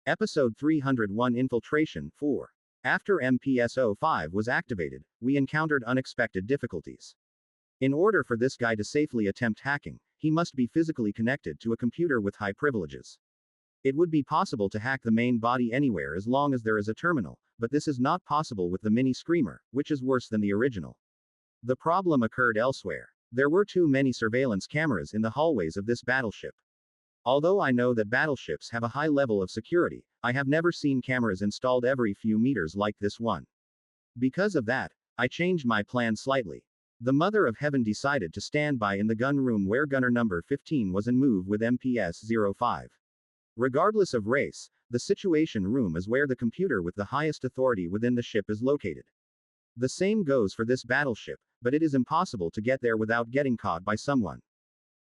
Episode 301 Infiltration 4. After MPS-05 was activated, we encountered unexpected difficulties. In order for this guy to safely attempt hacking, he must be physically connected to a computer with high privileges. It would be possible to hack the main body anywhere as long as there is a terminal, but this is not possible with the mini screamer, which is worse than the original. The problem occurred elsewhere. There were too many surveillance cameras in the hallways of this battleship. Although I know that battleships have a high level of security, I have never seen cameras installed every few meters like this one. Because of that, I changed my plan slightly. The Mother of Heaven decided to stand by in the gun room where gunner number 15 was and move with MPS-05. Regardless of race, the situation room is where the computer with the highest authority within the ship is located. The same goes for this battleship, but it is impossible to get there without getting caught by someone.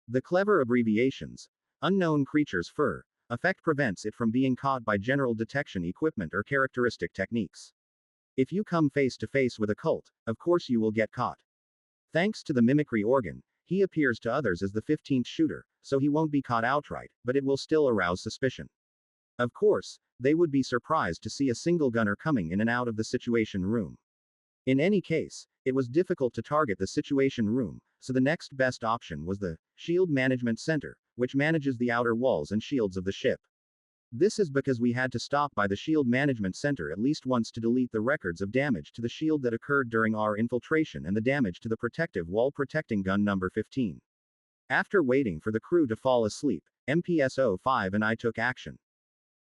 The clever abbreviations, unknown creature's fur, effect prevents it from being caught by general detection equipment or characteristic techniques. If you come face to face with a cult, of course you will get caught. Thanks to the mimicry organ, he appears to others as the 15th shooter, so he won't be caught outright, but it will still arouse suspicion. Of course, they would be surprised to see a single gunner coming in and out of the situation room. In any case, it was difficult to target the situation room, so the next best option was the Shield Management Center, which manages the outer walls and shields of the ship. This is because we had to stop by the Shield Management Center at least once to delete the records of damage to the shield that occurred during our infiltration and the damage to the protective wall protecting gun number 15. After waiting for the crew to fall asleep, MPS-05 and I took action.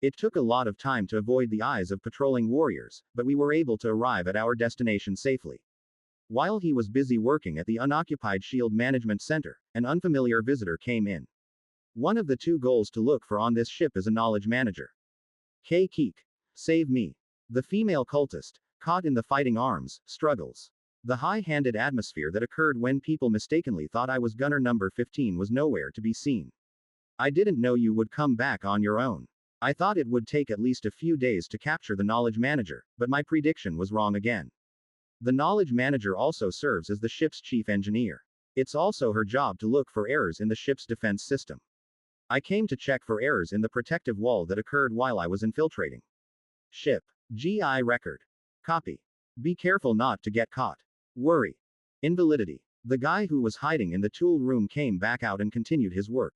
It took a lot of time to avoid the eyes of patrolling warriors, but we were able to arrive at our destination safely. While he was busy working at the unoccupied Shield Management Center, an unfamiliar visitor came in. One of the two goals to look for on this ship is a knowledge manager. Hey Keek. Save me. The female cultist, caught in the fighting arms, struggles. The high-handed atmosphere that occurred when people mistakenly thought I was gunner number 15 was nowhere to be seen. I didn't know you would come back on your own. I thought it would take at least a few days to capture the knowledge manager, but my prediction was wrong again. The knowledge manager also serves as the ship's chief engineer. It's also her job to look for errors in the ship's defense system. I came to check for errors in the protective wall that occurred while I was infiltrating. Ship. GI record. Copy. Be careful not to get caught. Worry. Invalidity. The guy who was hiding in the tool room came back out and continued his work.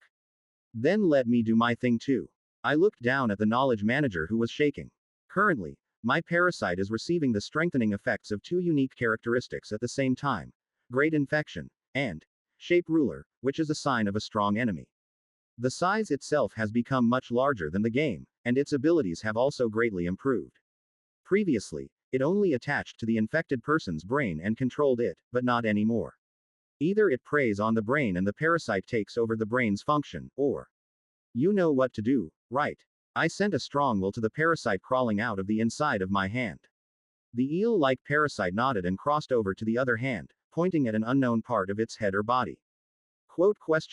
Then let me do my thing too. I looked down at the knowledge manager who was shaking. Currently, my parasite is receiving the strengthening effects of two unique characteristics at the same time: Great Infection and Shape Ruler, which is a sign of a strong enemy. The size itself has become much larger than the game, and its abilities have also greatly improved. Previously, it only attached to the infected person's brain and controlled it, but not anymore. Either it preys on the brain and the parasite takes over the brain's function, or you know what to do, right? I sent a strong will to the parasite crawling out of the inside of my hand. The eel-like parasite nodded and crossed over to the other hand, pointing at an unknown part of its head or body. Quote ? Quote.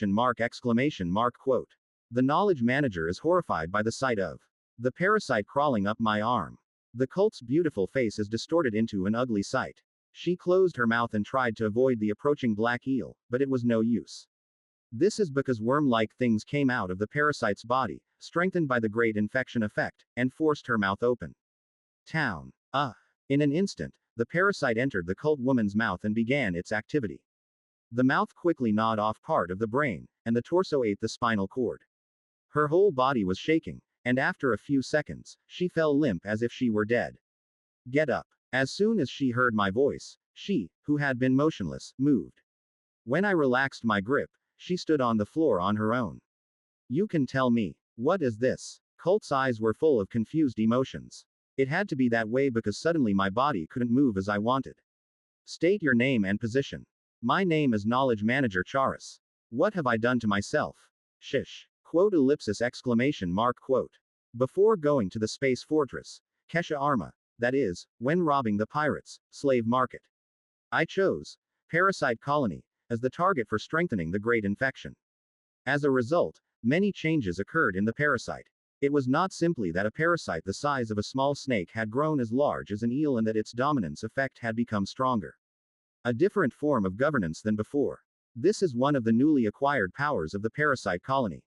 The knowledge manager is horrified by the sight of the parasite crawling up my arm. The cult's beautiful face is distorted into an ugly sight. She closed her mouth and tried to avoid the approaching black eel, but it was no use. This is because worm-like things came out of the parasite's body, strengthened by the Great Infection effect, and forced her mouth open. Town. In an instant, the parasite entered the cult woman's mouth and began its activity. The mouth quickly gnawed off part of the brain, and the torso ate the spinal cord. Her whole body was shaking, and after a few seconds, she fell limp as if she were dead. Get up. As soon as she heard my voice, she, who had been motionless, moved. When I relaxed my grip, she stood on the floor on her own. You can tell me, what is this? Cult's eyes were full of confused emotions. It had to be that way because suddenly my body couldn't move as I wanted. State your name and position. My name is Knowledge Manager Charis. What have I done to myself? Shish. Quote ? Quote. Before going to the space fortress, Kesha Arma, that is, when robbing the pirates' slave market, I chose Parasite Colony as the target for strengthening the Great Infection. As a result, many changes occurred in the parasite. It was not simply that a parasite the size of a small snake had grown as large as an eel and that its dominance effect had become stronger. A different form of governance than before. This is one of the newly acquired powers of the parasite colony.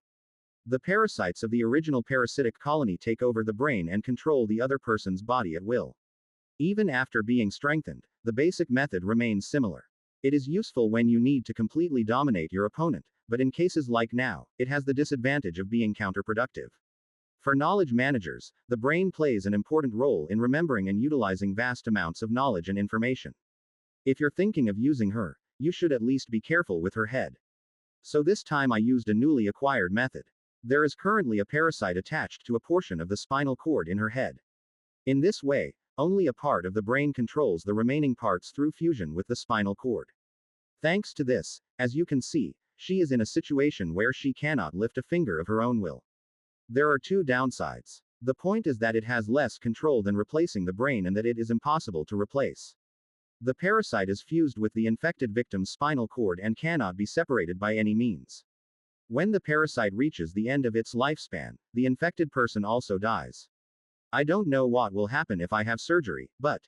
The parasites of the original parasitic colony take over the brain and control the other person's body at will. Even after being strengthened, the basic method remains similar. It is useful when you need to completely dominate your opponent, but in cases like now, it has the disadvantage of being counterproductive. For knowledge managers, the brain plays an important role in remembering and utilizing vast amounts of knowledge and information. If you're thinking of using her, you should at least be careful with her head. So this time I used a newly acquired method. There is currently a parasite attached to a portion of the spinal cord in her head. In this way, only a part of the brain controls the remaining parts through fusion with the spinal cord. Thanks to this, as you can see, she is in a situation where she cannot lift a finger of her own will. There are two downsides. The point is that it has less control than replacing the brain and that it is impossible to replace. The parasite is fused with the infected victim's spinal cord and cannot be separated by any means. When the parasite reaches the end of its lifespan, the infected person also dies. I don't know what will happen if I have surgery, but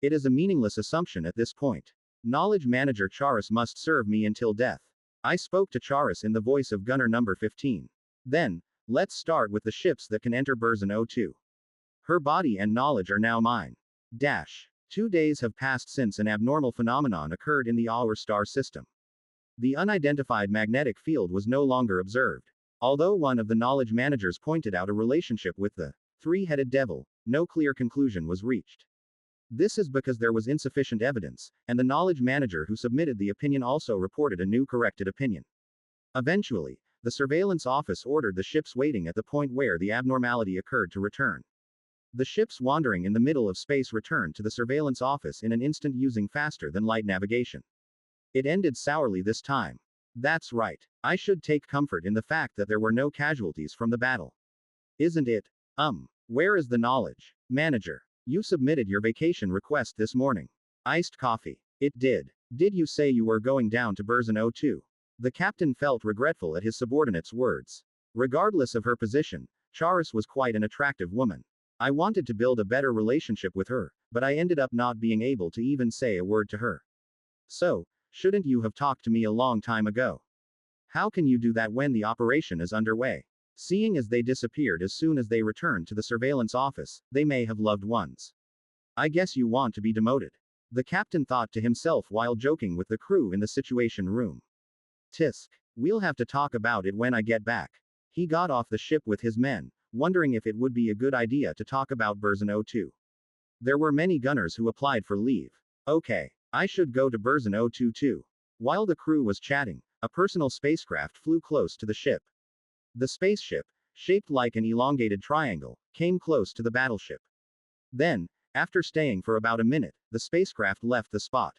it is a meaningless assumption at this point. Knowledge manager Charis must serve me until death. I spoke to Charis in the voice of gunner number 15. Then, let's start with the ships that can enter Burzon 02. Her body and knowledge are now mine. 2 days have passed since an abnormal phenomenon occurred in the Our star system. The unidentified magnetic field was no longer observed. Although one of the knowledge managers pointed out a relationship with the three-headed devil, no clear conclusion was reached. This is because there was insufficient evidence, and the knowledge manager who submitted the opinion also reported a new corrected opinion. Eventually, the surveillance office ordered the ships waiting at the point where the abnormality occurred to return. The ships wandering in the middle of space returned to the surveillance office in an instant using faster than light navigation. It ended sourly this time. That's right. I should take comfort in the fact that there were no casualties from the battle. Isn't it? Where is the knowledge manager? You submitted your vacation request this morning. Iced coffee. It did. Did you say you were going down to Burzon 02? The captain felt regretful at his subordinate's words. Regardless of her position, Charis was quite an attractive woman. I wanted to build a better relationship with her, but I ended up not being able to even say a word to her. So, shouldn't you have talked to me a long time ago? How can you do that when the operation is underway? Seeing as they disappeared as soon as they returned to the surveillance office, they may have loved ones. I guess you want to be demoted. The captain thought to himself while joking with the crew in the situation room. Tisk. We'll have to talk about it when I get back. He got off the ship with his men, wondering if it would be a good idea to talk about Burzon 02. There were many gunners who applied for leave. Okay, I should go to Burzon 02 too. While the crew was chatting, a personal spacecraft flew close to the ship. The spaceship, shaped like an elongated triangle, came close to the battleship. Then, after staying for about a minute, the spacecraft left the spot.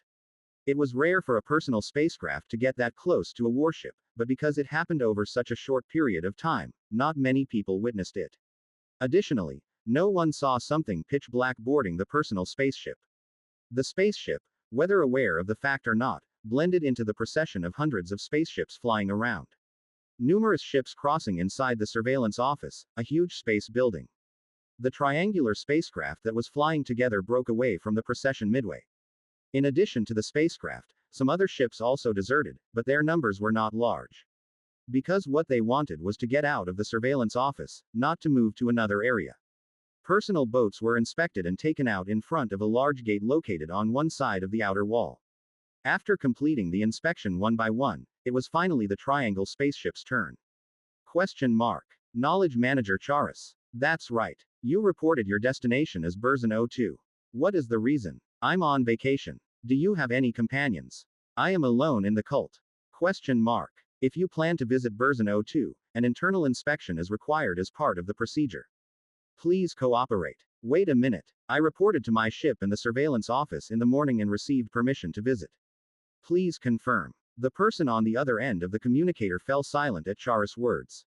It was rare for a personal spacecraft to get that close to a warship, but because it happened over such a short period of time, not many people witnessed it. Additionally, no one saw something pitch black boarding the personal spaceship. The spaceship, whether aware of the fact or not, blended into the procession of hundreds of spaceships flying around. Numerous ships crossing inside the surveillance office, a huge space building. The triangular spacecraft that was flying together broke away from the procession midway. In addition to the spacecraft, some other ships also deserted, but their numbers were not large. Because what they wanted was to get out of the surveillance office, not to move to another area. Personal boats were inspected and taken out in front of a large gate located on one side of the outer wall. After completing the inspection one by one, it was finally the triangle spaceship's turn. Knowledge manager Charis. That's right. You reported your destination as Burzon 02. What is the reason? I'm on vacation. Do you have any companions? I am alone in the cult. If you plan to visit Burzon 02, an internal inspection is required as part of the procedure. Please cooperate. Wait a minute. I reported to my ship and the surveillance office in the morning and received permission to visit. Please confirm. The person on the other end of the communicator fell silent at Charis' words.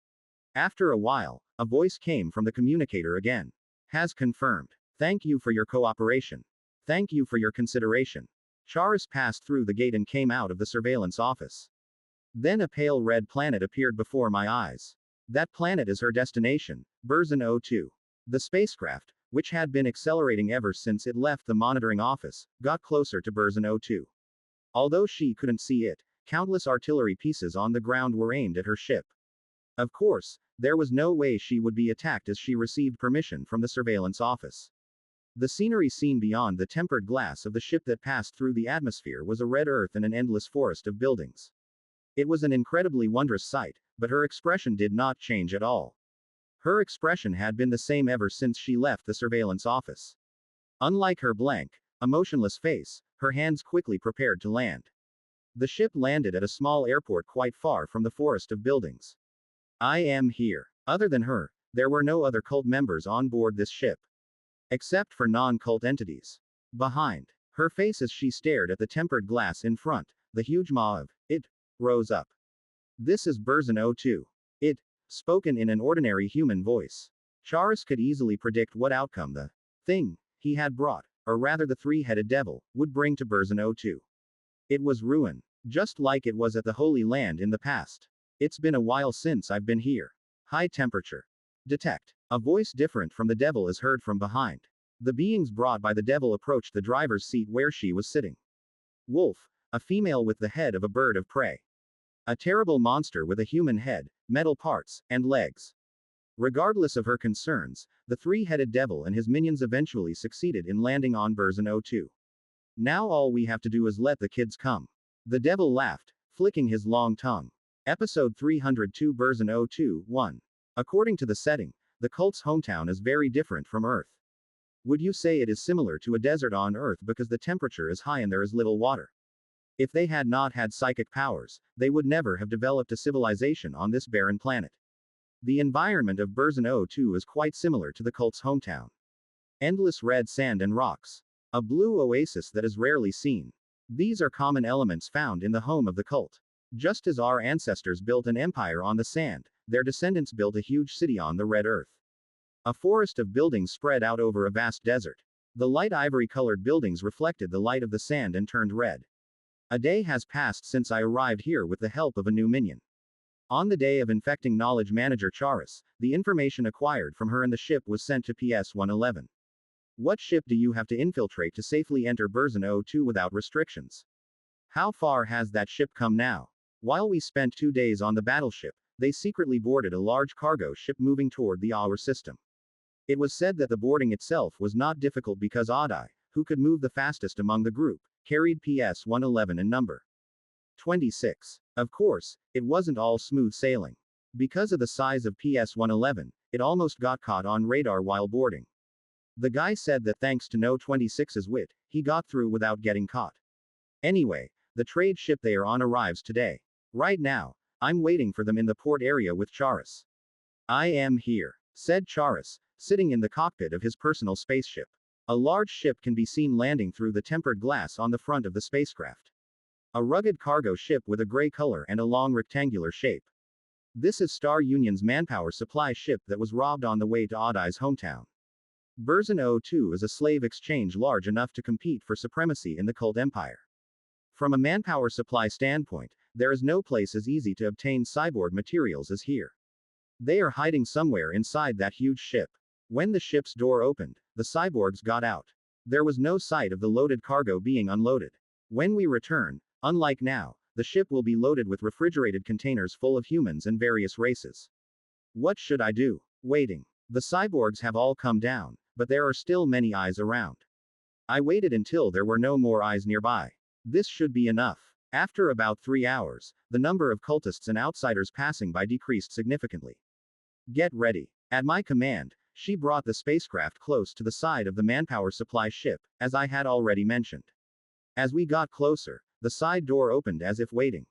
After a while, a voice came from the communicator again. Has confirmed. Thank you for your cooperation. Thank you for your consideration. Charis passed through the gate and came out of the surveillance office. Then a pale red planet appeared before my eyes. That planet is her destination, Burzon 02. The spacecraft, which had been accelerating ever since it left the monitoring office, got closer to Burzon 02. Although she couldn't see it, countless artillery pieces on the ground were aimed at her ship. Of course, there was no way she would be attacked as she received permission from the surveillance office. The scenery seen beyond the tempered glass of the ship that passed through the atmosphere was a red earth and an endless forest of buildings. It was an incredibly wondrous sight, but her expression did not change at all. Her expression had been the same ever since she left the surveillance office. Unlike her blank, emotionless face, her hands quickly prepared to land. The ship landed at a small airport quite far from the forest of buildings. I am here. Other than her, there were no other cult members on board this ship. Except for non-cult entities. Behind her face as she stared at the tempered glass in front, the huge maw of it rose up. This is Burzin 02. It, spoken in an ordinary human voice. Charis could easily predict what outcome the thing he had brought, or rather the three-headed devil, would bring to Burzin 02. It was ruin. Just like it was at the Holy Land in the past. It's been a while since I've been here. High temperature. Detect. A voice different from the devil is heard from behind. The beings brought by the devil approached the driver's seat where she was sitting. Wolf, a female with the head of a bird of prey. A terrible monster with a human head, metal parts, and legs. Regardless of her concerns, the three-headed devil and his minions eventually succeeded in landing on Burzin 02. Now all we have to do is let the kids come. The devil laughed, flicking his long tongue. Episode 302 Burzin 02, 1. According to the setting, the cult's hometown is very different from Earth. Would you say it is similar to a desert on Earth because the temperature is high and there is little water? If they had not had psychic powers, they would never have developed a civilization on this barren planet. The environment of Burzin 02 is quite similar to the cult's hometown. Endless red sand and rocks. A blue oasis that is rarely seen. These are common elements found in the home of the cult. Just as our ancestors built an empire on the sand, their descendants built a huge city on the red earth. A forest of buildings spread out over a vast desert. The light ivory-colored buildings reflected the light of the sand and turned red. A day has passed since I arrived here with the help of a new minion. On the day of infecting knowledge manager Charis, the information acquired from her and the ship was sent to PS-111. What ship do you have to infiltrate to safely enter Burzin 02 without restrictions? How far has that ship come now? While we spent 2 days on the battleship, they secretly boarded a large cargo ship moving toward the Aur system. It was said that the boarding itself was not difficult because Adai, who could move the fastest among the group, carried PS-111 in number 26. Of course, it wasn't all smooth sailing. Because of the size of PS-111, it almost got caught on radar while boarding. The guy said that thanks to No 26's wit, he got through without getting caught. Anyway, the trade ship they are on arrives today. Right now, I'm waiting for them in the port area with Charis. I am here, said Charis, sitting in the cockpit of his personal spaceship. A large ship can be seen landing through the tempered glass on the front of the spacecraft. A rugged cargo ship with a gray color and a long rectangular shape. This is Star Union's manpower supply ship that was robbed on the way to Adai's hometown. Burzin 02 is a slave exchange large enough to compete for supremacy in the cult empire. From a manpower supply standpoint, there is no place as easy to obtain cyborg materials as here. They are hiding somewhere inside that huge ship. When the ship's door opened, the cyborgs got out. There was no sight of the loaded cargo being unloaded. When we return, unlike now, the ship will be loaded with refrigerated containers full of humans and various races. What should I do? Waiting. The cyborgs have all come down, but there are still many eyes around. I waited until there were no more eyes nearby. This should be enough. After about 3 hours, the number of cultists and outsiders passing by decreased significantly. Get ready. At my command, she brought the spacecraft close to the side of the manpower supply ship, as I had already mentioned. As we got closer, the side door opened as if waiting.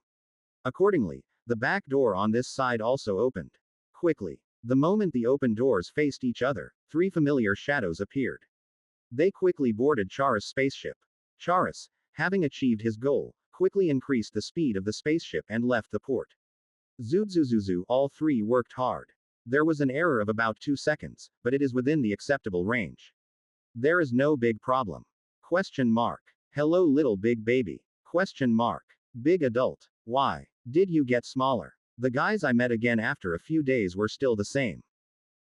Accordingly, the back door on this side also opened. Quickly. The moment the open doors faced each other, 3 familiar shadows appeared. They quickly boarded Charis' spaceship. Charis, having achieved his goal, quickly increased the speed of the spaceship and left the port. Zuzuzuzu, all 3 worked hard. There was an error of about 2 seconds, but it is within the acceptable range. There is no big problem. Question mark. Hello little big baby. Question mark. Big adult. Why did you get smaller? The guys I met again after a few days were still the same.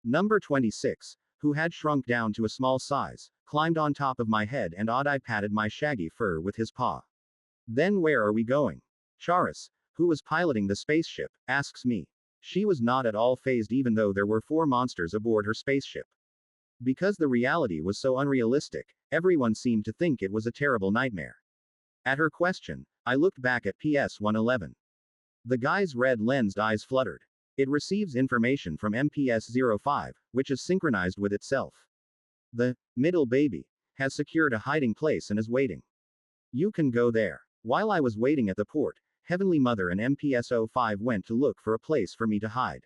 Number 26, who had shrunk down to a small size, climbed on top of my head and Adai patted my shaggy fur with his paw. Then where are we going? Charis, who was piloting the spaceship, asks me. She was not at all fazed even though there were 4 monsters aboard her spaceship. Because the reality was so unrealistic, everyone seemed to think it was a terrible nightmare. At her question, I looked back at PS-111. The guy's red-lensed eyes fluttered. It receives information from MPS-05, which is synchronized with itself. The middle baby has secured a hiding place and is waiting. You can go there. While I was waiting at the port, Heavenly Mother and MPS-05 went to look for a place for me to hide.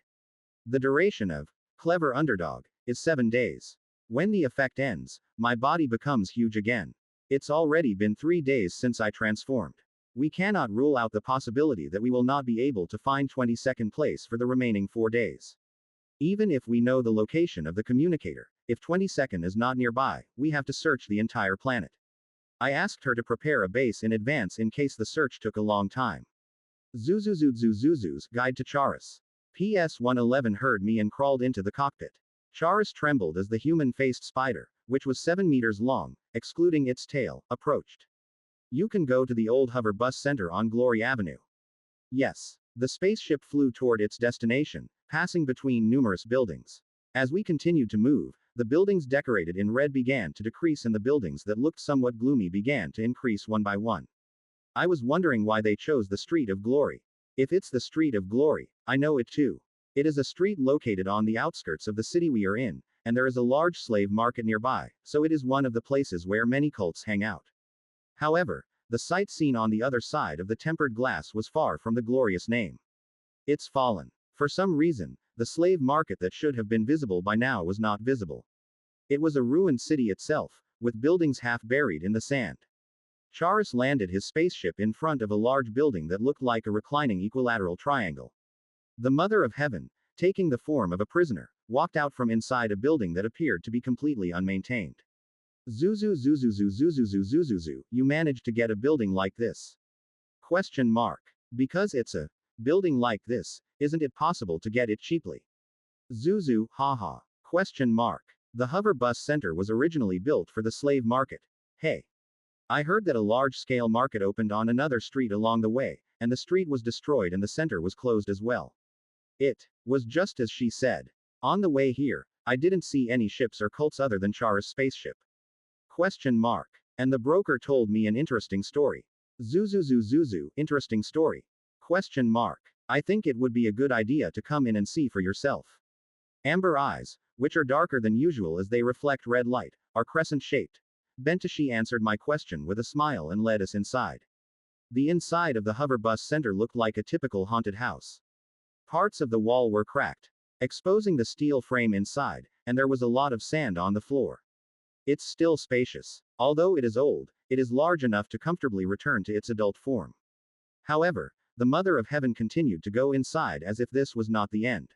The duration of clever underdog is 7 days. When the effect ends, my body becomes huge again. It's already been 3 days since I transformed. We cannot rule out the possibility that we will not be able to find 22nd place for the remaining 4 days. Even if we know the location of the communicator, if 22nd is not nearby, we have to search the entire planet. I asked her to prepare a base in advance in case the search took a long time. Zuzuzuzuzuzu's Guide to Charis. PS-111 heard me and crawled into the cockpit. Charis trembled as the human-faced spider, which was 7 meters long, excluding its tail, approached. You can go to the old hover bus center on Glory Avenue. Yes. The spaceship flew toward its destination, passing between numerous buildings. As we continued to move, the buildings decorated in red began to decrease and the buildings that looked somewhat gloomy began to increase one by one. I was wondering why they chose the Street of Glory. If it's the Street of Glory, I know it too. It is a street located on the outskirts of the city we are in, and there is a large slave market nearby, so it is one of the places where many cults hang out. However, the sight seen on the other side of the tempered glass was far from the glorious name. It's fallen. For some reason, the slave market that should have been visible by now was not visible. It was a ruined city itself, with buildings half buried in the sand. Charis landed his spaceship in front of a large building that looked like a reclining equilateral triangle. The Mother of Heaven, taking the form of a prisoner, walked out from inside a building that appeared to be completely unmaintained. Zuzuzuzuzuzuzuzuzuzu, you managed to get a building like this? Question mark. Because it's a building like this, isn't it possible to get it cheaply? Zuzu, haha. Question mark. The hover bus center was originally built for the slave market. Hey. I heard that a large-scale market opened on another street along the way, and the street was destroyed and the center was closed as well. It was just as she said. On the way here, I didn't see any ships or cults other than Charis' spaceship. Question mark. And the broker told me an interesting story. Zuzuzuzuzu, interesting story. Question mark. I think it would be a good idea to come in and see for yourself. Amber eyes, which are darker than usual as they reflect red light, are crescent-shaped. Bentashi answered my question with a smile and led us inside. The inside of the hover bus center looked like a typical haunted house. Parts of the wall were cracked, exposing the steel frame inside, and there was a lot of sand on the floor. It's still spacious. Although it is old, it is large enough to comfortably return to its adult form. However, the Mother of Heaven continued to go inside as if this was not the end.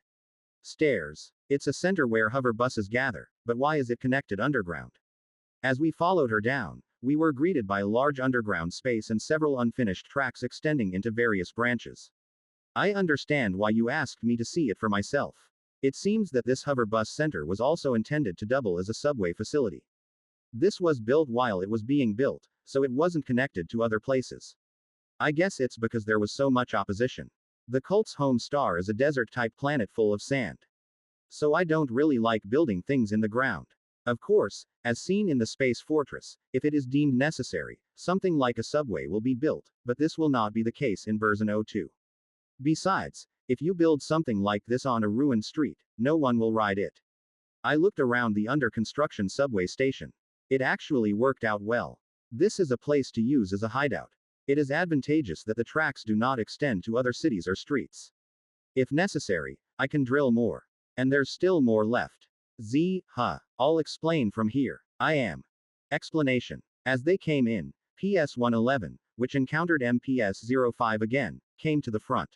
Stairs. It's a center where hover buses gather, but why is it connected underground? As we followed her down, we were greeted by a large underground space and several unfinished tracks extending into various branches. I understand why you asked me to see it for myself. It seems that this hover bus center was also intended to double as a subway facility. This was built while it was being built, so it wasn't connected to other places. I guess it's because there was so much opposition. The cult's home star is a desert-type planet full of sand. So I don't really like building things in the ground. Of course, as seen in the Space Fortress, if it is deemed necessary, something like a subway will be built, but this will not be the case in version 02. Besides, if you build something like this on a ruined street, no one will ride it. I looked around the under-construction subway station. It actually worked out well. This is a place to use as a hideout. It is advantageous that the tracks do not extend to other cities or streets. If necessary, I can drill more. And there's still more left. I'll explain from here. I am. Explanation. As they came in, PS-111, which encountered MPS-05 again, came to the front.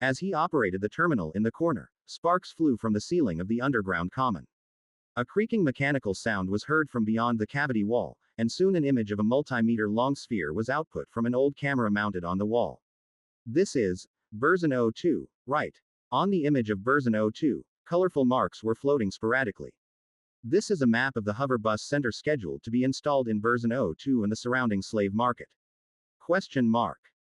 As he operated the terminal in the corner, sparks flew from the ceiling of the underground common. A creaking mechanical sound was heard from beyond the cavity wall, and soon an image of a multi-meter-long sphere was output from an old camera mounted on the wall. This is version 02, right? On the image of version 02, colorful marks were floating sporadically. This is a map of the hover bus center scheduled to be installed in version 02 and the surrounding slave market. Question mark.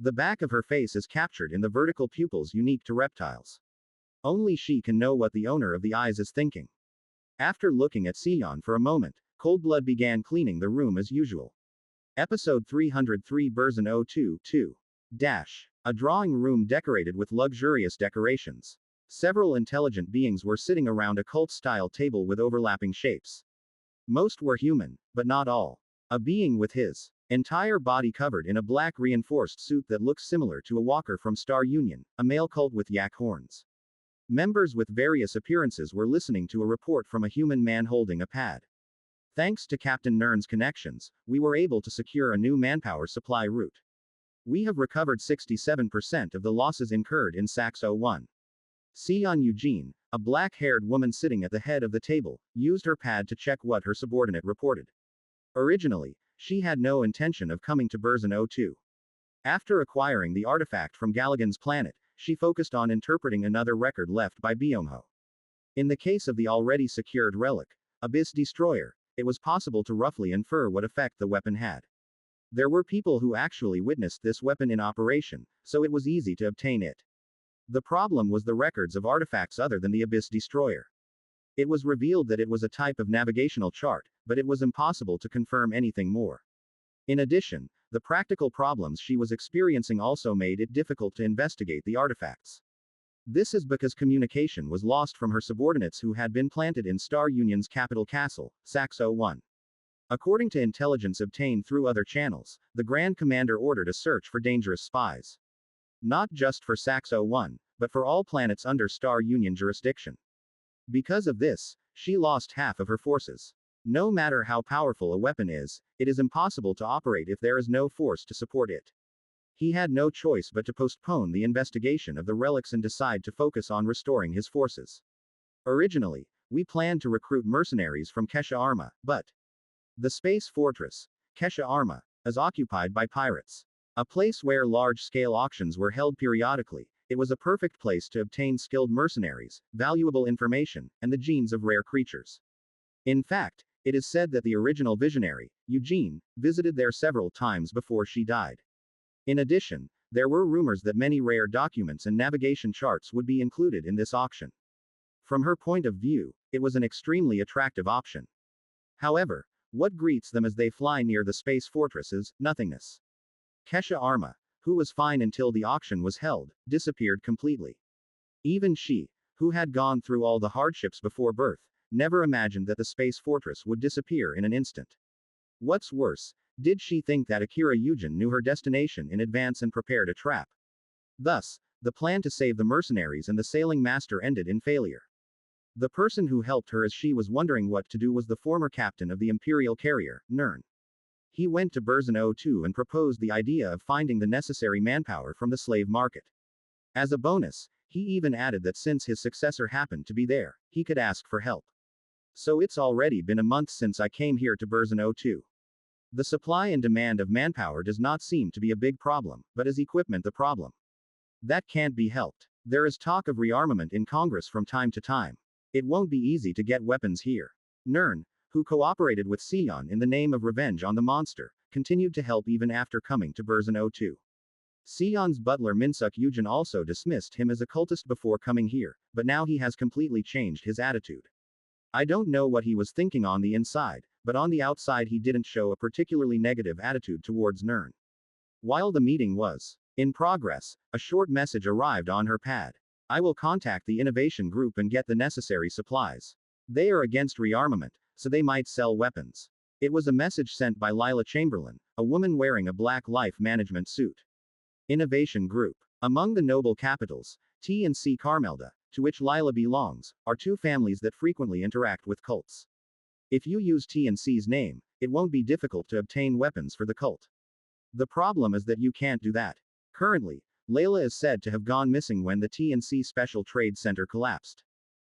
The back of her face is captured in the vertical pupils unique to reptiles. Only she can know what the owner of the eyes is thinking. After looking at Seon for a moment, Coldblood began cleaning the room as usual. Episode 303 Burzin 022. A drawing room decorated with luxurious decorations. Several intelligent beings were sitting around a cult-style table with overlapping shapes. Most were human, but not all. A being with his entire body covered in a black reinforced suit that looks similar to a walker from Star Union, a male cult with yak horns. Members with various appearances were listening to a report from a human man holding a pad. Thanks to Captain Nern's connections, we were able to secure a new manpower supply route. We have recovered 67% of the losses incurred in Sax 01. Seon Eugene, a black-haired woman sitting at the head of the table, used her pad to check what her subordinate reported. Originally, she had no intention of coming to Burzin 02. After acquiring the artifact from Galligan's planet, she focused on interpreting another record left by Byungho. In the case of the already secured relic, Abyss Destroyer, it was possible to roughly infer what effect the weapon had. There were people who actually witnessed this weapon in operation, so it was easy to obtain it. The problem was the records of artifacts other than the Abyss Destroyer. It was revealed that it was a type of navigational chart, but it was impossible to confirm anything more. In addition, the practical problems she was experiencing also made it difficult to investigate the artifacts. This is because communication was lost from her subordinates who had been planted in Star Union's capital castle, Sax 01. According to intelligence obtained through other channels, the Grand Commander ordered a search for dangerous spies. Not just for Sax 01, but for all planets under Star Union jurisdiction. Because of this, she lost half of her forces. No matter how powerful a weapon is, it is impossible to operate if there is no force to support it. He had no choice but to postpone the investigation of the relics and decide to focus on restoring his forces. Originally, we planned to recruit mercenaries from Kesha Arma, but the space fortress, Kesha Arma, is occupied by pirates. A place where large-scale auctions were held periodically, it was a perfect place to obtain skilled mercenaries, valuable information, and the genes of rare creatures. In fact, it is said that the original visionary, Eugene, visited there several times before she died. In addition, there were rumors that many rare documents and navigation charts would be included in this auction. From her point of view, it was an extremely attractive option. However, what greets them as they fly near the space fortress is nothingness. Kesha Arma, who was fine until the auction was held, disappeared completely. Even she, who had gone through all the hardships before birth, never imagined that the space fortress would disappear in an instant. What's worse, did she think that Akira Yujin knew her destination in advance and prepared a trap? Thus, the plan to save the mercenaries and the sailing master ended in failure. The person who helped her as she was wondering what to do was the former captain of the Imperial carrier, Nern. He went to Burzin 02 and proposed the idea of finding the necessary manpower from the slave market. As a bonus, he even added that since his successor happened to be there, he could ask for help. So it's already been a month since I came here to Burzin 02. The supply and demand of manpower does not seem to be a big problem, but is equipment the problem? That can't be helped. There is talk of rearmament in Congress from time to time. It won't be easy to get weapons here. Nern, who cooperated with Seon in the name of revenge on the monster, continued to help even after coming to Burzin 02. Seon's butler Minsuk Yujin also dismissed him as a cultist before coming here, but now he has completely changed his attitude. I don't know what he was thinking on the inside, but on the outside he didn't show a particularly negative attitude towards Nern. While the meeting was in progress, a short message arrived on her pad. I will contact the innovation group and get the necessary supplies. They are against rearmament, so they might sell weapons. It was a message sent by Lila Chamberlain, a woman wearing a black life management suit. Innovation Group. Among the noble capitals, T and C Carmelda, to which Lila belongs, are two families that frequently interact with cults. If you use T and C's name, it won't be difficult to obtain weapons for the cult. The problem is that you can't do that. Currently, Layla is said to have gone missing when the T&C Special Trade Center collapsed.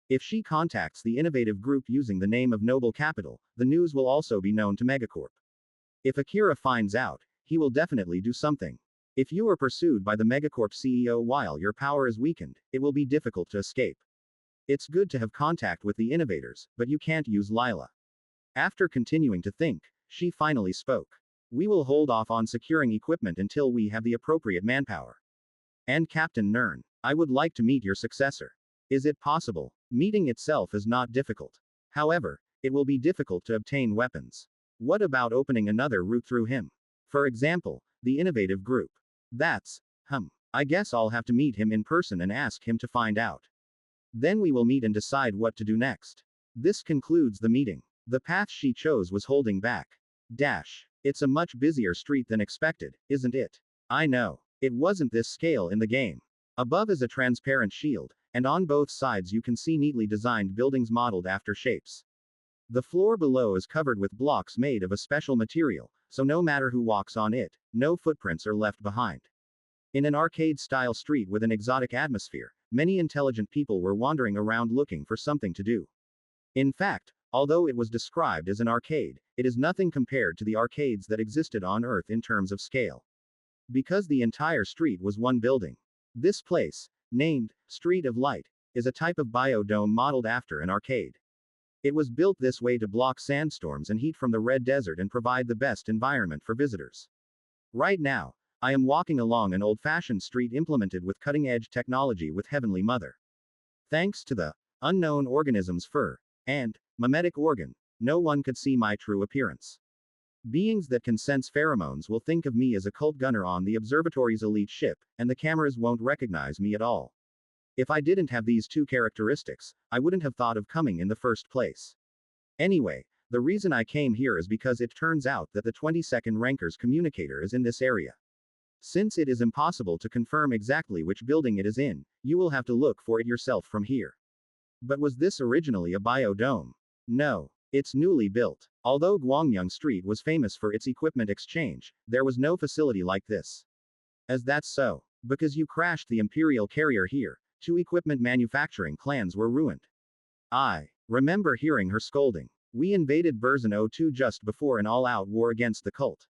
If she contacts the innovative group using the name of Noble Capital, the news will also be known to Megacorp. If Akira finds out, he will definitely do something. If you are pursued by the Megacorp CEO while your power is weakened, it will be difficult to escape. It's good to have contact with the innovators, but you can't use Lila. After continuing to think, she finally spoke. We will hold off on securing equipment until we have the appropriate manpower. And Captain Nern, I would like to meet your successor. Is it possible? Meeting itself is not difficult. However, it will be difficult to obtain weapons. What about opening another route through him? For example, the innovative group. I guess I'll have to meet him in person and ask him to find out. Then we will meet and decide what to do next. This concludes the meeting. The path she chose was holding back. It's a much busier street than expected, isn't it? I know. It wasn't this scale in the game. Above is a transparent shield, and on both sides you can see neatly designed buildings modeled after shapes. The floor below is covered with blocks made of a special material, so no matter who walks on it, no footprints are left behind. In an arcade-style street with an exotic atmosphere, many intelligent people were wandering around looking for something to do. In fact, although it was described as an arcade, it is nothing compared to the arcades that existed on Earth in terms of scale. Because the entire street was one building. This place, named Street of Light, is a type of biodome modeled after an arcade. It was built this way to block sandstorms and heat from the Red Desert and provide the best environment for visitors. Right now, I am walking along an old-fashioned street implemented with cutting-edge technology with Heavenly Mother. Thanks to the unknown organism's fur and mimetic organ, no one could see my true appearance. Beings that can sense pheromones will think of me as a cult gunner on the observatory's elite ship, and the cameras won't recognize me at all. If I didn't have these two characteristics, I wouldn't have thought of coming in the first place. Anyway, the reason I came here is because it turns out that the 22nd Ranker's communicator is in this area. Since it is impossible to confirm exactly which building it is in, you will have to look for it yourself from here. But was this originally a biodome? No. It's newly built. Although Gwangyang Street was famous for its equipment exchange, there was no facility like this. As that's so. Because you crashed the Imperial carrier here, 2 equipment manufacturing clans were ruined. I remember hearing her scolding. We invaded Burzon 02 just before an all-out war against the cult.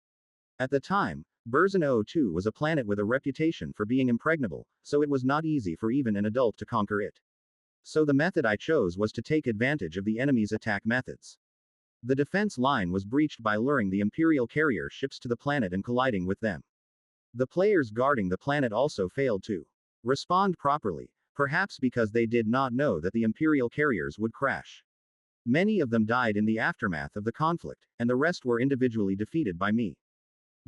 At the time, Burzon 02 was a planet with a reputation for being impregnable, so it was not easy for even an adult to conquer it. So the method I chose was to take advantage of the enemy's attack methods. The defense line was breached by luring the Imperial carrier ships to the planet and colliding with them. The players guarding the planet also failed to respond properly, perhaps because they did not know that the Imperial carriers would crash. Many of them died in the aftermath of the conflict, and the rest were individually defeated by me.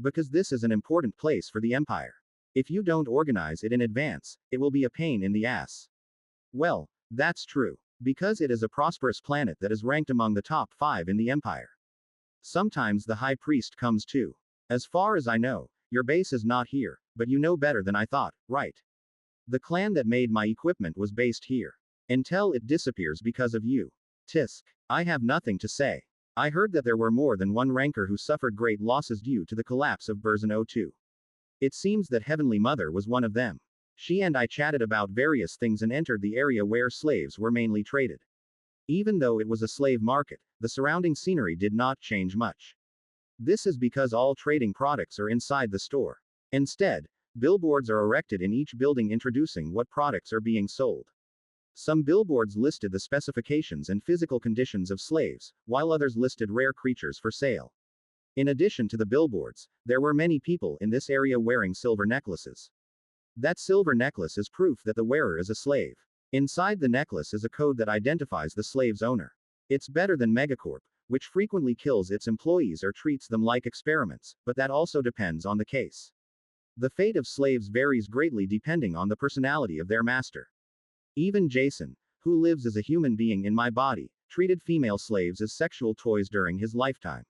Because this is an important place for the Empire. If you don't organize it in advance, it will be a pain in the ass. Well, that's true. Because it is a prosperous planet that is ranked among the top 5 in the Empire. Sometimes the High Priest comes too. As far as I know, your base is not here, but you know better than I thought, right? The clan that made my equipment was based here. Until it disappears because of you. Tisk. I have nothing to say. I heard that there were more than one ranker who suffered great losses due to the collapse of Burzon 02. It seems that Heavenly Mother was one of them. She and I chatted about various things and entered the area where slaves were mainly traded. Even though it was a slave market, the surrounding scenery did not change much. This is because all trading products are inside the store. Instead, billboards are erected in each building introducing what products are being sold. Some billboards listed the specifications and physical conditions of slaves, while others listed rare creatures for sale. In addition to the billboards, there were many people in this area wearing silver necklaces. That silver necklace is proof that the wearer is a slave. Inside the necklace is a code that identifies the slave's owner. It's better than Megacorp, which frequently kills its employees or treats them like experiments, but that also depends on the case. The fate of slaves varies greatly depending on the personality of their master. Even Jason, who lives as a human being in my body, treated female slaves as sexual toys during his lifetime.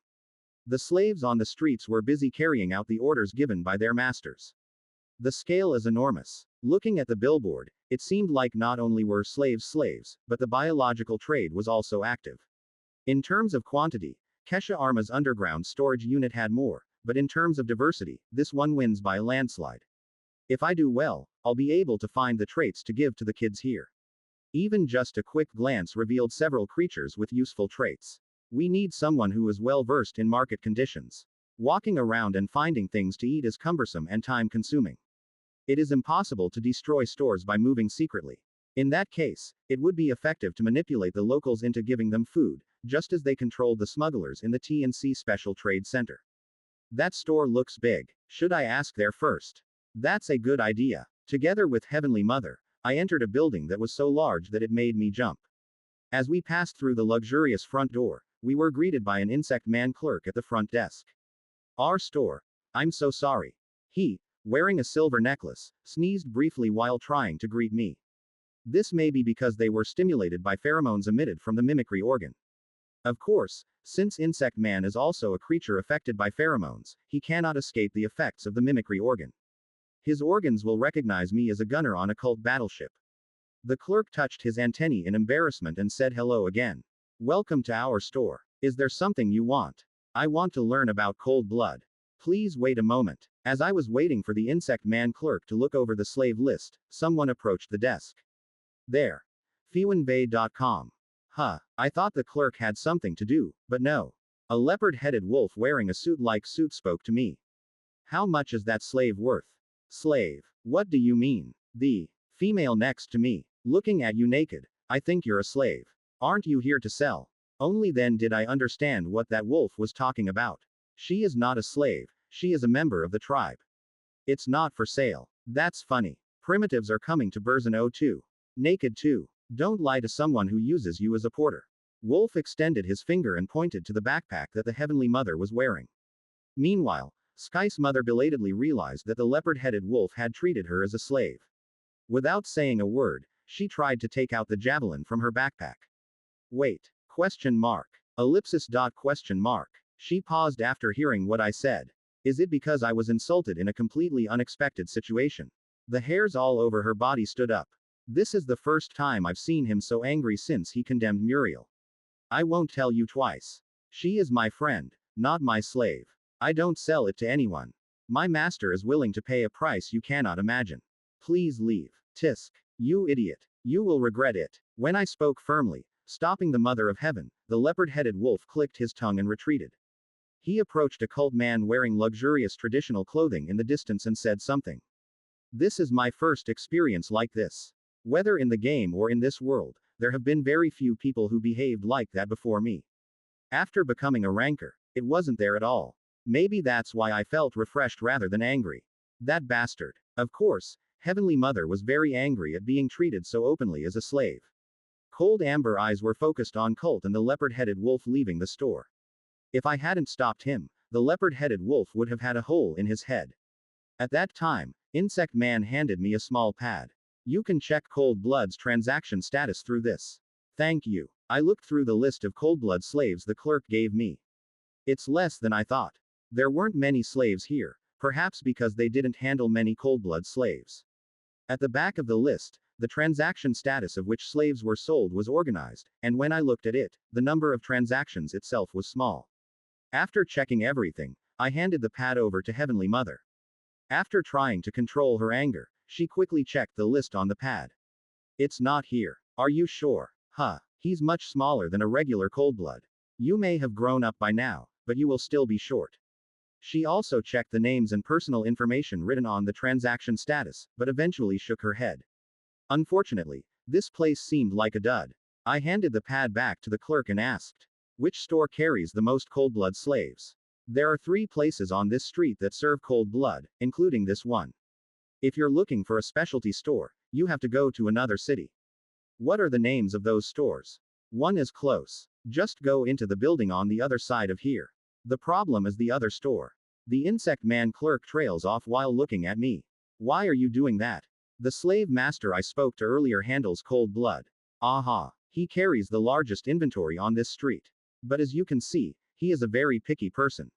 The slaves on the streets were busy carrying out the orders given by their masters. The scale is enormous. Looking at the billboard, it seemed like not only were slaves, but the biological trade was also active. In terms of quantity, Kesha Arma's underground storage unit had more, but in terms of diversity, this one wins by a landslide. If I do well, I'll be able to find the traits to give to the kids here. Even just a quick glance revealed several creatures with useful traits. We need someone who is well versed in market conditions. Walking around and finding things to eat is cumbersome and time-consuming. It is impossible to destroy stores by moving secretly. In that case, it would be effective to manipulate the locals into giving them food, just as they controlled the smugglers in the T&C Special Trade Center. That store looks big. Should I ask there first? That's a good idea. Together with Heavenly Mother, I entered a building that was so large that it made me jump. As we passed through the luxurious front door, we were greeted by an insect man clerk at the front desk. Our store. I'm so sorry. He, wearing a silver necklace, sneezed briefly while trying to greet me. This may be because they were stimulated by pheromones emitted from the mimicry organ. Of course, since Insect Man is also a creature affected by pheromones, he cannot escape the effects of the mimicry organ. His organs will recognize me as a gunner on a cult battleship. The clerk touched his antennae in embarrassment and said hello again. Welcome to our store. Is there something you want? I want to learn about cold blood. Please wait a moment. As I was waiting for the Insect Man clerk to look over the slave list, someone approached the desk. There. Fewenbay.com. Huh, I thought the clerk had something to do, but no. A leopard-headed wolf wearing a suit-like suit spoke to me. How much is that slave worth? Slave. What do you mean? The female next to me. Looking at you naked. I think you're a slave. Aren't you here to sell? Only then did I understand what that wolf was talking about. She is not a slave, she is a member of the tribe. It's not for sale. That's funny. Primitives are coming to Burzin 02. Naked too. Don't lie to someone who uses you as a porter. Wolf extended his finger and pointed to the backpack that the Heavenly Mother was wearing. Meanwhile, Sky's mother belatedly realized that the leopard-headed wolf had treated her as a slave. Without saying a word, she tried to take out the javelin from her backpack. Wait. Question mark. Ellipsis. Question mark. She paused after hearing what I said. Is it because I was insulted in a completely unexpected situation? The hairs all over her body stood up. This is the first time I've seen him so angry since he condemned Muriel. I won't tell you twice. She is my friend, not my slave. I don't sell it to anyone. My master is willing to pay a price you cannot imagine. Please leave. Tisk. You idiot. You will regret it. When I spoke firmly, stopping the Mother of Heaven, the leopard-headed wolf clicked his tongue and retreated. He approached a cult man wearing luxurious traditional clothing in the distance and said something. This is my first experience like this. Whether in the game or in this world, there have been very few people who behaved like that before me. After becoming a ranker, it wasn't there at all. Maybe that's why I felt refreshed rather than angry. That bastard. Of course, Heavenly Mother was very angry at being treated so openly as a slave. Cold amber eyes were focused on Colt and the leopard-headed wolf leaving the store. If I hadn't stopped him, the leopard-headed wolf would have had a hole in his head. At that time, Insect Man handed me a small pad. You can check Cold Blood's transaction status through this. Thank you. I looked through the list of Cold Blood slaves the clerk gave me. It's less than I thought. There weren't many slaves here, perhaps because they didn't handle many Cold Blood slaves. At the back of the list, the transaction status of which slaves were sold was organized, and when I looked at it, the number of transactions itself was small. After checking everything, I handed the pad over to Heavenly Mother. After trying to control her anger, she quickly checked the list on the pad. It's not here. Are you sure? Huh. He's much smaller than a regular Coldblood. You may have grown up by now, but you will still be short. She also checked the names and personal information written on the transaction status, but eventually shook her head. Unfortunately, this place seemed like a dud. I handed the pad back to the clerk and asked, which store carries the most Coldblood slaves? There are 3 places on this street that serve cold blood, including this one. If you're looking for a specialty store, you have to go to another city. What are the names of those stores? One is close. Just go into the building on the other side of here. The problem is the other store. The Insect Man clerk trails off while looking at me. Why are you doing that? The slave master I spoke to earlier handles cold blood. Aha. He carries the largest inventory on this street. But as you can see, he is a very picky person.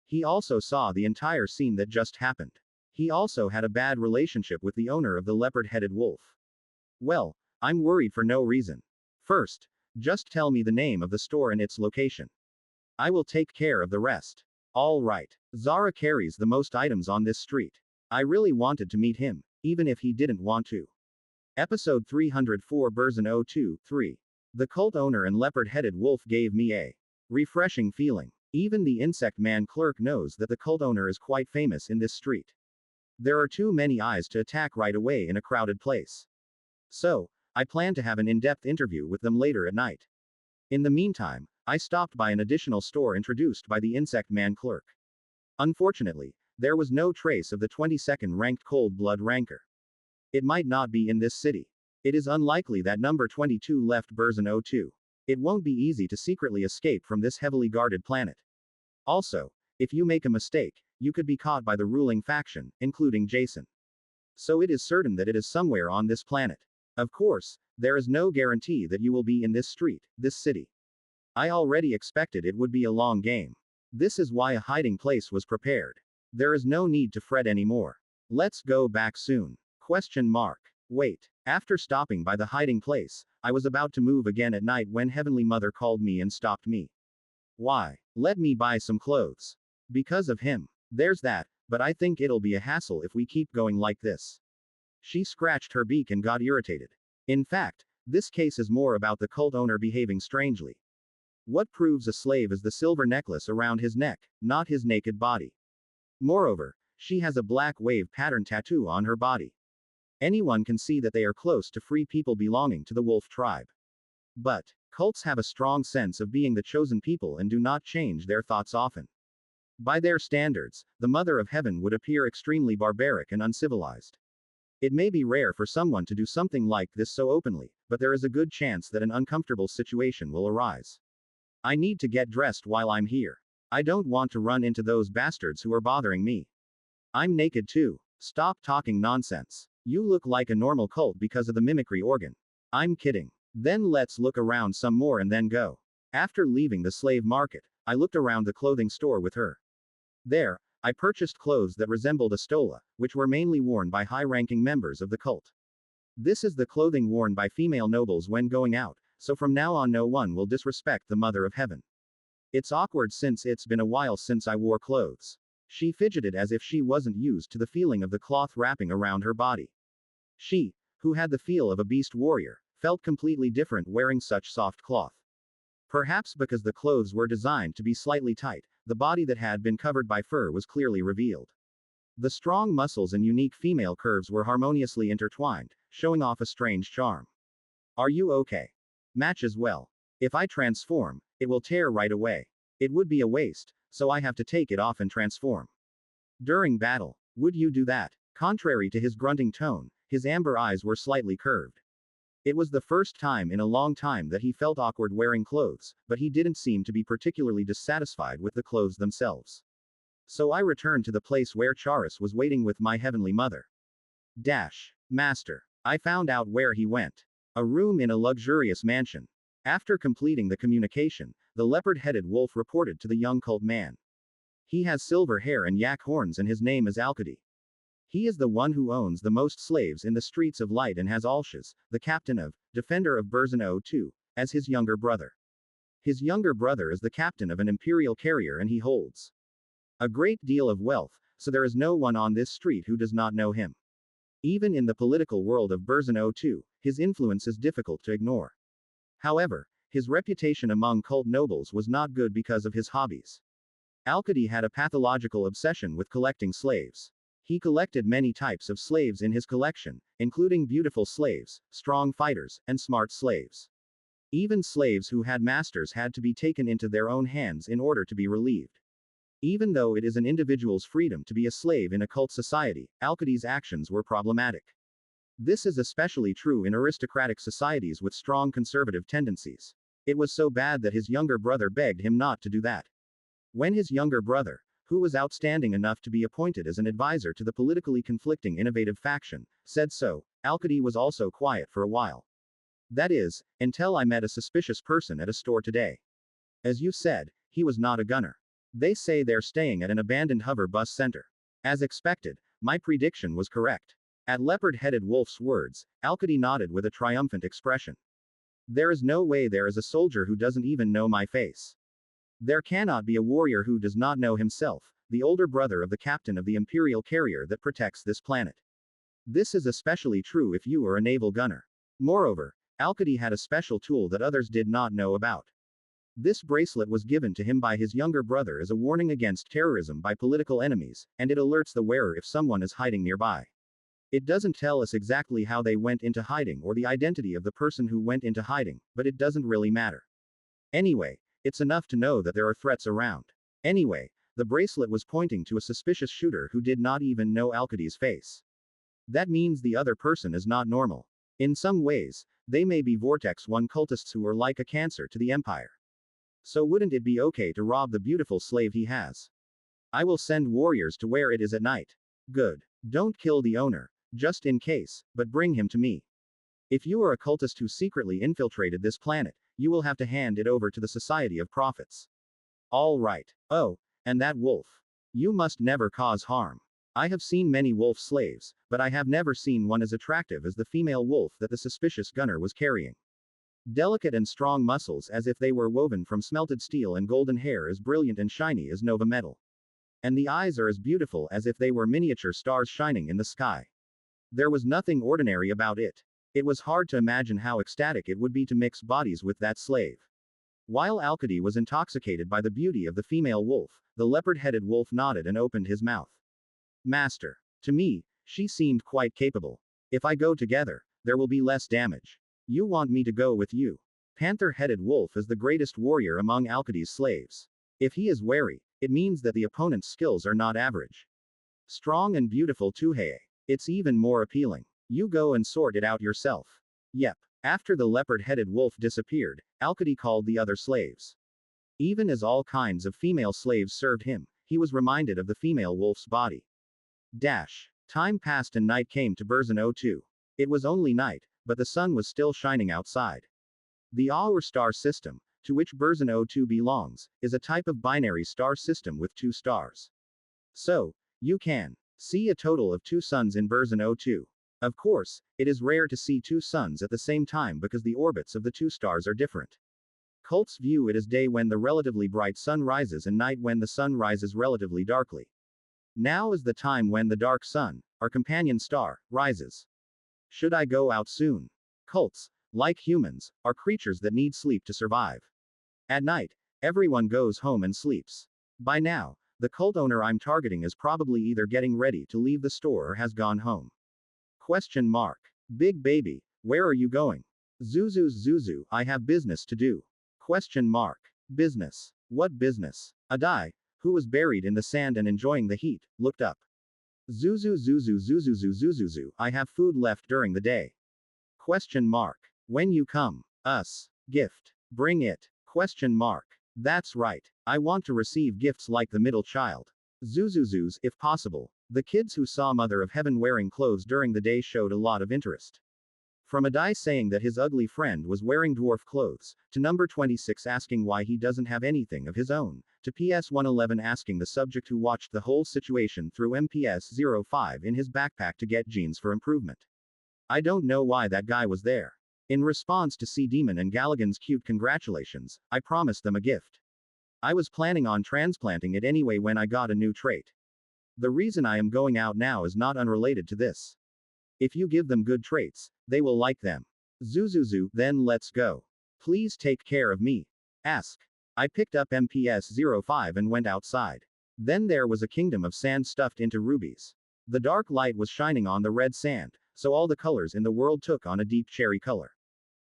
He also saw the entire scene that just happened. He also had a bad relationship with the owner of the leopard-headed wolf. Well, I'm worried for no reason. First, just tell me the name of the store and its location. I will take care of the rest. All right. Zara carries the most items on this street. I really wanted to meet him, even if he didn't want to. Episode 304 Burzin 02-3. The cult owner and leopard-headed wolf gave me a refreshing feeling. Even the Insect Man clerk knows that the cult owner is quite famous in this street. There are too many eyes to attack right away in a crowded place. So, I plan to have an in-depth interview with them later at night. In the meantime, I stopped by an additional store introduced by the Insect Man clerk. Unfortunately, there was no trace of the 22nd ranked cold blood ranker. It might not be in this city. It is unlikely that number 22 left Burzon 02. It won't be easy to secretly escape from this heavily guarded planet. Also, if you make a mistake, you could be caught by the ruling faction, including Jason. So it is certain that it is somewhere on this planet. Of course, there is no guarantee that you will be in this street, this city. I already expected it would be a long game. This is why a hiding place was prepared. There is no need to fret anymore. Let's go back soon. Question mark. Wait. After stopping by the hiding place, I was about to move again at night when Heavenly Mother called me and stopped me. Why? Let me buy some clothes. Because of him. There's that, but I think it'll be a hassle if we keep going like this. She scratched her beak and got irritated. In fact, this case is more about the cult owner behaving strangely. What proves a slave is the silver necklace around his neck, not his naked body. Moreover, she has a black wave pattern tattoo on her body. Anyone can see that they are close to free people belonging to the wolf tribe. But, cults have a strong sense of being the chosen people and do not change their thoughts often. By their standards, the Mother of Heaven would appear extremely barbaric and uncivilized. It may be rare for someone to do something like this so openly, but there is a good chance that an uncomfortable situation will arise. I need to get dressed while I'm here. I don't want to run into those bastards who are bothering me. I'm naked too. Stop talking nonsense. You look like a normal cult because of the mimicry organ. I'm kidding. Then let's look around some more and then go. After leaving the slave market, I looked around the clothing store with her. There, I purchased clothes that resembled a stola, which were mainly worn by high-ranking members of the cult. This is the clothing worn by female nobles when going out, so from now on no one will disrespect the Mother of Heaven. It's awkward since it's been a while since I wore clothes. She fidgeted as if she wasn't used to the feeling of the cloth wrapping around her body. She, who had the feel of a beast warrior, felt completely different wearing such soft cloth. Perhaps because the clothes were designed to be slightly tight, the body that had been covered by fur was clearly revealed. The strong muscles and unique female curves were harmoniously intertwined, showing off a strange charm. Are you okay? Matches well. If I transform, it will tear right away. It would be a waste, so I have to take it off and transform. During battle, would you do that? Contrary to his grunting tone, his amber eyes were slightly curved. It was the first time in a long time that he felt awkward wearing clothes, but he didn't seem to be particularly dissatisfied with the clothes themselves. So I returned to the place where Charis was waiting with my Heavenly Mother. Master. I found out where he went. A room in a luxurious mansion. After completing the communication, the leopard-headed wolf reported to the young cult man. He has silver hair and yak horns and his name is Alkady. He is the one who owns the most slaves in the streets of light and has Alshaz, the captain of, defender of Burzon 02, as his younger brother. His younger brother is the captain of an imperial carrier and he holds a great deal of wealth, so there is no one on this street who does not know him. Even in the political world of Burzon 02, his influence is difficult to ignore. However, his reputation among cult nobles was not good because of his hobbies. Alkady had a pathological obsession with collecting slaves. He collected many types of slaves in his collection, including beautiful slaves, strong fighters, and smart slaves. Even slaves who had masters had to be taken into their own hands in order to be relieved. Even though it is an individual's freedom to be a slave in a cult society, Alkady's actions were problematic. This is especially true in aristocratic societies with strong conservative tendencies. It was so bad that his younger brother begged him not to do that. When his younger brother, who was outstanding enough to be appointed as an advisor to the politically conflicting innovative faction, said so, Alkady was also quiet for a while. That is, until I met a suspicious person at a store today. As you said, he was not a gunner. They say they're staying at an abandoned hover bus center. As expected, my prediction was correct. At leopard-headed wolf's words, Alkady nodded with a triumphant expression. There is no way there is a soldier who doesn't even know my face. There cannot be a warrior who does not know himself, the older brother of the captain of the imperial carrier that protects this planet. This is especially true if you are a naval gunner. Moreover, Alkady had a special tool that others did not know about. This bracelet was given to him by his younger brother as a warning against terrorism by political enemies, and it alerts the wearer if someone is hiding nearby. It doesn't tell us exactly how they went into hiding or the identity of the person who went into hiding, but it doesn't really matter. Anyway, it's enough to know that there are threats around. Anyway, The bracelet was pointing to a suspicious shooter who did not even know Alkidi's face. That means the other person is not normal. In some ways, they may be Vortex 1 cultists who are like a cancer to the Empire. So wouldn't it be okay to rob the beautiful slave he has? I will send warriors to where it is at night. Good. Don't kill the owner, just in case, but bring him to me. If you are a cultist who secretly infiltrated this planet, you will have to hand it over to the Society of Prophets. All right. Oh, and that wolf. You must never cause harm. I have seen many wolf slaves, but I have never seen one as attractive as the female wolf that the suspicious gunner was carrying. Delicate and strong muscles as if they were woven from smelted steel, and golden hair as brilliant and shiny as Nova metal. And the eyes are as beautiful as if they were miniature stars shining in the sky. There was nothing ordinary about it. It was hard to imagine how ecstatic it would be to mix bodies with that slave. While Alkidi was intoxicated by the beauty of the female wolf, the leopard-headed wolf nodded and opened his mouth. Master. To me, she seemed quite capable. If I go together, there will be less damage. You want me to go with you? Panther-headed wolf is the greatest warrior among Alkidi's slaves. If he is wary, it means that the opponent's skills are not average. Strong and beautiful too. Hey. It's even more appealing. You go and sort it out yourself. Yep. After the leopard-headed wolf disappeared, Alkidi called the other slaves. Even as all kinds of female slaves served him, he was reminded of the female wolf's body. Time passed and night came to Burzin 02. It was only night, but the sun was still shining outside. The Aur star system, to which Burzin 02 belongs, is a type of binary star system with 2 stars. So, you can see a total of 2 suns in Burzin 02. Of course, it is rare to see 2 suns at the same time because the orbits of the 2 stars are different. Cults view it as day when the relatively bright sun rises and night when the sun rises relatively darkly. Now is the time when the dark sun, our companion star, rises. Should I go out soon? Cults, like humans, are creatures that need sleep to survive. At night, everyone goes home and sleeps. By now, the cult owner I'm targeting is probably either getting ready to leave the store or has gone home. Question mark. Big baby, where are you going? Zuzu, I have business to do. Question mark. Business. What business? Adai, who was buried in the sand and enjoying the heat, looked up. Zuzu, I have food left during the day. Question mark. When you come. Us. Gift. Bring it. Question mark. That's right. I want to receive gifts like the middle child. Zuzuzus, if possible. The kids who saw Mother of Heaven wearing clothes during the day showed a lot of interest. From Adai saying that his ugly friend was wearing dwarf clothes, to number 26 asking why he doesn't have anything of his own, to PS 111 asking the subject who watched the whole situation through MPS 05 in his backpack to get genes for improvement. I don't know why that guy was there. In response to C Demon and Galligan's cute congratulations, I promised them a gift. I was planning on transplanting it anyway when I got a new trait. The reason I am going out now is not unrelated to this. If you give them good traits, they will like them. Zuzuzu, then let's go. Please take care of me. Ask. I picked up MPS 05 and went outside. Then there was a kingdom of sand stuffed into rubies. The dark light was shining on the red sand, so all the colors in the world took on a deep cherry color.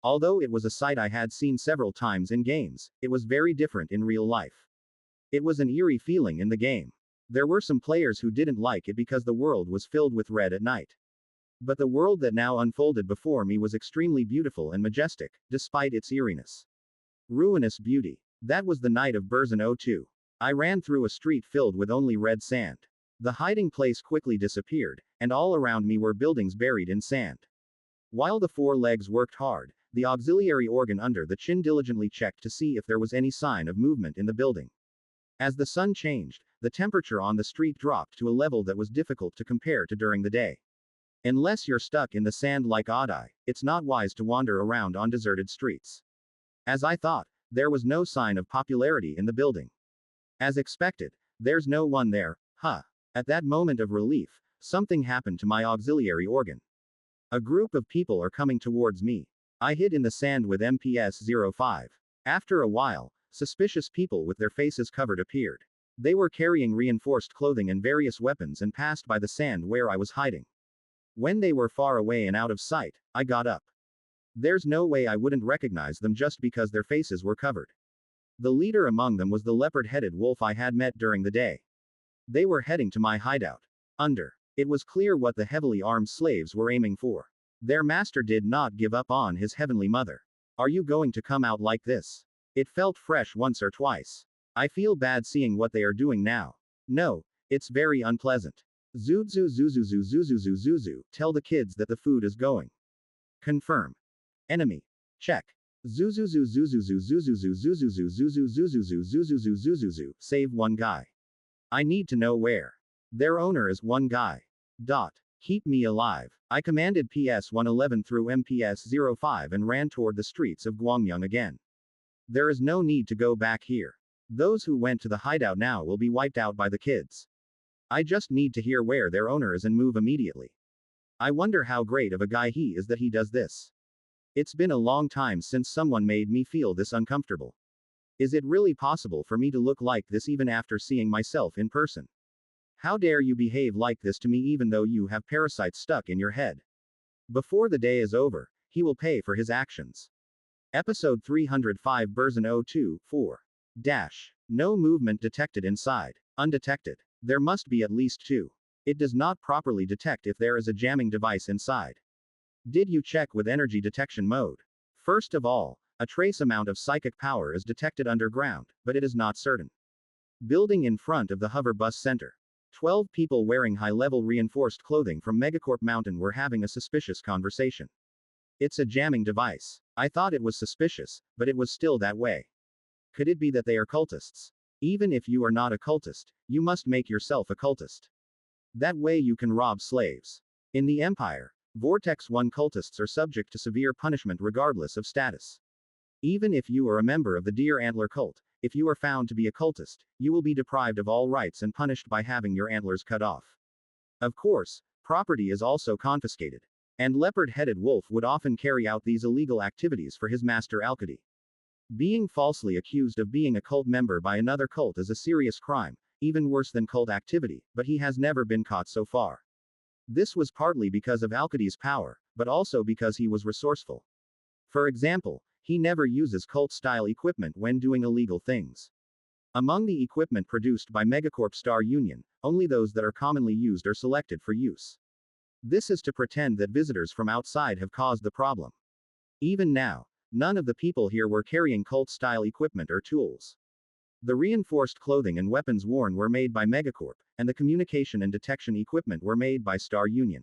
Although it was a sight I had seen several times in games, it was very different in real life. It was an eerie feeling in the game. There were some players who didn't like it because the world was filled with red at night. But the world that now unfolded before me was extremely beautiful and majestic, despite its eeriness. Ruinous beauty. That was the night of Burzin 02. I ran through a street filled with only red sand. The hiding place quickly disappeared, and all around me were buildings buried in sand. While the 4 legs worked hard, the auxiliary organ under the chin diligently checked to see if there was any sign of movement in the building. As the sun changed, the temperature on the street dropped to a level that was difficult to compare to during the day. Unless you're stuck in the sand like Adai, it's not wise to wander around on deserted streets. As I thought, there was no sign of popularity in the building. As expected, there's no one there, huh? At that moment of relief, something happened to my auxiliary organ. A group of people are coming towards me. I hid in the sand with MPS 05. After a while, suspicious people with their faces covered appeared. They were carrying reinforced clothing and various weapons and passed by the sand where I was hiding. When they were far away and out of sight, I got up. There's no way I wouldn't recognize them just because their faces were covered. The leader among them was the leopard-headed wolf I had met during the day. They were heading to my hideout. It was clear what the heavily armed slaves were aiming for. Their master did not give up on his heavenly mother. Are you going to come out like this? It felt fresh once or twice. I feel bad seeing what they are doing now. No, it's very unpleasant. Zuzu zuzu zuzu zuzu zuzu, tell the kids that the food is going. Confirm. Enemy. Check. Zuzu zuzu zuzu zuzu zuzu zuzu zuzu zuzu zuzu, save one guy. I need to know where. Their owner is one guy. Keep me alive. I commanded PS 111 through MPS 05 and ran toward the streets of Gwangyang again. There is no need to go back here. Those who went to the hideout now will be wiped out by the kids. I just need to hear where their owner is and move immediately. I wonder how great of a guy he is that he does this. It's been a long time since someone made me feel this uncomfortable. Is it really possible for me to look like this even after seeing myself in person? How dare you behave like this to me even though you have parasites stuck in your head? Before the day is over, he will pay for his actions. Episode 305 Burzon 02-4. No movement detected inside. Undetected. There must be at least two. It does not properly detect if there is a jamming device inside. Did you check with energy detection mode? First of all, a trace amount of psychic power is detected underground, but it is not certain. Building in front of the hover bus center. 12 people wearing high-level reinforced clothing from Megacorp Mountain were having a suspicious conversation. It's a jamming device. I thought it was suspicious, but it was still that way. Could it be that they are cultists? Even if you are not a cultist, you must make yourself a cultist. That way you can rob slaves. In the Empire, Vortex 1 cultists are subject to severe punishment regardless of status. Even if you are a member of the Deer Antler cult, if you are found to be a cultist, you will be deprived of all rights and punished by having your antlers cut off. Of course, property is also confiscated. And leopard-headed wolf would often carry out these illegal activities for his master Alkady. Being falsely accused of being a cult member by another cult is a serious crime, even worse than cult activity, but he has never been caught so far. This was partly because of Alkady's power, but also because he was resourceful. For example, he never uses cult-style equipment when doing illegal things. Among the equipment produced by Megacorp Star Union, only those that are commonly used are selected for use. This is to pretend that visitors from outside have caused the problem. Even now, none of the people here were carrying cult-style equipment or tools. The reinforced clothing and weapons worn were made by Megacorp, and the communication and detection equipment were made by Star Union.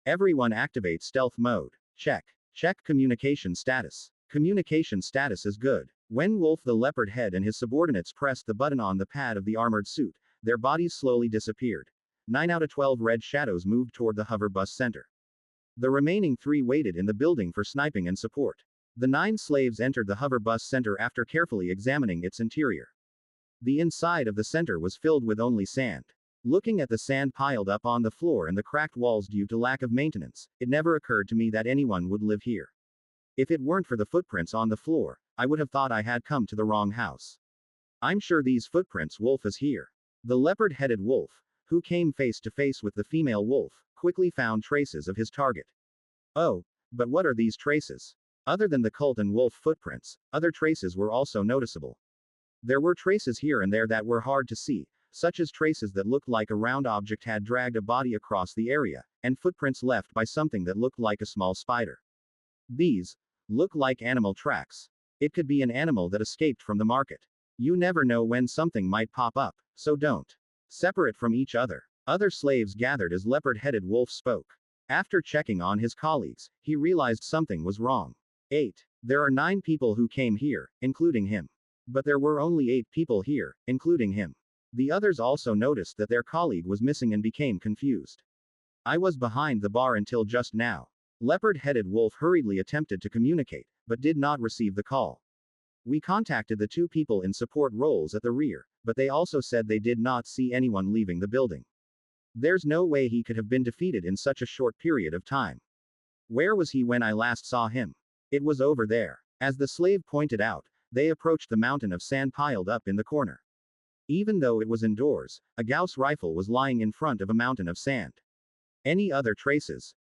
Everyone activate stealth mode. Check. Check communication status. Communication status is good. When Wolf the Leopard Head and his subordinates pressed the button on the pad of the armored suit, their bodies slowly disappeared. 9 out of 12 red shadows moved toward the hover bus center. The remaining 3 waited in the building for sniping and support. The 9 slaves entered the hover bus center after carefully examining its interior. The inside of the center was filled with only sand. Looking at the sand piled up on the floor and the cracked walls due to lack of maintenance, it never occurred to me that anyone would live here. If it weren't for the footprints on the floor, I would have thought I had come to the wrong house. I'm sure these footprints Wolf is here. The leopard-headed wolf, who came face to face with the female wolf, quickly found traces of his target. Oh, but what are these traces? Other than the cult and wolf footprints, other traces were also noticeable. There were traces here and there that were hard to see, such as traces that looked like a round object had dragged a body across the area, and footprints left by something that looked like a small spider. These look like animal tracks. It could be an animal that escaped from the market. You never know when something might pop up, so don't. Separate from each other. Other slaves gathered as leopard-headed wolf spoke. After checking on his colleagues, he realized something was wrong. 8. There are 9 people who came here, including him. But there were only 8 people here, including him. The others also noticed that their colleague was missing and became confused. I was behind the bar until just now. Leopard-headed wolf hurriedly attempted to communicate, but did not receive the call. We contacted the 2 people in support roles at the rear, but they also said they did not see anyone leaving the building. There's no way he could have been defeated in such a short period of time. Where was he when I last saw him? It was over there. As the slave pointed out, they approached the mountain of sand piled up in the corner. Even though it was indoors, a Gauss rifle was lying in front of a mountain of sand. Any other traces?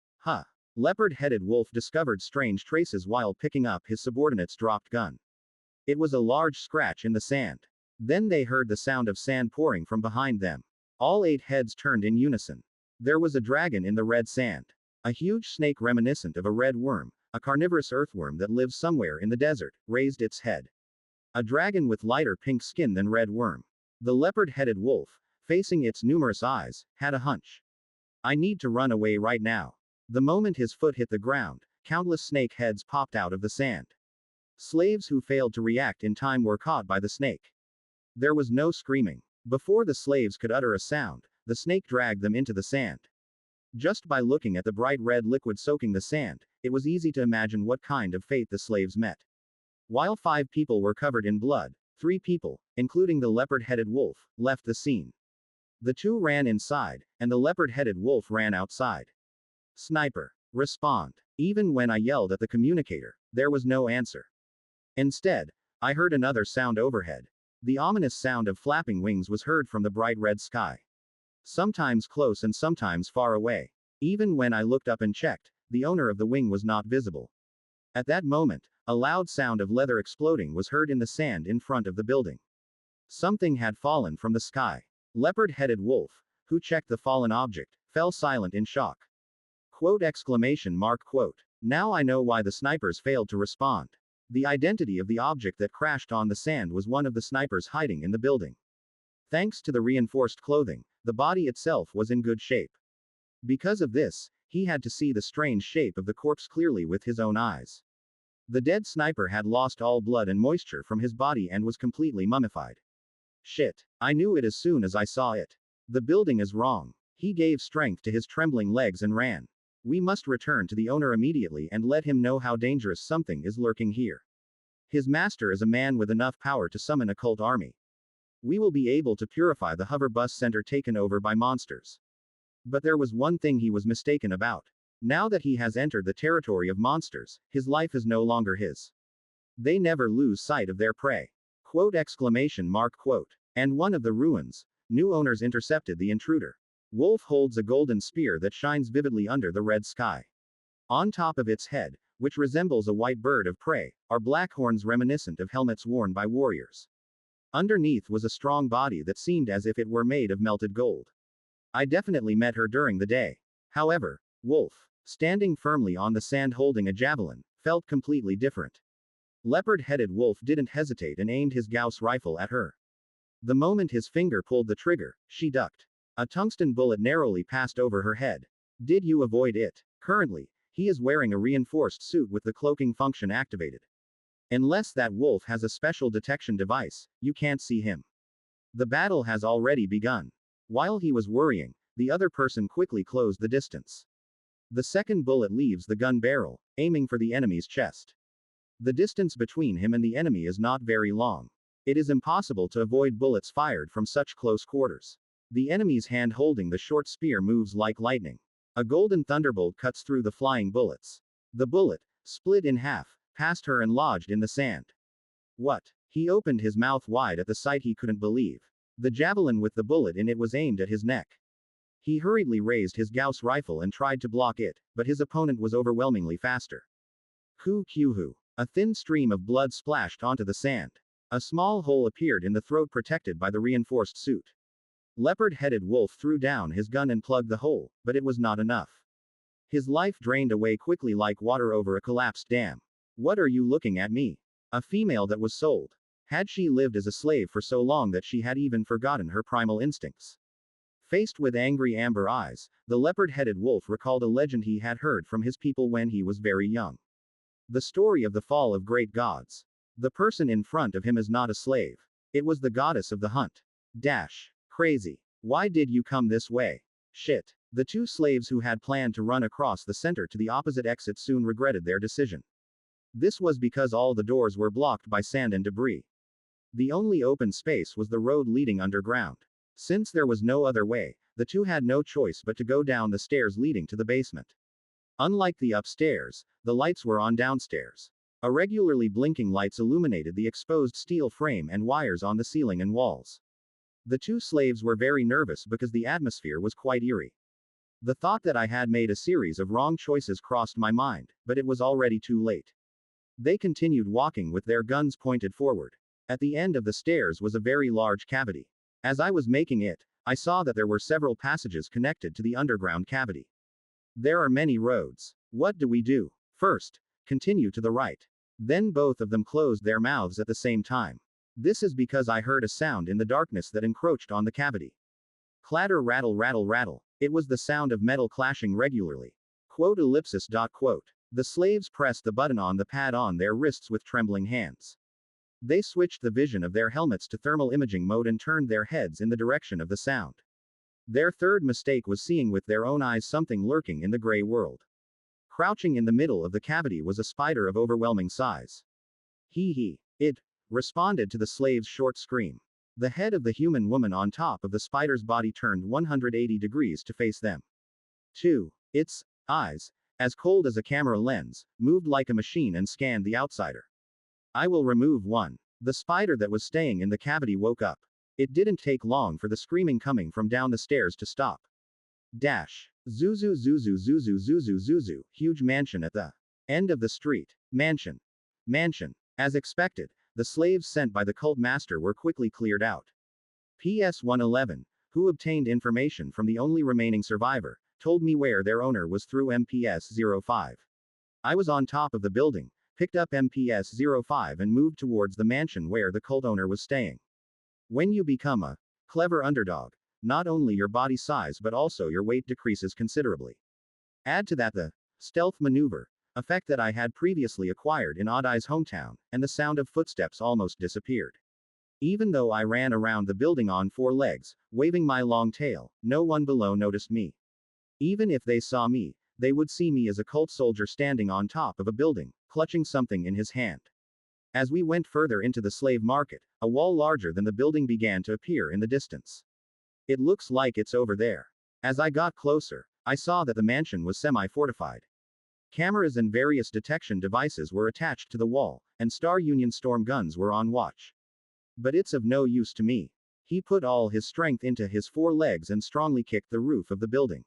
Leopard-headed wolf discovered strange traces while picking up his subordinate's dropped gun. It was a large scratch in the sand. Then they heard the sound of sand pouring from behind them. All 8 heads turned in unison. There was a dragon in the red sand. A huge snake reminiscent of a red worm, a carnivorous earthworm that lives somewhere in the desert, raised its head. A dragon with lighter pink skin than red worm. The leopard-headed wolf, facing its numerous eyes, had a hunch. I need to run away right now. The moment his foot hit the ground, countless snake heads popped out of the sand. Slaves who failed to react in time were caught by the snake. There was no screaming. Before the slaves could utter a sound, the snake dragged them into the sand. Just by looking at the bright red liquid soaking the sand, it was easy to imagine what kind of fate the slaves met. While 5 people were covered in blood, 3 people, including the leopard-headed wolf, left the scene. The 2 ran inside, and the leopard-headed wolf ran outside. Sniper. Respond. Even when I yelled at the communicator, there was no answer. Instead, I heard another sound overhead. The ominous sound of flapping wings was heard from the bright red sky. Sometimes close and sometimes far away. Even when I looked up and checked, the owner of the wing was not visible. At that moment, a loud sound of leather exploding was heard in the sand in front of the building. Something had fallen from the sky. Leopard-headed wolf, who checked the fallen object, fell silent in shock. Quote exclamation mark quote. Now I know why the snipers failed to respond. The identity of the object that crashed on the sand was one of the snipers hiding in the building. Thanks to the reinforced clothing, the body itself was in good shape. Because of this, he had to see the strange shape of the corpse clearly with his own eyes. The dead sniper had lost all blood and moisture from his body and was completely mummified. Shit. I knew it as soon as I saw it. The building is wrong. He gave strength to his trembling legs and ran. We must return to the owner immediately and let him know how dangerous something is lurking here. His master is a man with enough power to summon a cult army. We will be able to purify the hover bus center taken over by monsters. But there was one thing he was mistaken about. Now that he has entered the territory of monsters, his life is no longer his. They never lose sight of their prey. Quote exclamation mark quote. And one of the ruins, new owners intercepted the intruder. Wolf holds a golden spear that shines vividly under the red sky. On top of its head, which resembles a white bird of prey, are black horns reminiscent of helmets worn by warriors. Underneath was a strong body that seemed as if it were made of melted gold. I definitely met her during the day. However, Wolf, standing firmly on the sand holding a javelin, felt completely different. Leopard-headed Wolf didn't hesitate and aimed his Gauss rifle at her. The moment his finger pulled the trigger, she ducked. A tungsten bullet narrowly passed over her head. Did you avoid it? Currently, he is wearing a reinforced suit with the cloaking function activated. Unless that wolf has a special detection device, you can't see him. The battle has already begun. While he was worrying, the other person quickly closed the distance. The second bullet leaves the gun barrel, aiming for the enemy's chest. The distance between him and the enemy is not very long. It is impossible to avoid bullets fired from such close quarters. The enemy's hand holding the short spear moves like lightning. A golden thunderbolt cuts through the flying bullets. The bullet, split in half, passed her and lodged in the sand. What? He opened his mouth wide at the sight he couldn't believe. The javelin with the bullet in it was aimed at his neck. He hurriedly raised his Gauss rifle and tried to block it, but his opponent was overwhelmingly faster. Hu. A thin stream of blood splashed onto the sand. A small hole appeared in the throat protected by the reinforced suit. Leopard-headed Wolf threw down his gun and plugged the hole, but it was not enough. His life drained away quickly like water over a collapsed dam. What are you looking at me? A female that was sold. Had she lived as a slave for so long that she had even forgotten her primal instincts? Faced with angry amber eyes, the leopard-headed wolf recalled a legend he had heard from his people when he was very young. The story of the fall of great gods. The person in front of him is not a slave. It was the goddess of the hunt. Crazy. Why did you come this way? Shit. The 2 slaves who had planned to run across the center to the opposite exit soon regretted their decision. This was because all the doors were blocked by sand and debris. The only open space was the road leading underground. Since there was no other way, the 2 had no choice but to go down the stairs leading to the basement. Unlike the upstairs, the lights were on downstairs. Irregularly blinking lights illuminated the exposed steel frame and wires on the ceiling and walls. The 2 slaves were very nervous because the atmosphere was quite eerie. The thought that I had made a series of wrong choices crossed my mind, but it was already too late. They continued walking with their guns pointed forward. At the end of the stairs was a very large cavity. As I was making it, I saw that there were several passages connected to the underground cavity. There are many roads. What do we do? First, continue to the right. Then both of them closed their mouths at the same time. This is because I heard a sound in the darkness that encroached on the cavity. Clatter, rattle, rattle, rattle. It was the sound of metal clashing regularly. Quote ellipsis dot quote. The slaves pressed the button on the pad on their wrists with trembling hands. They switched the vision of their helmets to thermal imaging mode and turned their heads in the direction of the sound. Their third mistake was seeing with their own eyes something lurking in the gray world. Crouching in the middle of the cavity was a spider of overwhelming size. It responded to the slave's short scream. The head of the human woman on top of the spider's body turned 180 degrees to face them. 2. Its eyes, as cold as a camera lens, moved like a machine and scanned the outsider. I will remove one. The spider that was staying in the cavity woke up. It didn't take long for the screaming coming from down the stairs to stop. Dash. Zuzu Zuzu Zuzu Zuzu Zuzu. Huge mansion at the end of the street. Mansion. As expected, the slaves sent by the cult master were quickly cleared out. PS 111, who obtained information from the only remaining survivor, told me where their owner was through MPS 05. I was on top of the building, picked up MPS 05 and moved towards the mansion where the cult owner was staying. When you become a clever underdog, not only your body size but also your weight decreases considerably. Add to that the stealth maneuver effect that I had previously acquired in Oddai's hometown, and the sound of footsteps almost disappeared. Even though I ran around the building on 4 legs, waving my long tail, no one below noticed me. Even if they saw me, they would see me as a cult soldier standing on top of a building, clutching something in his hand. As we went further into the slave market, a wall larger than the building began to appear in the distance. It looks like it's over there. As I got closer, I saw that the mansion was semi-fortified. Cameras and various detection devices were attached to the wall, and Star Union storm guns were on watch. But it's of no use to me. He put all his strength into his 4 legs and strongly kicked the roof of the building.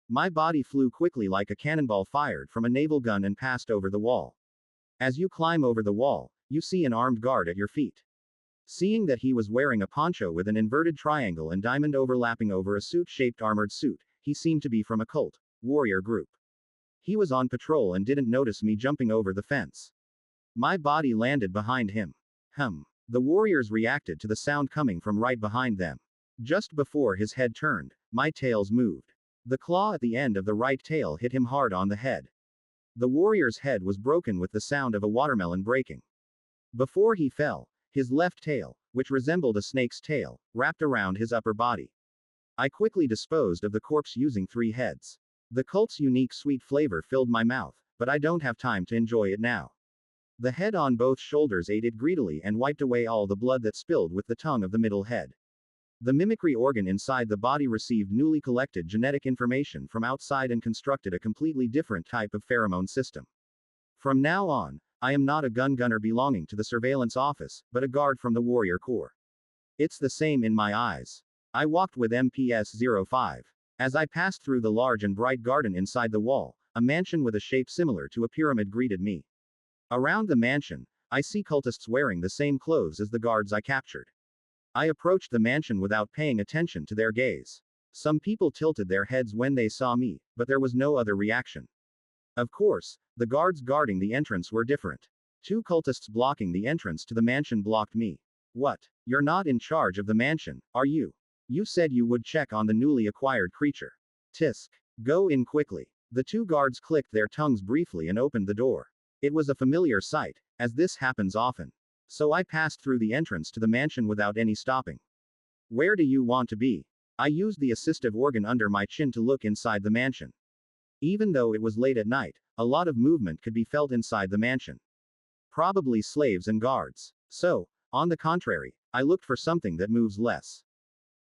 My body flew quickly like a cannonball fired from a naval gun and passed over the wall. As you climb over the wall, you see an armed guard at your feet. Seeing that he was wearing a poncho with an inverted triangle and diamond overlapping over a suit-shaped armored suit, he seemed to be from a cult warrior group. He was on patrol and didn't notice me jumping over the fence. My body landed behind him. The warriors reacted to the sound coming from right behind them. Just before his head turned, my tails moved. The claw at the end of the right tail hit him hard on the head. The warrior's head was broken with the sound of a watermelon breaking. Before he fell, his left tail, which resembled a snake's tail, wrapped around his upper body. I quickly disposed of the corpse using 3 heads. The cult's unique sweet flavor filled my mouth, but I don't have time to enjoy it now. The head on both shoulders ate it greedily and wiped away all the blood that spilled with the tongue of the middle head. The mimicry organ inside the body received newly collected genetic information from outside and constructed a completely different type of pheromone system. From now on, I am not a gunner belonging to the surveillance office, but a guard from the warrior corps. It's the same in my eyes. I walked with MPS 05. As I passed through the large and bright garden inside the wall, a mansion with a shape similar to a pyramid greeted me. Around the mansion, I see cultists wearing the same clothes as the guards I captured. I approached the mansion without paying attention to their gaze. Some people tilted their heads when they saw me, but there was no other reaction. Of course, the guards guarding the entrance were different. 2 cultists blocking the entrance to the mansion blocked me. What? You're not in charge of the mansion, are you? You said you would check on the newly acquired creature. Tisk. Go in quickly. The 2 guards clicked their tongues briefly and opened the door. It was a familiar sight, as this happens often. So I passed through the entrance to the mansion without any stopping. Where do you want to be? I used the assistive organ under my chin to look inside the mansion. Even though it was late at night, a lot of movement could be felt inside the mansion. Probably slaves and guards. So, on the contrary, I looked for something that moves less.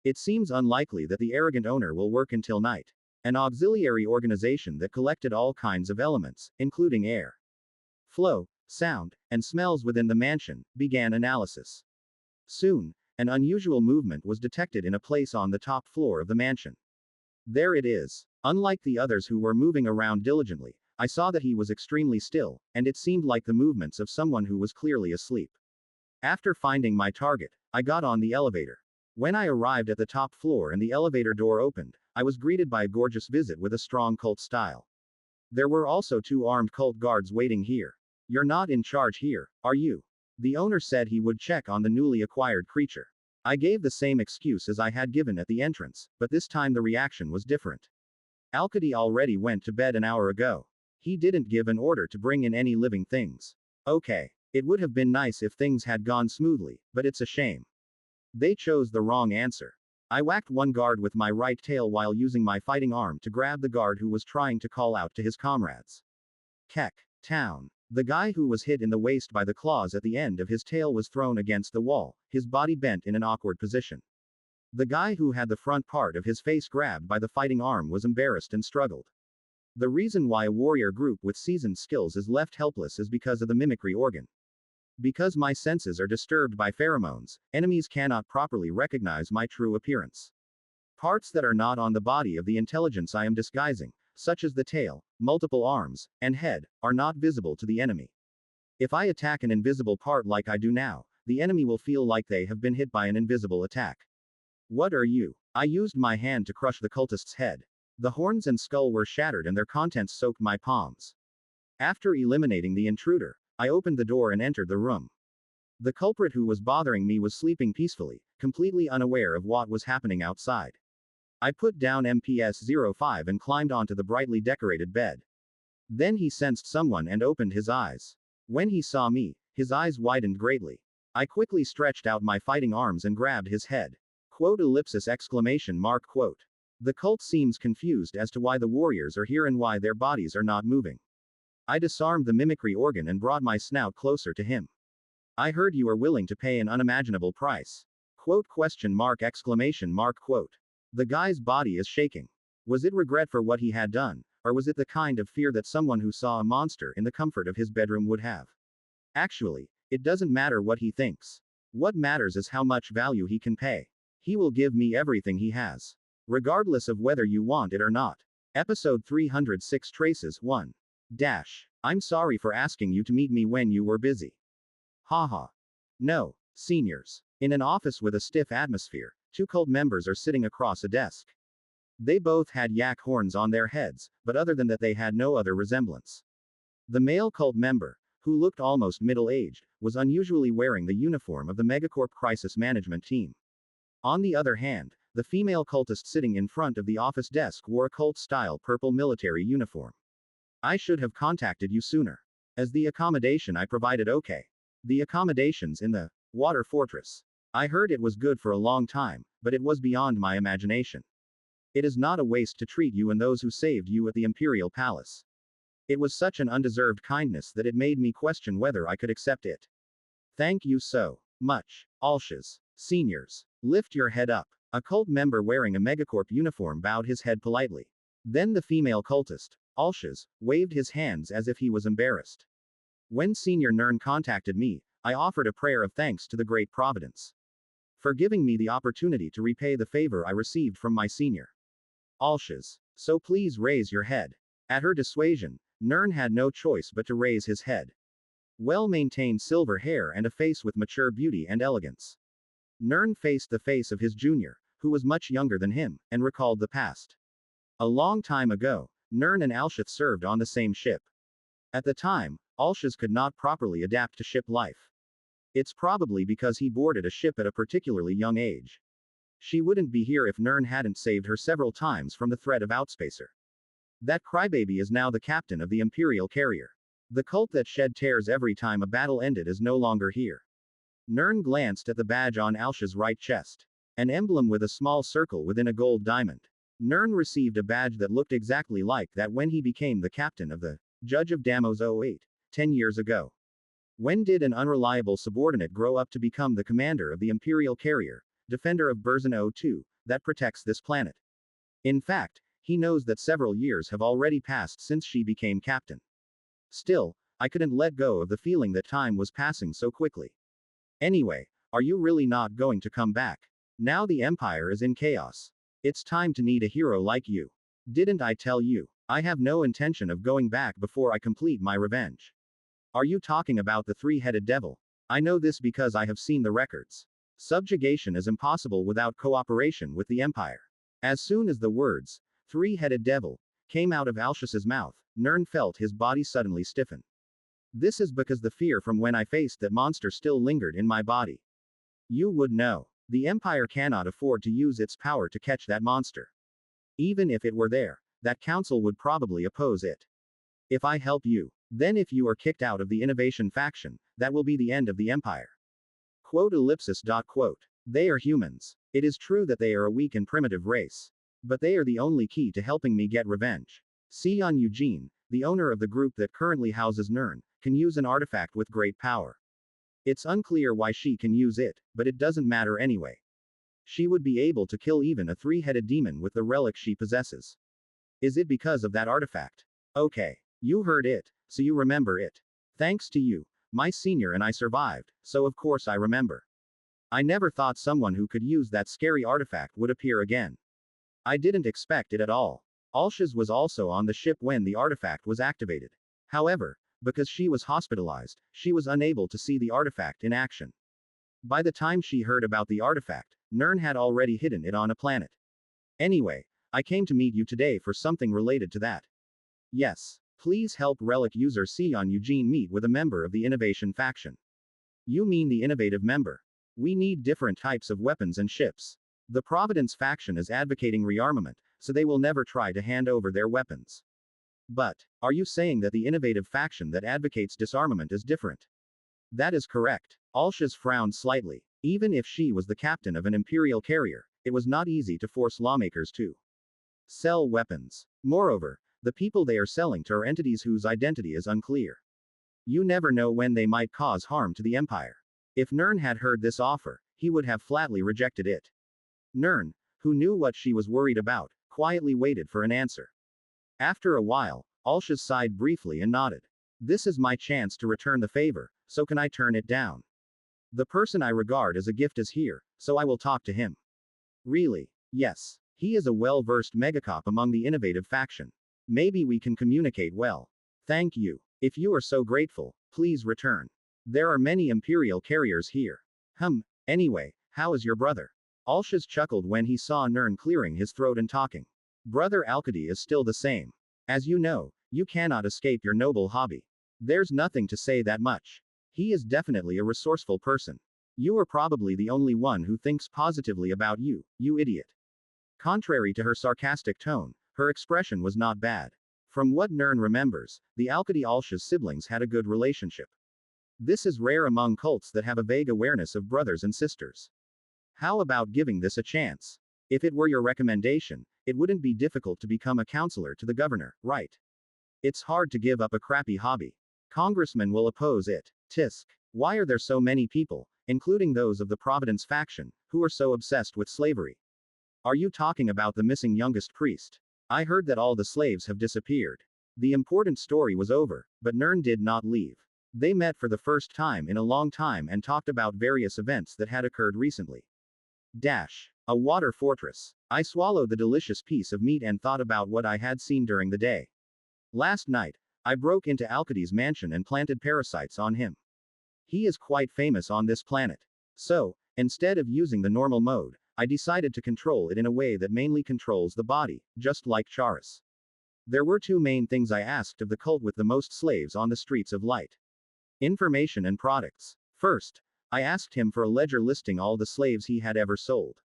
It seems unlikely that the arrogant owner will work until night. An auxiliary organization that collected all kinds of elements, including air, flow, sound, and smells within the mansion, began analysis. Soon, an unusual movement was detected in a place on the top floor of the mansion. There it is. Unlike the others who were moving around diligently, I saw that he was extremely still, and it seemed like the movements of someone who was clearly asleep. After finding my target, I got on the elevator. When I arrived at the top floor and the elevator door opened, I was greeted by a gorgeous visit with a strong cult style. There were also 2 armed cult guards waiting here. You're not in charge here, are you? The owner said he would check on the newly acquired creature. I gave the same excuse as I had given at the entrance, but this time the reaction was different. Alcady already went to bed an hour ago. He didn't give an order to bring in any living things. Okay. It would have been nice if things had gone smoothly, but it's a shame. They chose the wrong answer. I whacked one guard with my right tail while using my fighting arm to grab the guard who was trying to call out to his comrades. Keck. Town. The guy who was hit in the waist by the claws at the end of his tail was thrown against the wall, his body bent in an awkward position. The guy who had the front part of his face grabbed by the fighting arm was embarrassed and struggled. The reason why a warrior group with seasoned skills is left helpless is because of the mimicry organ. Because my senses are disturbed by pheromones, enemies cannot properly recognize my true appearance. Parts that are not on the body of the intelligence I am disguising, such as the tail, multiple arms, and head, are not visible to the enemy. If I attack an invisible part like I do now, the enemy will feel like they have been hit by an invisible attack. What are you? I used my hand to crush the cultist's head. The horns and skull were shattered and their contents soaked my palms. After eliminating the intruder, I opened the door and entered the room. The culprit who was bothering me was sleeping peacefully, completely unaware of what was happening outside. I put down MPS-05 and climbed onto the brightly decorated bed. Then he sensed someone and opened his eyes. When he saw me, his eyes widened greatly. I quickly stretched out my fighting arms and grabbed his head. Quote ellipsis exclamation mark quote. The cult seems confused as to why the warriors are here and why their bodies are not moving. I disarmed the mimicry organ and brought my snout closer to him. I heard you are willing to pay an unimaginable price. Quote question mark exclamation mark quote. The guy's body is shaking. Was it regret for what he had done, or was it the kind of fear that someone who saw a monster in the comfort of his bedroom would have? Actually, it doesn't matter what he thinks. What matters is how much value he can pay. He will give me everything he has. Regardless of whether you want it or not. Episode 306 Traces 1. I'm sorry for asking you to meet me when you were busy. Haha. No, seniors. In an office with a stiff atmosphere, 2 cult members are sitting across a desk. They both had yak horns on their heads, but other than that they had no other resemblance. The male cult member, who looked almost middle-aged, was unusually wearing the uniform of the Megacorp Crisis Management Team. On the other hand, the female cultist sitting in front of the office desk wore a cult-style purple military uniform. I should have contacted you sooner. As the accommodation I provided okay. The accommodations in the water fortress. I heard it was good for a long time, but it was beyond my imagination. It is not a waste to treat you and those who saved you at the Imperial Palace. It was such an undeserved kindness that it made me question whether I could accept it. Thank you so much. Alshes. Seniors. Lift your head up. A cult member wearing a Megacorp uniform bowed his head politely. Then the female cultist, Alshes, waved his hands as if he was embarrassed. When Senior Nern contacted me, I offered a prayer of thanks to the Great Providence for giving me the opportunity to repay the favor I received from my senior. Alshes. So please raise your head. At her dissuasion, Nern had no choice but to raise his head. Well-maintained silver hair and a face with mature beauty and elegance. Nern faced the face of his junior, who was much younger than him, and recalled the past. A long time ago, Nern and Alsheth served on the same ship. At the time, Alshes could not properly adapt to ship life. It's probably because he boarded a ship at a particularly young age. She wouldn't be here if Nern hadn't saved her several times from the threat of Outspacer. That crybaby is now the captain of the Imperial carrier. The cult that shed tears every time a battle ended is no longer here. Nern glanced at the badge on Alsh's right chest. An emblem with a small circle within a gold diamond. Nern received a badge that looked exactly like that when he became the captain of the Judge of Damos 08, 10 years ago. When did an unreliable subordinate grow up to become the commander of the Imperial carrier, defender of Burzin 02, that protects this planet? In fact, he knows that several years have already passed since she became captain. Still, I couldn't let go of the feeling that time was passing so quickly. Anyway, are you really not going to come back? Now the Empire is in chaos. It's time to need a hero like you. Didn't I tell you? I have no intention of going back before I complete my revenge. Are you talking about the three-headed devil? I know this because I have seen the records. Subjugation is impossible without cooperation with the Empire. As soon as the words, three-headed devil, came out of Alcius's mouth, Nern felt his body suddenly stiffen. This is because the fear from when I faced that monster still lingered in my body. You would know. The Empire cannot afford to use its power to catch that monster. Even if it were there, that council would probably oppose it. If I help you, then if you are kicked out of the Innovation faction, that will be the end of the Empire. Quote ellipsis dot quote. They are humans. It is true that they are a weak and primitive race. But they are the only key to helping me get revenge. Seon Eugene, the owner of the group that currently houses Nern, can use an artifact with great power. It's unclear why she can use it, but it doesn't matter anyway. She would be able to kill even a three-headed demon with the relic she possesses. Is it because of that artifact? Okay. You heard it, so you remember it. Thanks to you, my senior and I survived, so of course I remember. I never thought someone who could use that scary artifact would appear again. I didn't expect it at all. Alcius was also on the ship when the artifact was activated. However, because she was hospitalized, she was unable to see the artifact in action. By the time she heard about the artifact, Nern had already hidden it on a planet. Anyway, I came to meet you today for something related to that. Yes. Please help relic user Seon Eugene meet with a member of the Innovation faction. You mean the innovative member? We need different types of weapons and ships. The Providence faction is advocating rearmament, so they will never try to hand over their weapons. But, are you saying that the innovative faction that advocates disarmament is different? That is correct. Alcius frowned slightly. Even if she was the captain of an Imperial carrier, it was not easy to force lawmakers to sell weapons. Moreover, the people they are selling to are entities whose identity is unclear. You never know when they might cause harm to the Empire. If Nern had heard this offer, he would have flatly rejected it. Nern, who knew what she was worried about, quietly waited for an answer. After a while, Alcius sighed briefly and nodded. This is my chance to return the favor, so can I turn it down? The person I regard as a gift is here, so I will talk to him. Really? Yes. He is a well-versed megacop among the innovative faction. Maybe we can communicate well. Thank you. If you are so grateful, please return. There are many Imperial carriers here. Anyway, how is your brother? Alcius chuckled when he saw Nern clearing his throat and talking. Brother Alcady is still the same. As you know, you cannot escape your noble hobby. There's nothing to say that much. He is definitely a resourceful person. You are probably the only one who thinks positively about you, you idiot. Contrary to her sarcastic tone, her expression was not bad. From what Nern remembers, the Alcady-Alcius siblings had a good relationship. This is rare among cults that have a vague awareness of brothers and sisters. How about giving this a chance? If it were your recommendation, it wouldn't be difficult to become a counselor to the governor, right? It's hard to give up a crappy hobby. Congressmen will oppose it. Tisk. Why are there so many people, including those of the Providence faction, who are so obsessed with slavery? Are you talking about the missing youngest priest? I heard that all the slaves have disappeared. The important story was over, but Nern did not leave. They met for the first time in a long time and talked about various events that had occurred recently. A water fortress. I swallowed the delicious piece of meat and thought about what I had seen during the day. Last night, I broke into Alcady's mansion and planted parasites on him. He is quite famous on this planet. So, instead of using the normal mode, I decided to control it in a way that mainly controls the body, just like Charis. There were two main things I asked of the cult with the most slaves on the streets of Light. Information and products. First, I asked him for a ledger listing all the slaves he had ever sold.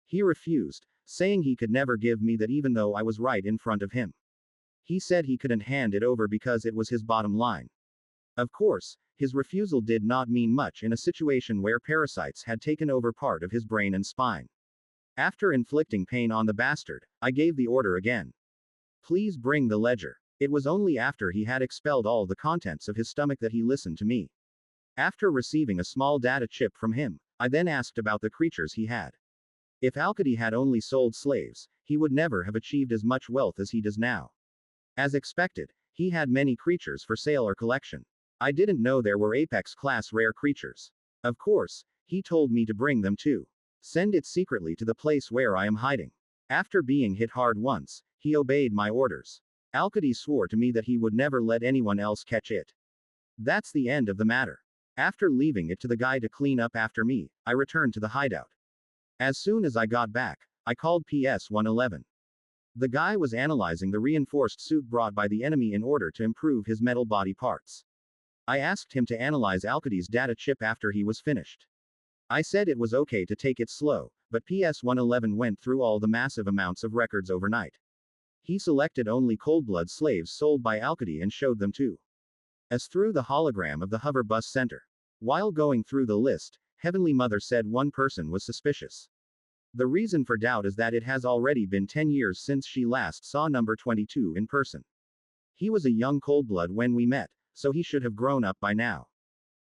He refused, saying he could never give me that even though I was right in front of him. He said he couldn't hand it over because it was his bottom line. Of course, his refusal did not mean much in a situation where parasites had taken over part of his brain and spine. After inflicting pain on the bastard, I gave the order again. Please bring the ledger. It was only after he had expelled all the contents of his stomach that he listened to me. After receiving a small data chip from him, I then asked about the creatures he had. If Alcady had only sold slaves, he would never have achieved as much wealth as he does now. As expected, he had many creatures for sale or collection. I didn't know there were Apex-class rare creatures. Of course, he told me to bring them too. Send it secretly to the place where I am hiding. After being hit hard once, he obeyed my orders. Alcides swore to me that he would never let anyone else catch it. That's the end of the matter. After leaving it to the guy to clean up after me, I returned to the hideout. As soon as I got back, I called PS-111. The guy was analyzing the reinforced suit brought by the enemy in order to improve his metal body parts. I asked him to analyze Alcides' data chip after he was finished. I said it was okay to take it slow, but PS-111 went through all the massive amounts of records overnight. He selected only cold-blood slaves sold by Alcides and showed them to us through the hologram of the hover bus center. While going through the list, Heavenly Mother said one person was suspicious. The reason for doubt is that it has already been 10 years since she last saw number 22 in person. He was a young cold-blood when we met, so he should have grown up by now.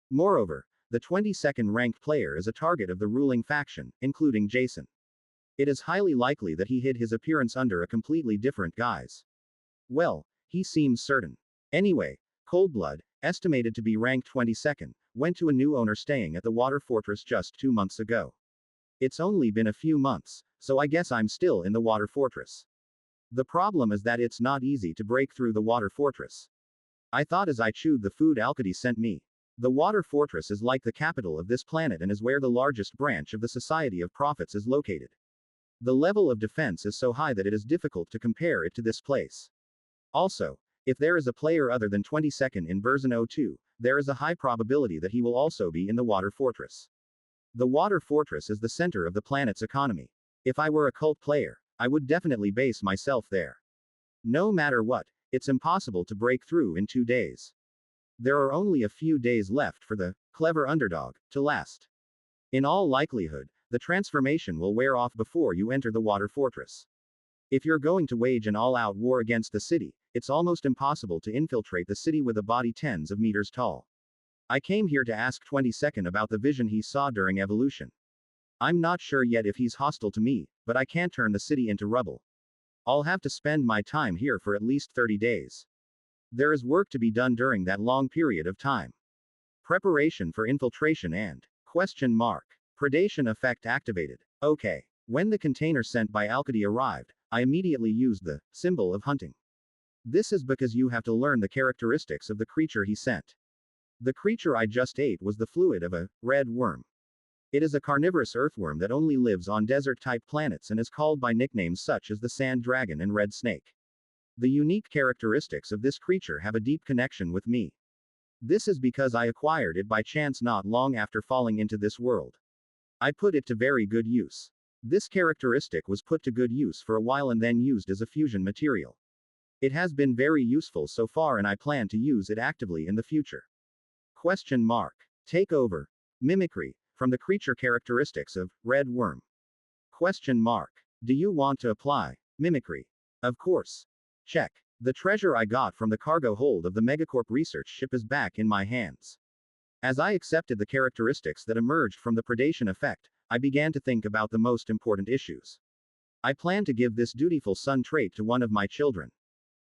Moreover, the 22nd ranked player is a target of the ruling faction, including Jason. It is highly likely that he hid his appearance under a completely different guise. Well, he seems certain. Anyway, Coldblood, estimated to be ranked 22nd, went to a new owner staying at the Water Fortress just 2 months ago. It's only been a few months, so I guess I'm still in the Water Fortress. The problem is that it's not easy to break through the Water Fortress. I thought as I chewed the food Alcides sent me. The Water Fortress is like the capital of this planet and is where the largest branch of the Society of Prophets is located. The level of defense is so high that it is difficult to compare it to this place. Also, if there is a player other than 22nd in version 02, there is a high probability that he will also be in the Water Fortress. The Water Fortress is the center of the planet's economy. If I were a cult player, I would definitely base myself there. No matter what, it's impossible to break through in 2 days. There are only a few days left for the clever underdog to last. In all likelihood, the transformation will wear off before you enter the Water Fortress. If you're going to wage an all-out war against the city, it's almost impossible to infiltrate the city with a body tens of meters tall. I came here to ask 22nd about the vision he saw during evolution. I'm not sure yet if he's hostile to me, but I can't turn the city into rubble. I'll have to spend my time here for at least 30 days. There is work to be done during that long period of time. Preparation for infiltration and question mark. Predation effect activated. Okay. When the container sent by Alcides arrived, I immediately used the symbol of hunting. This is because you have to learn the characteristics of the creature he sent. The creature I just ate was the fluid of a red worm. It is a carnivorous earthworm that only lives on desert-type planets and is called by nicknames such as the sand dragon and red snake. The unique characteristics of this creature have a deep connection with me. This is because I acquired it by chance not long after falling into this world. I put it to very good use. This characteristic was put to good use for a while and then used as a fusion material. It has been very useful so far and I plan to use it actively in the future. Question mark. Takeover. Mimicry, from the creature characteristics of red worm. Question mark. Do you want to apply mimicry? Of course. Check. The treasure I got from the cargo hold of the Megacorp research ship is back in my hands. As I accepted the characteristics that emerged from the predation effect, I began to think about the most important issues. I plan to give this dutiful son trait to one of my children.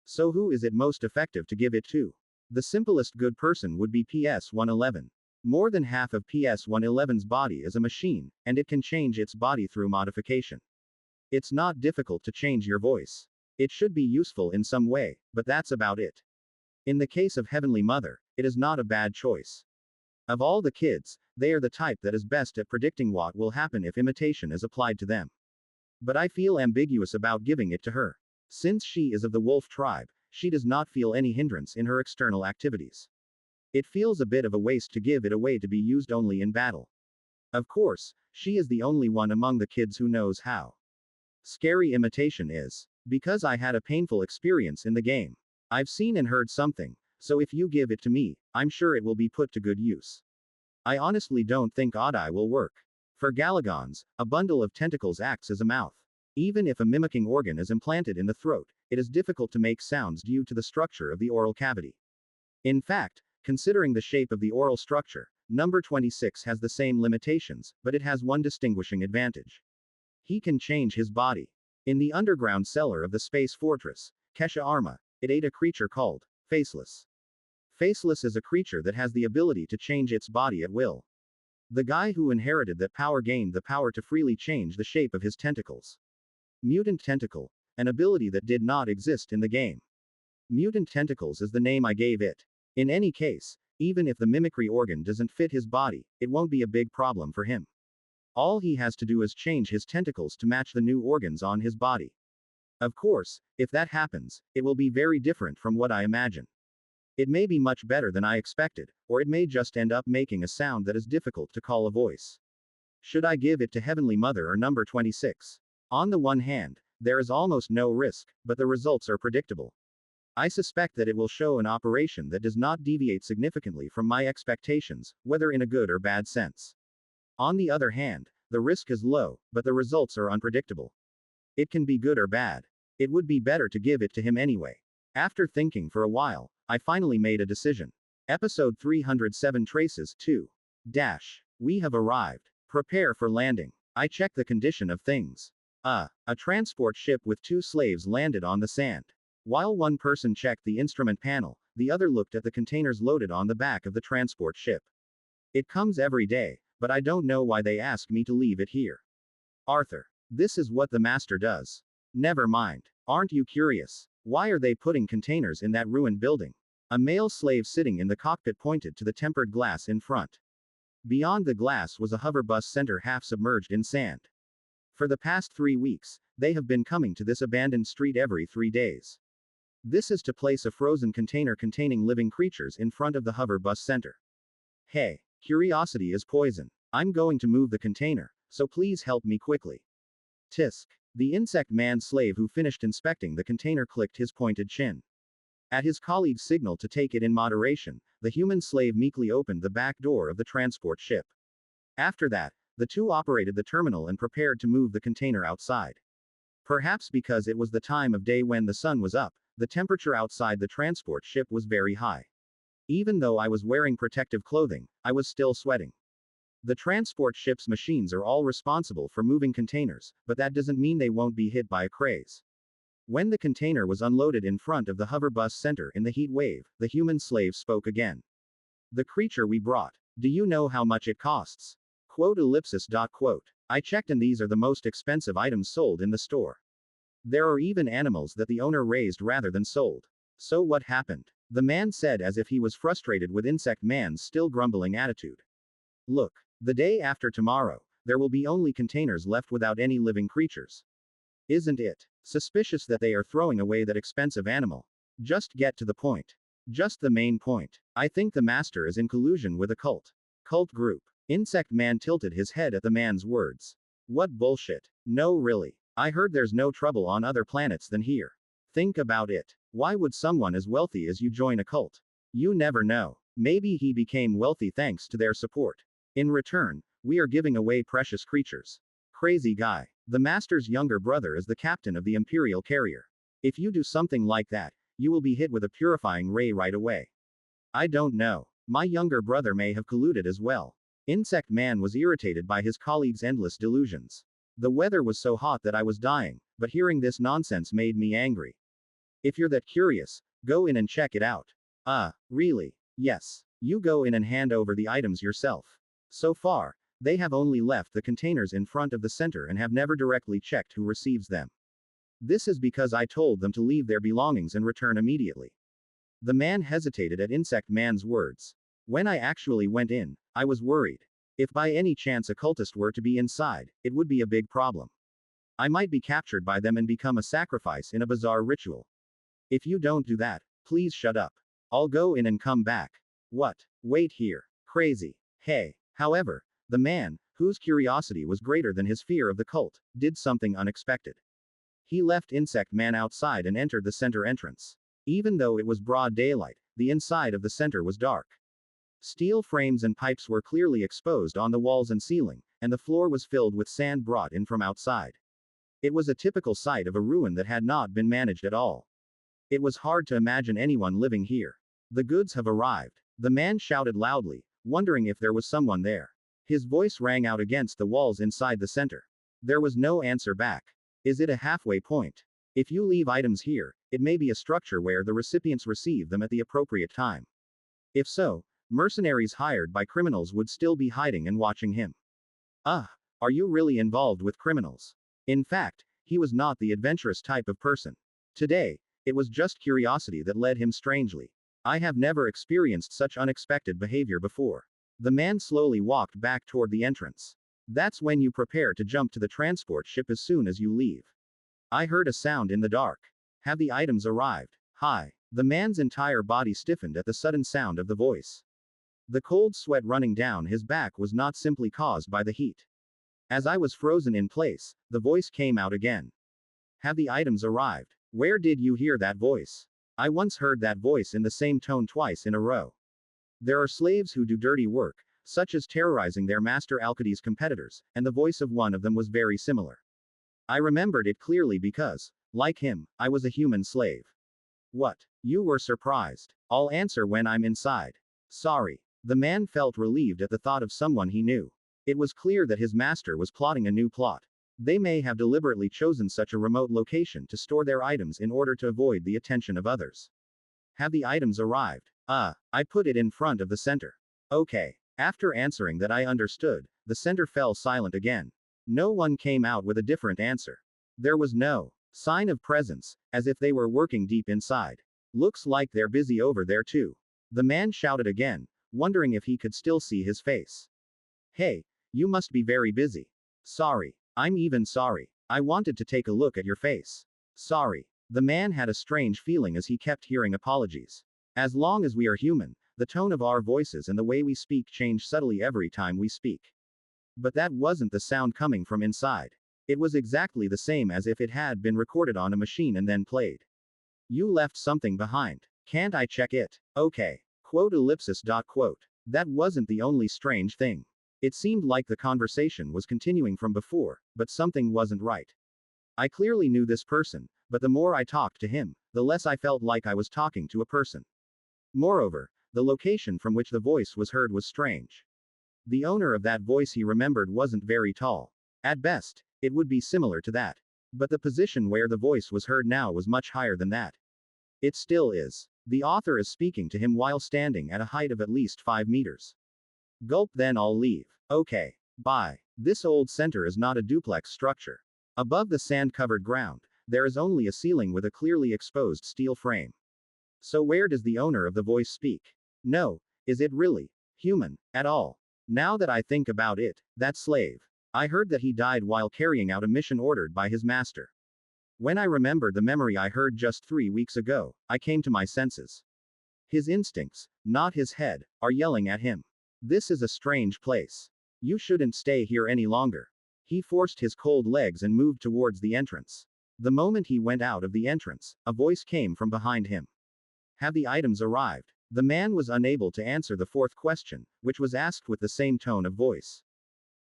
So who is it most effective to give it to? The simplest good person would be PS-111. More than half of PS-111's body is a machine, and it can change its body through modification. It's not difficult to change your voice. It should be useful in some way, but that's about it. In the case of Heavenly Mother, it is not a bad choice. Of all the kids, they are the type that is best at predicting what will happen if imitation is applied to them. But I feel ambiguous about giving it to her. Since she is of the wolf tribe, she does not feel any hindrance in her external activities. It feels a bit of a waste to give it away to be used only in battle. Of course, she is the only one among the kids who knows how scary imitation is. Because I had a painful experience in the game. I've seen and heard something, so if you give it to me, I'm sure it will be put to good use. I honestly don't think Odd-Eye will work. For Galagons, a bundle of tentacles acts as a mouth. Even if a mimicking organ is implanted in the throat, it is difficult to make sounds due to the structure of the oral cavity. In fact, considering the shape of the oral structure, number 26 has the same limitations, but it has one distinguishing advantage. He can change his body. In the underground cellar of the space fortress, Kesha Arma, it ate a creature called Faceless. Faceless is a creature that has the ability to change its body at will. The guy who inherited that power gained the power to freely change the shape of his tentacles. Mutant Tentacle, an ability that did not exist in the game. Mutant tentacles is the name I gave it. In any case, even if the mimicry organ doesn't fit his body, it won't be a big problem for him. All he has to do is change his tentacles to match the new organs on his body. Of course, if that happens, it will be very different from what I imagine. It may be much better than I expected, or it may just end up making a sound that is difficult to call a voice. Should I give it to Heavenly Mother or number 26? On the one hand, there is almost no risk, but the results are predictable. I suspect that it will show an operation that does not deviate significantly from my expectations, whether in a good or bad sense. On the other hand, the risk is low, but the results are unpredictable. It can be good or bad. It would be better to give it to him anyway. After thinking for a while, I finally made a decision. Episode 307 Traces 2. We have arrived. Prepare for landing. I checked the condition of things. A transport ship with 2 slaves landed on the sand. While one person checked the instrument panel, the other looked at the containers loaded on the back of the transport ship. It comes every day, but I don't know why they ask me to leave it here. Arthur. This is what the master does. Never mind. Aren't you curious? Why are they putting containers in that ruined building? A male slave sitting in the cockpit pointed to the tempered glass in front. Beyond the glass was a hover bus center half submerged in sand. For the past 3 weeks, they have been coming to this abandoned street every 3 days. This is to place a frozen container containing living creatures in front of the hover bus center. Hey, curiosity is poison. I'm going to move the container, so please help me quickly. Tisk. The insect man slave who finished inspecting the container clicked his pointed chin. At his colleague's signal to take it in moderation, the human slave meekly opened the back door of the transport ship. After that, the two operated the terminal and prepared to move the container outside. Perhaps because it was the time of day when the sun was up, the temperature outside the transport ship was very high. Even though I was wearing protective clothing, I was still sweating. The transport ship's machines are all responsible for moving containers, but that doesn't mean they won't be hit by a craze. When the container was unloaded in front of the hover bus center in the heat wave, the human slave spoke again. The creature we brought. Do you know how much it costs? Quote. I checked and these are the most expensive items sold in the store. There are even animals that the owner raised rather than sold. So what happened? The man said as if he was frustrated with Insect Man's still grumbling attitude. Look. The day after tomorrow, there will be only containers left without any living creatures. Isn't it suspicious that they are throwing away that expensive animal? Just get to the point. Just the main point. I think the master is in collusion with a cult. Cult group. Insect Man tilted his head at the man's words. What bullshit. No really. I heard there's no trouble on other planets than here. Think about it. Why would someone as wealthy as you join a cult? You never know. Maybe he became wealthy thanks to their support. In return, we are giving away precious creatures. Crazy guy. The master's younger brother is the captain of the Imperial carrier. If you do something like that, you will be hit with a purifying ray right away. I don't know. My younger brother may have colluded as well. Insect Man was irritated by his colleague's endless delusions. The weather was so hot that I was dying, but hearing this nonsense made me angry. If you're that curious, go in and check it out. Really? Yes. You go in and hand over the items yourself. So far, they have only left the containers in front of the center and have never directly checked who receives them. This is because I told them to leave their belongings and return immediately. The man hesitated at Insect Man's words. When I actually went in, I was worried. If by any chance a cultist were to be inside, it would be a big problem. I might be captured by them and become a sacrifice in a bizarre ritual. If you don't do that, please shut up. I'll go in and come back. What? Wait here. Crazy. Hey. However, the man, whose curiosity was greater than his fear of the cult, did something unexpected. He left Insect Man outside and entered the center entrance. Even though it was broad daylight, the inside of the center was dark. Steel frames and pipes were clearly exposed on the walls and ceiling, and the floor was filled with sand brought in from outside. It was a typical site of a ruin that had not been managed at all. It was hard to imagine anyone living here. The goods have arrived. The man shouted loudly, wondering if there was someone there. His voice rang out against the walls inside the center. There was no answer back. Is it a halfway point? If you leave items here, it may be a structure where the recipients receive them at the appropriate time. If so, mercenaries hired by criminals would still be hiding and watching him. Are you really involved with criminals? In fact, he was not the adventurous type of person. Today, It was just curiosity that led him strangely. I have never experienced such unexpected behavior before. The man slowly walked back toward the entrance. That's when you prepare to jump to the transport ship as soon as you leave. I heard a sound in the dark. Have the items arrived? Hi. The man's entire body stiffened at the sudden sound of the voice. The cold sweat running down his back was not simply caused by the heat. As I was frozen in place, the voice came out again. Have the items arrived? Where did you hear that voice? I once heard that voice in the same tone twice in a row. There are slaves who do dirty work, such as terrorizing their master Alcides' competitors, and the voice of one of them was very similar. I remembered it clearly because, like him, I was a human slave. What? You were surprised. I'll answer when I'm inside. Sorry. The man felt relieved at the thought of someone he knew. It was clear that his master was plotting a new plot. They may have deliberately chosen such a remote location to store their items in order to avoid the attention of others. Have the items arrived? I put it in front of the center. Okay. After answering that I understood, the center fell silent again. No one came out with a different answer. There was no sign of presence, as if they were working deep inside. Looks like they're busy over there too. The man shouted again, wondering if he could still see his face. Hey, you must be very busy. Sorry. I'm even sorry. I wanted to take a look at your face. Sorry. The man had a strange feeling as he kept hearing apologies. As long as we are human, the tone of our voices and the way we speak change subtly every time we speak. But that wasn't the sound coming from inside. It was exactly the same as if it had been recorded on a machine and then played. You left something behind. Can't I check it? Okay. Quote ellipsis dot quote. That wasn't the only strange thing. It seemed like the conversation was continuing from before, but something wasn't right. I clearly knew this person, but the more I talked to him, the less I felt like I was talking to a person. Moreover, the location from which the voice was heard was strange. The owner of that voice he remembered wasn't very tall. At best, it would be similar to that. But the position where the voice was heard now was much higher than that. It still is. The author is speaking to him while standing at a height of at least 5 meters. Gulp, then I'll leave. Okay. Bye. This old center is not a duplex structure. Above the sand-covered ground, there is only a ceiling with a clearly exposed steel frame. So where does the owner of the voice speak? No. Is it really human at all? Now that I think about it, that slave. I heard that he died while carrying out a mission ordered by his master. When I remembered the memory I heard just 3 weeks ago, I came to my senses. His instincts, not his head, are yelling at him. This is a strange place. You shouldn't stay here any longer. He forced his cold legs and moved towards the entrance. The moment he went out of the entrance, a voice came from behind him. Have the items arrived? The man was unable to answer the fourth question, which was asked with the same tone of voice.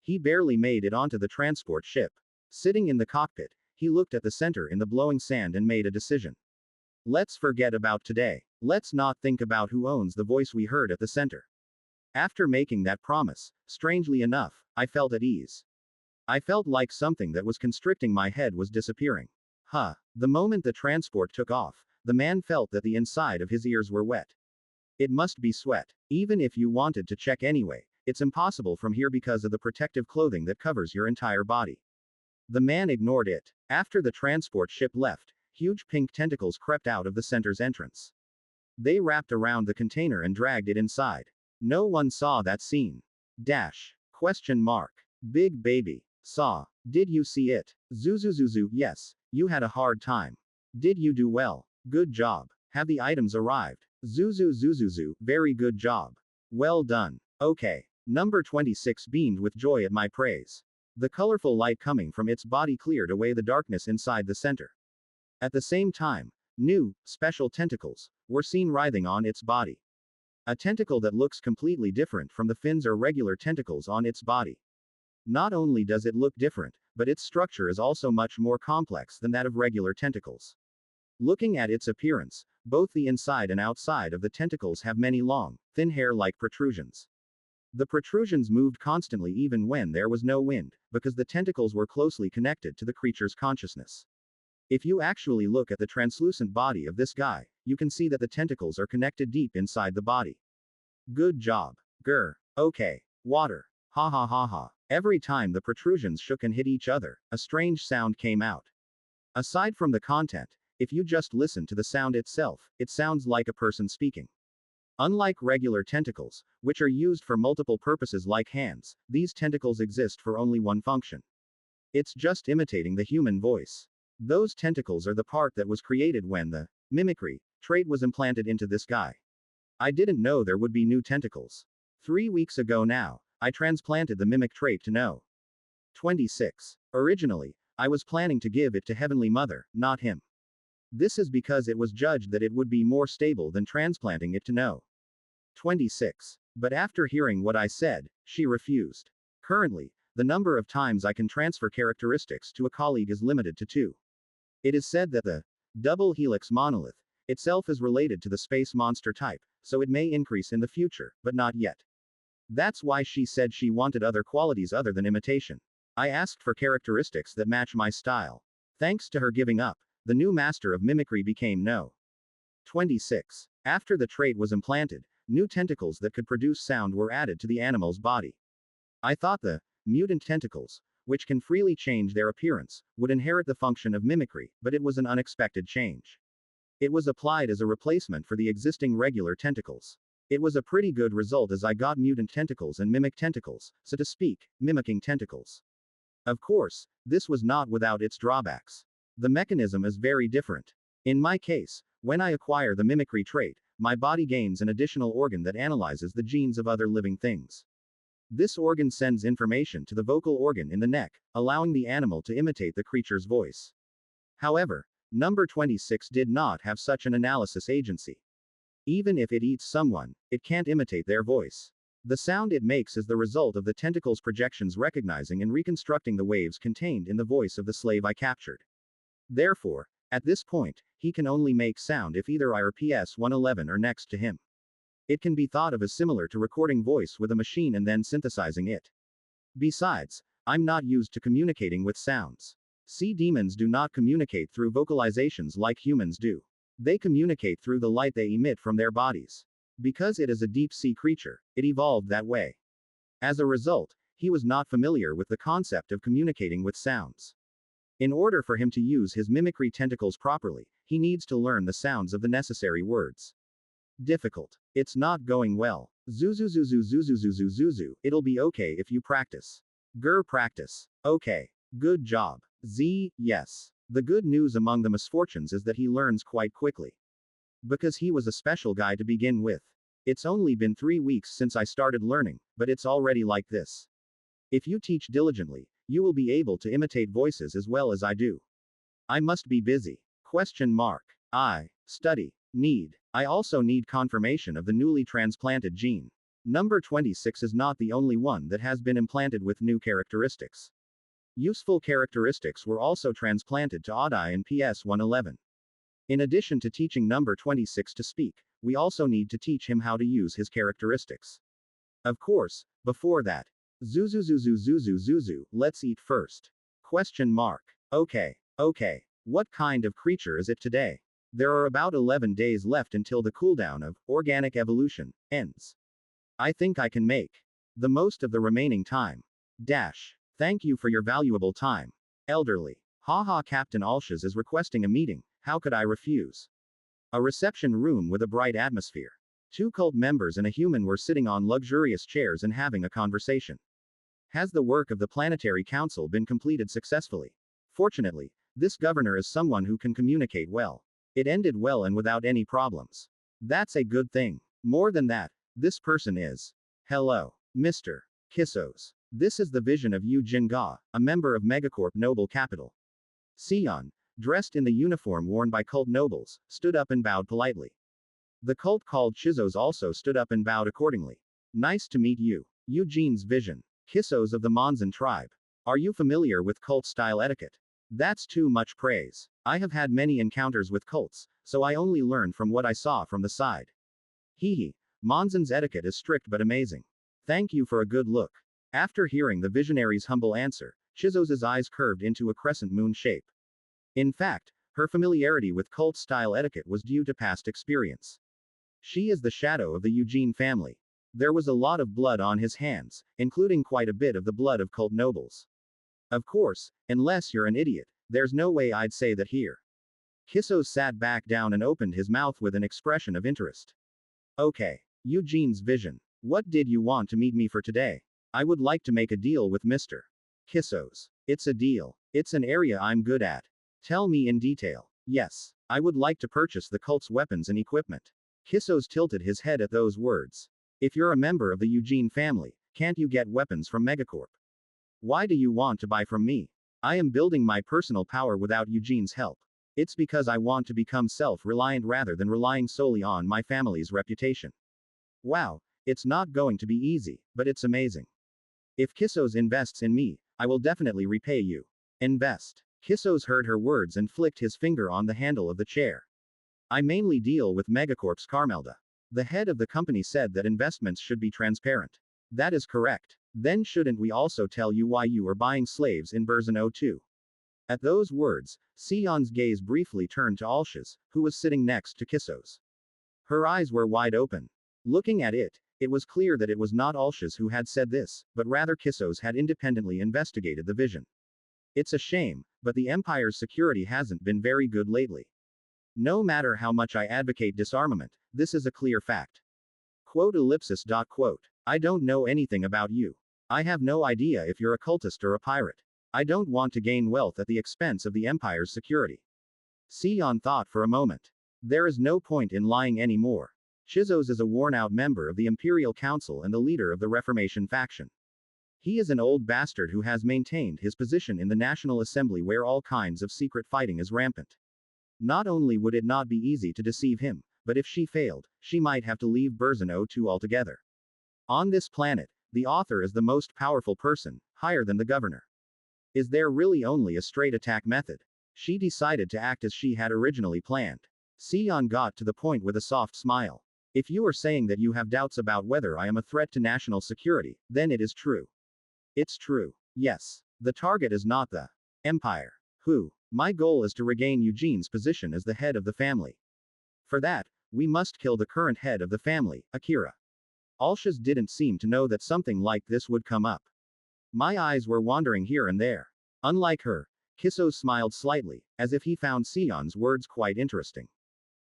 He barely made it onto the transport ship. Sitting in the cockpit, he looked at the center in the blowing sand and made a decision. Let's forget about today. Let's not think about who owns the voice we heard at the center. After making that promise, strangely enough, I felt at ease. I felt like something that was constricting my head was disappearing. The moment the transport took off, the man felt that the inside of his ears were wet. It must be sweat. Even if you wanted to check anyway, it's impossible from here because of the protective clothing that covers your entire body. The man ignored it. After the transport ship left, huge pink tentacles crept out of the center's entrance. They wrapped around the container and dragged it inside. No one saw that scene. Question mark. Big baby. Saw. Did you see it? Zuzuzuzu, yes. You had a hard time. Did you do well? Good job. Have the items arrived? Zuzuzuzuzu, very good job. Well done. Okay. Number 26 beamed with joy at my praise. The colorful light coming from its body cleared away the darkness inside the center. At the same time, new, special tentacles were seen writhing on its body. A tentacle that looks completely different from the fins or regular tentacles on its body. Not only does it look different, but its structure is also much more complex than that of regular tentacles. Looking at its appearance, both the inside and outside of the tentacles have many long, thin hair-like protrusions. The protrusions moved constantly even when there was no wind, because the tentacles were closely connected to the creature's consciousness. If you actually look at the translucent body of this guy, you can see that the tentacles are connected deep inside the body. Good job. Grr. Okay. Water. Ha ha ha ha. Every time the protrusions shook and hit each other, a strange sound came out. Aside from the content, If you just listen to the sound itself, it sounds like a person speaking. Unlike regular tentacles, which are used for multiple purposes like hands, these tentacles exist for only one function. It's just imitating the human voice. Those tentacles are the part that was created when the mimicry trait was implanted into this guy. I didn't know there would be new tentacles. 3 weeks ago now, I transplanted the mimic trait to No. 26. Originally, I was planning to give it to Heavenly Mother, not him. This is because it was judged that it would be more stable than transplanting it to No. 26. But after hearing what I said, she refused. Currently, the number of times I can transfer characteristics to a colleague is limited to 2. It is said that the double helix monolith itself is related to the space monster type, so it may increase in the future, but not yet. That's why she said she wanted other qualities other than imitation. I asked for characteristics that match my style. Thanks to her giving up, the new master of mimicry became No. 26. After the trait was implanted, new tentacles that could produce sound were added to the animal's body. I thought the mutant tentacles, which can freely change their appearance, would inherit the function of mimicry, but it was an unexpected change. It was applied as a replacement for the existing regular tentacles. It was a pretty good result as I got mutant tentacles and mimic tentacles, so to speak, mimicking tentacles. Of course, this was not without its drawbacks. The mechanism is very different. In my case, when I acquire the mimicry trait, my body gains an additional organ that analyzes the genes of other living things. This organ sends information to the vocal organ in the neck, allowing the animal to imitate the creature's voice. However, number 26 did not have such an analysis agency. Even if it eats someone, it can't imitate their voice. The sound it makes is the result of the tentacle's projections recognizing and reconstructing the waves contained in the voice of the slave I captured. Therefore, at this point, he can only make sound if either I or PS-111 are next to him. It can be thought of as similar to recording voice with a machine and then synthesizing it. Besides, I'm not used to communicating with sounds. Sea demons do not communicate through vocalizations like humans do. They communicate through the light they emit from their bodies. Because it is a deep-sea creature, it evolved that way. As a result, he was not familiar with the concept of communicating with sounds. In order for him to use his mimicry tentacles properly, he needs to learn the sounds of the necessary words. Difficult. It's not going well. Zuzuzuzuzuzuzuzuzuzu. It'll be okay if you practice. Practice. Okay. Good job. Yes. The good news among the misfortunes is that he learns quite quickly. Because he was a special guy to begin with. It's only been 3 weeks since I started learning, but it's already like this. If you teach diligently, you will be able to imitate voices as well as I do. I must be busy. I also need confirmation of the newly transplanted gene. Number 26 is not the only one that has been implanted with new characteristics. Useful characteristics were also transplanted to Audai and PS-111. In addition to teaching number 26 to speak, we also need to teach him how to use his characteristics. Of course, before that, Zuzuzuzuzuzuzuzu, let's eat first. Okay. What kind of creature is it today? There are about 11 days left until the cooldown of organic evolution ends. I think I can make the most of the remaining time. Thank you for your valuable time. Elderly. Haha, Captain Alshaz is requesting a meeting. How could I refuse? A reception room with a bright atmosphere. 2 cult members and a human were sitting on luxurious chairs and having a conversation. Has the work of the Planetary Council been completed successfully? Fortunately, this governor is someone who can communicate well. It ended well and without any problems. That's a good thing. More than that, this person is. Hello, Mr. Kissos. This is the vision of Yu Jinga, a member of Megacorp Noble Capital. Seon, dressed in the uniform worn by cult nobles, stood up and bowed politely. The cult called Chizos also stood up and bowed accordingly. Nice to meet you. Eugene's vision. Kissos of the Monzon tribe. Are you familiar with cult-style etiquette? That's too much praise. I have had many encounters with cults, so I only learned from what I saw from the side. Monzon's etiquette is strict but amazing. Thank you for a good look. After hearing the visionary's humble answer, Chizos' eyes curved into a crescent moon shape. In fact, her familiarity with cult-style etiquette was due to past experience. She is the shadow of the Eugene family. There was a lot of blood on his hands, including quite a bit of the blood of cult nobles. Of course, unless you're an idiot, there's no way I'd say that here. Kiso sat back down and opened his mouth with an expression of interest. Okay. Eugene's vision. What did you want to meet me for today? I would like to make a deal with Mr. Kisos. It's a deal. It's an area I'm good at. Tell me in detail. Yes. I would like to purchase the cult's weapons and equipment. Kisos tilted his head at those words. If you're a member of the Eugene family, can't you get weapons from Megacorp? Why do you want to buy from me? I am building my personal power without Eugene's help. It's because I want to become self-reliant rather than relying solely on my family's reputation. Wow, it's not going to be easy, but it's amazing. If Kisos invests in me, I will definitely repay you. Invest. Kisos heard her words and flicked his finger on the handle of the chair. I mainly deal with Megacorp's Carmelda. The head of the company said that investments should be transparent. That is correct. Then shouldn't we also tell you why you are buying slaves in Burzon 02? At those words, Seon's gaze briefly turned to Alsh's, who was sitting next to Kisos. Her eyes were wide open. Looking at it, it was clear that it was not Alsh's who had said this, but rather Kisos had independently investigated the vision. It's a shame, but the Empire's security hasn't been very good lately. No matter how much I advocate disarmament, this is a clear fact. Quote ellipsis dot quote. I don't know anything about you. I have no idea if you're a cultist or a pirate. I don't want to gain wealth at the expense of the Empire's security. Seon thought for a moment. There is no point in lying anymore. Chizos is a worn-out member of the Imperial Council and the leader of the Reformation faction. He is an old bastard who has maintained his position in the National Assembly where all kinds of secret fighting is rampant. Not only would it not be easy to deceive him, but if she failed, she might have to leave Burzon 02 altogether. On this planet, the author is the most powerful person, higher than the governor. Is there really only a straight attack method? She decided to act as she had originally planned. Seon got to the point with a soft smile. If you are saying that you have doubts about whether I am a threat to national security, then it is true. It's true. Yes. The target is not the Empire. Who? My goal is to regain Eugene's position as the head of the family. For that, we must kill the current head of the family, Akira. Alshas didn't seem to know that something like this would come up. My eyes were wandering here and there. Unlike her, Kisos smiled slightly, as if he found Seon's words quite interesting.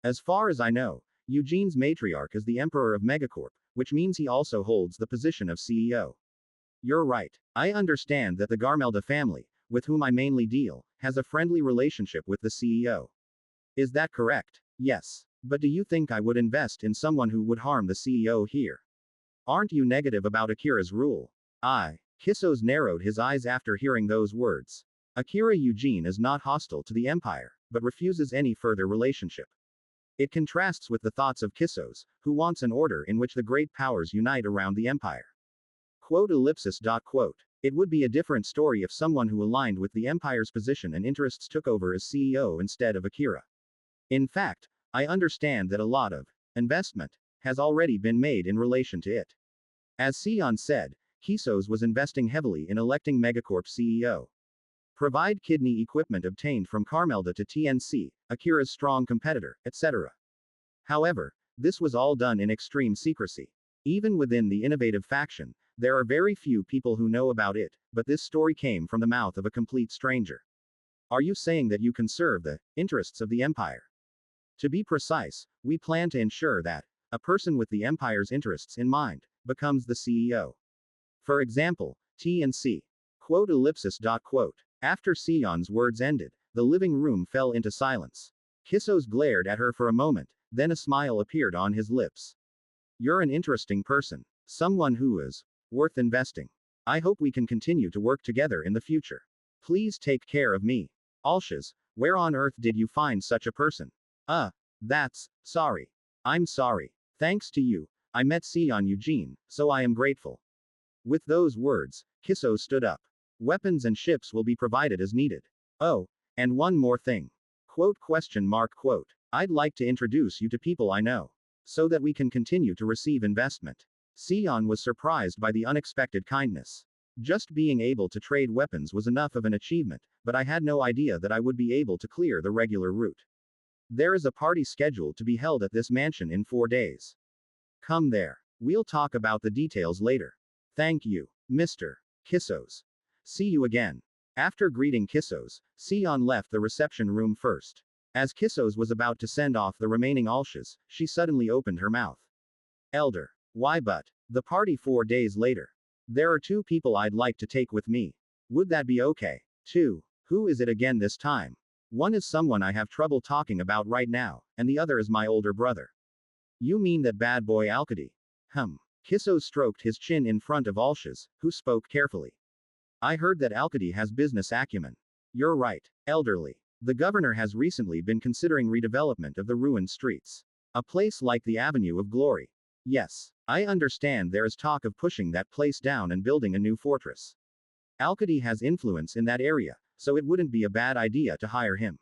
As far as I know, Eugene's matriarch is the Emperor of Megacorp, which means he also holds the position of CEO. You're right. I understand that the Garmelda family, with whom I mainly deal, has a friendly relationship with the CEO. Is that correct? Yes. But do you think I would invest in someone who would harm the CEO here? Aren't you negative about Akira's rule? Kisos narrowed his eyes after hearing those words. Akira Eugene is not hostile to the Empire, but refuses any further relationship. It contrasts with the thoughts of Kisos, who wants an order in which the great powers unite around the Empire. Quote ellipsis dot quote. It would be a different story if someone who aligned with the Empire's position and interests took over as CEO instead of Akira. In fact, I understand that a lot of investment has already been made in relation to it. As Seon said, Kisos was investing heavily in electing Megacorp CEO. Provide kidney equipment obtained from Carmelda to TNC, Akira's strong competitor, etc. However, this was all done in extreme secrecy. Even within the innovative faction, there are very few people who know about it, but this story came from the mouth of a complete stranger. Are you saying that you can serve the interests of the Empire? To be precise, we plan to ensure that a person with the Empire's interests in mind becomes the CEO. For example, TNC. Quote ellipsis dot quote. After Seon's words ended, the living room fell into silence. Kisos glared at her for a moment, then a smile appeared on his lips. You're an interesting person. Someone who is worth investing. I hope we can continue to work together in the future. Please take care of me. Alshas, where on earth did you find such a person? Sorry. I'm sorry. Thanks to you, I met Seon Eugene, so I am grateful. With those words, Kisos stood up. Weapons and ships will be provided as needed. Oh, and one more thing. Quote. I'd like to introduce you to people I know, so that we can continue to receive investment. Seon was surprised by the unexpected kindness. Just being able to trade weapons was enough of an achievement, but I had no idea that I would be able to clear the regular route. There is a party scheduled to be held at this mansion in 4 days. Come there. We'll talk about the details later. Thank you, Mr. Kisos. See you again. After greeting Kisos, Seon left the reception room first. As Kissos was about to send off the remaining Alshas, she suddenly opened her mouth. Elder. Why but? The party 4 days later. There are 2 people I'd like to take with me. Would that be okay? 2. Who is it again this time? One is someone I have trouble talking about right now, and the other is my older brother. You mean that bad boy Alkady? Kissos stroked his chin in front of Alshas, who spoke carefully. I heard that Alkady has business acumen. You're right, elderly. The governor has recently been considering redevelopment of the ruined streets. A place like the Avenue of Glory. Yes, I understand there is talk of pushing that place down and building a new fortress. Alkady has influence in that area, so it wouldn't be a bad idea to hire him.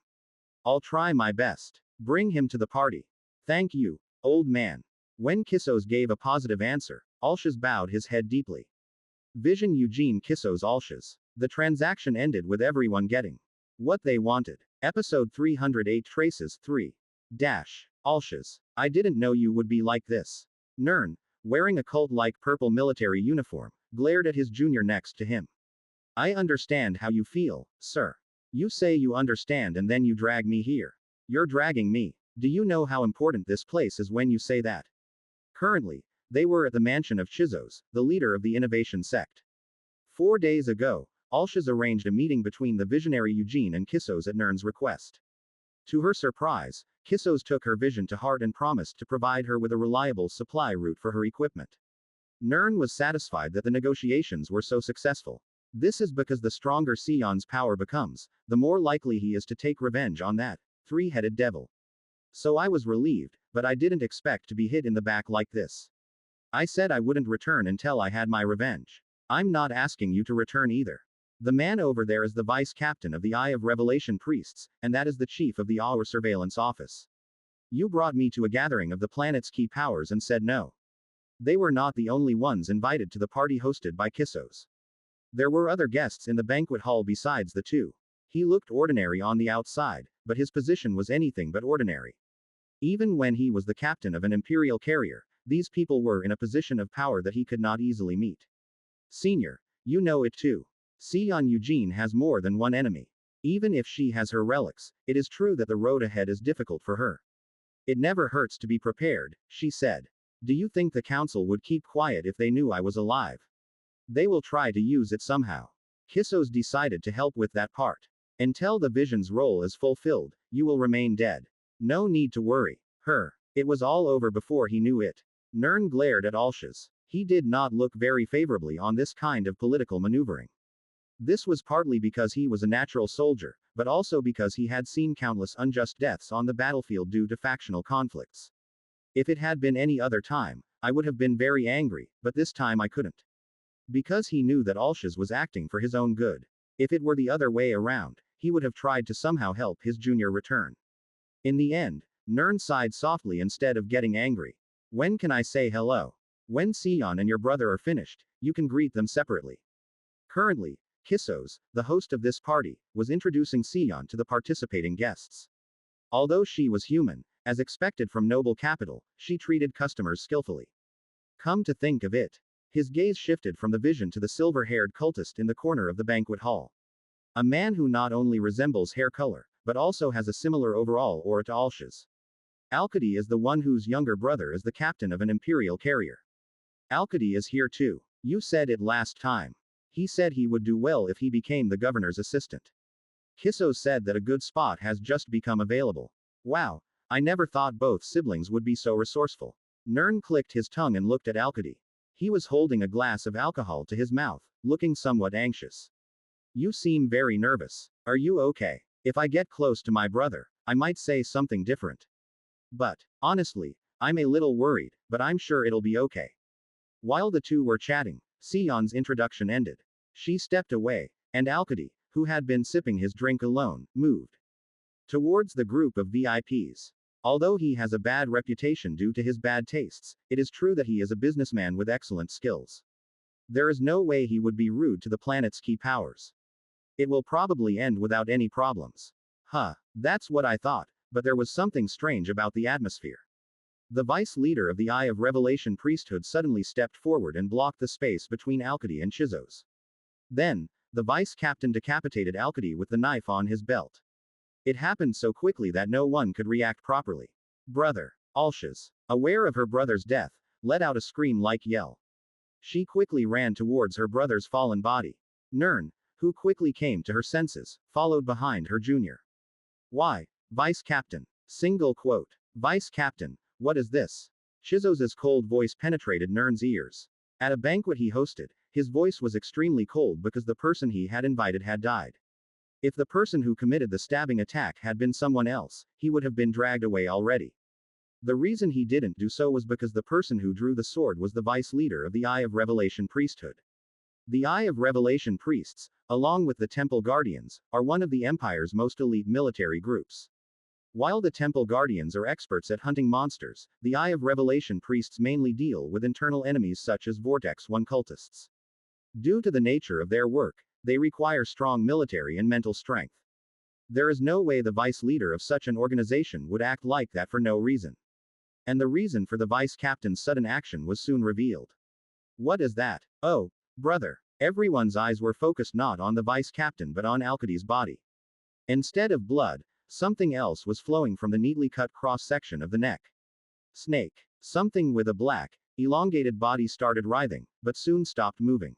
I'll try my best. Bring him to the party. Thank you, old man. When Kissos gave a positive answer, Alshas bowed his head deeply. Vision Eugene Kissos Alshas. The transaction ended with everyone getting what they wanted. Episode 308 Traces 3. Alshas. I didn't know you would be like this. Nern, wearing a cult-like purple military uniform, glared at his junior next to him. I understand how you feel, sir. You say you understand and then you drag me here. You're dragging me. Do you know how important this place is when you say that? Currently, they were at the mansion of Kissos, the leader of the innovation sect. 4 days ago, Alshas arranged a meeting between the visionary Eugene and Kissos at Nern's request. To her surprise, Kissos took her vision to heart and promised to provide her with a reliable supply route for her equipment. Nern was satisfied that the negotiations were so successful. This is because the stronger Seon's power becomes, the more likely he is to take revenge on that 3-headed devil. So I was relieved, but I didn't expect to be hit in the back like this. I said I wouldn't return until I had my revenge. I'm not asking you to return either. The man over there is the vice captain of the Eye of Revelation priests, and that is the chief of the Our Surveillance Office. You brought me to a gathering of the planet's key powers and said no. They were not the only ones invited to the party hosted by Kissos. There were other guests in the banquet hall besides the 2. He looked ordinary on the outside, but his position was anything but ordinary. Even when he was the captain of an imperial carrier, these people were in a position of power that he could not easily meet. Senior, you know it too. Seon Eugene has more than one enemy. Even if she has her relics, it is true that the road ahead is difficult for her. It never hurts to be prepared, she said. Do you think the council would keep quiet if they knew I was alive? They will try to use it somehow. Kissos decided to help with that part. Until the vision's role is fulfilled, you will remain dead. No need to worry. It was all over before he knew it. Nern glared at Alshas. He did not look very favorably on this kind of political maneuvering. This was partly because he was a natural soldier, but also because he had seen countless unjust deaths on the battlefield due to factional conflicts. If it had been any other time, I would have been very angry, but this time I couldn't. Because he knew that Alshas was acting for his own good. If it were the other way around, he would have tried to somehow help his junior return. In the end, Nern sighed softly instead of getting angry. When can I say hello? When Seon and your brother are finished, you can greet them separately. Currently, Kissos, the host of this party, was introducing Seon to the participating guests. Although she was human, as expected from noble capital, she treated customers skillfully. Come to think of it. His gaze shifted from the vision to the silver-haired cultist in the corner of the banquet hall. A man who not only resembles hair color, but also has a similar overall aura to Alshas. Alkady is the one whose younger brother is the captain of an imperial carrier. Alkady is here too. You said it last time. He said he would do well if he became the governor's assistant. Kissos said that a good spot has just become available. Wow, I never thought both siblings would be so resourceful. Nern clicked his tongue and looked at Alkady. He was holding a glass of alcohol to his mouth, looking somewhat anxious. You seem very nervous. Are you okay? If I get close to my brother, I might say something different. But, honestly, I'm a little worried, but I'm sure it'll be okay. While the 2 were chatting, Seon's introduction ended. She stepped away, and Alkady, who had been sipping his drink alone, moved towards the group of VIPs. Although he has a bad reputation due to his bad tastes, it is true that he is a businessman with excellent skills. There is no way he would be rude to the planet's key powers. It will probably end without any problems. That's what I thought, but there was something strange about the atmosphere. The vice leader of the Eye of Revelation priesthood suddenly stepped forward and blocked the space between Alkady and Kissos. Then, the vice captain decapitated Alkady with the knife on his belt. It happened so quickly that no one could react properly. Brother. Alshaz, aware of her brother's death, let out a scream-like yell. She quickly ran towards her brother's fallen body. Nern, who quickly came to her senses, followed behind her junior. Why? Vice Captain. Single quote. Vice Captain, what is this? Chizoz's cold voice penetrated Nern's ears. At a banquet he hosted, his voice was extremely cold because the person he had invited had died. If the person who committed the stabbing attack had been someone else, he would have been dragged away already. The reason he didn't do so was because the person who drew the sword was the vice leader of the Eye of Revelation priesthood. The Eye of Revelation priests, along with the Temple Guardians, are one of the Empire's most elite military groups. While the Temple Guardians are experts at hunting monsters, the Eye of Revelation priests mainly deal with internal enemies such as Vortex 1 cultists. Due to the nature of their work, they require strong military and mental strength. There is no way the vice leader of such an organization would act like that for no reason. And the reason for the vice captain's sudden action was soon revealed. What is that? Oh, brother. Everyone's eyes were focused not on the vice captain but on Alkidi's body. Instead of blood, something else was flowing from the neatly cut cross-section of the neck. Snake. Something with a black, elongated body started writhing, but soon stopped moving.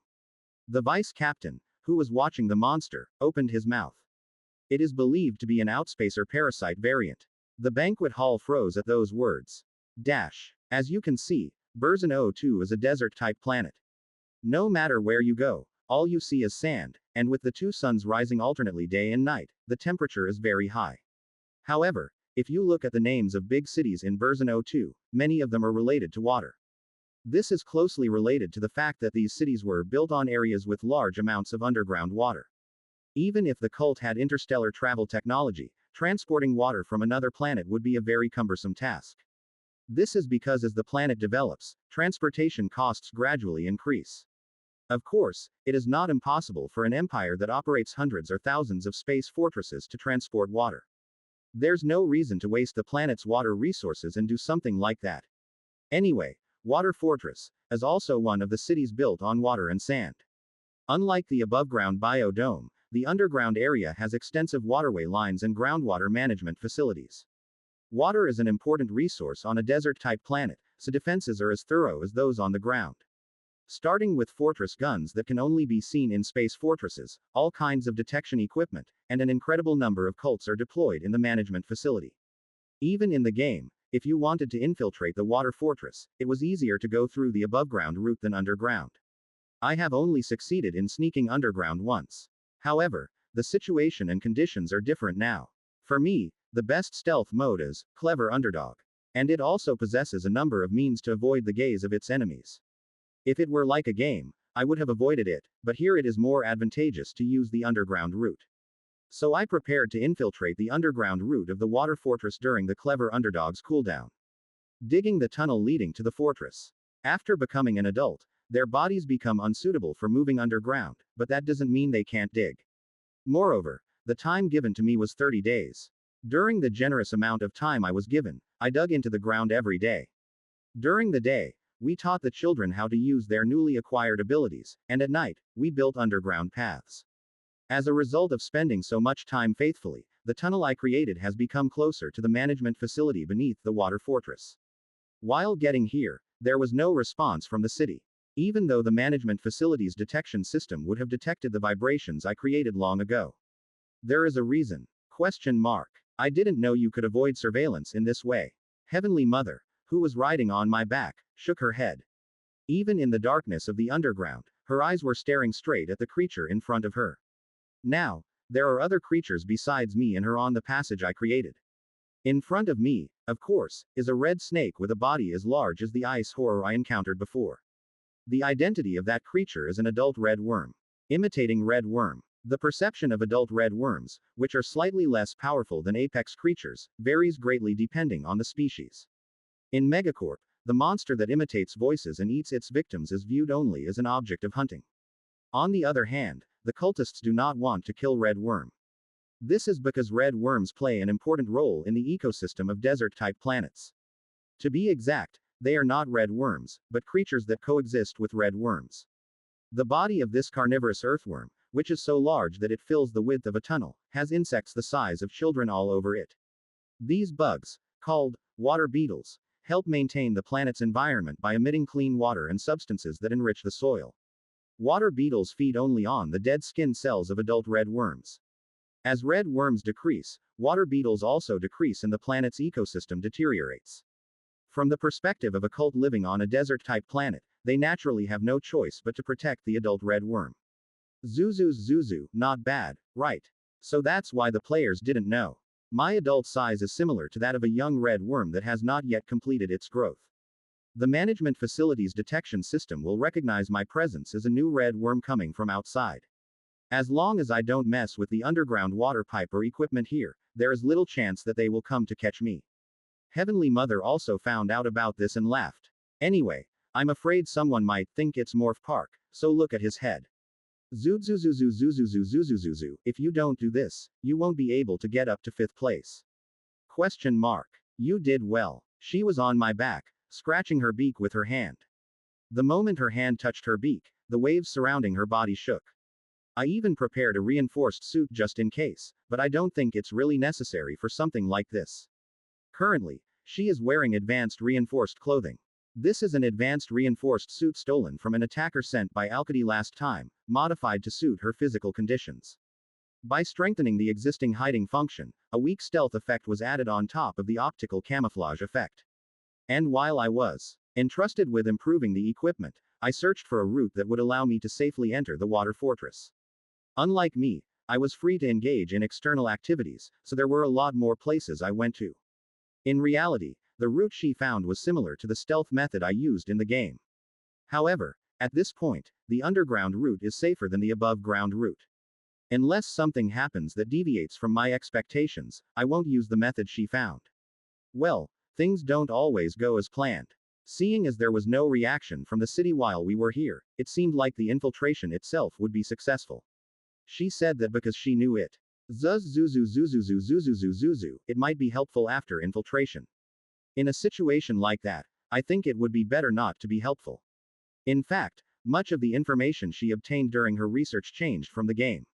The vice captain, who was watching the monster, opened his mouth. It is believed to be an outspacer parasite variant. The banquet hall froze at those words. As you can see, Burzin 02 is a desert-type planet. No matter where you go, all you see is sand, and with the two suns rising alternately day and night, the temperature is very high. However, if you look at the names of big cities in Burzin 02, many of them are related to water. This is closely related to the fact that these cities were built on areas with large amounts of underground water. Even if the cult had interstellar travel technology, transporting water from another planet would be a very cumbersome task. This is because as the planet develops, transportation costs gradually increase. Of course, it is not impossible for an empire that operates hundreds or thousands of space fortresses to transport water. There's no reason to waste the planet's water resources and do something like that. Anyway, Water Fortress is also one of the cities built on water and sand. Unlike the above-ground biodome, the underground area has extensive waterway lines and groundwater management facilities. Water is an important resource on a desert-type planet, so defenses are as thorough as those on the ground. Starting with fortress guns that can only be seen in space fortresses, all kinds of detection equipment, and an incredible number of cults are deployed in the management facility. Even in the game, if you wanted to infiltrate the water fortress, it was easier to go through the above-ground route than underground. I have only succeeded in sneaking underground once. However, the situation and conditions are different now. For me, the best stealth mode is Clever Underdog. And it also possesses a number of means to avoid the gaze of its enemies. If it were like a game, I would have avoided it, but here it is more advantageous to use the underground route. So I prepared to infiltrate the underground route of the water fortress during the Clever Underdog's cooldown. Digging the tunnel leading to the fortress. After becoming an adult, their bodies become unsuitable for moving underground, but that doesn't mean they can't dig. Moreover, the time given to me was 30 days. During the generous amount of time I was given, I dug into the ground every day. During the day, we taught the children how to use their newly acquired abilities, and at night, we built underground paths. As a result of spending so much time faithfully, the tunnel I created has become closer to the management facility beneath the water fortress. While getting here, there was no response from the city. Even though the management facility's detection system would have detected the vibrations I created long ago. There is a reason. ? I didn't know you could avoid surveillance in this way. Heavenly Mother, who was riding on my back, shook her head. Even in the darkness of the underground, her eyes were staring straight at the creature in front of her. Now, there are other creatures besides me and her on the passage I created. In front of me, of course, is a red snake with a body as large as the ice horror I encountered before. The identity of that creature is an adult red worm. Imitating red worm. The perception of adult red worms, which are slightly less powerful than apex creatures, varies greatly depending on the species. In Megacorp, the monster that imitates voices and eats its victims is viewed only as an object of hunting. On the other hand, the cultists do not want to kill red worm. This is because red worms play an important role in the ecosystem of desert-type planets. To be exact, they are not red worms, but creatures that coexist with red worms. The body of this carnivorous earthworm, which is so large that it fills the width of a tunnel, has insects the size of children all over it. These bugs, called water beetles, help maintain the planet's environment by emitting clean water and substances that enrich the soil. Water beetles feed only on the dead skin cells of adult red worms. As red worms decrease, water beetles also decrease and the planet's ecosystem deteriorates. From the perspective of a cult living on a desert-type planet, they naturally have no choice but to protect the adult red worm. Zuzu, not bad, right? So that's why the players didn't know. My adult size is similar to that of a young red worm that has not yet completed its growth. The management facility's detection system will recognize my presence as a new red worm coming from outside. As long as I don't mess with the underground water pipe or equipment here, there is little chance that they will come to catch me. Heavenly Mother also found out about this and laughed. Anyway, I'm afraid someone might think it's Morph Park, so look at his head. Zuzuzuzuzuzuzuzuzuzuzu, if you don't do this, you won't be able to get up to 5th place. Question mark. You did well. She was on my back, scratching her beak with her hand. The moment her hand touched her beak, the waves surrounding her body shook. I even prepared a reinforced suit just in case, but I don't think it's really necessary for something like this. Currently, she is wearing advanced reinforced clothing. This is an advanced reinforced suit stolen from an attacker sent by Alkady last time, modified to suit her physical conditions. By strengthening the existing hiding function, a weak stealth effect was added on top of the optical camouflage effect. And while I was entrusted with improving the equipment, I searched for a route that would allow me to safely enter the water fortress. Unlike me, I was free to engage in external activities, so there were a lot more places I went to. In reality, the route she found was similar to the stealth method I used in the game. However, at this point, the underground route is safer than the above-ground route. Unless something happens that deviates from my expectations, I won't use the method she found. Well, things don't always go as planned. Seeing as there was no reaction from the city while we were here, it seemed like the infiltration itself would be successful. She said that because she knew it. It might be helpful after infiltration. In a situation like that, I think it would be better not to be helpful. In fact, much of the information she obtained during her research changed from the game.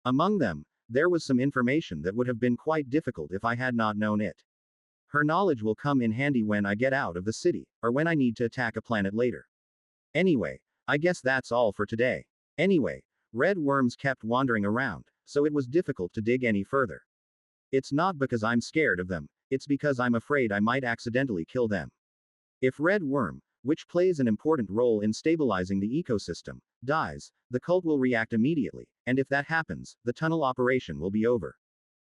Among them, there was some information that would have been quite difficult if I had not known it. Her knowledge will come in handy when I get out of the city, or when I need to attack a planet later. Anyway, I guess that's all for today. Anyway, red worms kept wandering around, so it was difficult to dig any further. It's not because I'm scared of them, it's because I'm afraid I might accidentally kill them. If red worm, which plays an important role in stabilizing the ecosystem, dies, the cult will react immediately, and if that happens, the tunnel operation will be over.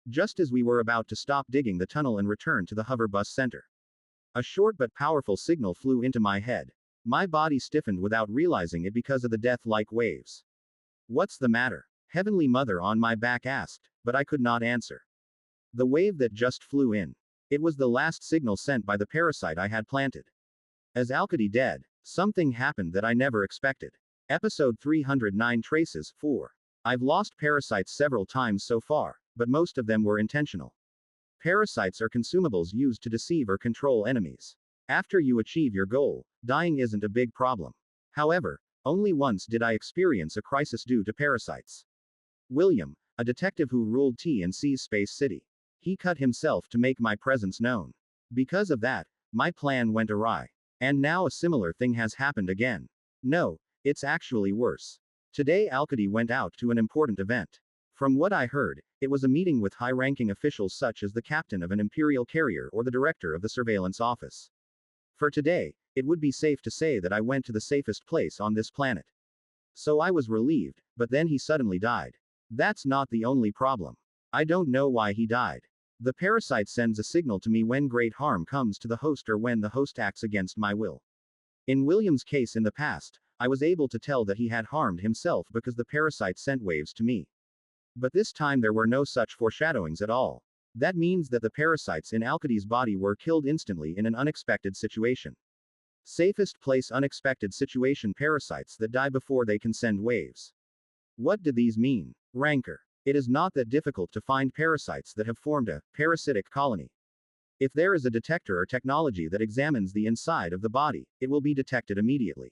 Just as we were about to stop digging the tunnel and return to the hover bus center, a short but powerful signal flew into my head. My body stiffened without realizing it because of the death-like waves. What's the matter? Heavenly Mother on my back asked, but I could not answer. The wave that just flew in. It was the last signal sent by the parasite I had planted. As Alkady dead, something happened that I never expected. Episode 309 Traces 4. I've lost parasites several times so far, but most of them were intentional. Parasites are consumables used to deceive or control enemies. After you achieve your goal, dying isn't a big problem. However, only once did I experience a crisis due to parasites. William, a detective who ruled T&C's Space City. He cut himself to make my presence known. Because of that, my plan went awry. And now a similar thing has happened again. No, it's actually worse. Today Alkady went out to an important event. From what I heard, it was a meeting with high-ranking officials such as the captain of an imperial carrier or the director of the surveillance office. For today, it would be safe to say that I went to the safest place on this planet. So I was relieved, but then he suddenly died. That's not the only problem. I don't know why he died. The parasite sends a signal to me when great harm comes to the host or when the host acts against my will. In William's case in the past, I was able to tell that he had harmed himself because the parasite sent waves to me. But this time there were no such foreshadowings at all. That means that the parasites in Alkady's body were killed instantly in an unexpected situation. Safest place unexpected situation parasites that die before they can send waves. What do these mean? Rancor. It is not that difficult to find parasites that have formed a parasitic colony. If there is a detector or technology that examines the inside of the body, it will be detected immediately.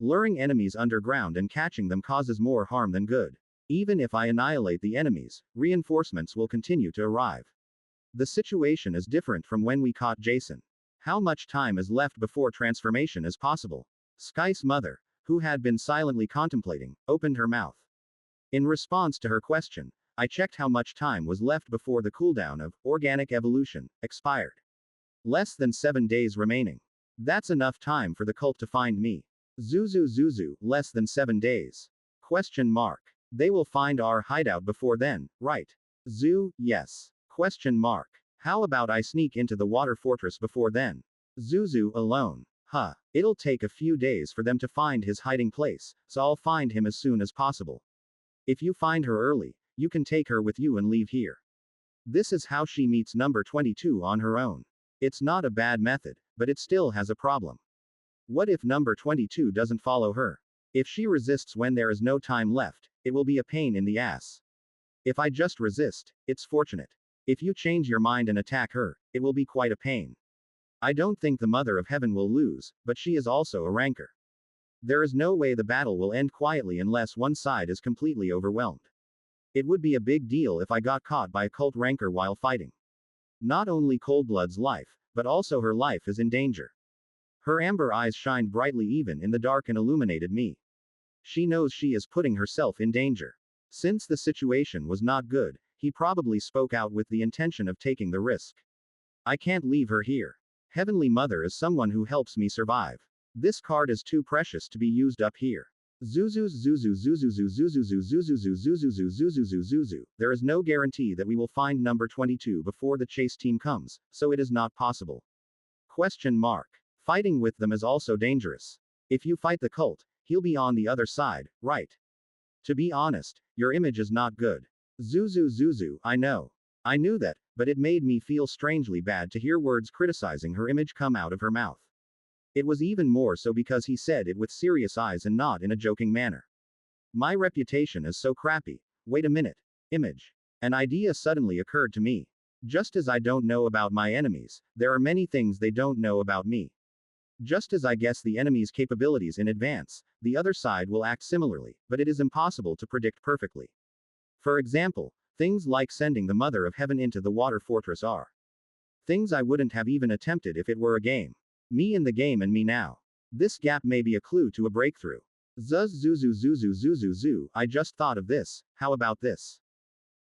Luring enemies underground and catching them causes more harm than good. Even if I annihilate the enemies, reinforcements will continue to arrive. The situation is different from when we caught Jason. How much time is left before transformation is possible? Sky's mother, who had been silently contemplating, opened her mouth. In response to her question, I checked how much time was left before the cooldown of organic evolution expired. Less than 7 days remaining. That's enough time for the cult to find me. Zuzu, less than 7 days. Question mark. They will find our hideout before then, right? Yes. Question mark. How about I sneak into the water fortress before then? Zuzu alone. Huh. It'll take a few days for them to find his hiding place, so I'll find him as soon as possible. If you find her early, you can take her with you and leave here. This is how she meets number 22 on her own. It's not a bad method, but it still has a problem. What if number 22 doesn't follow her? If she resists when there is no time left, it will be a pain in the ass. If I just resist, it's fortunate. If you change your mind and attack her, it will be quite a pain. I don't think the Mother of Heaven will lose, but she is also a rancor. There is no way the battle will end quietly unless one side is completely overwhelmed. It would be a big deal if I got caught by a cult rancor while fighting. Not only Coldblood's life, but also her life is in danger. Her amber eyes shined brightly even in the dark and illuminated me. She knows she is putting herself in danger. Since the situation was not good, he probably spoke out with the intention of taking the risk. I can't leave her here. Heavenly Mother is someone who helps me survive. This card is too precious to be used up here. Zuzu. There is no guarantee that we will find number 22 before the chase team comes, so it is not possible. Question mark. Fighting with them is also dangerous. If you fight the cult, he'll be on the other side, right? To be honest, your image is not good. Zuzu, I know. I knew that, but it made me feel strangely bad to hear words criticizing her image come out of her mouth. It was even more so because he said it with serious eyes and not in a joking manner. My reputation is so crappy. Wait a minute. Image. An idea suddenly occurred to me. Just as I don't know about my enemies, there are many things they don't know about me. Just as I guess the enemy's capabilities in advance, the other side will act similarly, but it is impossible to predict perfectly. For example, things like sending the Mother of Heaven into the water fortress are things I wouldn't have even attempted if it were a game. Me in the game and me now. This gap may be a clue to a breakthrough. Zuzu. I just thought of this, how about this?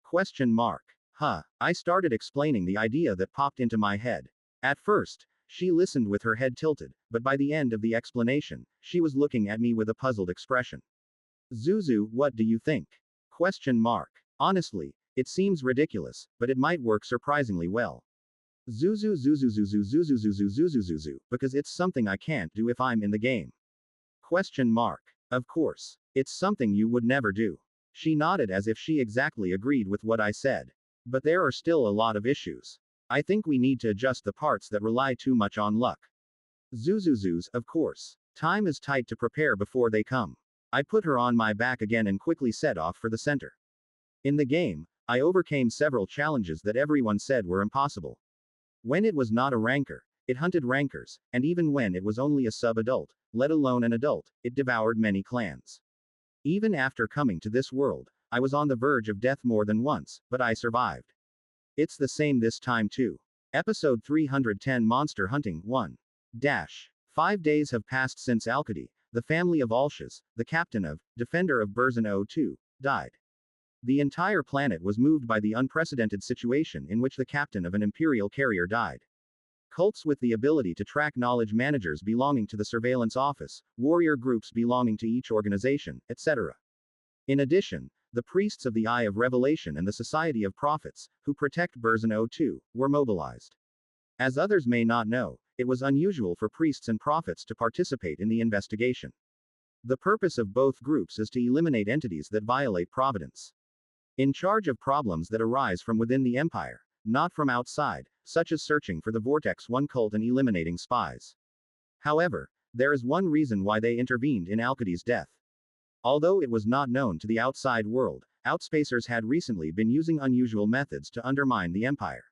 Question mark. Huh. I started explaining the idea that popped into my head. At first, she listened with her head tilted, but by the end of the explanation, she was looking at me with a puzzled expression. Zuzu, what do you think? Question mark. Honestly, it seems ridiculous, but it might work surprisingly well. Zuzu, because it's something I can't do if I'm in the game. Question mark. Of course. It's something you would never do. She nodded as if she exactly agreed with what I said. But there are still a lot of issues. I think we need to adjust the parts that rely too much on luck. Zuzu's, of course. Time is tight to prepare before they come. I put her on my back again and quickly set off for the center. In the game, I overcame several challenges that everyone said were impossible. When it was not a rancor, it hunted rancors, and even when it was only a sub-adult, let alone an adult, it devoured many clans. Even after coming to this world, I was on the verge of death more than once, but I survived. It's the same this time too. Episode 310 Monster Hunting 1. 5 days have passed since Alkady, the family of Alshas, the captain of, defender of Burzin 02, died. The entire planet was moved by the unprecedented situation in which the captain of an imperial carrier died. Cults with the ability to track knowledge managers belonging to the surveillance office, warrior groups belonging to each organization, etc. In addition, the priests of the Eye of Revelation and the Society of Prophets, who protect Burzin 02, were mobilized. As others may not know, it was unusual for priests and prophets to participate in the investigation. The purpose of both groups is to eliminate entities that violate providence. In charge of problems that arise from within the empire, not from outside, such as searching for the Vortex 1 cult and eliminating spies. However, there is one reason why they intervened in Alkady's death. Although it was not known to the outside world, outspacers had recently been using unusual methods to undermine the empire.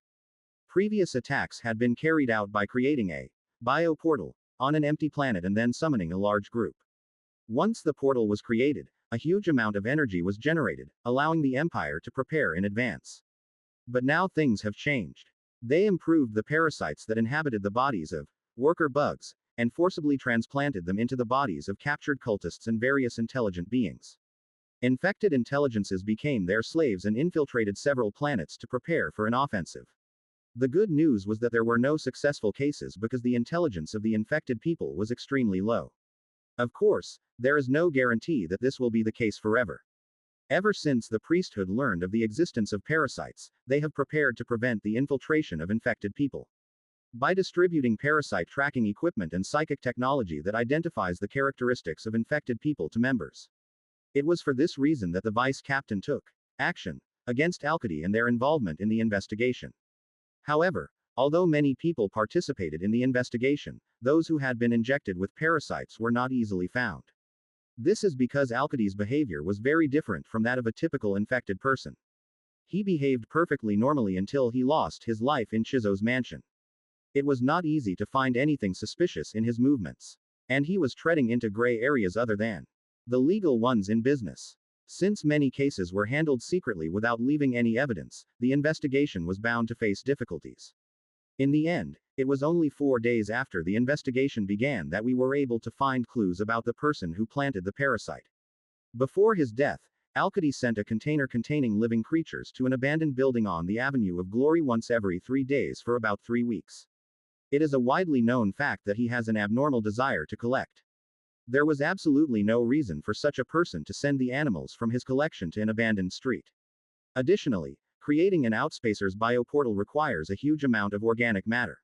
Previous attacks had been carried out by creating a bio portal on an empty planet and then summoning a large group. Once the portal was created, a huge amount of energy was generated, allowing the Empire to prepare in advance. But now things have changed. They improved the parasites that inhabited the bodies of worker bugs, and forcibly transplanted them into the bodies of captured cultists and various intelligent beings. Infected intelligences became their slaves and infiltrated several planets to prepare for an offensive. The good news was that there were no successful cases because the intelligence of the infected people was extremely low. Of course, there is no guarantee that this will be the case forever. Ever since the priesthood learned of the existence of parasites, they have prepared to prevent the infiltration of infected people. By distributing parasite tracking equipment and psychic technology that identifies the characteristics of infected people to members. It was for this reason that the vice captain took action against Alkady and their involvement in the investigation. However, although many people participated in the investigation, those who had been injected with parasites were not easily found. This is because Alkady's behavior was very different from that of a typical infected person. He behaved perfectly normally until he lost his life in Chizo's mansion. It was not easy to find anything suspicious in his movements. And he was treading into gray areas other than the legal ones in business. Since many cases were handled secretly without leaving any evidence, the investigation was bound to face difficulties. In the end, it was only 4 days after the investigation began that we were able to find clues about the person who planted the parasite. Before his death, Alkady sent a container containing living creatures to an abandoned building on the Avenue of Glory once every 3 days for about 3 weeks. It is a widely known fact that he has an abnormal desire to collect. There was absolutely no reason for such a person to send the animals from his collection to an abandoned street. Additionally, creating an outspacer's bioportal requires a huge amount of organic matter.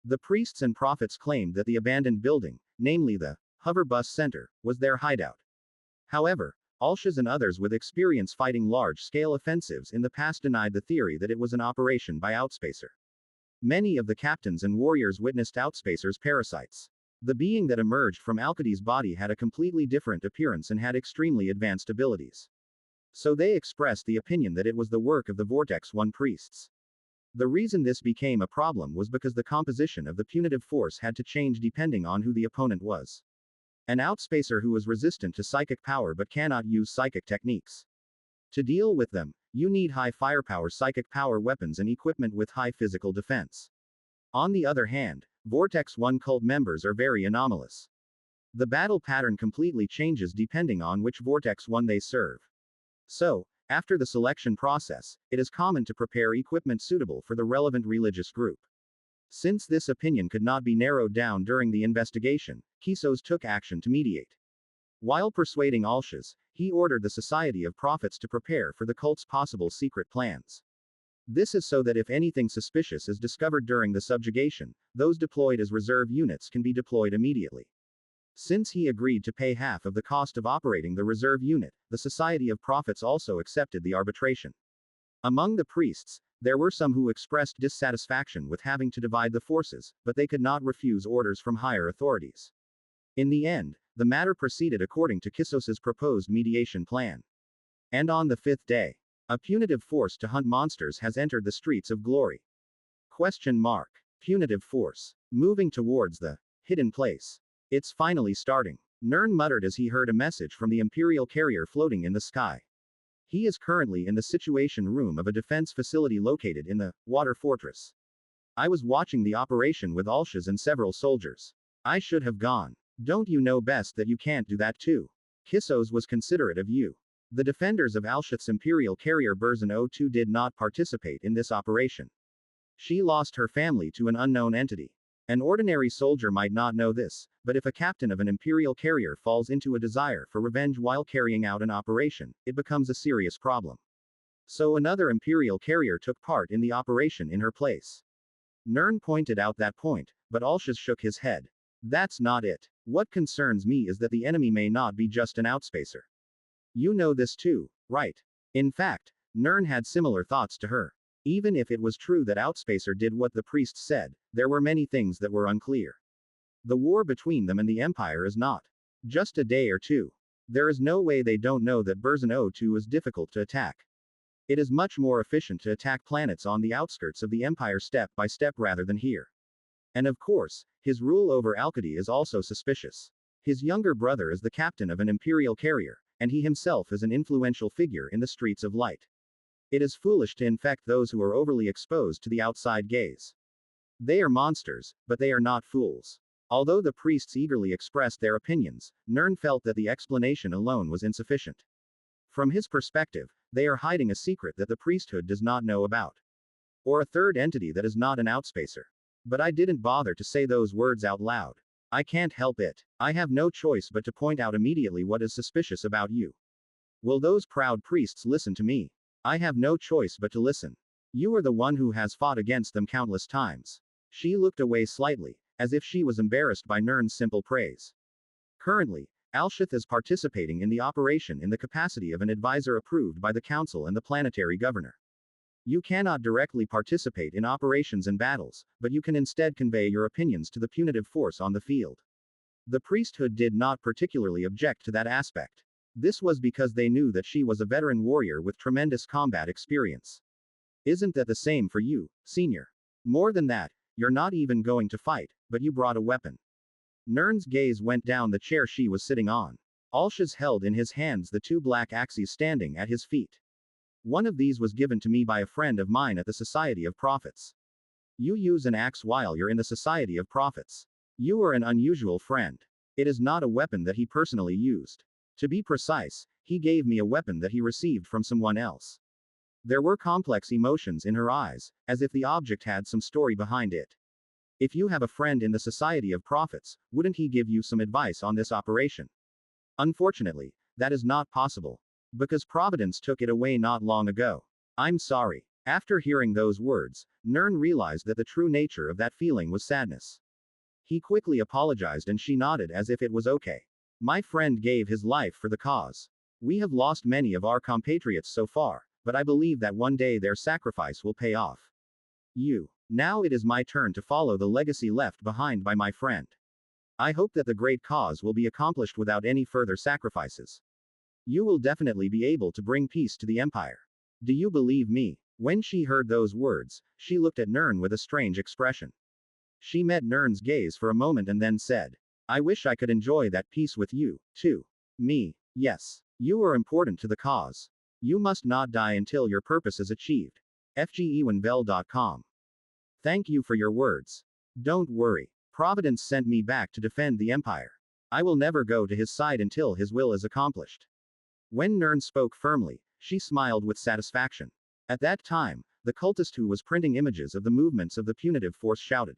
The priests and prophets claimed that the abandoned building, namely the hover bus center, was their hideout. However, Alshas and others with experience fighting large-scale offensives in the past denied the theory that it was an operation by Outspacer. Many of the captains and warriors witnessed Outspacer's parasites. The being that emerged from Alkady's body had a completely different appearance and had extremely advanced abilities. So they expressed the opinion that it was the work of the Vortex 1 priests. The reason this became a problem was because the composition of the punitive force had to change depending on who the opponent was. An outspacer who was resistant to psychic power but cannot use psychic techniques. To deal with them, you need high firepower psychic power weapons and equipment with high physical defense. On the other hand, Vortex 1 cult members are very anomalous. The battle pattern completely changes depending on which Vortex 1 they serve. So, after the selection process, it is common to prepare equipment suitable for the relevant religious group. Since this opinion could not be narrowed down during the investigation, Kisos took action to mediate. While persuading Alshas, he ordered the Society of Prophets to prepare for the cult's possible secret plans. This is so that if anything suspicious is discovered during the subjugation, those deployed as reserve units can be deployed immediately. Since he agreed to pay half of the cost of operating the reserve unit, the Society of Prophets also accepted the arbitration. Among the priests, there were some who expressed dissatisfaction with having to divide the forces, but they could not refuse orders from higher authorities. In the end, the matter proceeded according to Kisos's proposed mediation plan. And on the 5th day, a punitive force to hunt monsters has entered the streets of Glory. Punitive force. Moving towards the hidden place. It's finally starting. Nern muttered as he heard a message from the Imperial carrier floating in the sky. He is currently in the situation room of a defense facility located in the water fortress. I was watching the operation with Alshas and several soldiers. I should have gone. Don't you know best that you can't do that too? Kisos was considerate of you. The defenders of Alshith's Imperial carrier Berzin 02 did not participate in this operation. She lost her family to an unknown entity. An ordinary soldier might not know this, but if a captain of an Imperial carrier falls into a desire for revenge while carrying out an operation, it becomes a serious problem. So another Imperial carrier took part in the operation in her place. Nern pointed out that point, but Alshas shook his head. That's not it. What concerns me is that the enemy may not be just an outspacer. You know this too, right? In fact, Nern had similar thoughts to her. Even if it was true that Outspacer did what the priests said, there were many things that were unclear. The war between them and the Empire is not just a day or two. There is no way they don't know that Berzin 02 is difficult to attack. It is much more efficient to attack planets on the outskirts of the Empire step by step rather than here. And of course, his rule over Alkady is also suspicious. His younger brother is the captain of an imperial carrier, and he himself is an influential figure in the streets of light. It is foolish to infect those who are overly exposed to the outside gaze. They are monsters, but they are not fools. Although the priests eagerly expressed their opinions, Nern felt that the explanation alone was insufficient. From his perspective, they are hiding a secret that the priesthood does not know about. Or a third entity that is not an outspacer. But I didn't bother to say those words out loud. I can't help it. I have no choice but to point out immediately what is suspicious about you. Will those proud priests listen to me? I have no choice but to listen. You are the one who has fought against them countless times. She looked away slightly, as if she was embarrassed by Nern's simple praise. Currently, Alshith is participating in the operation in the capacity of an advisor approved by the Council and the planetary governor. You cannot directly participate in operations and battles, but you can instead convey your opinions to the punitive force on the field. The priesthood did not particularly object to that aspect. This was because they knew that she was a veteran warrior with tremendous combat experience. Isn't that the same for you, senior? More than that, you're not even going to fight, but you brought a weapon. Nern's gaze went down the chair she was sitting on. Alshaz held in his hands the two black axes standing at his feet. One of these was given to me by a friend of mine at the Society of Prophets. You use an axe while you're in the Society of Prophets. You are an unusual friend. It is not a weapon that he personally used. To be precise, he gave me a weapon that he received from someone else. There were complex emotions in her eyes, as if the object had some story behind it. If you have a friend in the Society of Prophets, wouldn't he give you some advice on this operation? Unfortunately, that is not possible. Because Providence took it away not long ago. I'm sorry. After hearing those words, Nern realized that the true nature of that feeling was sadness. He quickly apologized and she nodded as if it was okay. My friend gave his life for the cause. We have lost many of our compatriots so far, but I believe that one day their sacrifice will pay off. Now it is my turn to follow the legacy left behind by my friend. I hope that the great cause will be accomplished without any further sacrifices. You will definitely be able to bring peace to the Empire. Do you believe me? When she heard those words, she looked at Nern with a strange expression. She met Nern's gaze for a moment and then said, I wish I could enjoy that peace with you, too. Me. Yes. You are important to the cause. You must not die until your purpose is achieved. FGEwanbell.com. Thank you for your words. Don't worry. Providence sent me back to defend the Empire. I will never go to his side until his will is accomplished. When Nern spoke firmly, she smiled with satisfaction. At that time, the cultist who was printing images of the movements of the punitive force shouted.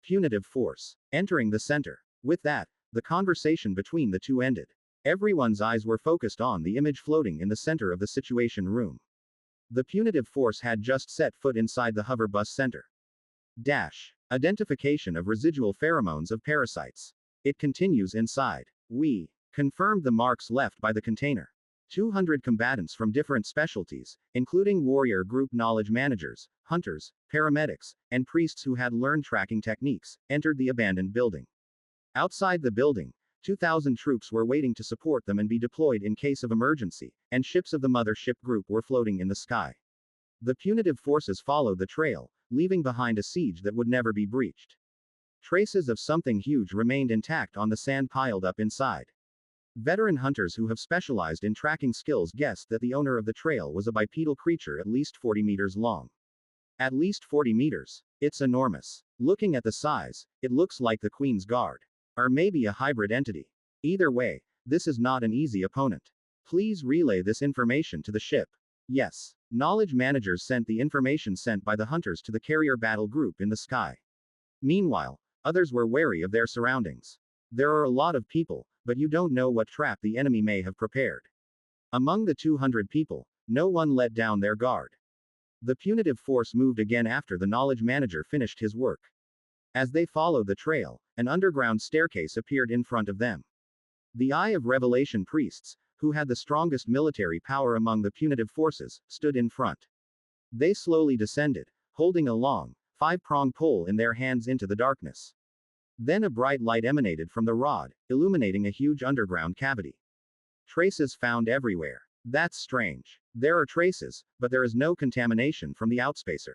Punitive force. Entering the center. With that, the conversation between the two ended. Everyone's eyes were focused on the image floating in the center of the situation room. The punitive force had just set foot inside the hover bus center. Identification of residual pheromones of parasites. It continues inside. We confirmed the marks left by the container. 200 combatants from different specialties, including warrior group knowledge managers, hunters, paramedics, and priests who had learned tracking techniques, entered the abandoned building. Outside the building, 2,000 troops were waiting to support them and be deployed in case of emergency, and ships of the mothership group were floating in the sky. The punitive forces followed the trail, leaving behind a siege that would never be breached. Traces of something huge remained intact on the sand piled up inside. Veteran hunters who have specialized in tracking skills guessed that the owner of the trail was a bipedal creature at least 40 meters long. At least 40 meters. It's enormous. Looking at the size, it looks like the Queen's Guard. Or maybe a hybrid entity. Either way, this is not an easy opponent. Please relay this information to the ship. Yes. Knowledge managers sent the information sent by the hunters to the carrier battle group in the sky. Meanwhile, others were wary of their surroundings. There are a lot of people, but you don't know what trap the enemy may have prepared. Among the 200 people, no one let down their guard. The punitive force moved again after the knowledge manager finished his work. As they followed the trail, an underground staircase appeared in front of them. The Eye of Revelation priests, who had the strongest military power among the punitive forces, stood in front. They slowly descended, holding a long, 5-pronged pole in their hands into the darkness. Then a bright light emanated from the rod, illuminating a huge underground cavity. Traces found everywhere. That's strange. There are traces, but there is no contamination from the outspacer.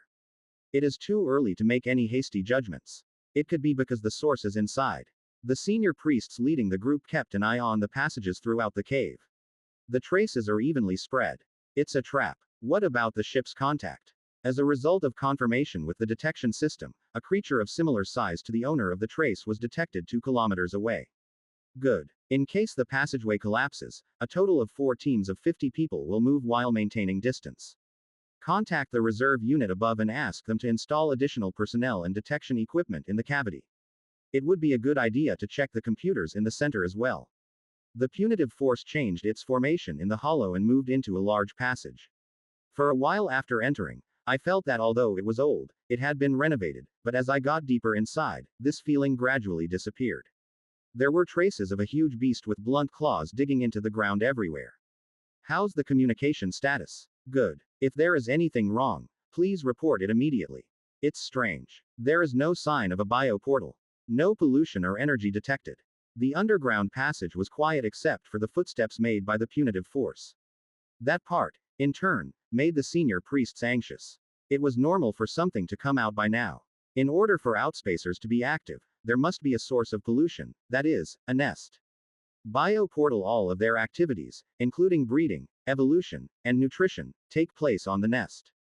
It is too early to make any hasty judgments. It could be because the source is inside. The senior priests leading the group kept an eye on the passages throughout the cave. The traces are evenly spread. It's a trap. What about the ship's contact? As a result of confirmation with the detection system, a creature of similar size to the owner of the trace was detected 2 kilometers away. Good. In case the passageway collapses, a total of 4 teams of 50 people will move while maintaining distance. Contact the reserve unit above and ask them to install additional personnel and detection equipment in the cavity. It would be a good idea to check the computers in the center as well. The punitive force changed its formation in the hollow and moved into a large passage. For a while after entering, I felt that although it was old, it had been renovated, but as I got deeper inside, this feeling gradually disappeared. There were traces of a huge beast with blunt claws digging into the ground everywhere. How's the communication status? Good. If there is anything wrong, please report it immediately. It's strange. There is no sign of a bioportal. No pollution or energy detected. The underground passage was quiet except for the footsteps made by the punitive force. That part, in turn, made the senior priests anxious. It was normal for something to come out by now. In order for outspacers to be active, there must be a source of pollution, that is, a nest. Bioportal. All of their activities, including breeding, evolution, and nutrition, take place on the nest.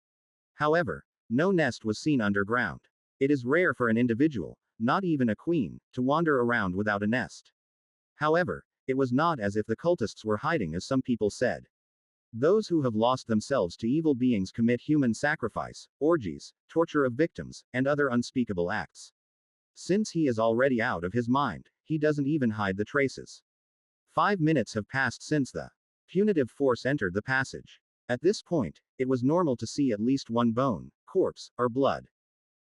However, no nest was seen underground. It is rare for an individual, not even a queen, to wander around without a nest. However, it was not as if the cultists were hiding as some people said. Those who have lost themselves to evil beings commit human sacrifice, orgies, torture of victims, and other unspeakable acts. Since he is already out of his mind, he doesn't even hide the traces. 5 minutes have passed since the punitive force entered the passage. At this point, it was normal to see at least one bone, corpse, or blood.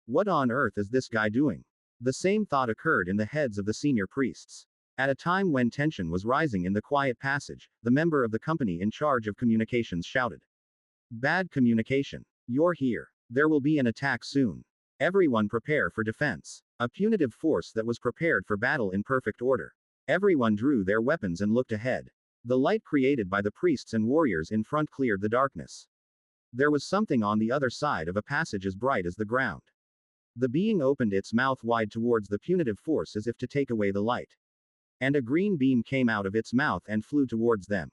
What on earth is this guy doing? The same thought occurred in the heads of the senior priests. At a time when tension was rising in the quiet passage, the member of the company in charge of communications shouted. Bad communication. You're here. There will be an attack soon. Everyone prepare for defense. A punitive force that was prepared for battle in perfect order. Everyone drew their weapons and looked ahead. The light created by the priests and warriors in front cleared the darkness. There was something on the other side of a passage as bright as the ground. The being opened its mouth wide towards the punitive force as if to take away the light. And a green beam came out of its mouth and flew towards them.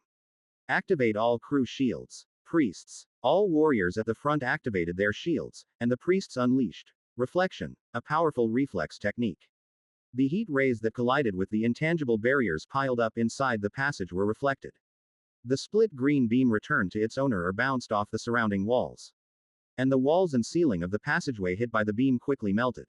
Activate all crew shields. Priests. All warriors at the front activated their shields, and the priests unleashed reflection, a powerful reflex technique. The heat rays that collided with the intangible barriers piled up inside the passage were reflected. The split green beam returned to its owner or bounced off the surrounding walls. And the walls and ceiling of the passageway hit by the beam quickly melted.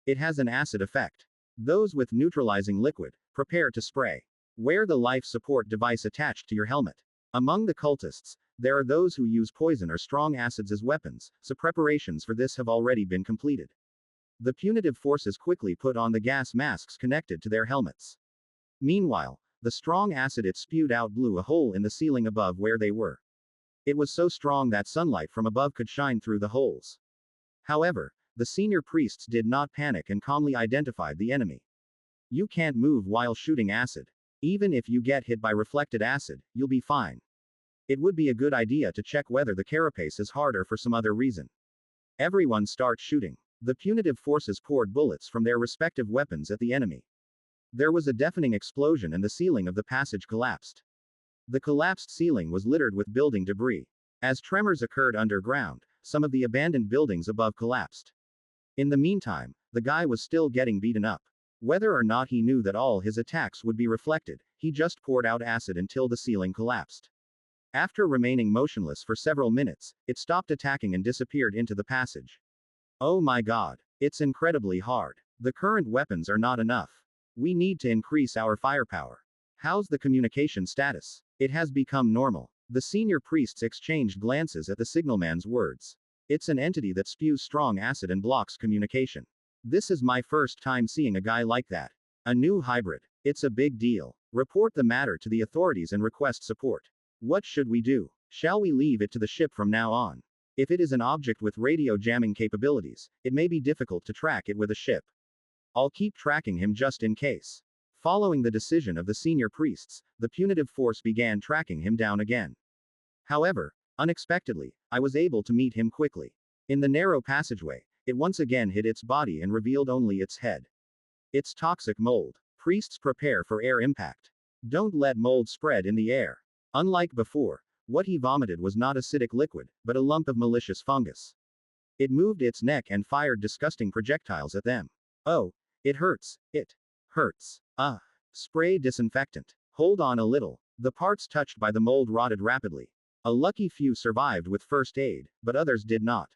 It has an acid effect. Those with neutralizing liquid, prepare to spray. Wear the life support device attached to your helmet. Among the cultists, there are those who use poison or strong acids as weapons, so preparations for this have already been completed. The punitive forces quickly put on the gas masks connected to their helmets. Meanwhile, the strong acid it spewed out blew a hole in the ceiling above where they were. It was so strong that sunlight from above could shine through the holes. However, the senior priests did not panic and calmly identified the enemy. You can't move while shooting acid. Even if you get hit by reflected acid, you'll be fine. It would be a good idea to check whether the carapace is hard or for some other reason. Everyone start shooting. The punitive forces poured bullets from their respective weapons at the enemy. There was a deafening explosion and the ceiling of the passage collapsed. The collapsed ceiling was littered with building debris. As tremors occurred underground, some of the abandoned buildings above collapsed. In the meantime, the guy was still getting beaten up. Whether or not he knew that all his attacks would be reflected, he just poured out acid until the ceiling collapsed. After remaining motionless for several minutes, it stopped attacking and disappeared into the passage. Oh my god. It's incredibly hard. The current weapons are not enough. We need to increase our firepower. How's the communication status? It has become normal. The senior priests exchanged glances at the signalman's words. It's an entity that spews strong acid and blocks communication. This is my first time seeing a guy like that. A new hybrid. It's a big deal. Report the matter to the authorities and request support. What should we do? Shall we leave it to the ship from now on? If it is an object with radio jamming capabilities, it may be difficult to track it with a ship. I'll keep tracking him just in case. Following the decision of the senior priests, the punitive force began tracking him down again. However, unexpectedly, I was able to meet him quickly. In the narrow passageway, it once again hid its body and revealed only its head. It's toxic mold. Priests prepare for air impact. Don't let mold spread in the air. Unlike before, what he vomited was not acidic liquid, but a lump of malicious fungus. It moved its neck and fired disgusting projectiles at them. Oh, it hurts. It hurts. Spray disinfectant. Hold on a little. The parts touched by the mold rotted rapidly. A lucky few survived with first aid, but others did not.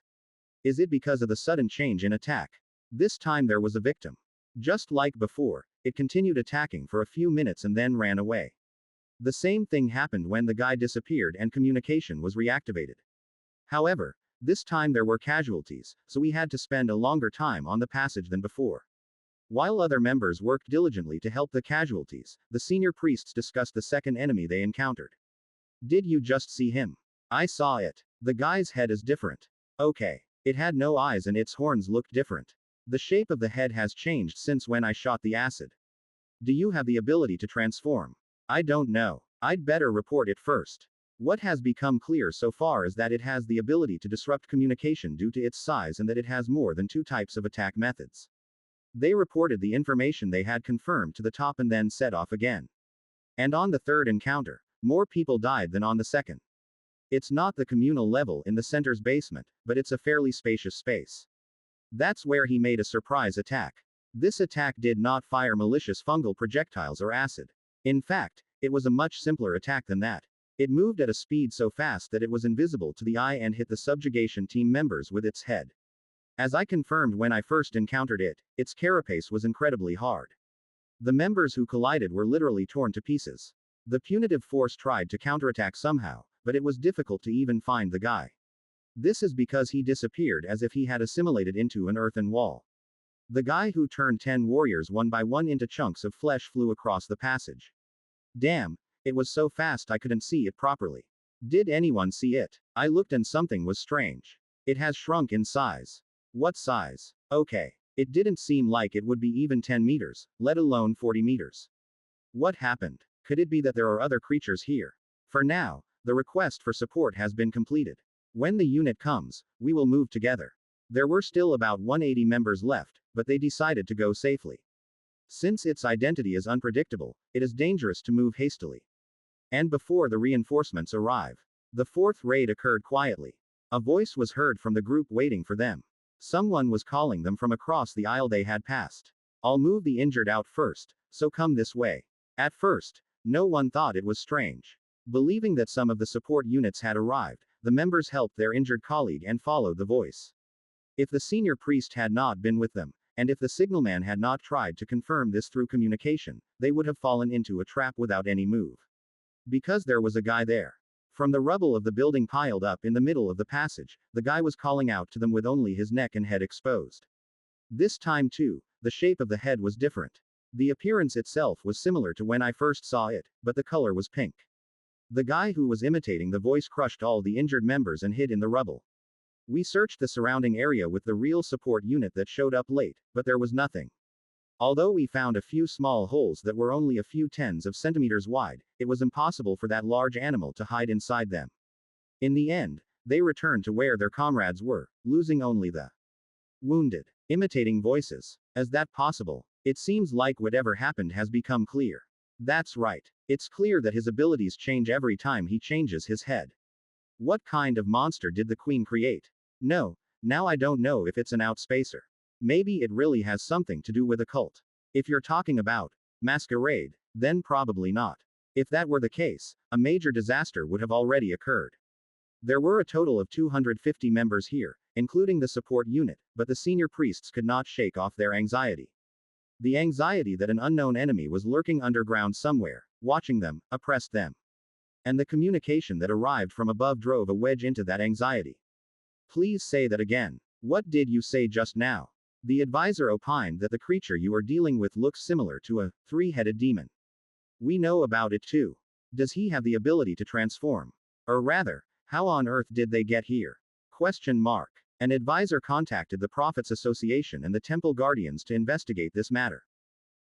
Is it because of the sudden change in attack? This time there was a victim. Just like before, it continued attacking for a few minutes and then ran away. The same thing happened when the guy disappeared and communication was reactivated. However, this time there were casualties, so we had to spend a longer time on the passage than before. While other members worked diligently to help the casualties, the senior priests discussed the second enemy they encountered. Did you just see him? I saw it. The guy's head is different. Okay. It had no eyes and its horns looked different. The shape of the head has changed since when I shot the acid. Do you have the ability to transform? I don't know. I'd better report it first. What has become clear so far is that it has the ability to disrupt communication due to its size and that it has more than 2 types of attack methods. They reported the information they had confirmed to the top and then set off again. And on the third encounter, more people died than on the second. It's not the communal level in the center's basement, but it's a fairly spacious space. That's where he made a surprise attack. This attack did not fire malicious fungal projectiles or acid. In fact, it was a much simpler attack than that. It moved at a speed so fast that it was invisible to the eye and hit the subjugation team members with its head. As I confirmed when I first encountered it, its carapace was incredibly hard. The members who collided were literally torn to pieces. The punitive force tried to counterattack somehow, but it was difficult to even find the guy. This is because he disappeared as if he had assimilated into an earthen wall. The guy who turned 10 warriors one by one into chunks of flesh flew across the passage. Damn, it was so fast I couldn't see it properly. Did anyone see it? I looked and something was strange. It has shrunk in size. What size? Okay. It didn't seem like it would be even 10 meters, let alone 40 meters. What happened? Could it be that there are other creatures here? For now, the request for support has been completed. When the unit comes, we will move together. There were still about 180 members left, but they decided to go safely. Since its identity is unpredictable, it is dangerous to move hastily. And before the reinforcements arrive, the fourth raid occurred quietly. A voice was heard from the group waiting for them. Someone was calling them from across the aisle they had passed. I'll move the injured out first, so come this way. At first, no one thought it was strange. Believing that some of the support units had arrived, the members helped their injured colleague and followed the voice. If the senior priest had not been with them, and if the signalman had not tried to confirm this through communication, they would have fallen into a trap without any move. Because there was a guy there. From the rubble of the building piled up in the middle of the passage, the guy was calling out to them with only his neck and head exposed. This time too, the shape of the head was different. The appearance itself was similar to when I first saw it, but the color was pink. The guy who was imitating the voice crushed all the injured members and hid in the rubble. We searched the surrounding area with the real support unit that showed up late, but there was nothing. Although we found a few small holes that were only a few tens of centimeters wide, it was impossible for that large animal to hide inside them. In the end, they returned to where their comrades were, losing only the wounded. Imitating voices. Is that possible? It seems like whatever happened has become clear. That's right. It's clear that his abilities change every time he changes his head. What kind of monster did the Queen create? No, now I don't know if it's an outspacer. Maybe it really has something to do with a cult. If you're talking about masquerade, then probably not. If that were the case, a major disaster would have already occurred. There were a total of 250 members here, including the support unit, but the senior priests could not shake off their anxiety. The anxiety that an unknown enemy was lurking underground somewhere, watching them, oppressed them. And the communication that arrived from above drove a wedge into that anxiety. Please say that again. What did you say just now? The advisor opined that the creature you are dealing with looks similar to a three-headed demon. We know about it too. Does he have the ability to transform? Or rather, how on earth did they get here? Question mark. An advisor contacted the Prophets Association and the Temple Guardians to investigate this matter.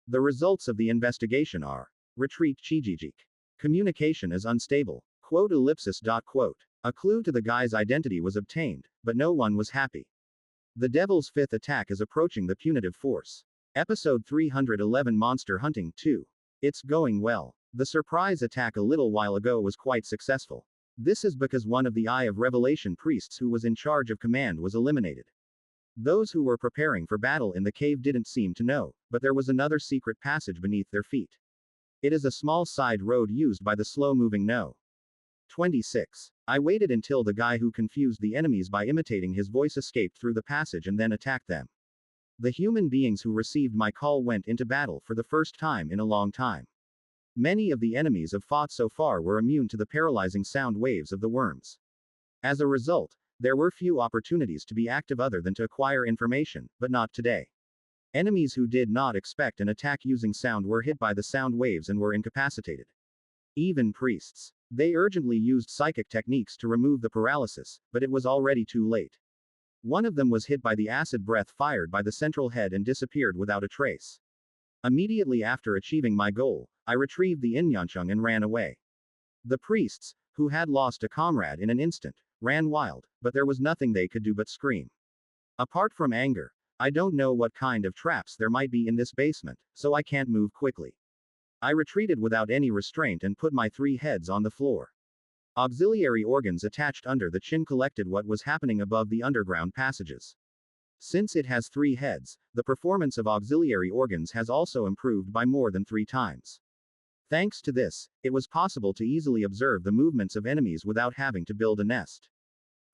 The results of the investigation are: retreat Chijijik. Communication is unstable. Quote ellipsis dot quote. A clue to the guy's identity was obtained, but no one was happy. The Devil's fifth attack is approaching the punitive force. Episode 311 Monster Hunting 2. It's going well. The surprise attack a little while ago was quite successful. This is because one of the Eye of Revelation priests who was in charge of command was eliminated. Those who were preparing for battle in the cave didn't seem to know, but there was another secret passage beneath their feet. It is a small side road used by the slow-moving No. 26. I waited until the guy who confused the enemies by imitating his voice escaped through the passage and then attacked them. The human beings who received my call went into battle for the first time in a long time. Many of the enemies I've fought so far were immune to the paralyzing sound waves of the worms. As a result, there were few opportunities to be active other than to acquire information, but not today. Enemies who did not expect an attack using sound were hit by the sound waves and were incapacitated. Even priests. They urgently used psychic techniques to remove the paralysis, but it was already too late. One of them was hit by the acid breath fired by the central head and disappeared without a trace. Immediately after achieving my goal, I retrieved the Inyanchung and ran away. The priests, who had lost a comrade in an instant, ran wild, but there was nothing they could do but scream. Apart from anger, I don't know what kind of traps there might be in this basement, so I can't move quickly. I retreated without any restraint and put my 3 heads on the floor. Auxiliary organs attached under the chin collected what was happening above the underground passages. Since it has 3 heads, the performance of auxiliary organs has also improved by more than 3 times. Thanks to this, it was possible to easily observe the movements of enemies without having to build a nest.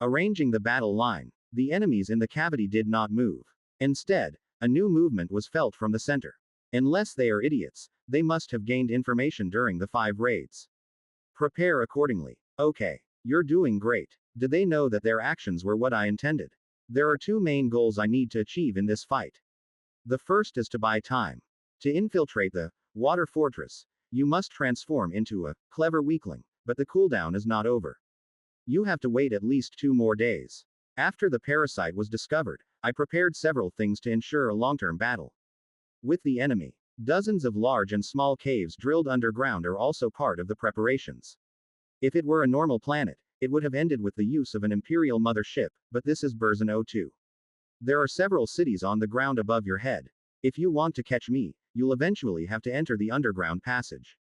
Arranging the battle line, the enemies in the cavity did not move. Instead, a new movement was felt from the center. Unless they are idiots, they must have gained information during the 5 raids. Prepare accordingly. Okay. You're doing great. Did they know that their actions were what I intended? There are 2 main goals I need to achieve in this fight. The first is to buy time. To infiltrate the water fortress, you must transform into a clever weakling, but the cooldown is not over. You have to wait at least 2 more days. After the parasite was discovered, I prepared several things to ensure a long-term battle with the enemy. Dozens of large and small caves drilled underground are also part of the preparations. If it were a normal planet, it would have ended with the use of an Imperial mothership, but this is Burzon 02. There are several cities on the ground above your head. If you want to catch me, you'll eventually have to enter the underground passage.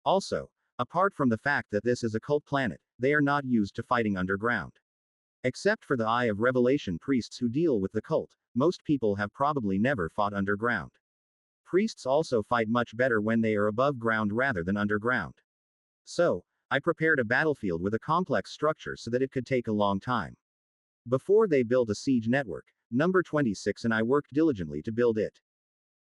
Also, apart from the fact that this is a cult planet, they are not used to fighting underground. Except for the Eye of Revelation priests who deal with the cult, most people have probably never fought underground. Priests also fight much better when they are above ground rather than underground. So, I prepared a battlefield with a complex structure so that it could take a long time. Before they built a siege network, number 26 and I worked diligently to build it.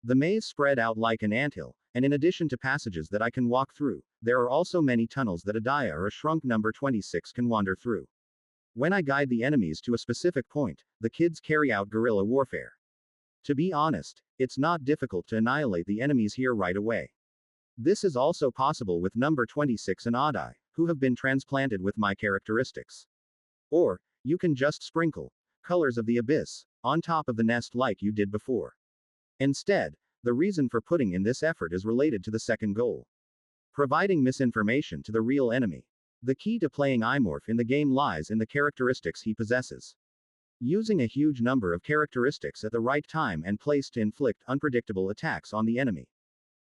The maze spread out like an anthill, and in addition to passages that I can walk through, there are also many tunnels that a Daya or a shrunk number 26 can wander through. When I guide the enemies to a specific point, the kids carry out guerrilla warfare. To be honest, it's not difficult to annihilate the enemies here right away. This is also possible with number 26 and Adai, who have been transplanted with my characteristics. Or, you can just sprinkle colors of the abyss on top of the nest like you did before. Instead, the reason for putting in this effort is related to the second goal. Providing misinformation to the real enemy. The key to playing Imorph in the game lies in the characteristics he possesses. Using a huge number of characteristics at the right time and place to inflict unpredictable attacks on the enemy.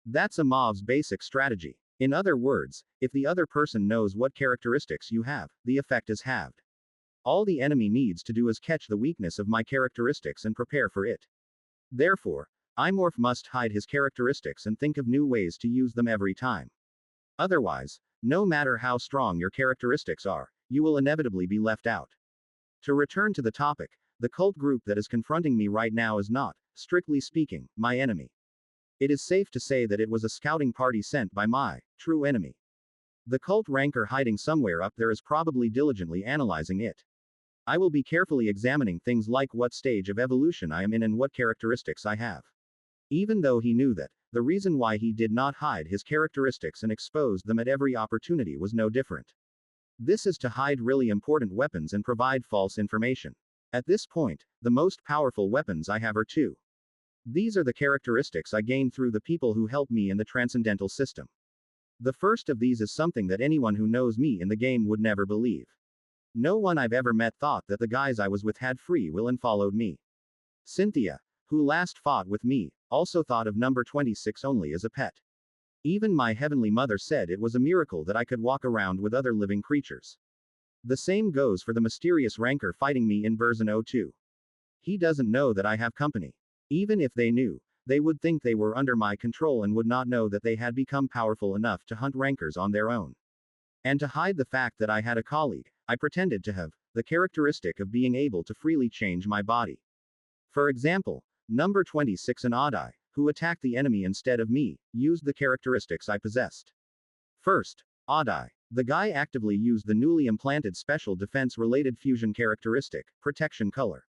That's a mob's basic strategy. In other words, if the other person knows what characteristics you have, the effect is halved. All the enemy needs to do is catch the weakness of my characteristics and prepare for it. Therefore, Imorph must hide his characteristics and think of new ways to use them every time. Otherwise, no matter how strong your characteristics are, you will inevitably be left out. To return to the topic, the cult group that is confronting me right now is not, strictly speaking, my enemy. It is safe to say that it was a scouting party sent by my true enemy. The cult ranker hiding somewhere up there is probably diligently analyzing it. I will be carefully examining things like what stage of evolution I am in and what characteristics I have. Even though he knew that, the reason why he did not hide his characteristics and exposed them at every opportunity was no different. This is to hide really important weapons and provide false information. At this point, the most powerful weapons I have are 2. These are the characteristics I gained through the people who helped me in the transcendental system. The first of these is something that anyone who knows me in the game would never believe. No one I've ever met thought that the guys I was with had free will and followed me. Cynthia, who last fought with me, also thought of number 26 only as a pet. Even my heavenly mother said it was a miracle that I could walk around with other living creatures. The same goes for the mysterious rancor fighting me in version 02. He doesn't know that I have company. Even if they knew, they would think they were under my control and would not know that they had become powerful enough to hunt rancors on their own. And to hide the fact that I had a colleague, I pretended to have the characteristic of being able to freely change my body. For example, number 26 and Oddeye, who attacked the enemy instead of me, used the characteristics I possessed. First, Oddeye. The guy actively used the newly implanted special defense-related fusion characteristic, Protection Color.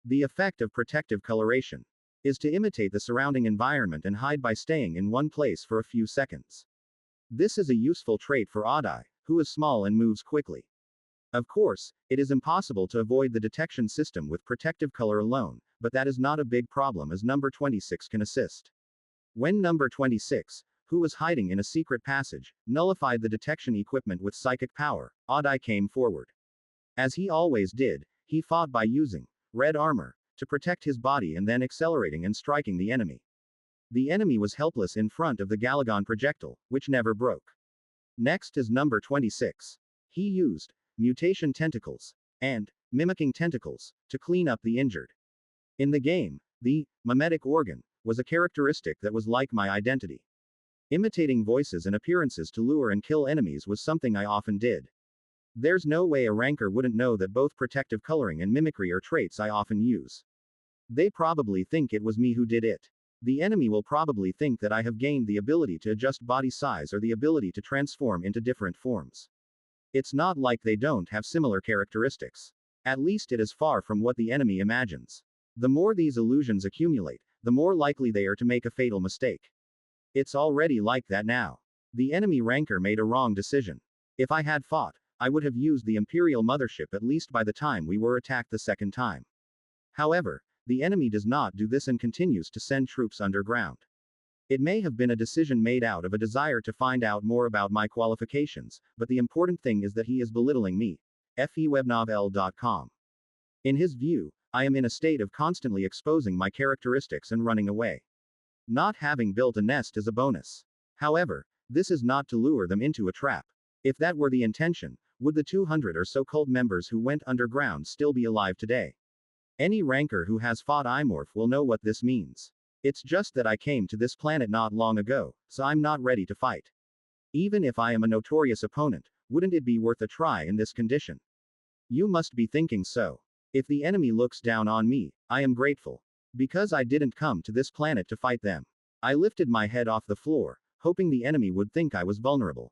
The effect of protective coloration is to imitate the surrounding environment and hide by staying in one place for a few seconds. This is a useful trait for Oddeye, who is small and moves quickly. Of course, it is impossible to avoid the detection system with protective color alone, but that is not a big problem as number 26 can assist. When number 26, who was hiding in a secret passage, nullified the detection equipment with psychic power, Oddeye came forward. As he always did, he fought by using red armor to protect his body and then accelerating and striking the enemy. The enemy was helpless in front of the Galagon projectile, which never broke. Next is number 26. He used mutation tentacles and mimicking tentacles to clean up the injured. In the game, the mimetic organ was a characteristic that was like my identity. Imitating voices and appearances to lure and kill enemies was something I often did. There's no way a rancor wouldn't know that both protective coloring and mimicry are traits I often use. They probably think it was me who did it. The enemy will probably think that I have gained the ability to adjust body size or the ability to transform into different forms. It's not like they don't have similar characteristics. At least it is far from what the enemy imagines. The more these illusions accumulate, the more likely they are to make a fatal mistake. It's already like that now. The enemy rancor made a wrong decision. If I had fought, I would have used the Imperial mothership at least by the time we were attacked the second time. However, the enemy does not do this and continues to send troops underground. It may have been a decision made out of a desire to find out more about my qualifications, but the important thing is that he is belittling me. FEWebnovel.com. In his view, I am in a state of constantly exposing my characteristics and running away. Not having built a nest is a bonus. However, this is not to lure them into a trap. If that were the intention, would the 200 or so cult members who went underground still be alive today? Any rancor who has fought Imorph will know what this means. It's just that I came to this planet not long ago, so I'm not ready to fight. Even if I am a notorious opponent, wouldn't it be worth a try in this condition? You must be thinking so. If the enemy looks down on me, I am grateful. Because I didn't come to this planet to fight them. I lifted my head off the floor, hoping the enemy would think I was vulnerable.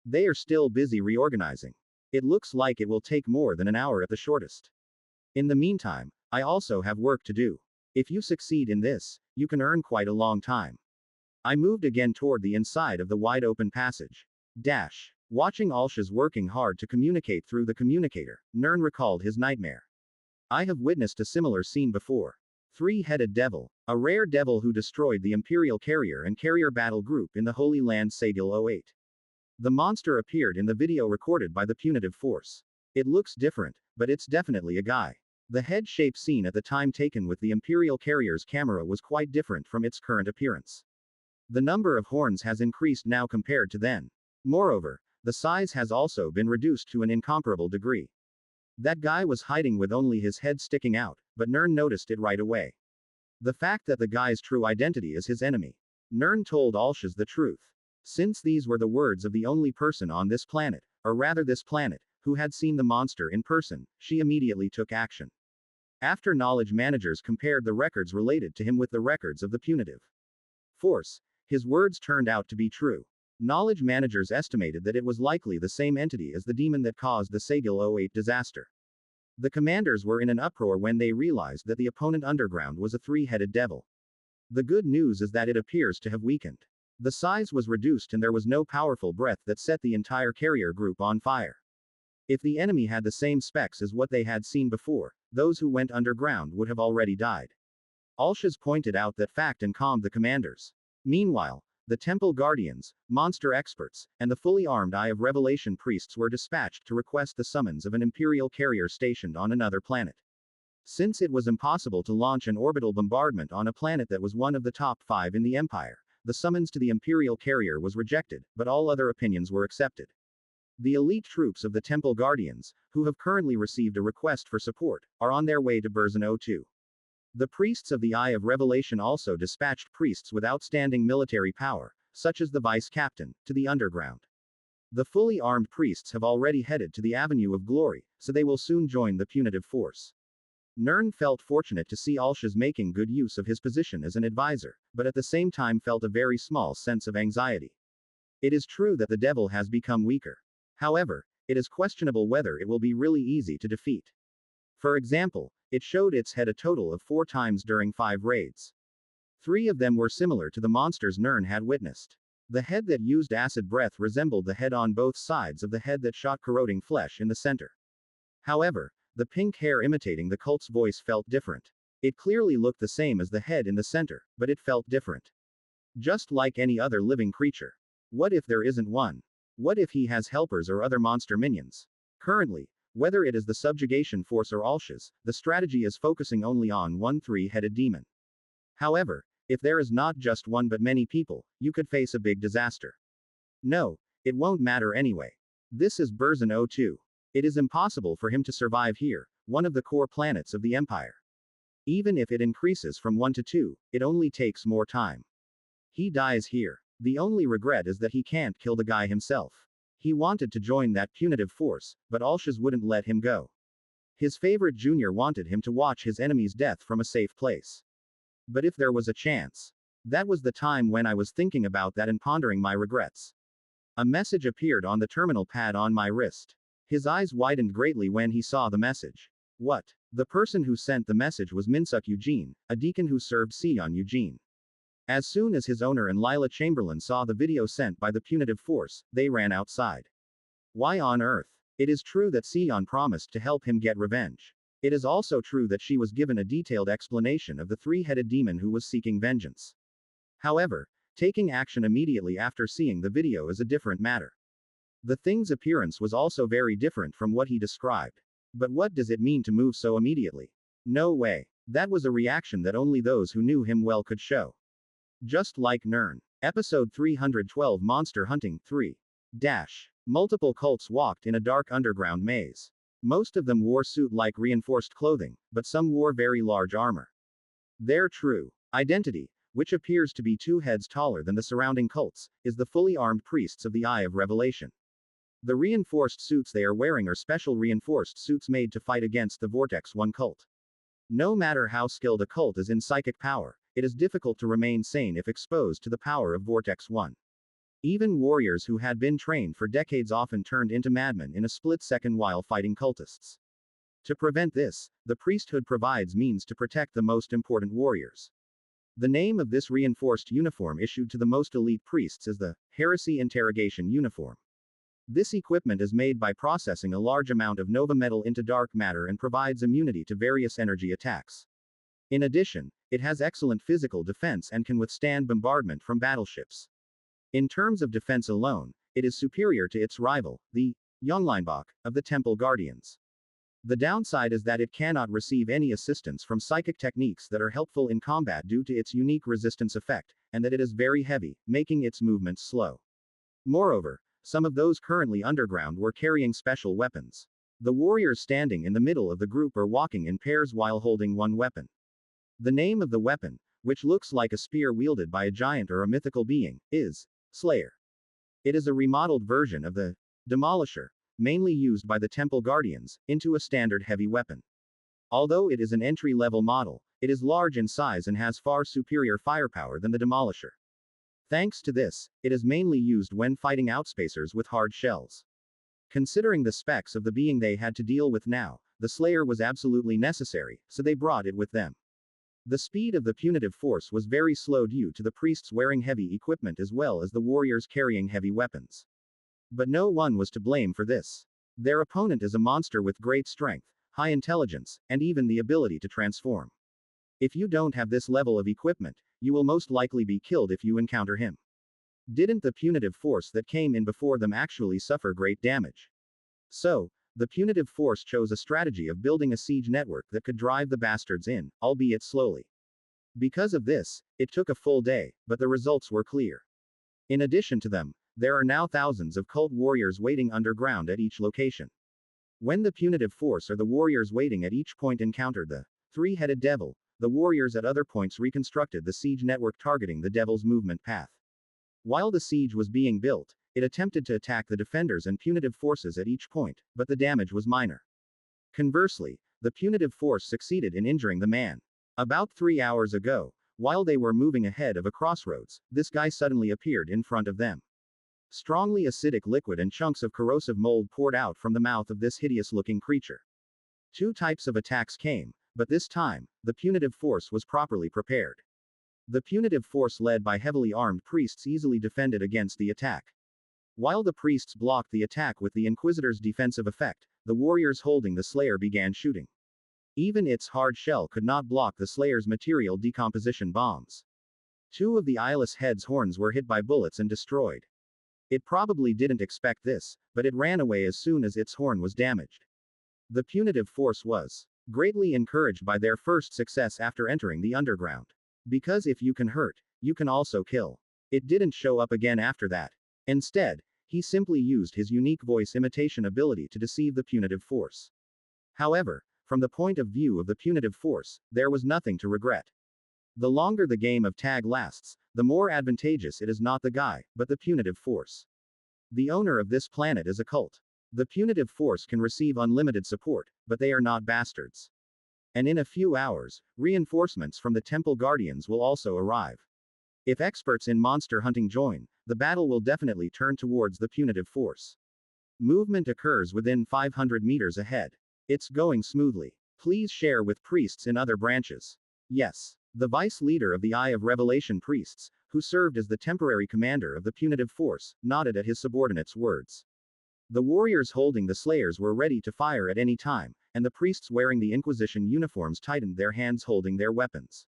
They are still busy reorganizing. It looks like it will take more than an hour at the shortest. In the meantime, I also have work to do. If you succeed in this, you can earn quite a long time. I moved again toward the inside of the wide open passage. Watching Alshas working hard to communicate through the communicator, Nern recalled his nightmare. I have witnessed a similar scene before. Three-headed devil, a rare devil who destroyed the Imperial carrier and carrier battle group in the Holy Land Sagil 08. The monster appeared in the video recorded by the Punitive force. It looks different, but it's definitely a guy. The head shape seen at the time taken with the Imperial carrier's camera was quite different from its current appearance. The number of horns has increased now compared to then. Moreover, the size has also been reduced to an incomparable degree. That guy was hiding with only his head sticking out, but Nern noticed it right away. The fact that the guy's true identity is his enemy. Nern told Alshas the truth. Since these were the words of the only person on this planet, or rather this planet, who had seen the monster in person, she immediately took action. After knowledge managers compared the records related to him with the records of the Punitive force, his words turned out to be true. Knowledge managers estimated that it was likely the same entity as the demon that caused the Sagil 08 disaster. The commanders were in an uproar when they realized that the opponent underground was a three-headed devil. The good news is that it appears to have weakened. The size was reduced and there was no powerful breath that set the entire carrier group on fire. If the enemy had the same specs as what they had seen before, those who went underground would have already died. Alshas pointed out that fact and calmed the commanders. Meanwhile, the temple guardians, monster experts, and the fully armed Eye of Revelation priests were dispatched to request the summons of an Imperial carrier stationed on another planet. Since it was impossible to launch an orbital bombardment on a planet that was one of the top 5 in the Empire, the summons to the Imperial carrier was rejected, but all other opinions were accepted. The elite troops of the Temple Guardians, who have currently received a request for support, are on their way to Burzin 02. The priests of the Eye of Revelation also dispatched priests with outstanding military power, such as the vice captain, to the underground. The fully armed priests have already headed to the Avenue of Glory, so they will soon join the punitive force. Nern felt fortunate to see Alshaz making good use of his position as an advisor, but at the same time felt a very small sense of anxiety. It is true that the devil has become weaker. However, it is questionable whether it will be really easy to defeat. For example, it showed its head a total of 4 times during 5 raids. 3 of them were similar to the monsters Nern had witnessed. The head that used acid breath resembled the head on both sides of the head that shot corroding flesh in the center. However, the pink hair imitating the cult's voice felt different. It clearly looked the same as the head in the center, but it felt different. Just like any other living creature. What if there isn't one? What if he has helpers or other monster minions? Currently, whether it is the subjugation force or Alshaz, the strategy is focusing only on one 3-headed demon. However, if there is not just one but many people, you could face a big disaster. No, it won't matter anyway. This is Burzin 02. It is impossible for him to survive here, one of the core planets of the Empire. Even if it increases from 1 to 2, it only takes more time. He dies here. The only regret is that he can't kill the guy himself. He wanted to join that punitive force, but Alshaz wouldn't let him go. His favorite junior wanted him to watch his enemy's death from a safe place. But if there was a chance. That was the time when I was thinking about that and pondering my regrets. A message appeared on the terminal pad on my wrist. His eyes widened greatly when he saw the message. What? The person who sent the message was Minsuk Eugene, a deacon who served Seon Eugene. As soon as his owner and Lila Chamberlain saw the video sent by the punitive force, they ran outside. Why on earth? It is true that Seon promised to help him get revenge. It is also true that she was given a detailed explanation of the 3-headed demon who was seeking vengeance. However, taking action immediately after seeing the video is a different matter. The thing's appearance was also very different from what he described. But what does it mean to move so immediately? No way. That was a reaction that only those who knew him well could show. Just like Nern. Episode 312 Monster Hunting 3. Multiple cults walked in a dark underground maze. Most of them wore suit-like reinforced clothing, but some wore very large armor. Their true identity, which appears to be 2 heads taller than the surrounding cults, is the fully armed priests of the Eye of Revelation. The reinforced suits they are wearing are special reinforced suits made to fight against the Vortex 1 cult. No matter how skilled a cult is in psychic power, it is difficult to remain sane if exposed to the power of Vortex 1. Even warriors who had been trained for decades often turned into madmen in a split second while fighting cultists. To prevent this, the priesthood provides means to protect the most important warriors. The name of this reinforced uniform issued to the most elite priests is the Heresy Interrogation Uniform. This equipment is made by processing a large amount of nova metal into dark matter and provides immunity to various energy attacks. In addition, it has excellent physical defense and can withstand bombardment from battleships. In terms of defense alone, it is superior to its rival, the Yongleinbach, of the Temple Guardians. The downside is that it cannot receive any assistance from psychic techniques that are helpful in combat due to its unique resistance effect, and that it is very heavy, making its movements slow. Moreover, some of those currently underground were carrying special weapons. The warriors standing in the middle of the group are walking in pairs while holding one weapon. The name of the weapon, which looks like a spear wielded by a giant or a mythical being, is Slayer. It is a remodeled version of the Demolisher, mainly used by the Temple Guardians, into a standard heavy weapon. Although it is an entry-level model, it is large in size and has far superior firepower than the Demolisher. Thanks to this, it is mainly used when fighting outspacers with hard shells. Considering the specs of the being they had to deal with now, the Slayer was absolutely necessary, so they brought it with them. The speed of the punitive force was very slow due to the priests wearing heavy equipment as well as the warriors carrying heavy weapons. But no one was to blame for this. Their opponent is a monster with great strength, high intelligence, and even the ability to transform. If you don't have this level of equipment, you will most likely be killed if you encounter him. Didn't the punitive force that came in before them actually suffer great damage? So, The punitive force chose a strategy of building a siege network that could drive the bastards in, albeit slowly. Because of this, it took a full day, but the results were clear. In addition to them, there are now thousands of cult warriors waiting underground at each location. When the punitive force or the warriors waiting at each point encountered the three-headed devil, the warriors at other points reconstructed the siege network targeting the devil's movement path. While the siege was being built, it attempted to attack the defenders and punitive forces at each point, but the damage was minor. Conversely, the punitive force succeeded in injuring the man. About 3 hours ago, while they were moving ahead of a crossroads, this guy suddenly appeared in front of them. Strongly acidic liquid and chunks of corrosive mold poured out from the mouth of this hideous-looking creature. 2 types of attacks came, but this time, the punitive force was properly prepared. The punitive force led by heavily armed priests easily defended against the attack. While the priests blocked the attack with the Inquisitor's defensive effect, the warriors holding the Slayer began shooting. Even its hard shell could not block the Slayer's material decomposition bombs. 2 of the eyeless head's horns were hit by bullets and destroyed. It probably didn't expect this, but it ran away as soon as its horn was damaged. The punitive force was greatly encouraged by their first success after entering the underground. Because if you can hurt, you can also kill. It didn't show up again after that. Instead, he simply used his unique voice imitation ability to deceive the punitive force. However, from the point of view of the punitive force, there was nothing to regret. The longer the game of tag lasts, the more advantageous it is not the guy, but the punitive force. The owner of this planet is a cult. The punitive force can receive unlimited support, but they are not bastards. And in a few hours, reinforcements from the Temple Guardians will also arrive. If experts in monster hunting join, the battle will definitely turn towards the punitive force. Movement occurs within 500 meters ahead. It's going smoothly. Please share with priests in other branches. Yes. The vice leader of the Eye of Revelation priests, who served as the temporary commander of the punitive force, nodded at his subordinates' words. The warriors holding the Slayers were ready to fire at any time, and the priests wearing the Inquisition uniforms tightened their hands holding their weapons.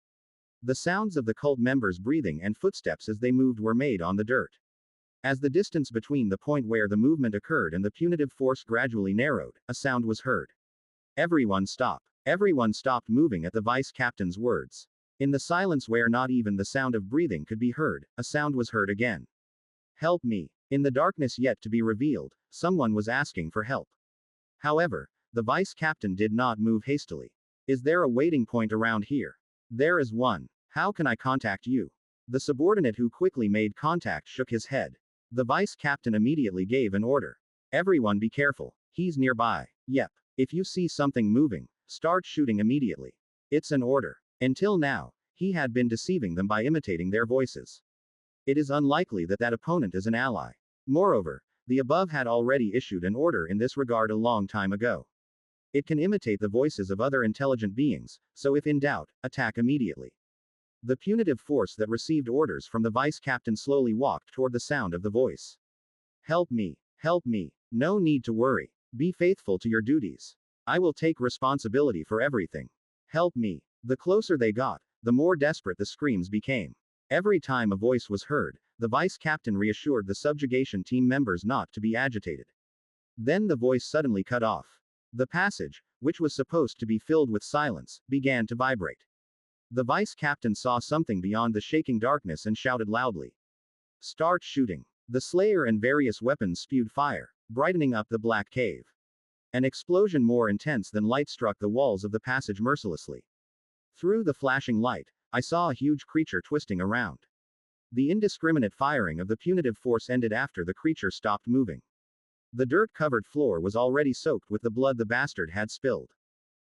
The sounds of the cult members breathing and footsteps as they moved were made on the dirt. As the distance between the point where the movement occurred and the punitive force gradually narrowed, a sound was heard. Everyone stop. Everyone stopped moving at the vice captain's words. In the silence where not even the sound of breathing could be heard, a sound was heard again. Help me. In the darkness yet to be revealed, someone was asking for help. However, the vice captain did not move hastily. Is there a waiting point around here? There is one. How can I contact you? The subordinate who quickly made contact shook his head. The vice captain immediately gave an order. Everyone be careful. He's nearby. Yep. If you see something moving, start shooting immediately. It's an order. Until now, he had been deceiving them by imitating their voices. It is unlikely that that opponent is an ally. Moreover, the above had already issued an order in this regard a long time ago. It can imitate the voices of other intelligent beings, so if in doubt, attack immediately. The punitive force that received orders from the vice captain slowly walked toward the sound of the voice. Help me. Help me. No need to worry. Be faithful to your duties. I will take responsibility for everything. Help me. The closer they got, the more desperate the screams became. Every time a voice was heard, the vice captain reassured the subjugation team members not to be agitated. Then the voice suddenly cut off. The passage, which was supposed to be filled with silence, began to vibrate. The vice captain saw something beyond the shaking darkness and shouted loudly. Start shooting. The Slayer and various weapons spewed fire, brightening up the black cave. An explosion more intense than light struck the walls of the passage mercilessly. Through the flashing light, I saw a huge creature twisting around. The indiscriminate firing of the punitive force ended after the creature stopped moving. The dirt-covered floor was already soaked with the blood the bastard had spilled.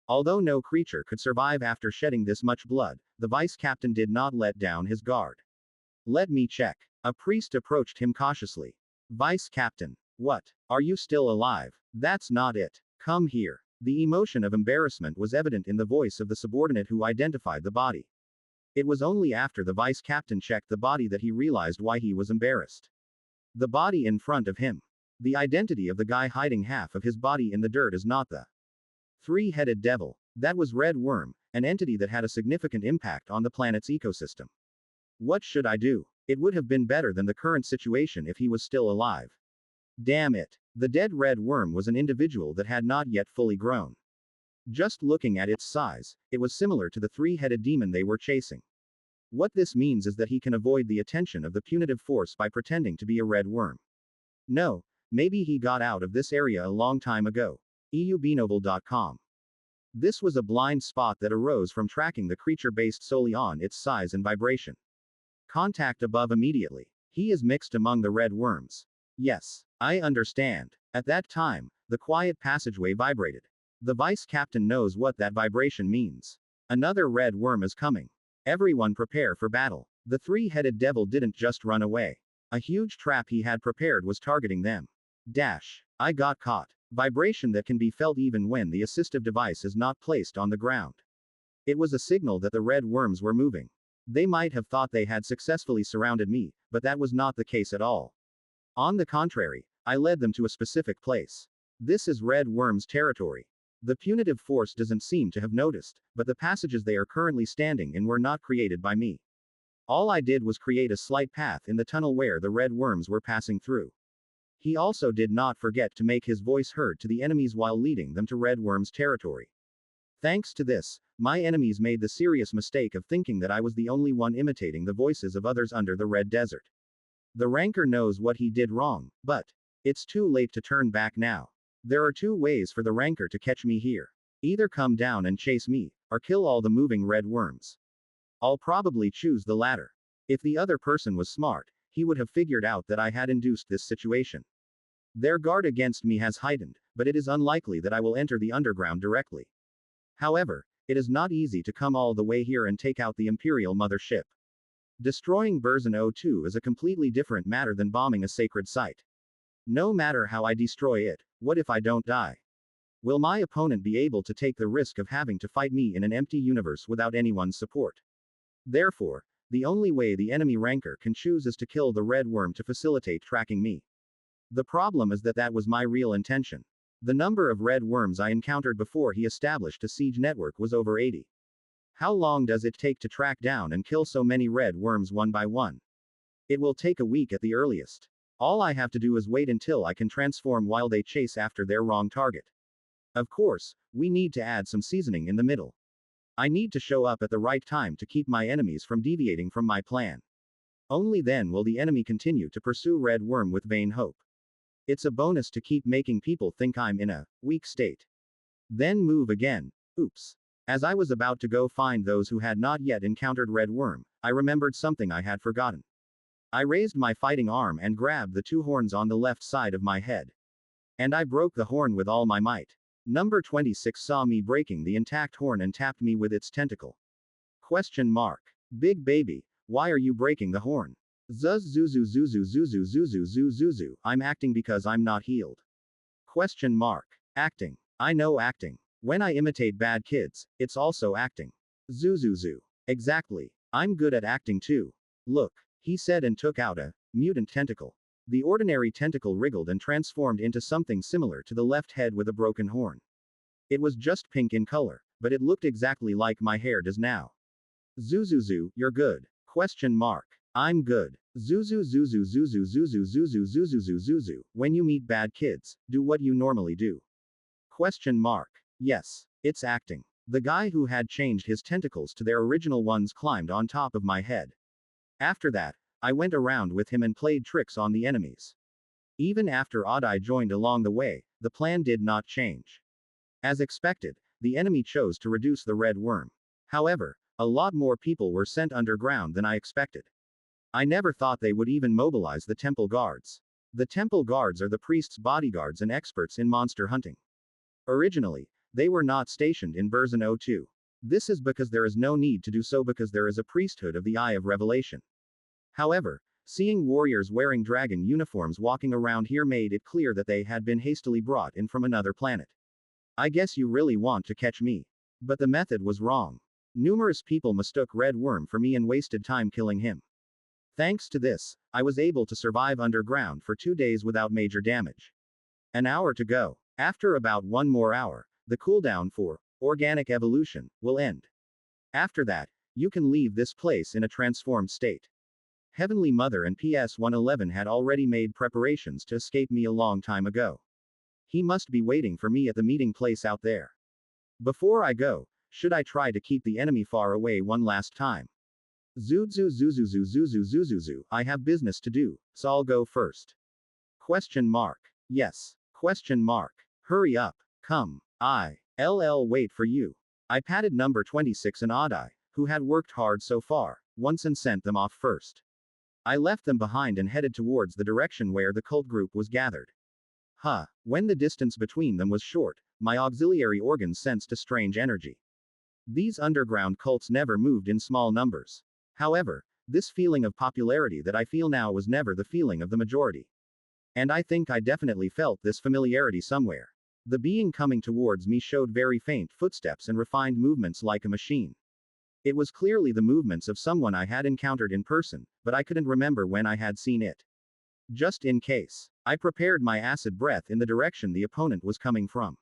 Although no creature could survive after shedding this much blood, the vice captain did not let down his guard. Let me check. A priest approached him cautiously. Vice captain. What? Are you still alive? That's not it. Come here. The emotion of embarrassment was evident in the voice of the subordinate who identified the body. It was only after the vice captain checked the body that he realized why he was embarrassed. The body in front of him. The identity of the guy hiding half of his body in the dirt is not the three-headed devil. That was Red Worm, an entity that had a significant impact on the planet's ecosystem. What should I do? It would have been better than the current situation if he was still alive. Damn it. The dead red worm was an individual that had not yet fully grown. Just looking at its size, it was similar to the three-headed demon they were chasing. What this means is that he can avoid the attention of the punitive force by pretending to be a red worm. No, maybe he got out of this area a long time ago. eubnovel.com. This was a blind spot that arose from tracking the creature based solely on its size and vibration. Contact above immediately. He is mixed among the red worms. Yes, I understand. At that time, the quiet passageway vibrated. The vice captain knows what that vibration means. Another red worm is coming. Everyone prepare for battle. The three-headed devil didn't just run away. A huge trap he had prepared was targeting them. Dash. I got caught. Vibration that can be felt even when the assistive device is not placed on the ground. It was a signal that the red worms were moving. They might have thought they had successfully surrounded me, but that was not the case at all. On the contrary, I led them to a specific place. This is red worms territory. The punitive force doesn't seem to have noticed, but the passages they are currently standing in were not created by me. All I did was create a slight path in the tunnel where the red worms were passing through. He also did not forget to make his voice heard to the enemies while leading them to red worms territory. Thanks to this, my enemies made the serious mistake of thinking that I was the only one imitating the voices of others under the red desert. The ranker knows what he did wrong, but it's too late to turn back now. There are two ways for the ranker to catch me here. Either come down and chase me, or kill all the moving red worms. I'll probably choose the latter. If the other person was smart, he would have figured out that I had induced this situation. Their guard against me has heightened, but it is unlikely that I will enter the underground directly. However, it is not easy to come all the way here and take out the Imperial mothership. Destroying Burzin 02 is a completely different matter than bombing a sacred site. No matter how I destroy it, what if I don't die? Will my opponent be able to take the risk of having to fight me in an empty universe without anyone's support? Therefore, the only way the enemy ranker can choose is to kill the red worm to facilitate tracking me. The problem is that that was my real intention. The number of red worms I encountered before he established a siege network was over 80. How long does it take to track down and kill so many red worms one by one? It will take a week at the earliest. All I have to do is wait until I can transform while they chase after their wrong target. Of course, we need to add some seasoning in the middle. I need to show up at the right time to keep my enemies from deviating from my plan. Only then will the enemy continue to pursue red worm with vain hope. It's a bonus to keep making people think I'm in a weak state. Then move again. Oops. As I was about to go find those who had not yet encountered red worm, I remembered something I had forgotten. I raised my fighting arm and grabbed the two horns on the left side of my head. And I broke the horn with all my might. Number 26 saw me breaking the intact horn and tapped me with its tentacle. Question mark. Big baby, why are you breaking the horn? Zuz zuzu zuzu zuzu zuzu zuzu. I'm acting because I'm not healed. Question mark. Acting. I know acting. When I imitate bad kids, it's also acting. Zuzuzu. Exactly. I'm good at acting too. Look, he said and took out a mutant tentacle. The ordinary tentacle wriggled and transformed into something similar to the left head with a broken horn. It was just pink in color, but it looked exactly like my hair does now. Zuzuzu, you're good. Question mark. I'm good. Zuzu zuzu zuzu zuzu zuzu zuzu zuzu. When you meet bad kids, do what you normally do. Question mark. Yes, it's acting. The guy who had changed his tentacles to their original ones climbed on top of my head. After that, I went around with him and played tricks on the enemies. Even after Oddai joined along the way, the plan did not change. As expected, the enemy chose to reduce the red worm. However, a lot more people were sent underground than I expected. I never thought they would even mobilize the temple guards. The temple guards are the priest's bodyguards and experts in monster hunting. Originally, they were not stationed in Burzin 02. This is because there is no need to do so because there is a priesthood of the Eye of Revelation. However, seeing warriors wearing dragon uniforms walking around here made it clear that they had been hastily brought in from another planet. I guess you really want to catch me. But the method was wrong. Numerous people mistook Red Worm for me and wasted time killing him. Thanks to this, I was able to survive underground for 2 days without major damage. An hour to go. After about 1 more hour, the cooldown for organic evolution will end. After that, you can leave this place in a transformed state. Heavenly Mother and PS-111 had already made preparations to escape me a long time ago. He must be waiting for me at the meeting place out there. Before I go, should I try to keep the enemy far away one last time? Zuzuzuzuzuzuzuzuzuzu, I have business to do, so I'll go first. Question mark. Yes. Question mark. Hurry up. Come. Wait for you. I patted number 26 and Oddeye, who had worked hard so far, once and sent them off first. I left them behind and headed towards the direction where the cult group was gathered. When the distance between them was short, my auxiliary organs sensed a strange energy. These underground cults never moved in small numbers. However, this feeling of popularity that I feel now was never the feeling of the majority. And I think I definitely felt this familiarity somewhere. The being coming towards me showed very faint footsteps and refined movements like a machine. It was clearly the movements of someone I had encountered in person, but I couldn't remember when I had seen it. Just in case, I prepared my acid breath in the direction the opponent was coming from.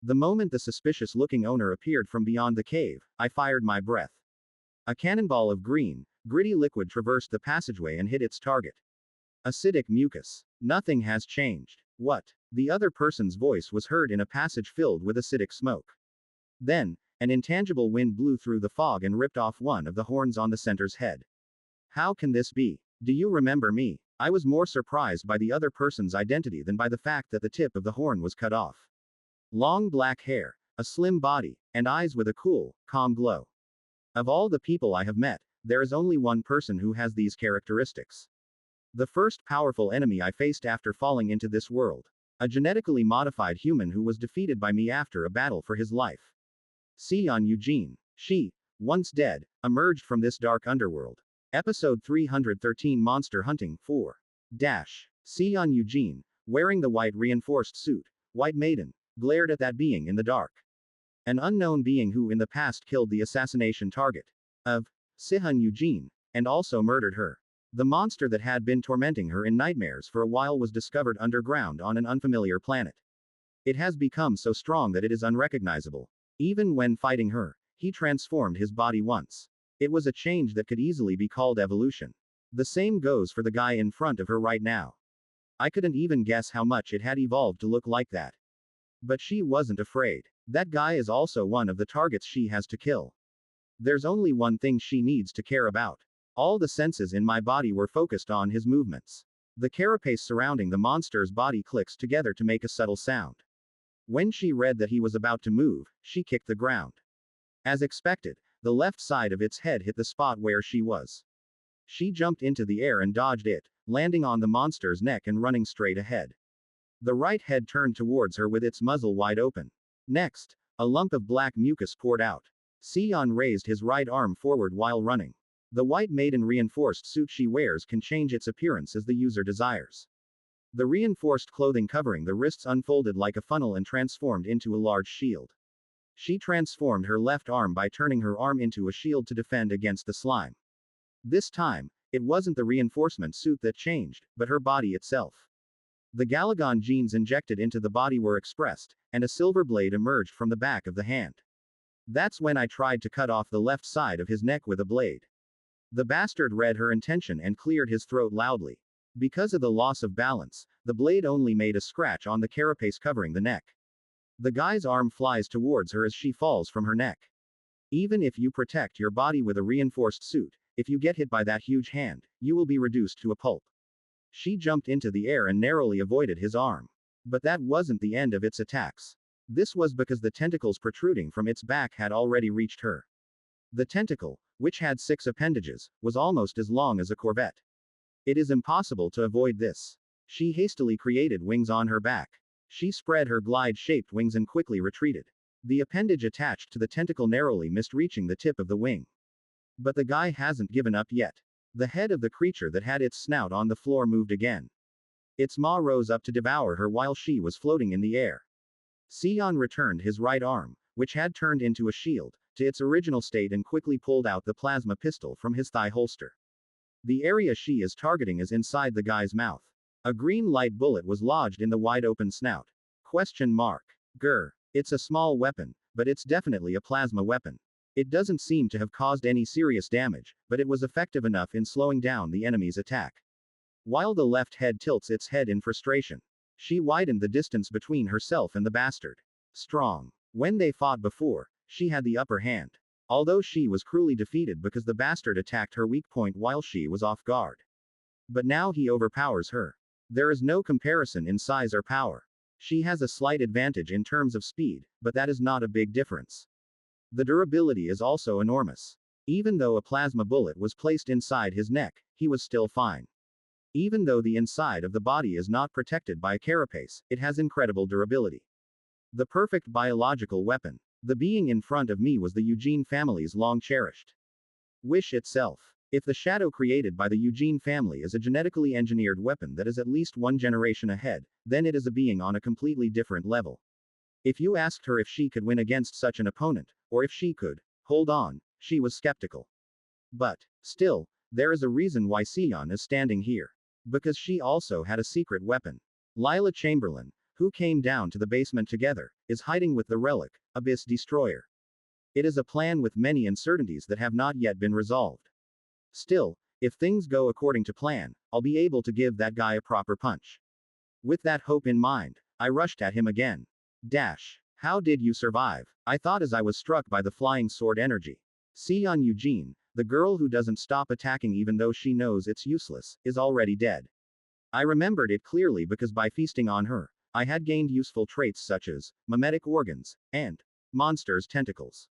The moment the suspicious-looking owner appeared from beyond the cave, I fired my breath. A cannonball of green, gritty liquid traversed the passageway and hit its target. Acidic mucus. Nothing has changed. What? The other person's voice was heard in a passage filled with acidic smoke. Then, an intangible wind blew through the fog and ripped off one of the horns on the center's head. How can this be? Do you remember me? I was more surprised by the other person's identity than by the fact that the tip of the horn was cut off. Long black hair, a slim body, and eyes with a cool, calm glow. Of all the people I have met, there is only one person who has these characteristics. The first powerful enemy I faced after falling into this world. A genetically modified human who was defeated by me after a battle for his life. Seon Eugene. She, once dead, emerged from this dark underworld. Episode 313 Monster Hunting 4. Seon Eugene, wearing the white reinforced suit, White Maiden, glared at that being in the dark. An unknown being who in the past killed the assassination target of Seon Eugene, and also murdered her. The monster that had been tormenting her in nightmares for a while was discovered underground on an unfamiliar planet. It has become so strong that it is unrecognizable. Even when fighting her, he transformed his body once. It was a change that could easily be called evolution. The same goes for the guy in front of her right now. I couldn't even guess how much it had evolved to look like that. But she wasn't afraid. That guy is also one of the targets she has to kill. There's only one thing she needs to care about. All the senses in my body were focused on his movements. The carapace surrounding the monster's body clicks together to make a subtle sound. When she read that he was about to move, she kicked the ground. As expected, the left side of its head hit the spot where she was. She jumped into the air and dodged it, landing on the monster's neck and running straight ahead. The right head turned towards her with its muzzle wide open. Next, a lump of black mucus poured out. Seon raised his right arm forward while running. The White Maiden reinforced suit she wears can change its appearance as the user desires. The reinforced clothing covering the wrists unfolded like a funnel and transformed into a large shield. She transformed her left arm by turning her arm into a shield to defend against the slime. This time, it wasn't the reinforcement suit that changed, but her body itself. The Galagon genes injected into the body were expressed, and a silver blade emerged from the back of the hand. That's when I tried to cut off the left side of his neck with a blade. The bastard read her intention and cleared his throat loudly. Because of the loss of balance, the blade only made a scratch on the carapace covering the neck. The guy's arm flies towards her as she falls from her neck. Even if you protect your body with a reinforced suit, if you get hit by that huge hand, you will be reduced to a pulp. She jumped into the air and narrowly avoided his arm. But that wasn't the end of its attacks. This was because the tentacles protruding from its back had already reached her. The tentacle, which had 6 appendages, was almost as long as a corvette. It is impossible to avoid this. She hastily created wings on her back. She spread her glide-shaped wings and quickly retreated. The appendage attached to the tentacle narrowly missed reaching the tip of the wing. But the guy hasn't given up yet. The head of the creature that had its snout on the floor moved again. Its maw rose up to devour her while she was floating in the air. Seon returned his right arm, which had turned into a shield, to its original state and quickly pulled out the plasma pistol from his thigh holster. The area she is targeting is inside the guy's mouth. A green light bullet was lodged in the wide-open snout. Grr. It's a small weapon, but it's definitely a plasma weapon. It doesn't seem to have caused any serious damage, but it was effective enough in slowing down the enemy's attack. While the left head tilts its head in frustration. She widened the distance between herself and the bastard. Strong. When they fought before, she had the upper hand. Although she was cruelly defeated because the bastard attacked her weak point while she was off guard. But now he overpowers her. There is no comparison in size or power. She has a slight advantage in terms of speed, but that is not a big difference. The durability is also enormous. Even though a plasma bullet was placed inside his neck, he was still fine. Even though the inside of the body is not protected by a carapace, it has incredible durability. The perfect biological weapon. The being in front of me was the Eugene family's long-cherished wish itself. If the shadow created by the Eugene family is a genetically engineered weapon that is at least one generation ahead, then it is a being on a completely different level. If you asked her if she could win against such an opponent, or if she could hold on, she was skeptical. But, still, there is a reason why Seon is standing here. Because she also had a secret weapon. Lila Chamberlain, who came down to the basement together, is hiding with the relic, Abyss Destroyer. It is a plan with many uncertainties that have not yet been resolved. Still, if things go according to plan, I'll be able to give that guy a proper punch. With that hope in mind, I rushed at him again. Dash. How did you survive? I thought as I was struck by the flying sword energy. Seon Eugene, the girl who doesn't stop attacking even though she knows it's useless, is already dead. I remembered it clearly because by feasting on her, I had gained useful traits such as mimetic organs and monster's tentacles.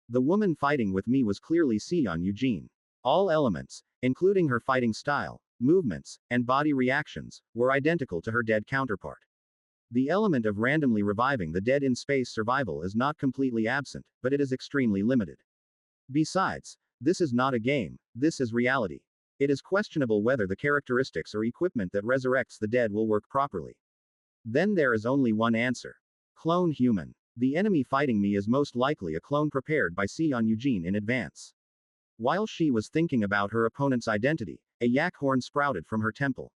The woman fighting with me was clearly Seon Eugene. All elements, including her fighting style, movements, and body reactions, were identical to her dead counterpart. The element of randomly reviving the dead in space survival is not completely absent, but it is extremely limited. Besides, this is not a game, this is reality. It is questionable whether the characteristics or equipment that resurrects the dead will work properly. Then there is only one answer. Clone human. The enemy fighting me is most likely a clone prepared by Seon Eugene in advance. While she was thinking about her opponent's identity, a yak horn sprouted from her temple.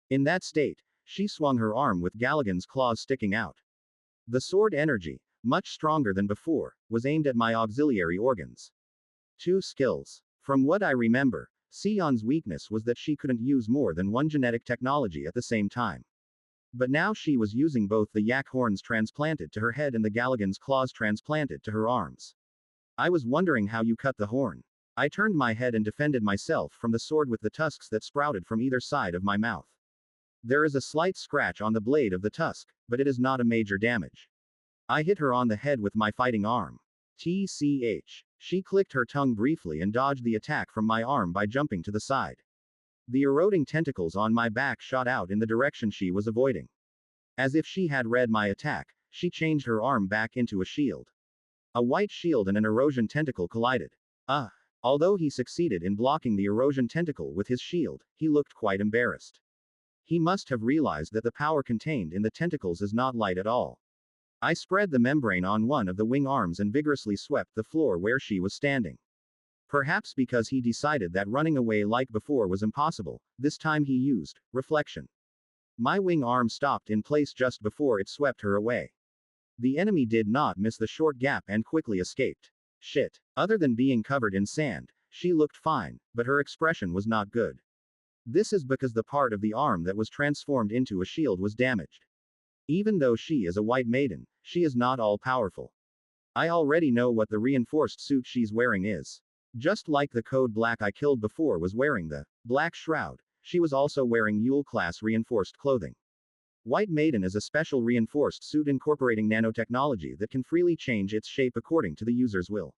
In that state, she swung her arm with Galligan's claws sticking out. The sword energy, much stronger than before, was aimed at my auxiliary organs. 2 skills. From what I remember, Seon's weakness was that she couldn't use more than one genetic technology at the same time. But now she was using both the yak horns transplanted to her head and the Galligan's claws transplanted to her arms. I was wondering how you cut the horn. I turned my head and defended myself from the sword with the tusks that sprouted from either side of my mouth. There is a slight scratch on the blade of the tusk, but it is not a major damage. I hit her on the head with my fighting arm. TCH. She clicked her tongue briefly and dodged the attack from my arm by jumping to the side. The eroding tentacles on my back shot out in the direction she was avoiding. As if she had read my attack, she changed her arm back into a shield. A white shield and an erosion tentacle collided. Although he succeeded in blocking the erosion tentacle with his shield, he looked quite embarrassed. He must have realized that the power contained in the tentacles is not light at all. I spread the membrane on one of the wing arms and vigorously swept the floor where she was standing. Perhaps because he decided that running away like before was impossible, this time he used reflection. My wing arm stopped in place just before it swept her away. The enemy did not miss the short gap and quickly escaped. Shit. Other than being covered in sand, she looked fine, but her expression was not good. This is because the part of the arm that was transformed into a shield was damaged. Even though she is a white maiden, she is not all-powerful. I already know what the reinforced suit she's wearing is. Just like the code black I killed before was wearing the black shroud, she was also wearing Yule-class reinforced clothing. White Maiden is a special reinforced suit incorporating nanotechnology that can freely change its shape according to the user's will.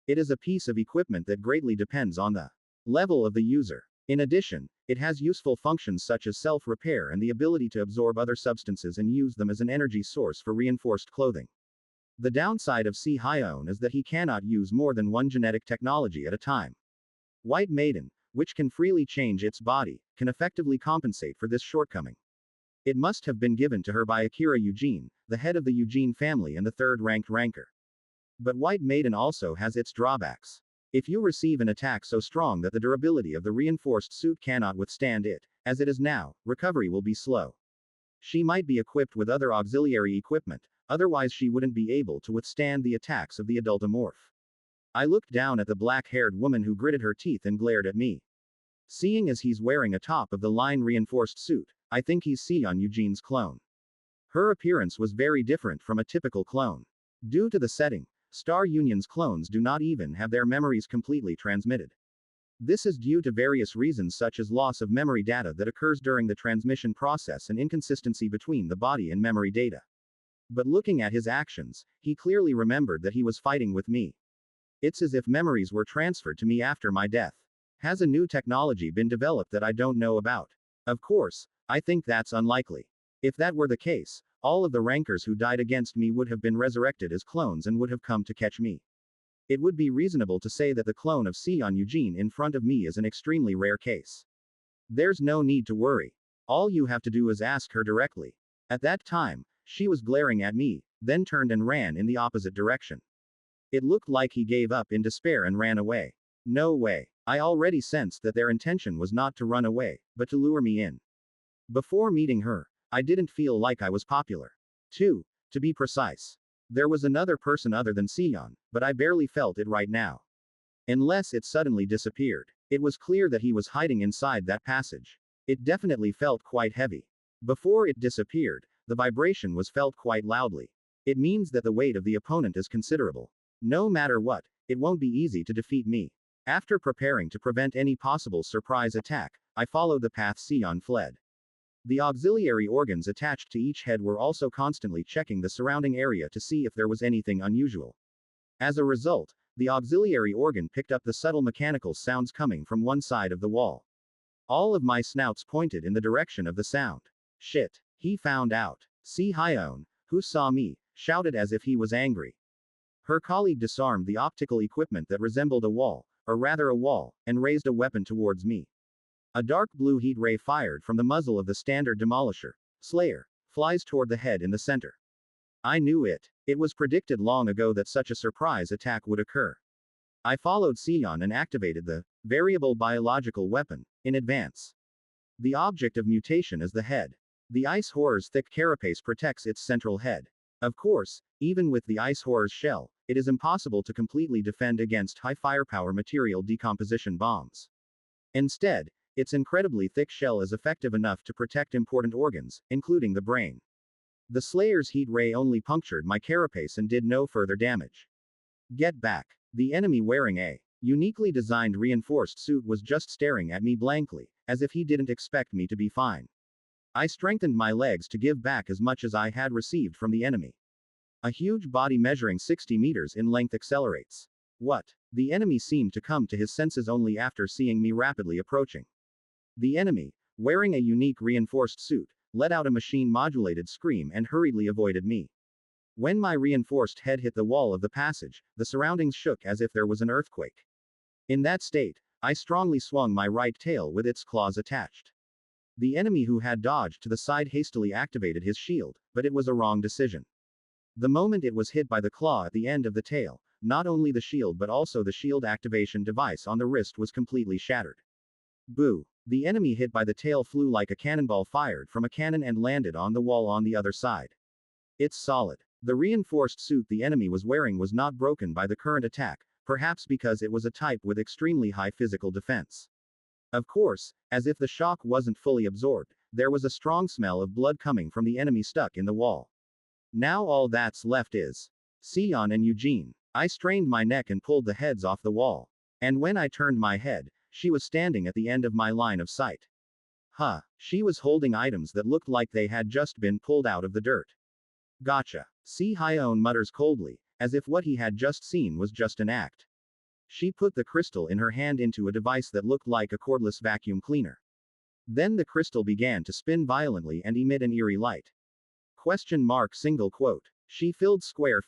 It is a piece of equipment that greatly depends on the level of the user. In addition, it has useful functions such as self-repair and the ability to absorb other substances and use them as an energy source for reinforced clothing. The downside of Seon is that he cannot use more than one genetic technology at a time. White Maiden, which can freely change its body, can effectively compensate for this shortcoming. It must have been given to her by Akira Eugene, the head of the Eugene family and the third-ranked ranker. But White Maiden also has its drawbacks. If you receive an attack so strong that the durability of the reinforced suit cannot withstand it, as it is now, recovery will be slow. She might be equipped with other auxiliary equipment, otherwise she wouldn't be able to withstand the attacks of the adultomorph. I looked down at the black-haired woman who gritted her teeth and glared at me. Seeing as he's wearing a top-of-the-line reinforced suit, I think he's Seon Eugene's clone. Her appearance was very different from a typical clone. Due to the setting, Star Union's clones do not even have their memories completely transmitted. This is due to various reasons such as loss of memory data that occurs during the transmission process and inconsistency between the body and memory data. But looking at his actions, he clearly remembered that he was fighting with me. It's as if memories were transferred to me after my death. Has a new technology been developed that I don't know about? Of course, I think that's unlikely. If that were the case, all of the rankers who died against me would have been resurrected as clones and would have come to catch me. It would be reasonable to say that the clone of Seon Eugene in front of me is an extremely rare case. There's no need to worry. All you have to do is ask her directly. At that time, she was glaring at me, then turned and ran in the opposite direction. It looked like he gave up in despair and ran away. No way. I already sensed that their intention was not to run away, but to lure me in. Before meeting her, I didn't feel like I was popular. 2. To be precise. There was another person other than Seon, but I barely felt it right now. Unless it suddenly disappeared. It was clear that he was hiding inside that passage. It definitely felt quite heavy. Before it disappeared, the vibration was felt quite loudly. It means that the weight of the opponent is considerable. No matter what, it won't be easy to defeat me. After preparing to prevent any possible surprise attack, I followed the path Seon fled. The auxiliary organs attached to each head were also constantly checking the surrounding area to see if there was anything unusual. As a result, the auxiliary organ picked up the subtle mechanical sounds coming from one side of the wall. All of my snouts pointed in the direction of the sound. Shit. He found out. Seon, who saw me, shouted as if he was angry. Her colleague disarmed the optical equipment that resembled a wall, or rather a wall, and raised a weapon towards me. A dark blue heat ray fired from the muzzle of the standard demolisher, Slayer, flies toward the head in the center. I knew it. It was predicted long ago that such a surprise attack would occur. I followed Seon and activated the variable biological weapon in advance. The object of mutation is the head. The ice horror's thick carapace protects its central head. Of course, even with the ice horror's shell, it is impossible to completely defend against high firepower material decomposition bombs. Instead, its incredibly thick shell is effective enough to protect important organs, including the brain. The Slayer's heat ray only punctured my carapace and did no further damage. Get back. The enemy wearing a uniquely designed reinforced suit was just staring at me blankly, as if he didn't expect me to be fine. I strengthened my legs to give back as much as I had received from the enemy. A huge body measuring 60 meters in length accelerates. What? The enemy seemed to come to his senses only after seeing me rapidly approaching. The enemy, wearing a unique reinforced suit, let out a machine-modulated scream and hurriedly avoided me. When my reinforced head hit the wall of the passage, the surroundings shook as if there was an earthquake. In that state, I strongly swung my right tail with its claws attached. The enemy who had dodged to the side hastily activated his shield, but it was a wrong decision. The moment it was hit by the claw at the end of the tail, not only the shield but also the shield activation device on the wrist was completely shattered. Boo! The enemy hit by the tail flew like a cannonball fired from a cannon and landed on the wall on the other side. It's solid. The reinforced suit the enemy was wearing was not broken by the current attack, perhaps because it was a type with extremely high physical defense. Of course, as if the shock wasn't fully absorbed, there was a strong smell of blood coming from the enemy stuck in the wall. Now all that's left is Seon and Eugene. I strained my neck and pulled the heads off the wall. And when I turned my head, she was standing at the end of my line of sight. She was holding items that looked like they had just been pulled out of the dirt. Gotcha. Seon mutters coldly, as if what he had just seen was just an act. She put the crystal in her hand into a device that looked like a cordless vacuum cleaner. Then the crystal began to spin violently and emit an eerie light. Question mark single quote. She filled square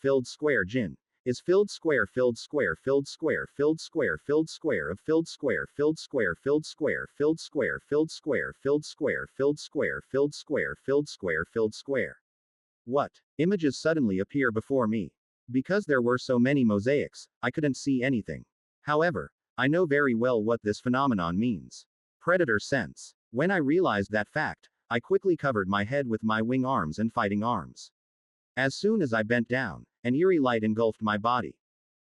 gin. Is filled square filled square filled square filled square filled square of filled square filled square filled square filled square filled square filled square filled square filled square filled square filled square. What? Images suddenly appear before me. Because there were so many mosaics, I couldn't see anything. However, I know very well what this phenomenon means. Predator sense. When I realized that fact, I quickly covered my head with my wing arms and fighting arms. As soon as I bent down, an eerie light engulfed my body.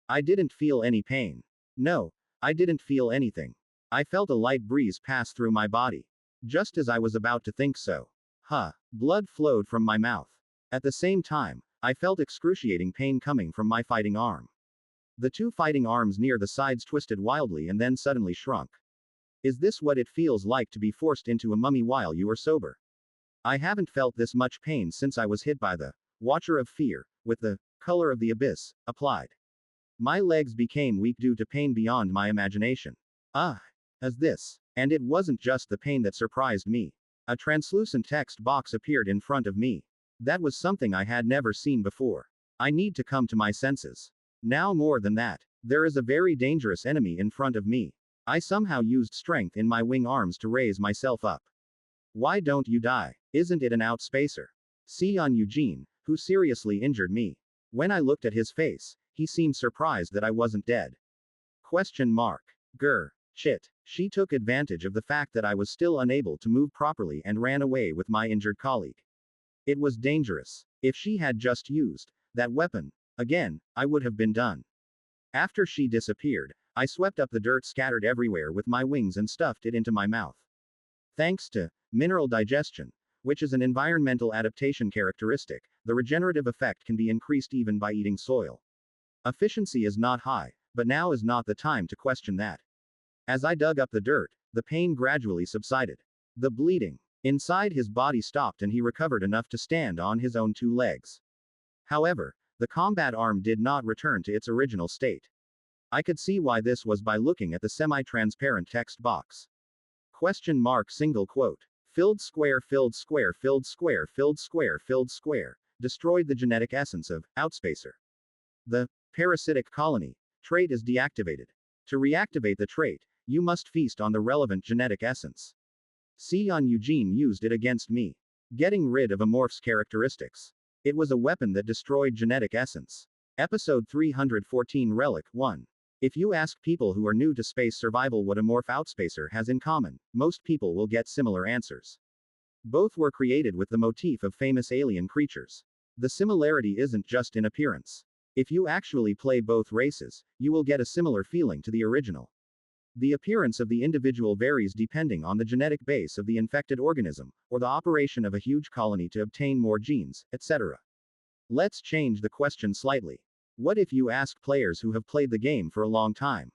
I didn't feel any pain. No, I didn't feel anything. I felt a light breeze pass through my body. Just as I was about to think so. Blood flowed from my mouth. At the same time, I felt excruciating pain coming from my fighting arm. The two fighting arms near the sides twisted wildly and then suddenly shrunk. Is this what it feels like to be forced into a mummy while you are sober? I haven't felt this much pain since I was hit by the Watcher of Fear, with the color of the abyss applied. My legs became weak due to pain beyond my imagination. As this. And it wasn't just the pain that surprised me. A translucent text box appeared in front of me. That was something I had never seen before. I need to come to my senses. Now more than that, there is a very dangerous enemy in front of me. I somehow used strength in my wing arms to raise myself up. Why don't you die? Isn't it an outspacer? Seon Eugene, who seriously injured me. When I looked at his face, he seemed surprised that I wasn't dead. Question mark. Grr. Shit. She took advantage of the fact that I was still unable to move properly and ran away with my injured colleague. It was dangerous. If she had just used that weapon again, I would have been done. After she disappeared, I swept up the dirt scattered everywhere with my wings and stuffed it into my mouth. Thanks to mineral digestion, which is an environmental adaptation characteristic, the regenerative effect can be increased even by eating soil. Efficiency is not high, but now is not the time to question that. As I dug up the dirt, the pain gradually subsided. The bleeding inside his body stopped and he recovered enough to stand on his own two legs. However, the combat arm did not return to its original state. I could see why this was by looking at the semi-transparent text box. Question mark single quote. Filled square filled square filled square filled square filled square. Destroyed the genetic essence of outspacer. The parasitic colony trait is deactivated. To reactivate the trait, you must feast on the relevant genetic essence. Seon Eugene used it against me. Getting rid of a morph's characteristics. It was a weapon that destroyed genetic essence. Episode 314 Relic 1. If you ask people who are new to space survival what a morph outspacer has in common, most people will get similar answers. Both were created with the motif of famous alien creatures. The similarity isn't just in appearance. If you actually play both races, you will get a similar feeling to the original. The appearance of the individual varies depending on the genetic base of the infected organism, or the operation of a huge colony to obtain more genes, etc. Let's change the question slightly. What if you ask players who have played the game for a long time?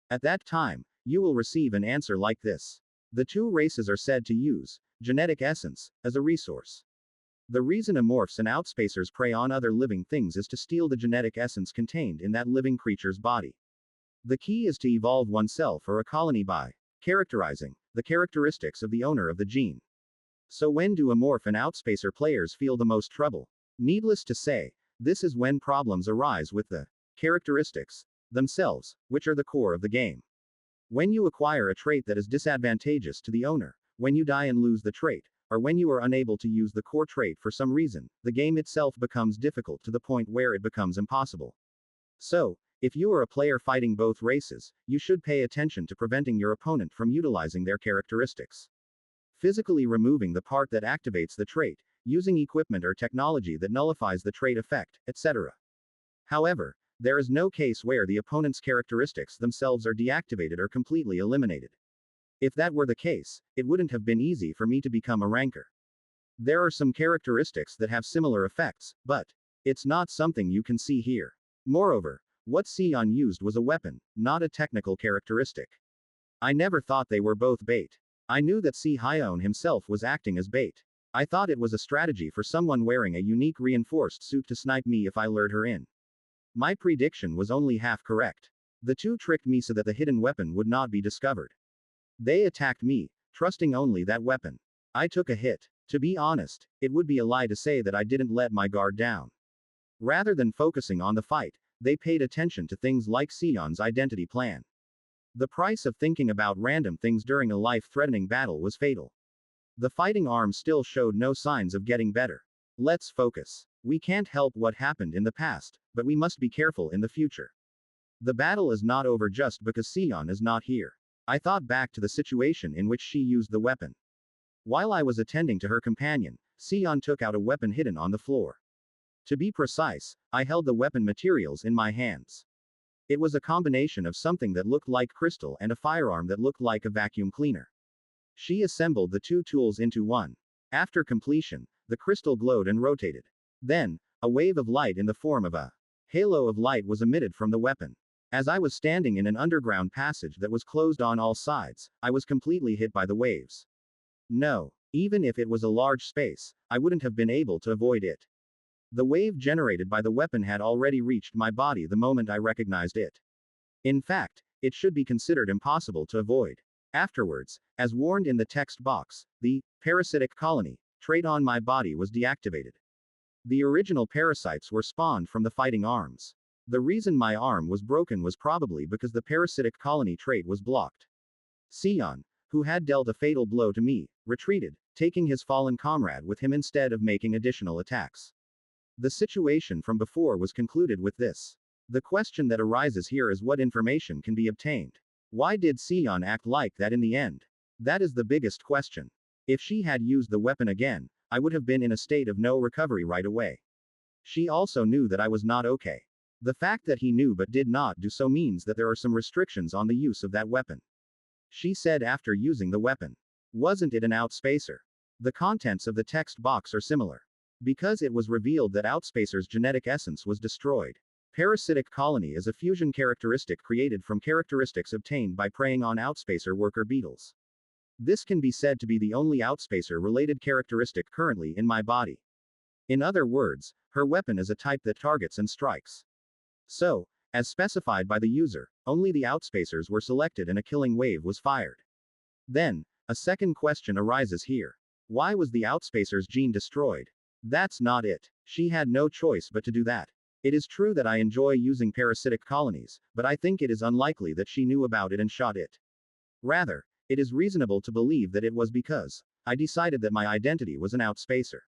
At that time, you will receive an answer like this. The two races are said to use genetic essence as a resource. The reason amorphs and outspacers prey on other living things is to steal the genetic essence contained in that living creature's body. The key is to evolve oneself or a colony by characterizing the characteristics of the owner of the gene. So when do amorph and outspacer players feel the most trouble? Needless to say, this is when problems arise with the characteristics themselves, which are the core of the game. When you acquire a trait that is disadvantageous to the owner, when you die and lose the trait, or when you are unable to use the core trait for some reason, the game itself becomes difficult to the point where it becomes impossible. So, if you are a player fighting both races, you should pay attention to preventing your opponent from utilizing their characteristics. Physically removing the part that activates the trait, using equipment or technology that nullifies the trait effect, etc. However, there is no case where the opponent's characteristics themselves are deactivated or completely eliminated. If that were the case, it wouldn't have been easy for me to become a ranker. There are some characteristics that have similar effects, but it's not something you can see here. Moreover, what Seon used was a weapon, not a technical characteristic. I never thought they were both bait. I knew that Seon himself was acting as bait. I thought it was a strategy for someone wearing a unique reinforced suit to snipe me if I lured her in. My prediction was only half correct. The two tricked me so that the hidden weapon would not be discovered. They attacked me, trusting only that weapon. I took a hit. To be honest, it would be a lie to say that I didn't let my guard down. Rather than focusing on the fight, they paid attention to things like Seon's identity plan. The price of thinking about random things during a life-threatening battle was fatal. The fighting arm still showed no signs of getting better. Let's focus. We can't help what happened in the past, but we must be careful in the future. The battle is not over just because Seon is not here. I thought back to the situation in which she used the weapon. While I was attending to her companion, Seon took out a weapon hidden on the floor. To be precise, I held the weapon materials in my hands. It was a combination of something that looked like crystal and a firearm that looked like a vacuum cleaner. She assembled the two tools into one. After completion, the crystal glowed and rotated. Then, a wave of light in the form of a halo of light was emitted from the weapon. As I was standing in an underground passage that was closed on all sides, I was completely hit by the waves. No, even if it was a large space, I wouldn't have been able to avoid it. The wave generated by the weapon had already reached my body the moment I recognized it. In fact, it should be considered impossible to avoid. Afterwards, as warned in the text box, the parasitic colony trait on my body was deactivated. The original parasites were spawned from the fighting arms. The reason my arm was broken was probably because the parasitic colony trait was blocked. Seon, who had dealt a fatal blow to me, retreated, taking his fallen comrade with him instead of making additional attacks. The situation from before was concluded with this. The question that arises here is what information can be obtained. Why did Seon act like that in the end? That is the biggest question. If she had used the weapon again, I would have been in a state of no recovery right away. She also knew that I was not okay. The fact that he knew but did not do so means that there are some restrictions on the use of that weapon. She said after using the weapon. Wasn't it an outspacer? The contents of the text box are similar. Because it was revealed that Outspacer's genetic essence was destroyed. Parasitic colony is a fusion characteristic created from characteristics obtained by preying on Outspacer worker beetles. This can be said to be the only Outspacer-related characteristic currently in my body. In other words, her weapon is a type that targets and strikes. So, as specified by the user, only the Outspacers were selected and a killing wave was fired. Then, a second question arises here. Why was the Outspacer's gene destroyed? That's not it. She had no choice but to do that. It is true that I enjoy using parasitic colonies, but I think it is unlikely that she knew about it and shot it. Rather, it is reasonable to believe that it was because I decided that my identity was an Outspacer.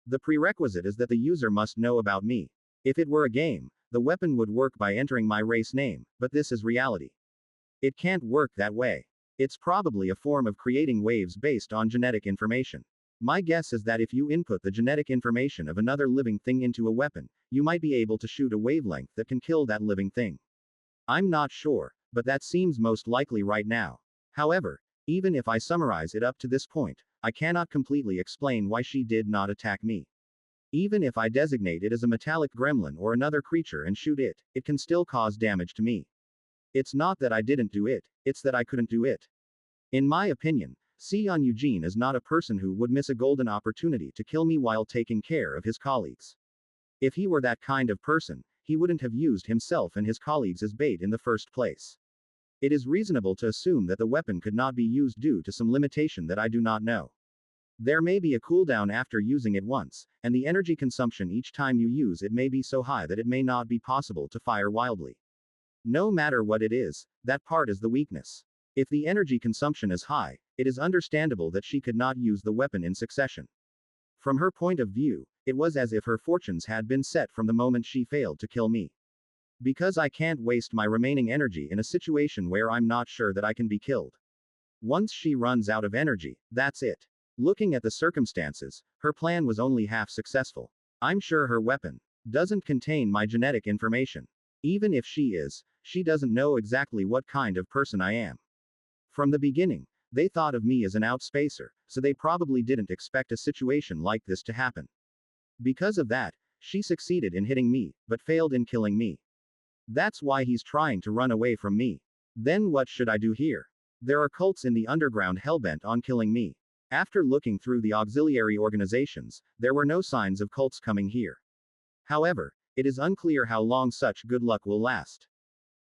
The prerequisite is that the user must know about me. If it were a game, the weapon would work by entering my race name, but this is reality. It can't work that way. It's probably a form of creating waves based on genetic information. My guess is that if you input the genetic information of another living thing into a weapon, you might be able to shoot a wavelength that can kill that living thing. I'm not sure, but that seems most likely right now. However, even if I summarize it up to this point, I cannot completely explain why she did not attack me. Even if I designate it as a metallic gremlin or another creature and shoot it, it can still cause damage to me. It's not that I didn't do it, it's that I couldn't do it. In my opinion, Seon Eugene is not a person who would miss a golden opportunity to kill me while taking care of his colleagues. If he were that kind of person, he wouldn't have used himself and his colleagues as bait in the first place. It is reasonable to assume that the weapon could not be used due to some limitation that I do not know. There may be a cooldown after using it once, and the energy consumption each time you use it may be so high that it may not be possible to fire wildly. No matter what it is, that part is the weakness. If the energy consumption is high, it is understandable that she could not use the weapon in succession. From her point of view, it was as if her fortunes had been set from the moment she failed to kill me. Because I can't waste my remaining energy in a situation where I'm not sure that I can be killed. Once she runs out of energy, that's it. Looking at the circumstances, her plan was only half successful. I'm sure her weapon doesn't contain my genetic information. Even if she doesn't know exactly what kind of person I am. From the beginning, they thought of me as an outspacer, so they probably didn't expect a situation like this to happen. Because of that, she succeeded in hitting me, but failed in killing me. That's why he's trying to run away from me. Then what should I do here? There are cults in the underground hellbent on killing me. After looking through the auxiliary organizations, there were no signs of cults coming here. However, it is unclear how long such good luck will last.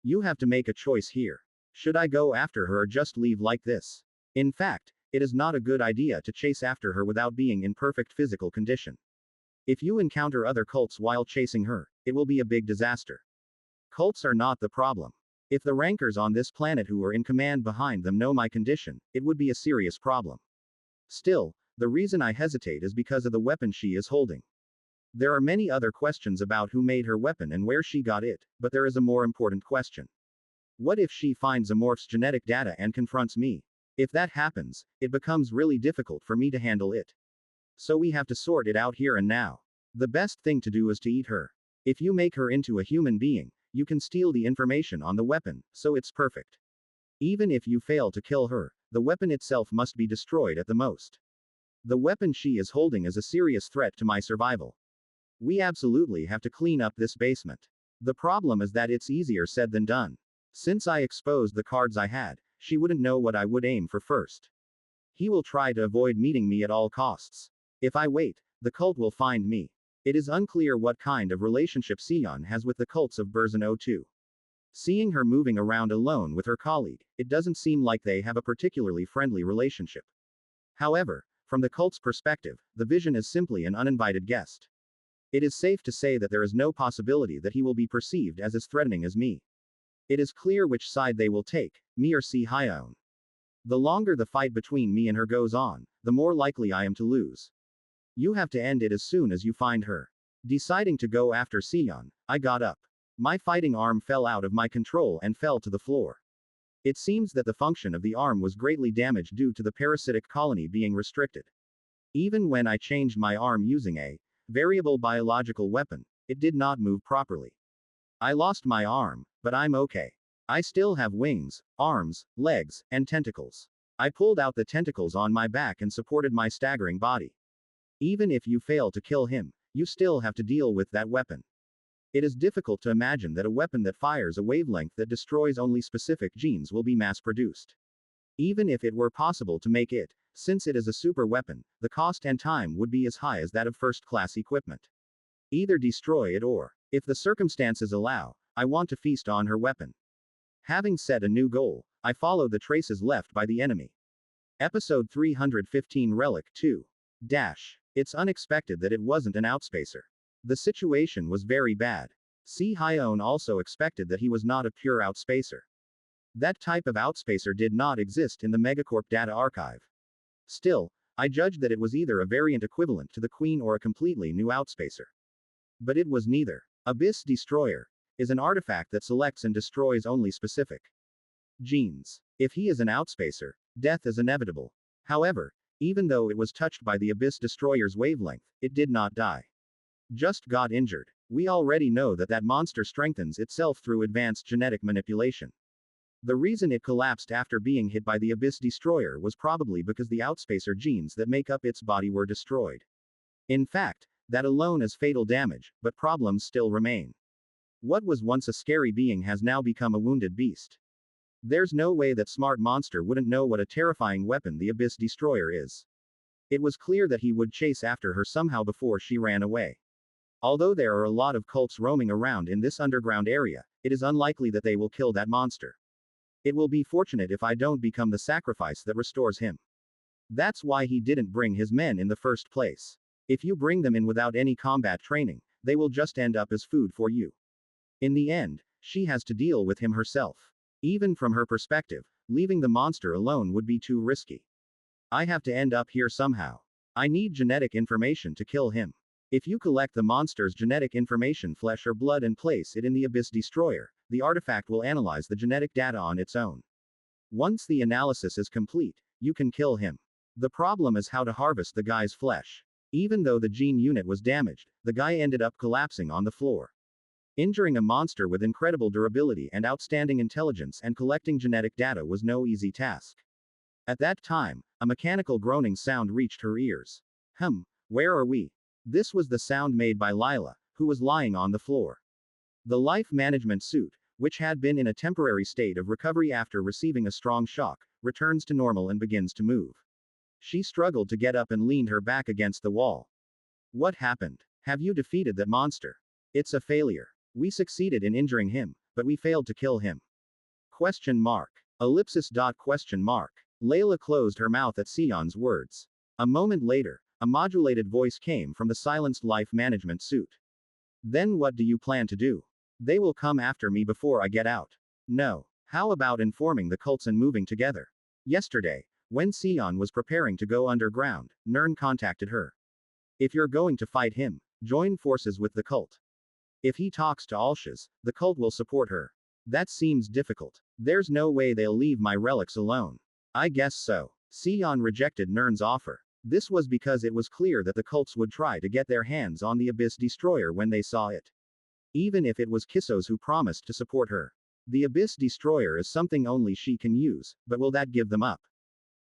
You have to make a choice here. Should I go after her or just leave like this? In fact, it is not a good idea to chase after her without being in perfect physical condition. If you encounter other cults while chasing her, it will be a big disaster. Cults are not the problem. If the rankers on this planet who are in command behind them know my condition, it would be a serious problem. Still, the reason I hesitate is because of the weapon she is holding. There are many other questions about who made her weapon and where she got it, but there is a more important question. What if she finds Amorph's genetic data and confronts me? If that happens, it becomes really difficult for me to handle it. So we have to sort it out here and now. The best thing to do is to eat her. If you make her into a human being, you can steal the information on the weapon, so it's perfect. Even if you fail to kill her, the weapon itself must be destroyed at the most. The weapon she is holding is a serious threat to my survival. We absolutely have to clean up this basement. The problem is that it's easier said than done. Since I exposed the cards I had, she wouldn't know what I would aim for first. He will try to avoid meeting me at all costs. If I wait, the cult will find me. It is unclear what kind of relationship Seon has with the cults of Burzon 02. Seeing her moving around alone with her colleague, it doesn't seem like they have a particularly friendly relationship. However, from the cult's perspective, the vision is simply an uninvited guest. It is safe to say that there is no possibility that he will be perceived as threatening as me. It is clear which side they will take, me or Seon. The longer the fight between me and her goes on, the more likely I am to lose. You have to end it as soon as you find her. Deciding to go after Seon, I got up. My fighting arm fell out of my control and fell to the floor. It seems that the function of the arm was greatly damaged due to the parasitic colony being restricted. Even when I changed my arm using a variable biological weapon, it did not move properly. I lost my arm, but I'm okay. I still have wings, arms, legs, and tentacles. I pulled out the tentacles on my back and supported my staggering body. Even if you fail to kill him, you still have to deal with that weapon. It is difficult to imagine that a weapon that fires a wavelength that destroys only specific genes will be mass-produced. Even if it were possible to make it, since it is a super weapon, the cost and time would be as high as that of first-class equipment. Either destroy it or, if the circumstances allow, I want to feast on her weapon. Having set a new goal, I follow the traces left by the enemy. Episode 315 Relic 2. It's unexpected that it wasn't an outspacer. The situation was very bad. Seon also expected that he was not a pure outspacer. That type of outspacer did not exist in the Megacorp data archive. Still, I judged that it was either a variant equivalent to the Queen or a completely new outspacer. But it was neither. Abyss Destroyer is an artifact that selects and destroys only specific genes. If he is an outspacer, death is inevitable. However, even though it was touched by the Abyss Destroyer's wavelength, it did not die. Just got injured. We already know that that monster strengthens itself through advanced genetic manipulation. The reason it collapsed after being hit by the Abyss Destroyer was probably because the outspacer genes that make up its body were destroyed. In fact, that alone is fatal damage, but problems still remain. What was once a scary being has now become a wounded beast. There's no way that smart monster wouldn't know what a terrifying weapon the Abyss Destroyer is. It was clear that he would chase after her somehow before she ran away. Although there are a lot of cults roaming around in this underground area, it is unlikely that they will kill that monster. It will be fortunate if I don't become the sacrifice that restores him. That's why he didn't bring his men in the first place. If you bring them in without any combat training, they will just end up as food for you. In the end, she has to deal with him herself. Even from her perspective, leaving the monster alone would be too risky. I have to end up here somehow. I need genetic information to kill him. If you collect the monster's genetic information, flesh or blood, and place it in the Abyss Destroyer, the artifact will analyze the genetic data on its own. Once the analysis is complete, you can kill him. The problem is how to harvest the guy's flesh. Even though the gene unit was damaged, the guy ended up collapsing on the floor. Injuring a monster with incredible durability and outstanding intelligence and collecting genetic data was no easy task. At that time, a mechanical groaning sound reached her ears. Where are we? This was the sound made by Lila, who was lying on the floor. The life management suit, which had been in a temporary state of recovery after receiving a strong shock, returns to normal and begins to move. She struggled to get up and leaned her back against the wall. What happened? Have you defeated that monster? It's a failure. We succeeded in injuring him, but we failed to kill him. ? Layla closed her mouth at Seon's words. A moment later, a modulated voice came from the silenced life management suit. Then what do you plan to do? They will come after me before I get out. No. How about informing the cults and moving together? Yesterday, when Seon was preparing to go underground, Nern contacted her. If you're going to fight him, join forces with the cult. If he talks to Alshas, the cult will support her. That seems difficult. There's no way they'll leave my relics alone. I guess so. Seon rejected Nern's offer. This was because it was clear that the cults would try to get their hands on the Abyss Destroyer when they saw it. Even if it was Kissos who promised to support her. The Abyss Destroyer is something only she can use, but will that give them up?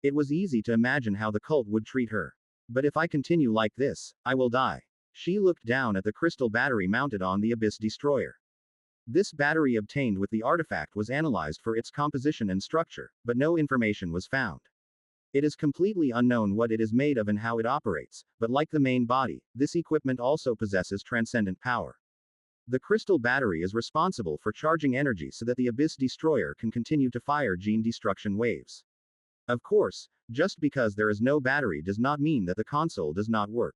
It was easy to imagine how the cult would treat her. But if I continue like this, I will die. She looked down at the crystal battery mounted on the Abyss destroyer. This battery obtained with the artifact was analyzed for its composition and structure, but no information was found. It is completely unknown what it is made of and how it operates, but like the main body, this equipment also possesses transcendent power. The crystal battery is responsible for charging energy so that the Abyss destroyer can continue to fire gene destruction waves. Of course, just because there is no battery does not mean that the console does not work.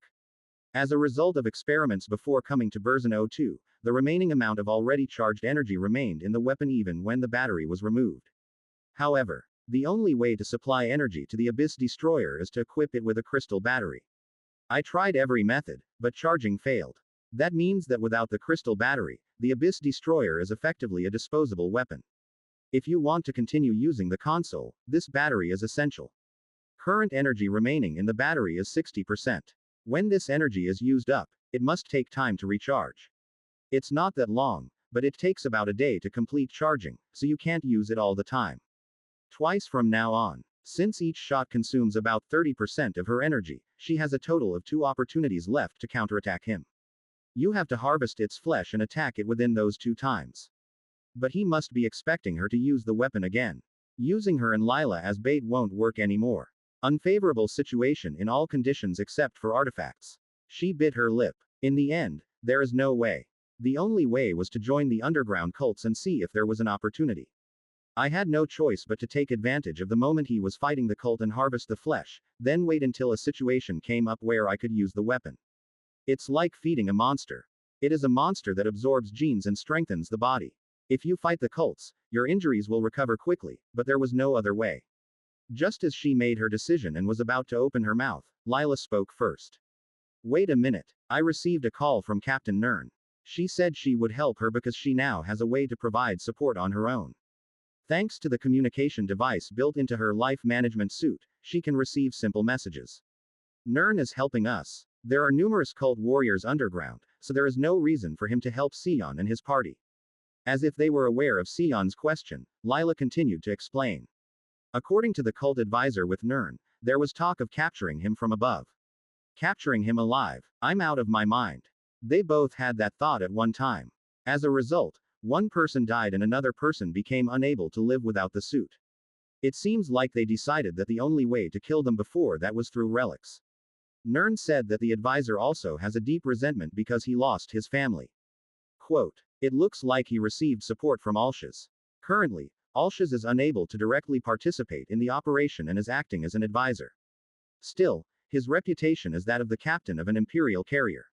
As a result of experiments before coming to version 02, the remaining amount of already charged energy remained in the weapon even when the battery was removed. However, the only way to supply energy to the Abyss destroyer is to equip it with a crystal battery. I tried every method, but charging failed. That means that without the crystal battery, the Abyss destroyer is effectively a disposable weapon. If you want to continue using the console, this battery is essential. Current energy remaining in the battery is 60%. When this energy is used up, it must take time to recharge. It's not that long, but it takes about a day to complete charging, so you can't use it all the time. Twice from now on. Since each shot consumes about 30% of her energy, she has a total of 2 opportunities left to counterattack him. You have to harvest its flesh and attack it within those 2 times. But he must be expecting her to use the weapon again. Using her and Lila as bait won't work anymore. Unfavorable situation in all conditions except for artifacts. She bit her lip. In the end, there is no way. The only way was to join the underground cults and see if there was an opportunity. I had no choice but to take advantage of the moment he was fighting the cult and harvest the flesh, then wait until a situation came up where I could use the weapon. It's like feeding a monster. It is a monster that absorbs genes and strengthens the body. If you fight the cults, your injuries will recover quickly, but there was no other way. Just as she made her decision and was about to open her mouth, Lila spoke first. Wait a minute. I received a call from Captain Nern. She said she would help her because she now has a way to provide support on her own. Thanks to the communication device built into her life management suit, she can receive simple messages. Nern is helping us. There are numerous cult warriors underground, so there is no reason for him to help Seon and his party. As if they were aware of Seon's question, Lila continued to explain. According to the cult advisor with Nern, there was talk of capturing him from above. Capturing him alive. I'm out of my mind. They both had that thought at one time. As a result, one person died and another person became unable to live without the suit. It seems like they decided that the only way to kill them before that was through relics. Nern said that the advisor also has a deep resentment because he lost his family. Quote, it looks like he received support from Alshaz. Currently, Alshaz is unable to directly participate in the operation and is acting as an advisor. Still, his reputation is that of the captain of an imperial carrier.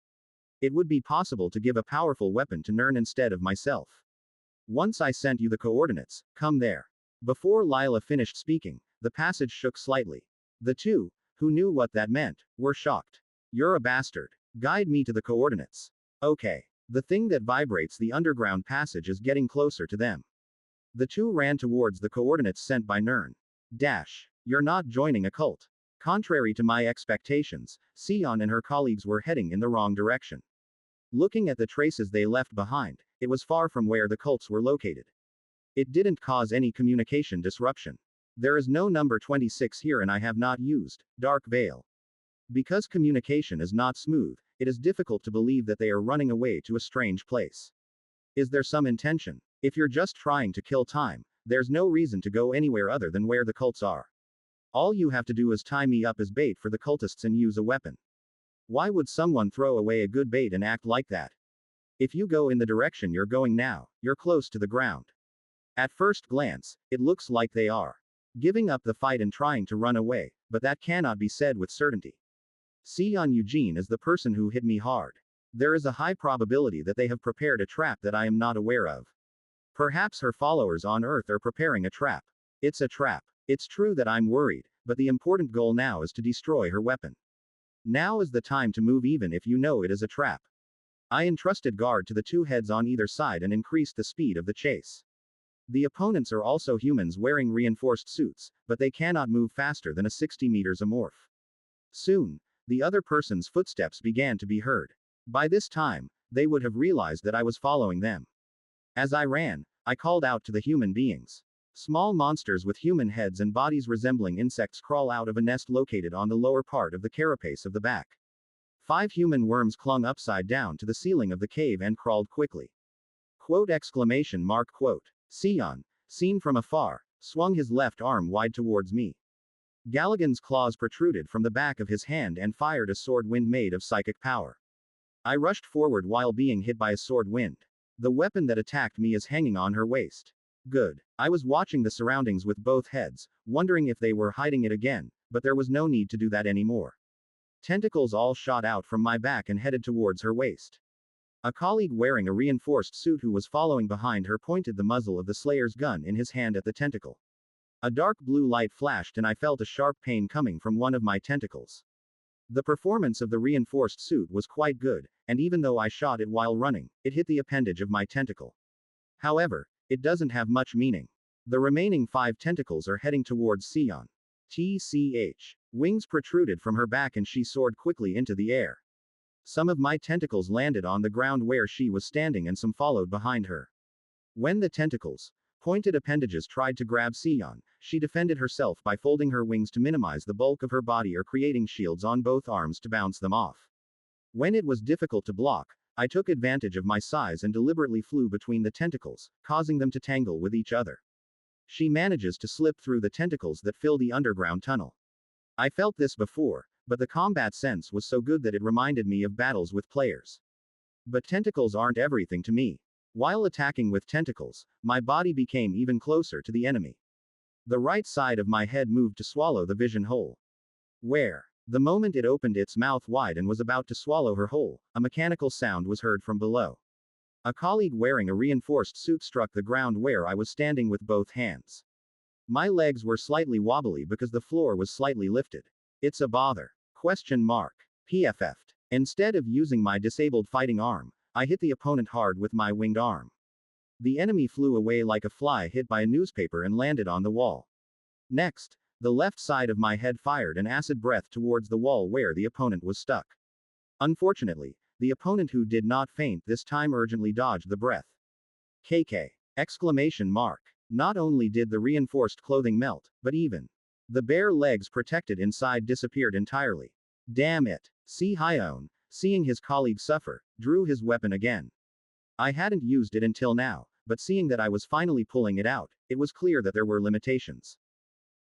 It would be possible to give a powerful weapon to Nern instead of myself. Once I sent you the coordinates, come there. Before Lila finished speaking, the passage shook slightly. The two, who knew what that meant, were shocked. You're a bastard. Guide me to the coordinates. Okay. The thing that vibrates the underground passage is getting closer to them. The two ran towards the coordinates sent by Nern. You're not joining a cult. Contrary to my expectations, Seon and her colleagues were heading in the wrong direction. Looking at the traces they left behind, it was far from where the cults were located. It didn't cause any communication disruption. There is no number 26 here and I have not used Dark Veil. Because communication is not smooth, it is difficult to believe that they are running away to a strange place. Is there some intention? If you're just trying to kill time, there's no reason to go anywhere other than where the cults are. All you have to do is tie me up as bait for the cultists and use a weapon. Why would someone throw away a good bait and act like that? If you go in the direction you're going now, you're close to the ground. At first glance, it looks like they are giving up the fight and trying to run away, but that cannot be said with certainty. Seon Eugene is the person who hit me hard. There is a high probability that they have prepared a trap that I am not aware of. Perhaps her followers on Earth are preparing a trap. It's a trap. It's true that I'm worried, but the important goal now is to destroy her weapon. Now is the time to move even if you know it is a trap. I entrusted guard to the two heads on either side and increased the speed of the chase. The opponents are also humans wearing reinforced suits, but they cannot move faster than a 60 meters amorph. Soon, the other person's footsteps began to be heard. By this time, they would have realized that I was following them. As I ran, I called out to the human beings. Small monsters with human heads and bodies resembling insects crawl out of a nest located on the lower part of the carapace of the back. 5 human worms clung upside down to the ceiling of the cave and crawled quickly. Quote exclamation mark quote. Seon, seen from afar, swung his left arm wide towards me. Galligan's claws protruded from the back of his hand and fired a sword wind made of psychic power. I rushed forward while being hit by a sword wind. The weapon that attacked me is hanging on her waist. Good. I was watching the surroundings with both heads, wondering if they were hiding it again, but there was no need to do that anymore. Tentacles all shot out from my back and headed towards her waist. A colleague wearing a reinforced suit who was following behind her pointed the muzzle of the Slayer's gun in his hand at the tentacle. A dark blue light flashed and I felt a sharp pain coming from one of my tentacles. The performance of the reinforced suit was quite good, and even though I shot it while running, it hit the appendage of my tentacle. However, it doesn't have much meaning. The remaining 5 tentacles are heading towards Seon. TCH. Wings protruded from her back and she soared quickly into the air. Some of my tentacles landed on the ground where she was standing and some followed behind her. When the tentacles, pointed appendages tried to grab Seon, she defended herself by folding her wings to minimize the bulk of her body or creating shields on both arms to bounce them off. When it was difficult to block, I took advantage of my size and deliberately flew between the tentacles, causing them to tangle with each other. She manages to slip through the tentacles that fill the underground tunnel. I felt this before, but the combat sense was so good that it reminded me of battles with players. But tentacles aren't everything to me. While attacking with tentacles, my body became even closer to the enemy. The right side of my head moved to swallow the vision hole. Where? The moment it opened its mouth wide and was about to swallow her whole, a mechanical sound was heard from below. A colleague wearing a reinforced suit struck the ground where I was standing with both hands. My legs were slightly wobbly because the floor was slightly lifted. It's a bother. Question mark. PFF'd. Instead of using my disabled fighting arm, I hit the opponent hard with my winged arm. The enemy flew away like a fly hit by a newspaper and landed on the wall. Next, the left side of my head fired an acid breath towards the wall where the opponent was stuck. Unfortunately, the opponent who did not faint this time urgently dodged the breath. KK! Exclamation mark. Not only did the reinforced clothing melt, but even the bare legs protected inside disappeared entirely. Damn it. Seon, seeing his colleague suffer, drew his weapon again. I hadn't used it until now, but seeing that I was finally pulling it out, it was clear that there were limitations.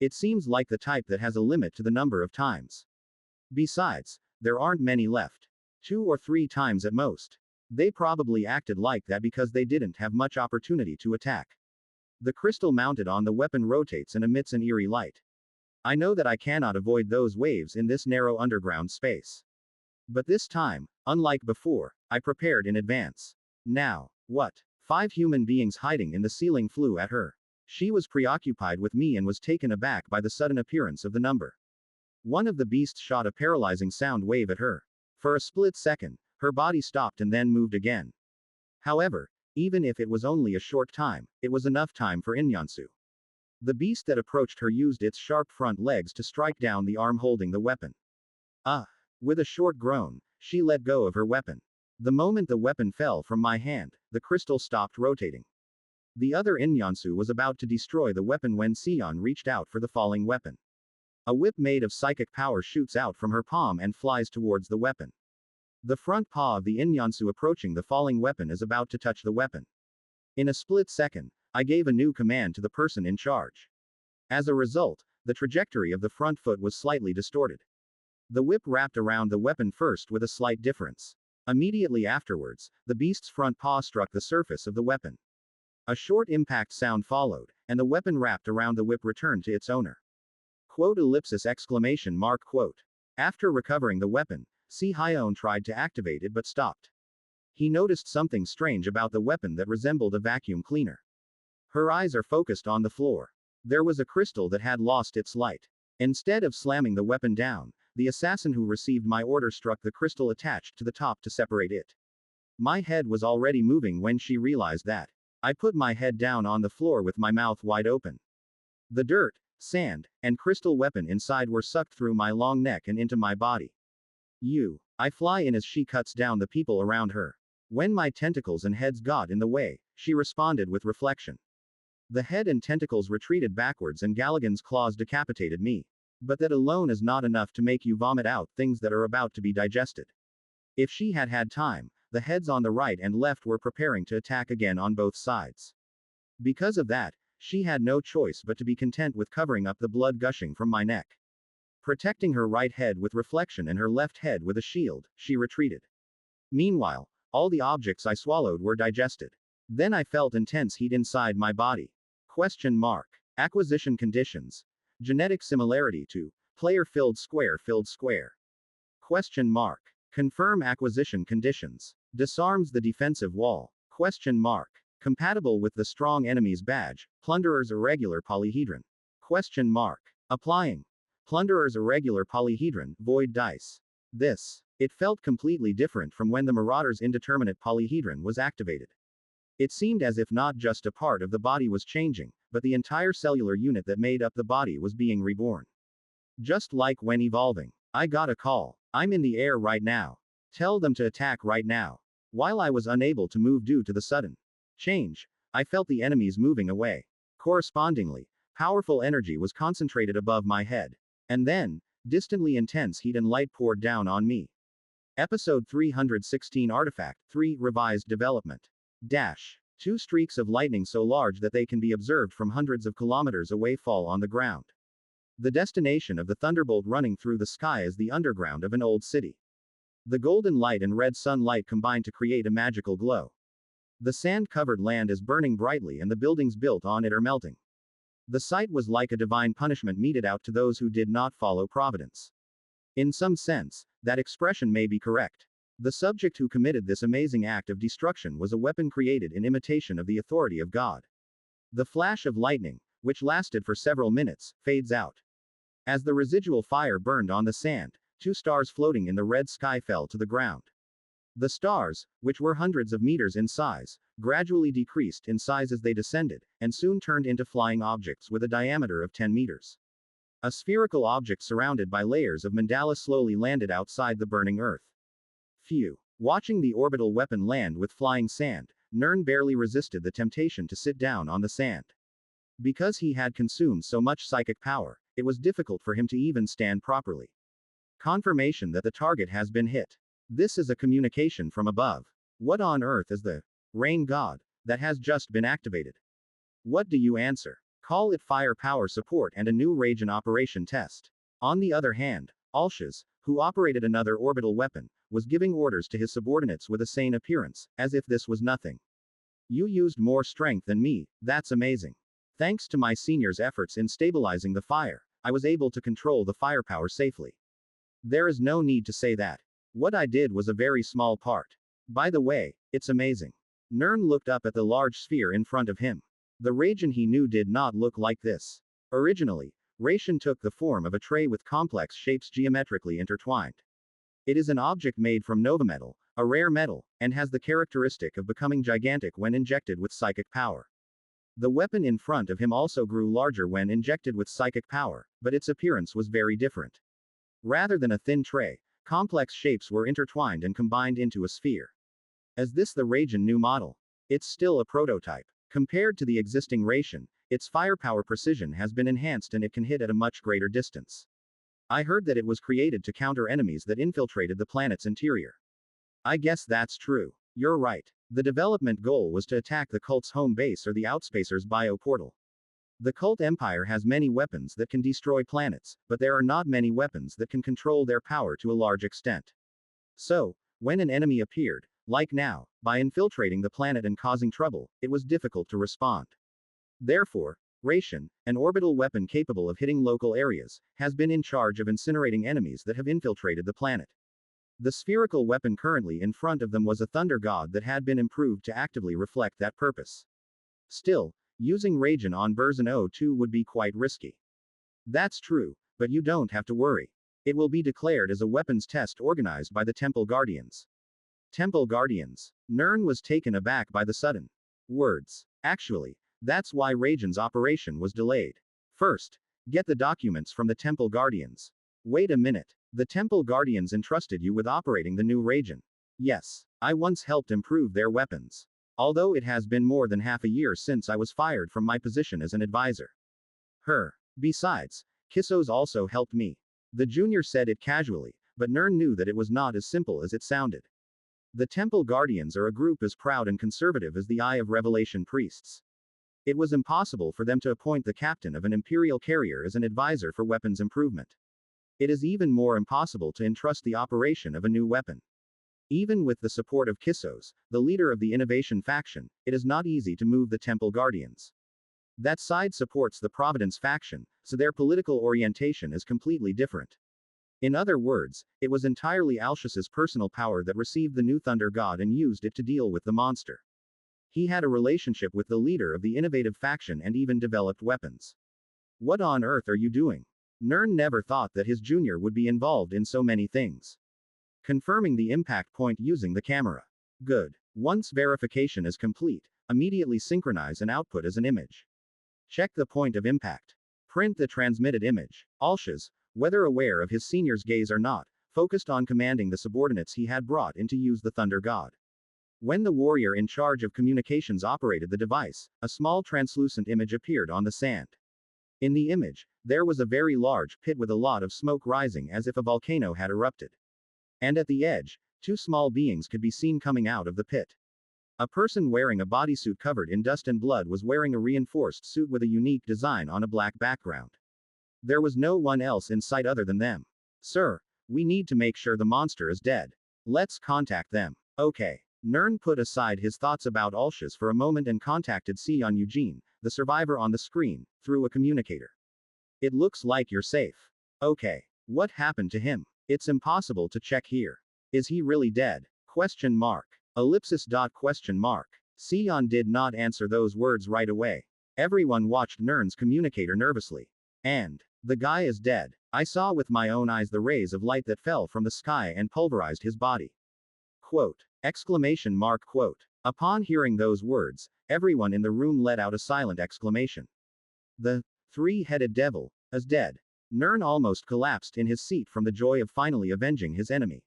It seems like the type that has a limit to the number of times. Besides, there aren't many left. 2 or 3 times at most. They probably acted like that because they didn't have much opportunity to attack. The crystal mounted on the weapon rotates and emits an eerie light. I know that I cannot avoid those waves in this narrow underground space. But this time, unlike before, I prepared in advance. Now, what? 5 human beings hiding in the ceiling flew at her. She was preoccupied with me and was taken aback by the sudden appearance of the number. One of the beasts shot a paralyzing sound wave at her. For a split second, her body stopped and then moved again. However, even if it was only a short time, it was enough time for Inyansu. The beast that approached her used its sharp front legs to strike down the arm holding the weapon. With a short groan, she let go of her weapon. The moment the weapon fell from my hand, the crystal stopped rotating. The other Inyansu was about to destroy the weapon when Seon reached out for the falling weapon. A whip made of psychic power shoots out from her palm and flies towards the weapon. The front paw of the Inyansu approaching the falling weapon is about to touch the weapon. In a split second, I gave a new command to the person in charge. As a result, the trajectory of the front foot was slightly distorted. The whip wrapped around the weapon first with a slight difference. Immediately afterwards, the beast's front paw struck the surface of the weapon. A short impact sound followed, and the weapon wrapped around the whip returned to its owner. Quote ellipsis exclamation mark quote. After recovering the weapon, Seon tried to activate it but stopped. He noticed something strange about the weapon that resembled a vacuum cleaner. Her eyes are focused on the floor. There was a crystal that had lost its light. Instead of slamming the weapon down, the assassin who received my order struck the crystal attached to the top to separate it. My head was already moving when she realized that. I put my head down on the floor with my mouth wide open. The dirt, sand, and crystal weapon inside were sucked through my long neck and into my body. I fly in as she cuts down the people around her. When my tentacles and heads got in the way, she responded with reflection. The head and tentacles retreated backwards and Galligan's claws decapitated me. But that alone is not enough to make you vomit out things that are about to be digested. If she had had time, the heads on the right and left were preparing to attack again on both sides. Because of that, she had no choice but to be content with covering up the blood gushing from my neck. Protecting her right head with reflection and her left head with a shield, she retreated. Meanwhile, all the objects I swallowed were digested. Then I felt intense heat inside my body. Question mark. Acquisition conditions. Genetic similarity to player filled square filled square. Question mark. Confirm acquisition conditions. Disarms the defensive wall. Question mark. Compatible with the strong enemy's badge, plunderer's irregular polyhedron. Question mark. Applying. Plunderer's irregular polyhedron, void dice. It felt completely different from when the Marauder's indeterminate polyhedron was activated. It seemed as if not just a part of the body was changing, but the entire cellular unit that made up the body was being reborn. Just like when evolving. I got a call. I'm in the air right now. Tell them to attack right now. While I was unable to move due to the sudden change, I felt the enemies moving away. Correspondingly, powerful energy was concentrated above my head. And then, distantly intense heat and light poured down on me. Episode 316 Artifact 3 Revised Development. Dash. 2 streaks of lightning so large that they can be observed from hundreds of kilometers away fall on the ground. The destination of the thunderbolt running through the sky is the underground of an old city. The golden light and red sunlight combine to create a magical glow. The sand-covered land is burning brightly and the buildings built on it are melting. The sight was like a divine punishment meted out to those who did not follow providence. In some sense, that expression may be correct. The subject who committed this amazing act of destruction was a weapon created in imitation of the authority of God. The flash of lightning, which lasted for several minutes, fades out. As the residual fire burned on the sand, 2 stars floating in the red sky fell to the ground. The stars, which were hundreds of meters in size, gradually decreased in size as they descended, and soon turned into flying objects with a diameter of 10 meters. A spherical object surrounded by layers of mandala slowly landed outside the burning earth. Phew. Watching the orbital weapon land with flying sand, Nern barely resisted the temptation to sit down on the sand. Because he had consumed so much psychic power, it was difficult for him to even stand properly. Confirmation that the target has been hit. This is a communication from above. What on earth is the rain god that has just been activated? What do you answer? Call it firepower support and a new region operation test. On the other hand, Alshaz, who operated another orbital weapon, was giving orders to his subordinates with a sane appearance, as if this was nothing. You used more strength than me, that's amazing. Thanks to my senior's efforts in stabilizing the fire, I was able to control the firepower safely. There is no need to say that. What I did was a very small part. By the way, it's amazing. Nern looked up at the large sphere in front of him. The region he knew did not look like this. Originally, Ration took the form of a tray with complex shapes geometrically intertwined. It is an object made from novametal, a rare metal, and has the characteristic of becoming gigantic when injected with psychic power. The weapon in front of him also grew larger when injected with psychic power, but its appearance was very different. Rather than a thin tray, complex shapes were intertwined and combined into a sphere. Is this the Rajan new model? It's still a prototype. Compared to the existing Ration, its firepower precision has been enhanced and it can hit at a much greater distance. I heard that it was created to counter enemies that infiltrated the planet's interior. I guess that's true. You're right. The development goal was to attack the cult's home base or the Outspacer's bioportal. The cult empire has many weapons that can destroy planets, but there are not many weapons that can control their power to a large extent. So, when an enemy appeared, like now, by infiltrating the planet and causing trouble, it was difficult to respond. Therefore, Ration, an orbital weapon capable of hitting local areas, has been in charge of incinerating enemies that have infiltrated the planet. The spherical weapon currently in front of them was a thunder god that had been improved to actively reflect that purpose. Still, using Rajan on version 02 would be quite risky. That's true, but you don't have to worry. It will be declared as a weapons test organized by the Temple Guardians. Temple Guardians. Nern was taken aback by the sudden words. Actually, that's why Rajan's operation was delayed. First, get the documents from the Temple Guardians. Wait a minute. The Temple Guardians entrusted you with operating the new Rajan. Yes, I once helped improve their weapons. Although it has been more than half a year since I was fired from my position as an advisor. Besides, Kissos also helped me. The junior said it casually, but Nern knew that it was not as simple as it sounded. The Temple Guardians are a group as proud and conservative as the Eye of Revelation priests. It was impossible for them to appoint the captain of an Imperial carrier as an advisor for weapons improvement. It is even more impossible to entrust the operation of a new weapon. Even with the support of Kissos, the leader of the Innovation faction, it is not easy to move the Temple Guardians. That side supports the Providence faction, so their political orientation is completely different. In other words, it was entirely Alcius's personal power that received the new Thunder God and used it to deal with the monster. He had a relationship with the leader of the innovative faction and even developed weapons. What on earth are you doing? Nern never thought that his junior would be involved in so many things. Confirming the impact point using the camera. Good. Once verification is complete, immediately synchronize and output as an image. Check the point of impact. Print the transmitted image. Alcius, whether aware of his senior's gaze or not, focused on commanding the subordinates he had brought in to use the Thunder God. When the warrior in charge of communications operated the device, a small translucent image appeared on the sand. In the image, there was a very large pit with a lot of smoke rising as if a volcano had erupted. And at the edge, two small beings could be seen coming out of the pit. A person wearing a bodysuit covered in dust and blood was wearing a reinforced suit with a unique design on a black background. There was no one else in sight other than them. Sir, we need to make sure the monster is dead. Let's contact them. Okay. Nern put aside his thoughts about Alcius for a moment and contacted Seon Eugene, the survivor on the screen, through a communicator. It looks like you're safe. Okay. What happened to him? It's impossible to check here. Is he really dead? Question mark. Ellipsis. Question mark. Seon did not answer those words right away. Everyone watched Nern's communicator nervously. And, the guy is dead. I saw with my own eyes the rays of light that fell from the sky and pulverized his body. Quote. Exclamation mark. Quote. Upon hearing those words, everyone in the room let out a silent exclamation. The three-headed devil is dead. Nern almost collapsed in his seat from the joy of finally avenging his enemy.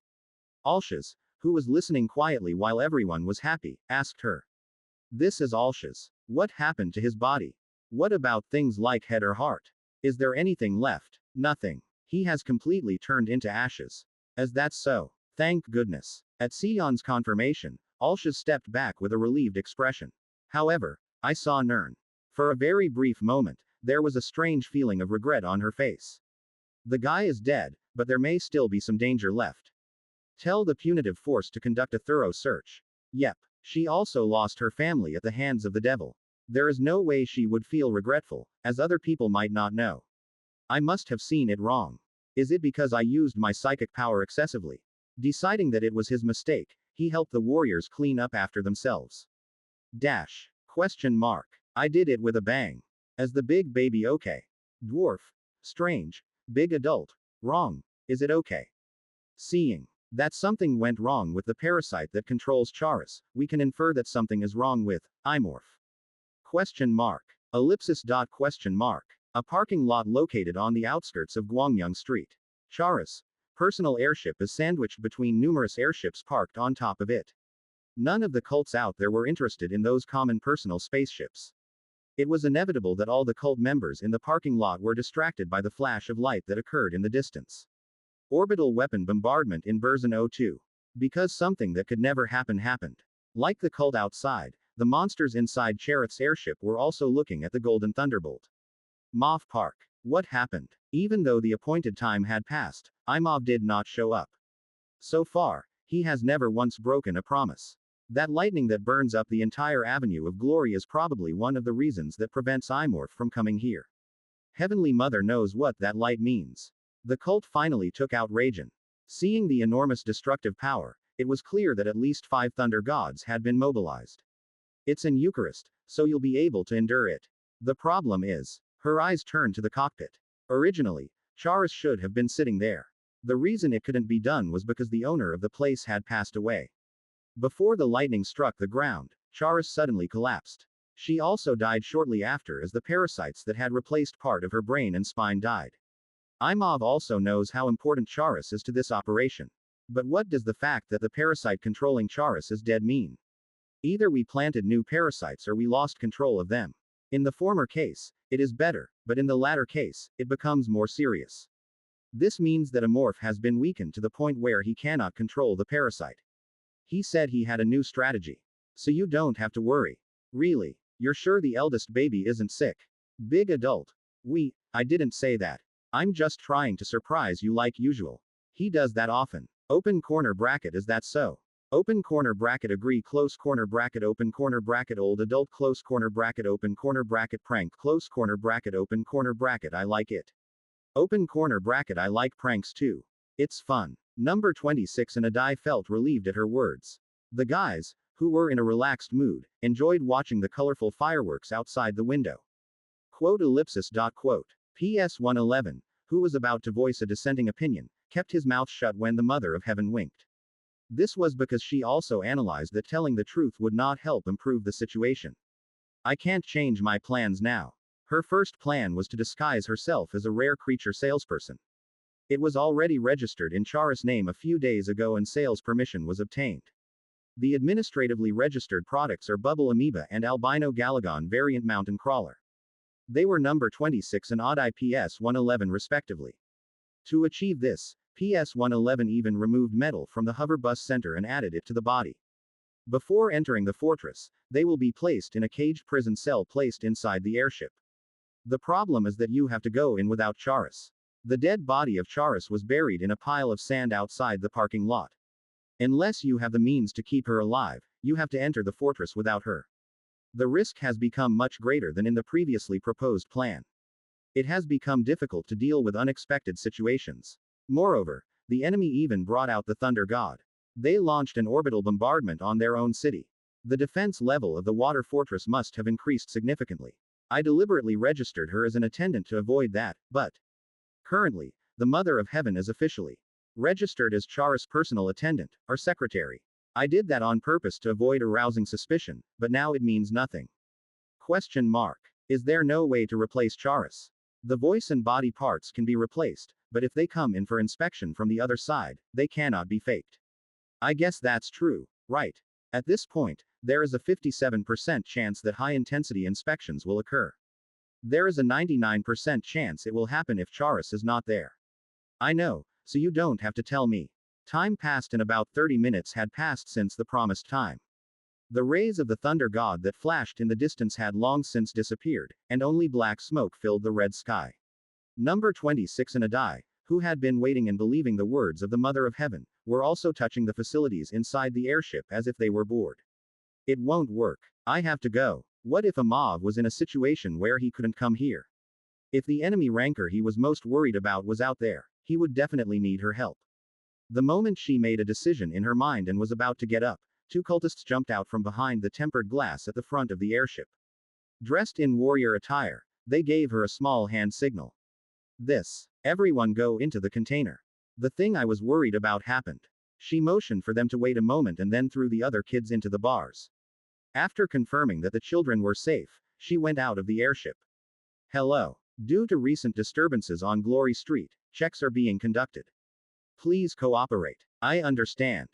Alcius, who was listening quietly while everyone was happy, asked her. This is Alcius. What happened to his body? What about things like head or heart? Is there anything left? Nothing. He has completely turned into ashes. As that's so. Thank goodness. At Seon's confirmation, Alcius stepped back with a relieved expression. However, I saw Nern. For a very brief moment, there was a strange feeling of regret on her face. The guy is dead, but there may still be some danger left. Tell the punitive force to conduct a thorough search. Yep. She also lost her family at the hands of the devil. There is no way she would feel regretful, as other people might not know. I must have seen it wrong. Is it because I used my psychic power excessively? Deciding that it was his mistake, he helped the warriors clean up after themselves. Dash. Question mark. I did it with a bang. As the big baby. Okay. Dwarf. Strange. Big adult. Wrong. Is it okay? Seeing that something went wrong with the parasite that controls Charis, we can infer that something is wrong with Imorph. Question mark. Ellipsis. Question mark. A parking lot located on the outskirts of Gwangyang Street. Charis. Personal airship is sandwiched between numerous airships parked on top of it. None of the cults out there were interested in those common personal spaceships. It was inevitable that all the cult members in the parking lot were distracted by the flash of light that occurred in the distance. Orbital weapon bombardment in version 02. Because something that could never happen happened. Like the cult outside, the monsters inside Cherith's airship were also looking at the Golden Thunderbolt. Moff Park. What happened? Even though the appointed time had passed, Imov did not show up. So far, he has never once broken a promise. That lightning that burns up the entire Avenue of Glory is probably one of the reasons that prevents Imorph from coming here. Heavenly Mother knows what that light means. The cult finally took out Rajan. Seeing the enormous destructive power, it was clear that at least 5 Thunder Gods had been mobilized. It's an Eucharist, so you'll be able to endure it. The problem is, her eyes turned to the cockpit. Originally, Charis should have been sitting there. The reason it couldn't be done was because the owner of the place had passed away. Before the lightning struck the ground, Charis suddenly collapsed. She also died shortly after as the parasites that had replaced part of her brain and spine died. Imov also knows how important Charis is to this operation. But what does the fact that the parasite controlling Charis is dead mean? Either we planted new parasites or we lost control of them. In the former case, it is better, but in the latter case, it becomes more serious. This means that a morph has been weakened to the point where he cannot control the parasite. He said he had a new strategy. So you don't have to worry. Really? You're sure the eldest baby isn't sick? Big adult. I didn't say that. I'm just trying to surprise you like usual. He does that often. Open corner bracket, is that so? Open corner bracket agree close corner bracket open corner bracket old adult close corner bracket open corner bracket prank close corner bracket open corner bracket I like it. Open corner bracket I like pranks too. It's fun. Number 26 and Adai felt relieved at her words. The guys, who were in a relaxed mood, enjoyed watching the colorful fireworks outside the window. Quote ellipsis dot quote. PS 111, who was about to voice a dissenting opinion, kept his mouth shut when the Mother of Heaven winked. This was because she also analyzed that telling the truth would not help improve the situation. I can't change my plans now. Her first plan was to disguise herself as a rare creature salesperson. It was already registered in Chara's name a few days ago and sales permission was obtained. The administratively registered products are Bubble Amoeba and Albino Galagon Variant Mountain Crawler. They were number 26 and odd IPS 111 respectively. To achieve this, PS 111 even removed metal from the hover bus center and added it to the body. Before entering the fortress, they will be placed in a caged prison cell placed inside the airship. The problem is that you have to go in without Charis. The dead body of Charis was buried in a pile of sand outside the parking lot. Unless you have the means to keep her alive, you have to enter the fortress without her. The risk has become much greater than in the previously proposed plan. It has become difficult to deal with unexpected situations. Moreover, the enemy even brought out the Thunder God. They launched an orbital bombardment on their own city. The defense level of the water fortress must have increased significantly. I deliberately registered her as an attendant to avoid that, but currently, the Mother of Heaven is officially registered as Charis' personal attendant, or secretary. I did that on purpose to avoid arousing suspicion, but now it means nothing. Question mark. Is there no way to replace Charis? The voice and body parts can be replaced, but if they come in for inspection from the other side, they cannot be faked. I guess that's true, right? At this point, there is a 57% chance that high-intensity inspections will occur. There is a 99% chance it will happen if Charis is not there. I know, so you don't have to tell me. Time passed and about 30 minutes had passed since the promised time. The rays of the Thunder God that flashed in the distance had long since disappeared, and only black smoke filled the red sky. Number 26 and Adai, who had been waiting and believing the words of the Mother of Heaven, were also touching the facilities inside the airship as if they were bored. It won't work. I have to go. What if Amav was in a situation where he couldn't come here? If the enemy rancor he was most worried about was out there, he would definitely need her help. The moment she made a decision in her mind and was about to get up, two cultists jumped out from behind the tempered glass at the front of the airship. Dressed in warrior attire, they gave her a small hand signal. Everyone go into the container. The thing I was worried about happened. She motioned for them to wait a moment and then threw the other kids into the bars. After confirming that the children were safe, she went out of the airship. Hello. Due to recent disturbances on Glory Street, checks are being conducted. Please cooperate. I understand.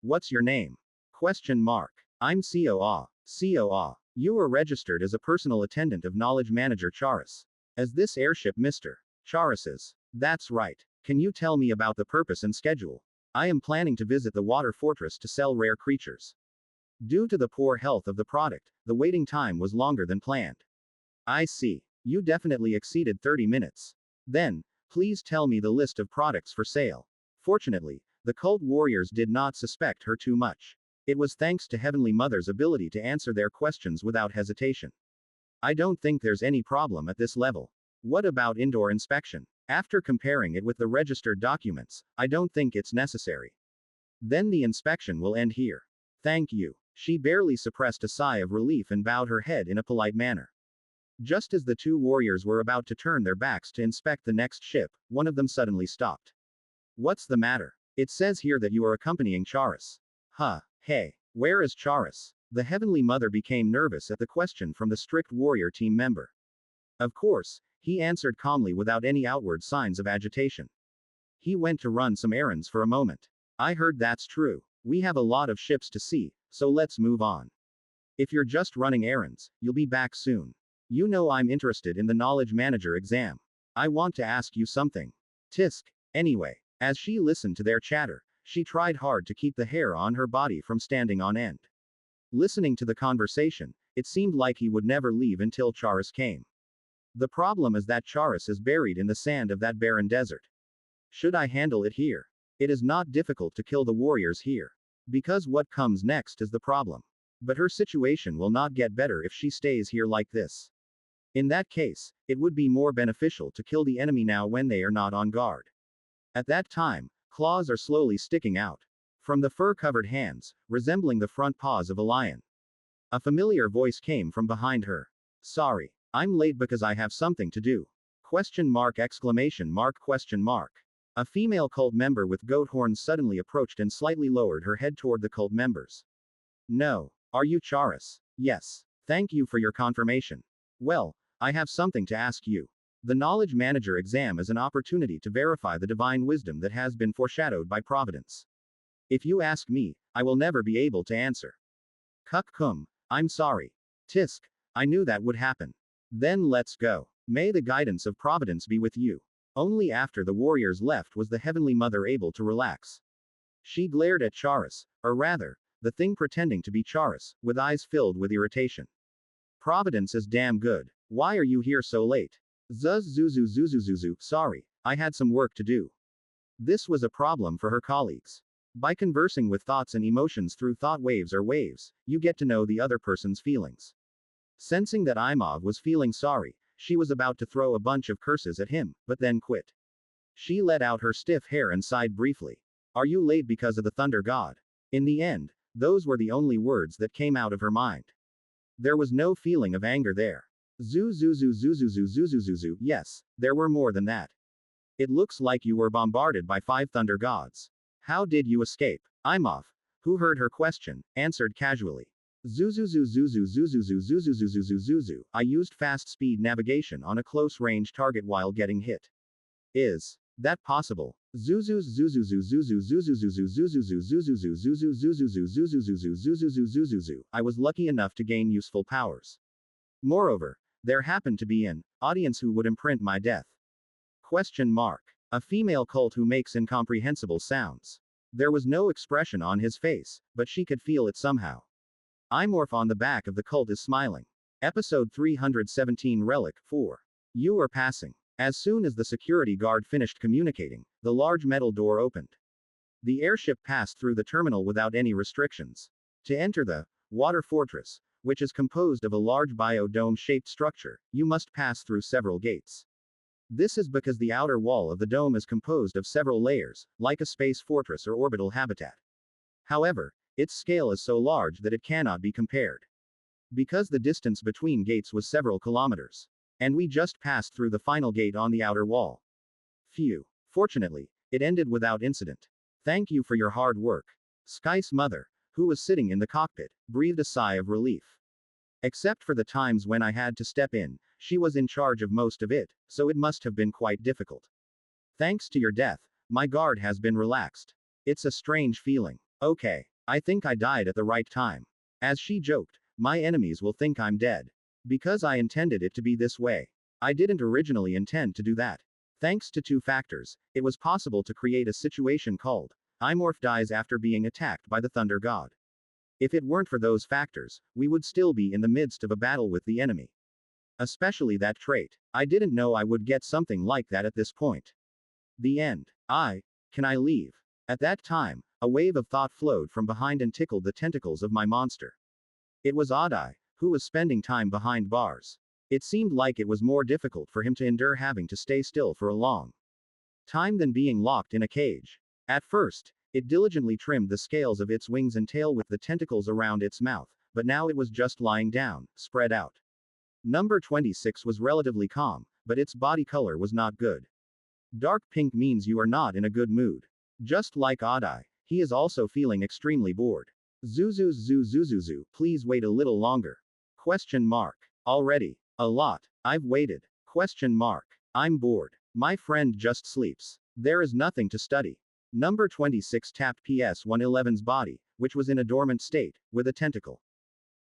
What's your name? Question mark. I'm Seon. Seon. You are registered as a personal attendant of Knowledge Manager Charis. As this airship Mr. Charis is. That's right. Can you tell me about the purpose and schedule? I am planning to visit the water fortress to sell rare creatures. Due to the poor health of the product, the waiting time was longer than planned. I see. You definitely exceeded 30 minutes. Then, please tell me the list of products for sale. Fortunately, the cult warriors did not suspect her too much. It was thanks to Heavenly Mother's ability to answer their questions without hesitation. I don't think there's any problem at this level. What about indoor inspection? After comparing it with the registered documents, I don't think it's necessary. Then the inspection will end here. Thank you. She barely suppressed a sigh of relief and bowed her head in a polite manner. Just as the two warriors were about to turn their backs to inspect the next ship, one of them suddenly stopped. What's the matter? It says here that you are accompanying Charis. Hey, where is Charis? The Heavenly Mother became nervous at the question from the strict warrior team member. Of course, he answered calmly without any outward signs of agitation. He went to run some errands for a moment. I heard that's true. We have a lot of ships to see, so let's move on. If you're just running errands, you'll be back soon. You know I'm interested in the Knowledge Manager exam. I want to ask you something. Tisk. Anyway, as she listened to their chatter, she tried hard to keep the hair on her body from standing on end. Listening to the conversation, it seemed like he would never leave until Charis came. The problem is that Charis is buried in the sand of that barren desert. Should I handle it here? It is not difficult to kill the warriors here. Because what comes next is the problem. But her situation will not get better if she stays here like this. In that case, it would be more beneficial to kill the enemy now when they are not on guard. At that time, claws are slowly sticking out from the fur-covered hands, resembling the front paws of a lion. A familiar voice came from behind her. Sorry, I'm late because I have something to do. Question mark exclamation mark question mark. A female cult member with goat horns suddenly approached and slightly lowered her head toward the cult members. No. Are you Charis? Yes. Thank you for your confirmation. Well, I have something to ask you. The Knowledge Manager exam is an opportunity to verify the divine wisdom that has been foreshadowed by Providence. If you ask me, I will never be able to answer. Kuk kum, I'm sorry. Tisk, I knew that would happen. Then let's go. May the guidance of Providence be with you. Only after the warriors left was the Heavenly Mother able to relax. She glared at Charis, or rather, the thing pretending to be Charis, with eyes filled with irritation. Providence is damn good. Why are you here so late? Zuzuzuzuzuzuzu, sorry, I had some work to do. This was a problem for her colleagues. By conversing with thoughts and emotions through thought waves or waves, you get to know the other person's feelings. Sensing that Imov was feeling sorry, she was about to throw a bunch of curses at him, but then quit. She let out her stiff hair and sighed briefly. Are you late because of the thunder god? In the end, those were the only words that came out of her mind. There was no feeling of anger there. Zuzuzuzuzuzuzuzuzuzu, yes, there were more than that. It looks like you were bombarded by 5 thunder gods. How did you escape? Imov, who heard her question, answered casually. Zuzuzuzuzuzuzuzuzuzuzuzuzuzu, I used fast-speed navigation on a close-range target while getting hit. Is that possible? I was lucky enough to gain useful powers. Moreover, there happened to be an audience who would imprint my death. Question mark. A female cult who makes incomprehensible sounds. There was no expression on his face, but she could feel it somehow. Imorph on the back of the cult is smiling. Episode 317 Relic 4. You are passing. As soon as the security guard finished communicating, the large metal door opened. The airship passed through the terminal without any restrictions. To enter the water fortress, which is composed of a large biodome-shaped structure, you must pass through several gates. This is because the outer wall of the dome is composed of several layers, like a space fortress or orbital habitat. However, its scale is so large that it cannot be compared. Because the distance between gates was several kilometers. And we just passed through the final gate on the outer wall. Phew. Fortunately, it ended without incident. Thank you for your hard work. Sky's mother, who was sitting in the cockpit, breathed a sigh of relief. Except for the times when I had to step in, she was in charge of most of it, so it must have been quite difficult. Thanks to your death, my guard has been relaxed. It's a strange feeling. Okay, I think I died at the right time. As she joked, my enemies will think I'm dead. Because I intended it to be this way. I didn't originally intend to do that. Thanks to 2 factors, it was possible to create a situation called Imorph dies after being attacked by the Thunder God. If it weren't for those factors, we would still be in the midst of a battle with the enemy. Especially that trait. I didn't know I would get something like that at this point. The end. Can I leave? At that time, a wave of thought flowed from behind and tickled the tentacles of my monster. It was Adai, who was spending time behind bars. It seemed like it was more difficult for him to endure having to stay still for a long time than being locked in a cage. At first, it diligently trimmed the scales of its wings and tail with the tentacles around its mouth, but now it was just lying down, spread out. Number 26 was relatively calm, but its body color was not good. Dark pink means you are not in a good mood. Just like Adai, he is also feeling extremely bored. Zuzuzuzuzuzu, please wait a little longer. Question mark. Already. A lot. I've waited. Question mark. I'm bored. My friend just sleeps. There is nothing to study. Number 26 tapped PS-111's body, which was in a dormant state, with a tentacle.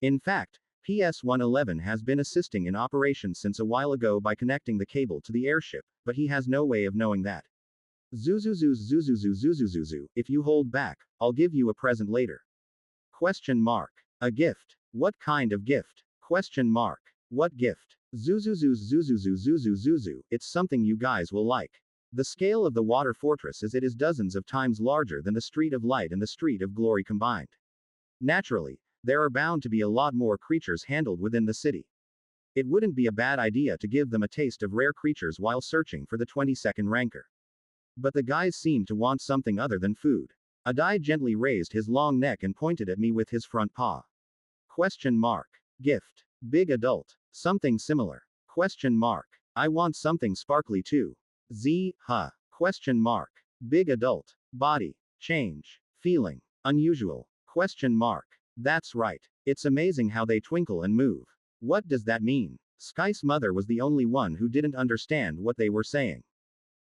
In fact, PS-111 has been assisting in operation since a while ago by connecting the cable to the airship, but he has no way of knowing that. Zuzuzuzuzuzuzuzuzu. If you hold back, I'll give you a present later. Question mark. A gift. What kind of gift? Question mark. What gift? Zuzuzuzuzuzuzuzuzu. It's something you guys will like. The scale of the water fortress is dozens of times larger than the Street of Light and the Street of Glory combined. Naturally, there are bound to be a lot more creatures handled within the city. It wouldn't be a bad idea to give them a taste of rare creatures while searching for the 22nd ranker. But the guys seemed to want something other than food. Adai gently raised his long neck and pointed at me with his front paw. Question mark. Gift. Big adult. Something similar. Question mark. I want something sparkly too. Huh. Question mark. Big adult. Body. Change. Feeling. Unusual. Question mark. That's right. It's amazing how they twinkle and move. What does that mean? Sky's mother was the only one who didn't understand what they were saying.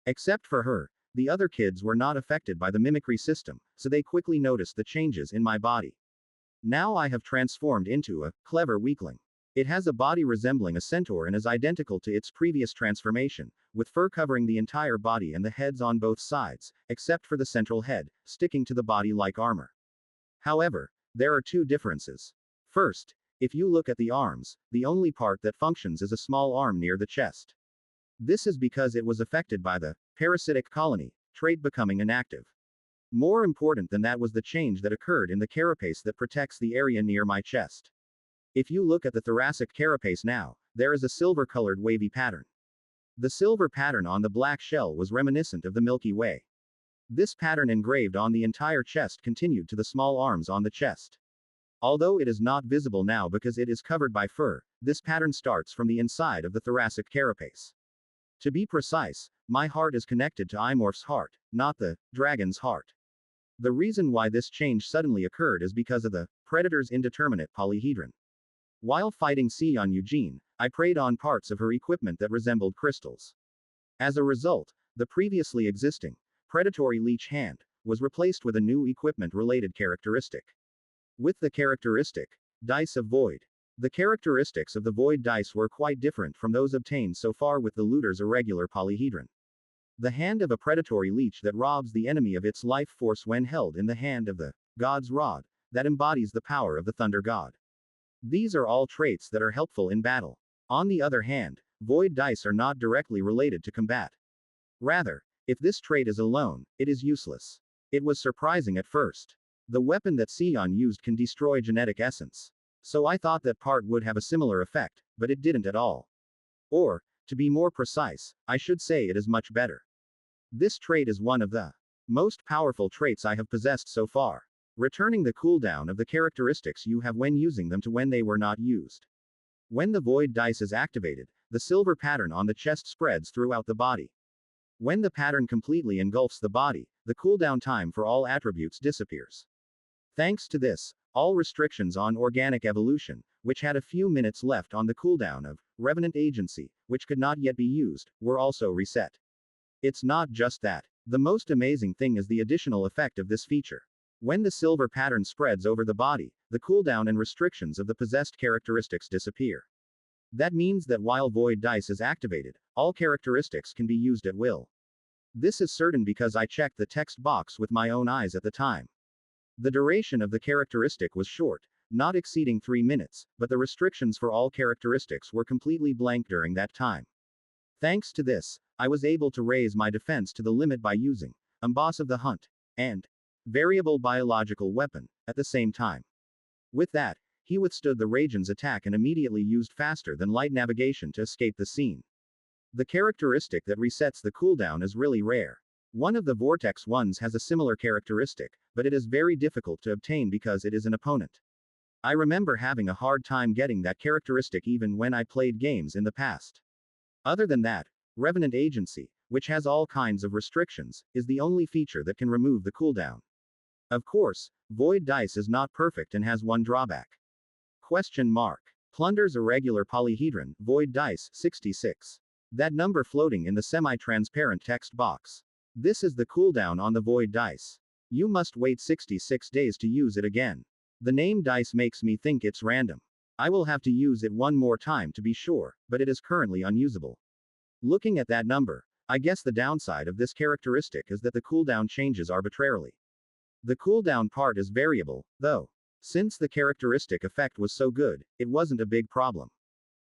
Except for her, the other kids were not affected by the mimicry system, so they quickly noticed the changes in my body. Now I have transformed into a clever weakling. It has a body resembling a centaur and is identical to its previous transformation, with fur covering the entire body and the heads on both sides, except for the central head, sticking to the body like armor. However, there are two differences. First, if you look at the arms, the only part that functions is a small arm near the chest. This is because it was affected by the parasitic colony trait becoming inactive. More important than that was the change that occurred in the carapace that protects the area near my chest. If you look at the thoracic carapace now, there is a silver-colored wavy pattern. The silver pattern on the black shell was reminiscent of the Milky Way. This pattern engraved on the entire chest continued to the small arms on the chest. Although it is not visible now because it is covered by fur, this pattern starts from the inside of the thoracic carapace. To be precise, my heart is connected to Imorph's heart, not the dragon's heart. The reason why this change suddenly occurred is because of the predator's indeterminate polyhedron. While fighting Seon Eugene, I preyed on parts of her equipment that resembled crystals. As a result, the previously existing predatory leech hand was replaced with a new equipment-related characteristic. With the characteristic dice of void. The characteristics of the void dice were quite different from those obtained so far with the looter's irregular polyhedron. The hand of a predatory leech that robs the enemy of its life force when held in the hand of the god's rod, that embodies the power of the thunder god. These are all traits that are helpful in battle. On the other hand, void dice are not directly related to combat. Rather, if this trait is alone, it is useless. It was surprising at first. The weapon that Seon used can destroy genetic essence. So I thought that part would have a similar effect, but it didn't at all. Or, to be more precise, I should say it is much better. This trait is one of the most powerful traits I have possessed so far, returning the cooldown of the characteristics you have when using them to when they were not used. When the void dice is activated, the silver pattern on the chest spreads throughout the body. When the pattern completely engulfs the body, the cooldown time for all attributes disappears. Thanks to this, all restrictions on organic evolution, which had a few minutes left on the cooldown of Revenant Agency, which could not yet be used, were also reset. It's not just that. The most amazing thing is the additional effect of this feature. When the silver pattern spreads over the body, the cooldown and restrictions of the possessed characteristics disappear. That means that while void dice is activated, all characteristics can be used at will. This is certain because I checked the text box with my own eyes at the time. The duration of the characteristic was short, not exceeding 3 minutes, but the restrictions for all characteristics were completely blank during that time. Thanks to this, I was able to raise my defense to the limit by using Boss of the Hunt and variable biological weapon at the same time. With that, he withstood the Ragen's attack and immediately used faster than light navigation to escape the scene. The characteristic that resets the cooldown is really rare. One of the Vortex ones has a similar characteristic, but it is very difficult to obtain because it is an opponent. I remember having a hard time getting that characteristic even when I played games in the past. Other than that, Revenant Agency, which has all kinds of restrictions, is the only feature that can remove the cooldown. Of course, Void Dice is not perfect and has one drawback. Question mark. Plunder's irregular polyhedron, Void Dice, 66. That number floating in the semi-transparent text box. This is the cooldown on the Void Dice. You must wait 66 days to use it again. The name dice makes me think it's random. I will have to use it one more time to be sure, but it is currently unusable. Looking at that number, I guess the downside of this characteristic is that the cooldown changes arbitrarily. The cooldown part is variable, though. Since the characteristic effect was so good, it wasn't a big problem.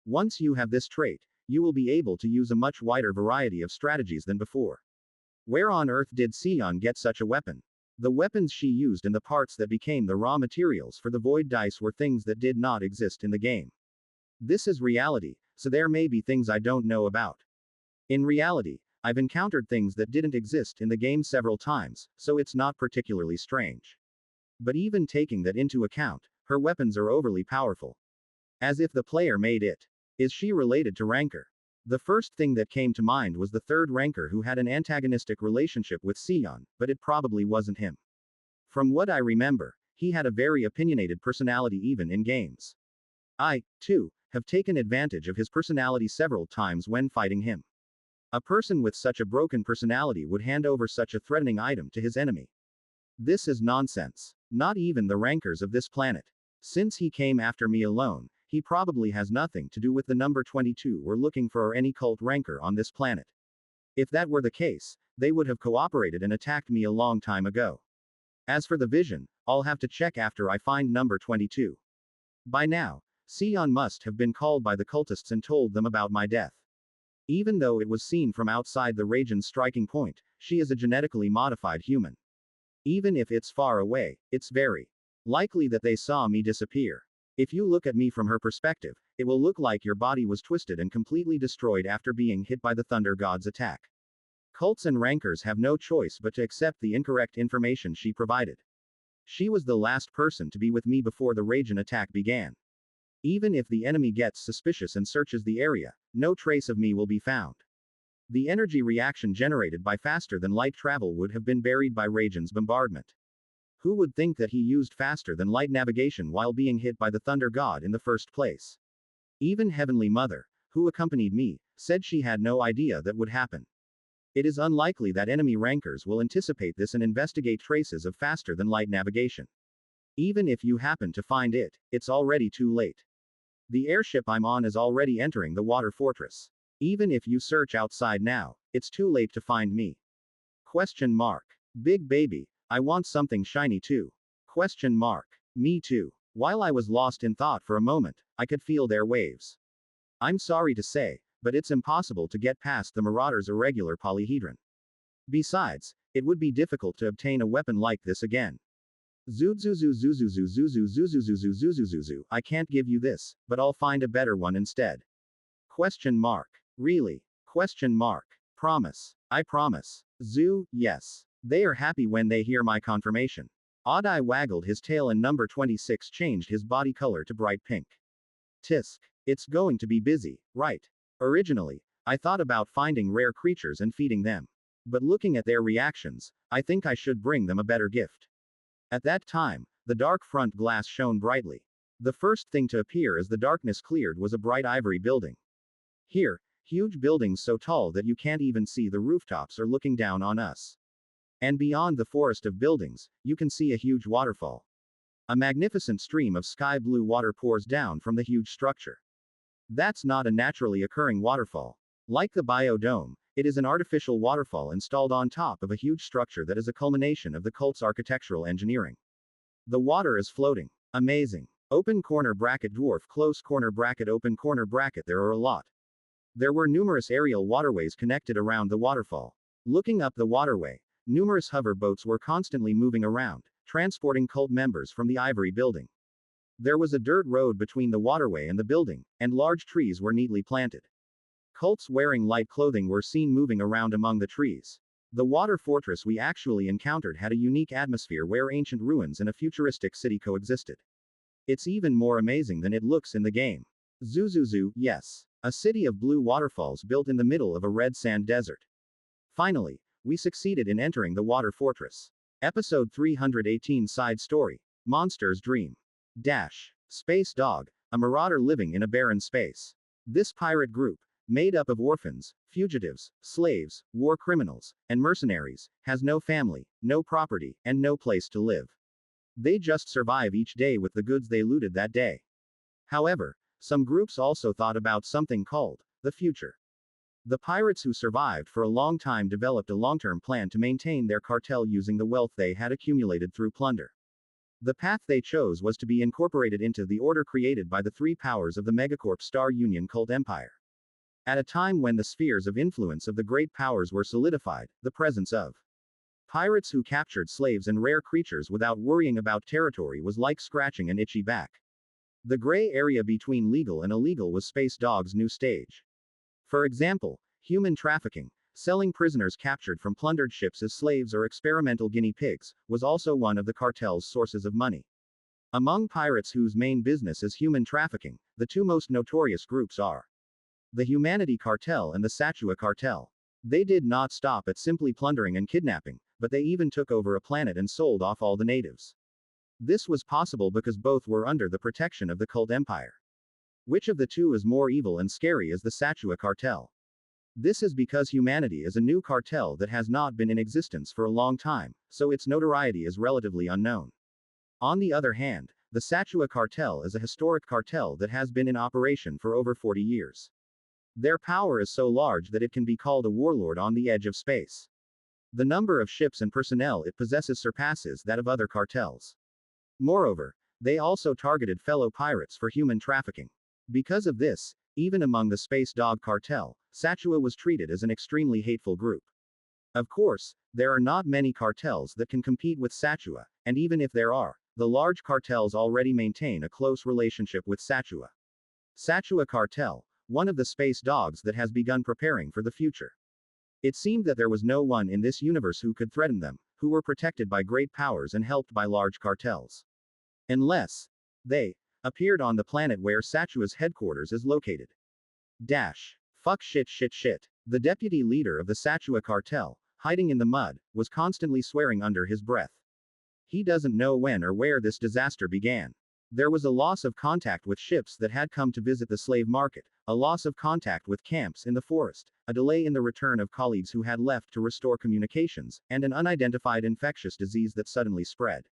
Once you have this trait, you will be able to use a much wider variety of strategies than before. Where on earth did Seon get such a weapon? The weapons she used and the parts that became the raw materials for the void dice were things that did not exist in the game. This is reality, so there may be things I don't know about. In reality, I've encountered things that didn't exist in the game several times, so it's not particularly strange. But even taking that into account, her weapons are overly powerful. As if the player made it. Is she related to Ranker? The first thing that came to mind was the third Ranker who had an antagonistic relationship with Seon, but it probably wasn't him. From what I remember, he had a very opinionated personality even in games. I, too, have taken advantage of his personality several times when fighting him. A person with such a broken personality would hand over such a threatening item to his enemy. This is nonsense. Not even the Rankers of this planet. Since he came after me alone, he probably has nothing to do with the number 22 we're looking for or any cult Ranker on this planet. If that were the case, they would have cooperated and attacked me a long time ago. As for the vision, I'll have to check after I find number 22. By now, Seon must have been called by the cultists and told them about my death. Even though it was seen from outside the region's striking point, she is a genetically modified human. Even if it's far away, it's very likely that they saw me disappear. If you look at me from her perspective, it will look like your body was twisted and completely destroyed after being hit by the Thunder God's attack. Cults and Rankers have no choice but to accept the incorrect information she provided. She was the last person to be with me before the Ragin attack began. Even if the enemy gets suspicious and searches the area, no trace of me will be found. The energy reaction generated by faster than light travel would have been buried by Ragin's bombardment. Who would think that he used faster than light navigation while being hit by the Thunder God in the first place? Even Heavenly Mother, who accompanied me, said she had no idea that would happen. It is unlikely that enemy Rankers will anticipate this and investigate traces of faster than light navigation. Even if you happen to find it, it's already too late. The airship I'm on is already entering the water fortress. Even if you search outside now, it's too late to find me. Question mark. Big baby, I want something shiny too. Question mark. Me too. While I was lost in thought for a moment, I could feel their waves. I'm sorry to say, but it's impossible to get past the Marauder's irregular polyhedron. Besides, it would be difficult to obtain a weapon like this again. Zuzuzu, I can't give you this, but I'll find a better one instead. Question mark. Really? Question mark. Promise. I promise. Yes. They are happy when they hear my confirmation. Odd-Eye waggled his tail and number 26 changed his body color to bright pink. Tisk. It's going to be busy, right? Originally, I thought about finding rare creatures and feeding them. But looking at their reactions, I think I should bring them a better gift. At that time, the dark front glass shone brightly. The first thing to appear as the darkness cleared was a bright ivory building. Here, huge buildings so tall that you can't even see the rooftops are looking down on us. And beyond the forest of buildings, you can see a huge waterfall. A magnificent stream of sky blue water pours down from the huge structure. That's not a naturally occurring waterfall. Like the biodome, it is an artificial waterfall installed on top of a huge structure that is a culmination of the cult's architectural engineering. The water is floating. Amazing. Open corner bracket dwarf close corner bracket open corner bracket. There are a lot. There were numerous aerial waterways connected around the waterfall. Looking up the waterway, numerous hover boats were constantly moving around, transporting cult members from the ivory building. There was a dirt road between the waterway and the building, and large trees were neatly planted. Cults wearing light clothing were seen moving around among the trees. The water fortress we actually encountered had a unique atmosphere where ancient ruins and a futuristic city coexisted. It's even more amazing than it looks in the game. Zuzuzu, yes. A city of blue waterfalls built in the middle of a red sand desert. Finally, we succeeded in entering the water fortress. Episode 318 Side Story. Monster's Dream. Space Dog, a marauder living in a barren space. This pirate group, made up of orphans, fugitives, slaves, war criminals, and mercenaries, has no family, no property, and no place to live. They just survive each day with the goods they looted that day. However, some groups also thought about something called the future. The pirates who survived for a long time developed a long-term plan to maintain their cartel using the wealth they had accumulated through plunder. The path they chose was to be incorporated into the order created by the three powers of the megacorp Star Union cult empire. At a time when the spheres of influence of the great powers were solidified, the presence of pirates who captured slaves and rare creatures without worrying about territory was like scratching an itchy back. The gray area between legal and illegal was Space Dog's new stage. For example, human trafficking, selling prisoners captured from plundered ships as slaves or experimental guinea pigs, was also one of the cartel's sources of money. Among pirates whose main business is human trafficking, the two most notorious groups are the Humanity Cartel and the Satua Cartel. They did not stop at simply plundering and kidnapping, but they even took over a planet and sold off all the natives. This was possible because both were under the protection of the cult empire. Which of the two is more evil and scary is the Satua Cartel? This is because Humanity is a new cartel that has not been in existence for a long time, so its notoriety is relatively unknown. On the other hand, the Satua Cartel is a historic cartel that has been in operation for over 40 years. Their power is so large that it can be called a warlord on the edge of space. The number of ships and personnel it possesses surpasses that of other cartels. Moreover, they also targeted fellow pirates for human trafficking. Because of this, even among the Space Dog cartel, Satua was treated as an extremely hateful group. Of course, there are not many cartels that can compete with Satua, and even if there are, the large cartels already maintain a close relationship with Satua. Satua Cartel, one of the space dogs that has begun preparing for the future. It seemed that there was no one in this universe who could threaten them, who were protected by great powers and helped by large cartels. Unless they appeared on the planet where Satua's headquarters is located. Fuck shit. The deputy leader of the Satua cartel, hiding in the mud, was constantly swearing under his breath. He doesn't know when or where this disaster began. There was a loss of contact with ships that had come to visit the slave market, a loss of contact with camps in the forest, a delay in the return of colleagues who had left to restore communications, and an unidentified infectious disease that suddenly spread.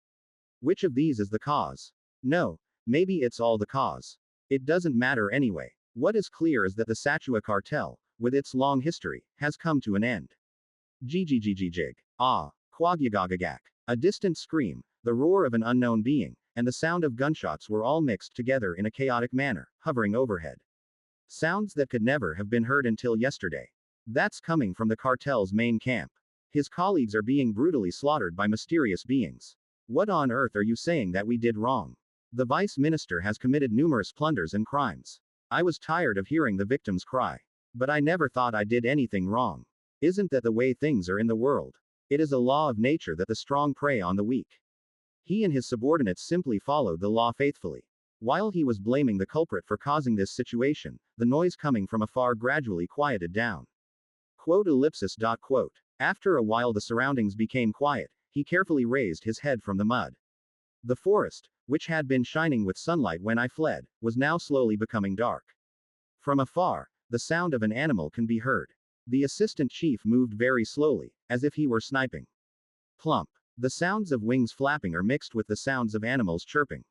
Which of these is the cause? No, maybe it's all the cause. It doesn't matter anyway. What is clear is that the Satua cartel, with its long history, has come to an end. Jig. Ah. Quagyagagagak. A distant scream, the roar of an unknown being, and the sound of gunshots were all mixed together in a chaotic manner, hovering overhead. Sounds that could never have been heard until yesterday. That's coming from the cartel's main camp. His colleagues are being brutally slaughtered by mysterious beings. What on earth are you saying that we did wrong? The vice minister has committed numerous plunders and crimes. I was tired of hearing the victims cry. But I never thought I did anything wrong. Isn't that the way things are in the world? It is a law of nature that the strong prey on the weak. He and his subordinates simply followed the law faithfully. While he was blaming the culprit for causing this situation, the noise coming from afar gradually quieted down. After a while the surroundings became quiet, he carefully raised his head from the mud. The forest, which had been shining with sunlight when I fled, was now slowly becoming dark. From afar, the sound of an animal can be heard. The assistant chief moved very slowly, as if he were sniping. Plump. The sounds of wings flapping are mixed with the sounds of animals chirping.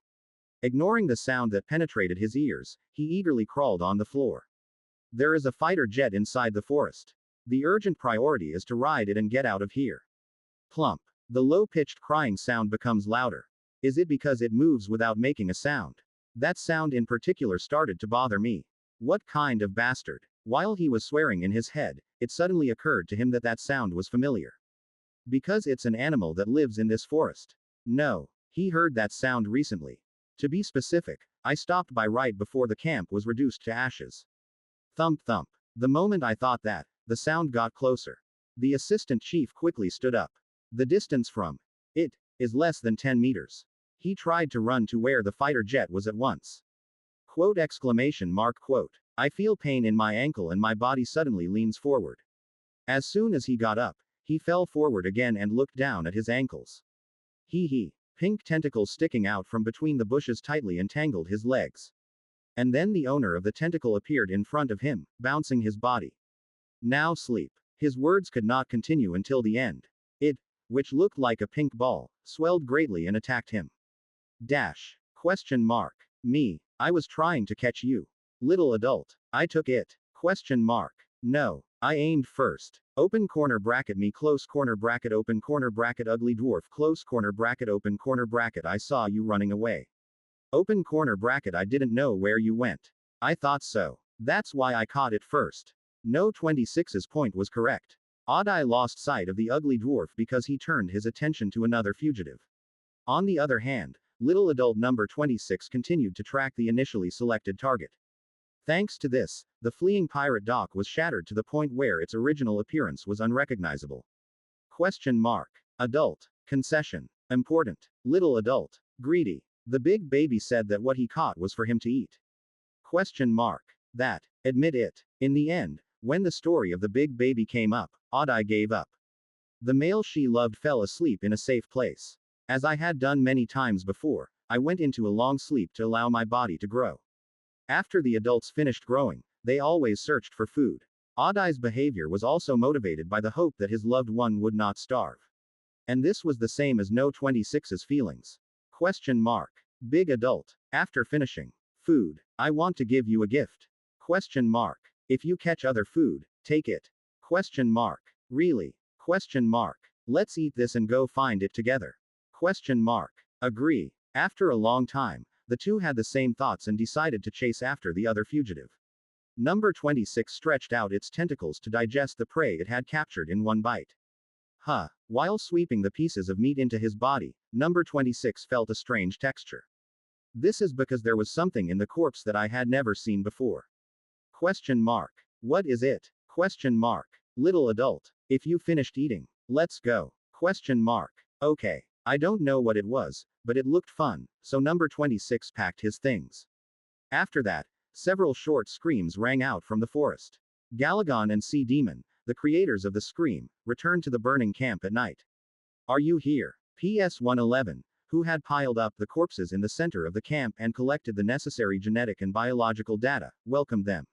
Ignoring the sound that penetrated his ears, he eagerly crawled on the floor. There is a fighter jet inside the forest. The urgent priority is to ride it and get out of here. Plump. The low-pitched crying sound becomes louder. Is it because it moves without making a sound? That sound in particular started to bother me. What kind of bastard? While he was swearing in his head, it suddenly occurred to him that that sound was familiar. Because it's an animal that lives in this forest. No, he heard that sound recently. To be specific, I stopped by right before the camp was reduced to ashes. Thump thump. The moment I thought that, the sound got closer. The assistant chief quickly stood up. The distance from it is less than 10 meters. He tried to run to where the fighter jet was at once. Quote. I feel pain in my ankle and my body suddenly leans forward. As soon as he got up, he fell forward again and looked down at his ankles. Hee. Pink tentacles sticking out from between the bushes tightly entangled his legs. And then the owner of the tentacle appeared in front of him, bouncing his body. Now sleep. His words could not continue until the end. It, which looked like a pink ball, swelled greatly and attacked him. Me. I was trying to catch you. Little adult. I took it. No. I aimed first. Open corner bracket me close corner bracket open corner bracket ugly dwarf close corner bracket open corner bracket I saw you running away. Open corner bracket I didn't know where you went. I thought so. That's why I caught it first. No 26's point was correct. Odd-eye lost sight of the ugly dwarf because he turned his attention to another fugitive. On the other hand, little adult number 26 continued to track the initially selected target. Thanks to this, the fleeing pirate dock was shattered to the point where its original appearance was unrecognizable. Question mark. Adult. Concession. Important. Little adult. Greedy. The big baby said that what he caught was for him to eat. Question mark. That. Admit it. In the end, when the story of the big baby came up, Odd-eye gave up. The male she loved fell asleep in a safe place. As I had done many times before, I went into a long sleep to allow my body to grow. After the adults finished growing, they always searched for food. Odd-eye's behavior was also motivated by the hope that his loved one would not starve. And this was the same as No 26's feelings. Question mark. Big adult. After finishing. Food. I want to give you a gift. Question mark. If you catch other food, take it. Question mark. Really? Question mark. Let's eat this and go find it together. Question mark. Agree. After a long time, the two had the same thoughts and decided to chase after the other fugitive. Number 26 stretched out its tentacles to digest the prey it had captured in one bite. While sweeping the pieces of meat into his body, number 26 felt a strange texture. This is because there was something in the corpse that I had never seen before. Question mark. What is it? Question mark. Little adult. If you finished eating, let's go. Question mark. Okay. I don't know what it was, but it looked fun, so number 26 packed his things. After that, several short screams rang out from the forest. Galagon and Sea Demon, the creators of the scream, returned to the burning camp at night. Are you here? PS-111, who had piled up the corpses in the center of the camp and collected the necessary genetic and biological data, welcomed them.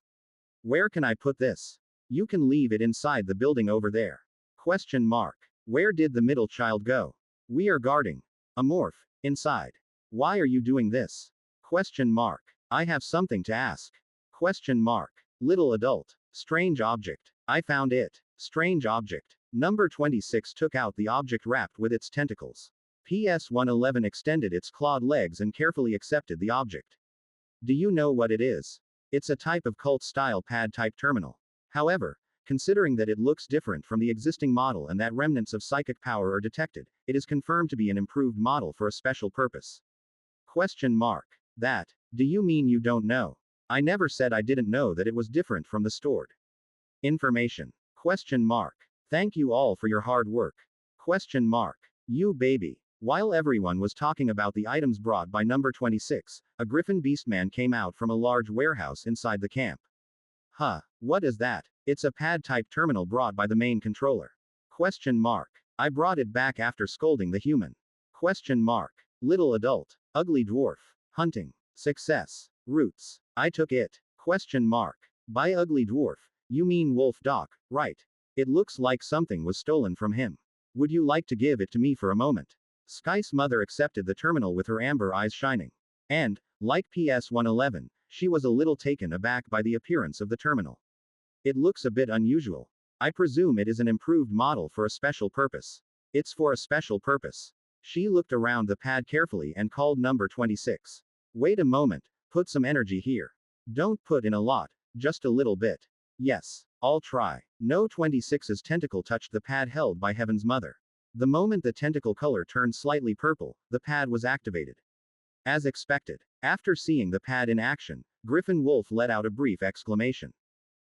Where can I put this? You can leave it inside the building over there. Question mark. Where did the middle child go? We are guarding. A morph. Inside. Why are you doing this? Question mark. I have something to ask. Question mark. Little adult. Strange object. I found it. Strange object. Number 26 took out the object wrapped with its tentacles. PS-111 extended its clawed legs and carefully accepted the object. Do you know what it is? It's a type of cult-style pad-type terminal. However, considering that it looks different from the existing model and that remnants of psychic power are detected, it is confirmed to be an improved model for a special purpose. Question mark. That. Do you mean you don't know? I never said I didn't know that it was different from the stored information. Question mark. Thank you all for your hard work. Question mark. You baby. While everyone was talking about the items brought by number 26, a griffin beastman came out from a large warehouse inside the camp. What is that? It's a pad-type terminal brought by the main controller. Question mark. I brought it back after scolding the human. Question mark. Little adult. Ugly dwarf. Hunting. Success. Roots. I took it. Question mark. By ugly dwarf, you mean Wolf Doc, right? It looks like something was stolen from him. Would you like to give it to me for a moment? Sky's mother accepted the terminal with her amber eyes shining. And, like PS-111, she was a little taken aback by the appearance of the terminal. It looks a bit unusual. I presume it is an improved model for a special purpose. It's for a special purpose. She looked around the pad carefully and called number 26. Wait a moment, put some energy here. Don't put in a lot, just a little bit. Yes, I'll try. No 26's tentacle touched the pad held by Heaven's mother. The moment the tentacle color turned slightly purple, the pad was activated. As expected, after seeing the pad in action, Griffin Wolf let out a brief exclamation.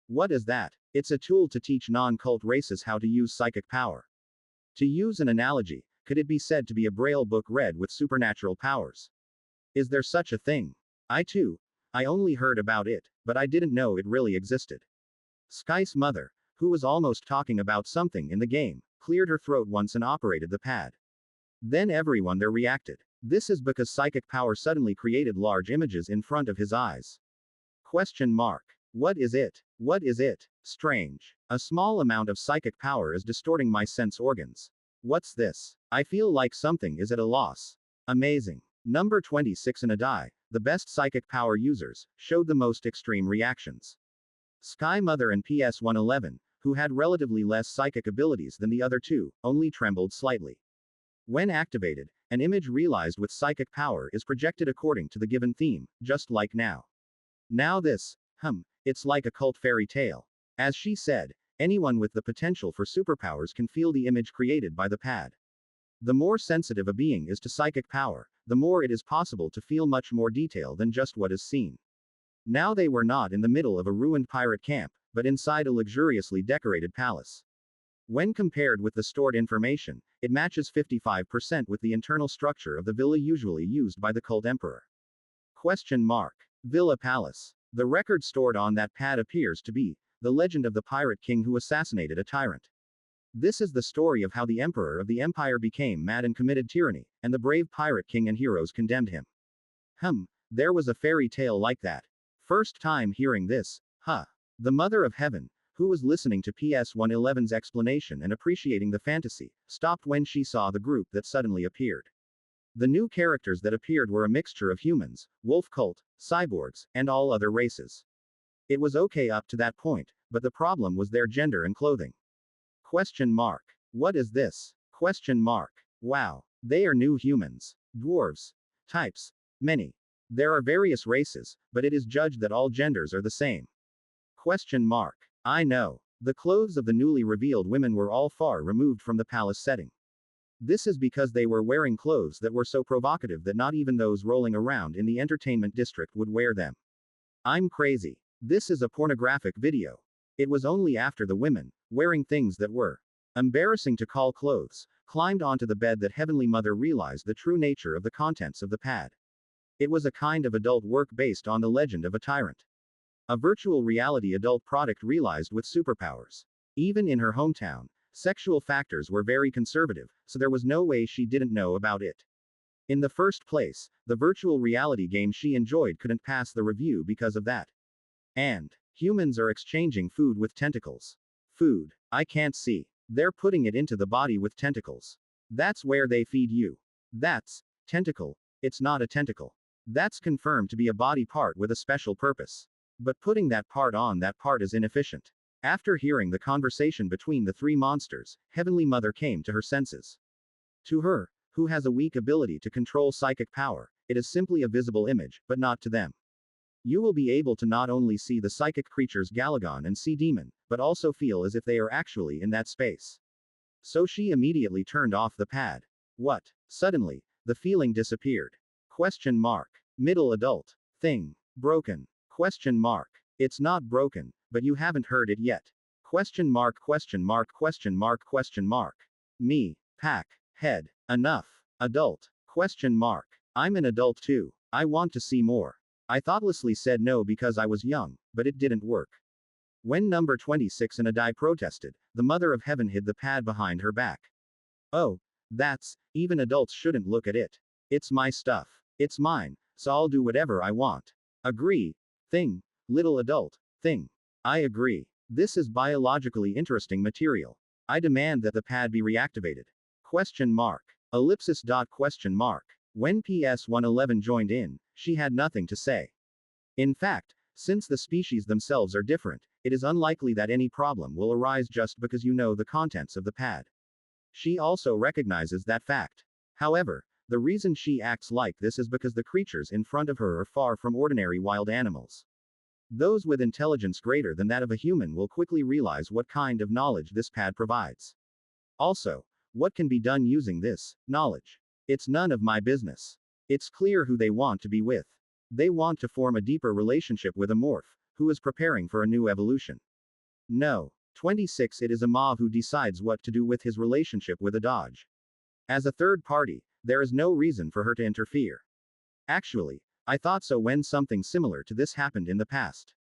What is that? It's a tool to teach non-cult races how to use psychic power. To use an analogy, could it be said to be a braille book read with supernatural powers? Is there such a thing? I only heard about it, but I didn't know it really existed. Sky's mother, who was almost talking about something in the game, cleared her throat once and operated the pad. Then everyone there reacted. This is because psychic power suddenly created large images in front of his eyes. Question mark. What is it? What is it? Strange. A small amount of psychic power is distorting my sense organs. What's this? I feel like something is at a loss. Amazing. Number 26 and Adai, the best psychic power users, showed the most extreme reactions. Sky Mother and PS-111, who had relatively less psychic abilities than the other two, only trembled slightly. When activated, an image realized with psychic power is projected according to the given theme, just like now. Now this, it's like a cult fairy tale. As she said, anyone with the potential for superpowers can feel the image created by the pad. The more sensitive a being is to psychic power, the more it is possible to feel much more detail than just what is seen. Now they were not in the middle of a ruined pirate camp, but inside a luxuriously decorated palace. When compared with the stored information, it matches 55% with the internal structure of the villa usually used by the cult emperor. Villa Palace. The record stored on that pad appears to be the legend of the pirate king who assassinated a tyrant. This is the story of how the emperor of the empire became mad and committed tyranny, and the brave pirate king and heroes condemned him. There was a fairy tale like that. First time hearing this, The Mother of Heaven, who was listening to PS-111's explanation and appreciating the fantasy, stopped when she saw the group that suddenly appeared. The new characters that appeared were a mixture of humans, wolf cult, cyborgs, and all other races. It was okay up to that point, but the problem was their gender and clothing. What is this? Wow. They are new humans. Dwarves. Types. Many. There are various races, but it is judged that all genders are the same. I know. The clothes of the newly revealed women were all far removed from the palace setting. This is because they were wearing clothes that were so provocative that not even those rolling around in the entertainment district would wear them. I'm crazy. This is a pornographic video. It was only after the women, wearing things that were embarrassing to call clothes, climbed onto the bed that Heavenly Mother realized the true nature of the contents of the pad. It was a kind of adult work based on the legend of a tyrant. A virtual reality adult product realized with superpowers. Even in her hometown, sexual factors were very conservative, so there was no way she didn't know about it. In the first place, the virtual reality game she enjoyed couldn't pass the review because of that. And humans are exchanging food with tentacles. Food. I can't see. They're putting it into the body with tentacles. That's where they feed you. That's tentacle. It's not a tentacle. That's confirmed to be a body part with a special purpose. But putting that part on that part is inefficient. After hearing the conversation between the three monsters, Heavenly Mother came to her senses. To her, who has a weak ability to control psychic power, it is simply a visible image, but not to them. You will be able to not only see the psychic creatures Galagon and Sea Demon, but also feel as if they are actually in that space. So she immediately turned off the pad. What? Suddenly, the feeling disappeared. Middle adult. Thing. Broken. It's not broken, but you haven't heard it yet. Me. Pack. Head. Enough. Adult. I'm an adult too. I want to see more. I thoughtlessly said no because I was young, but it didn't work. When number 26 and a die protested, the Mother of Heaven hid the pad behind her back. Oh, even adults shouldn't look at it. It's my stuff. It's mine, so I'll do whatever I want. Agree. Thing. Little adult. Thing. I agree. This is biologically interesting material. I demand that the pad be reactivated. Ellipsis. When PS-111 joined in, she had nothing to say. In fact, since the species themselves are different, it is unlikely that any problem will arise just because you know the contents of the pad. She also recognizes that fact. However, the reason she acts like this is because the creatures in front of her are far from ordinary wild animals. Those with intelligence greater than that of a human will quickly realize what kind of knowledge this pad provides. Also, what can be done using this knowledge? It's none of my business. It's clear who they want to be with. They want to form a deeper relationship with a morph, who is preparing for a new evolution. No. 26. It is a Maw who decides what to do with his relationship with a Dodge. As a third party, there is no reason for her to interfere. Actually, I thought so when something similar to this happened in the past.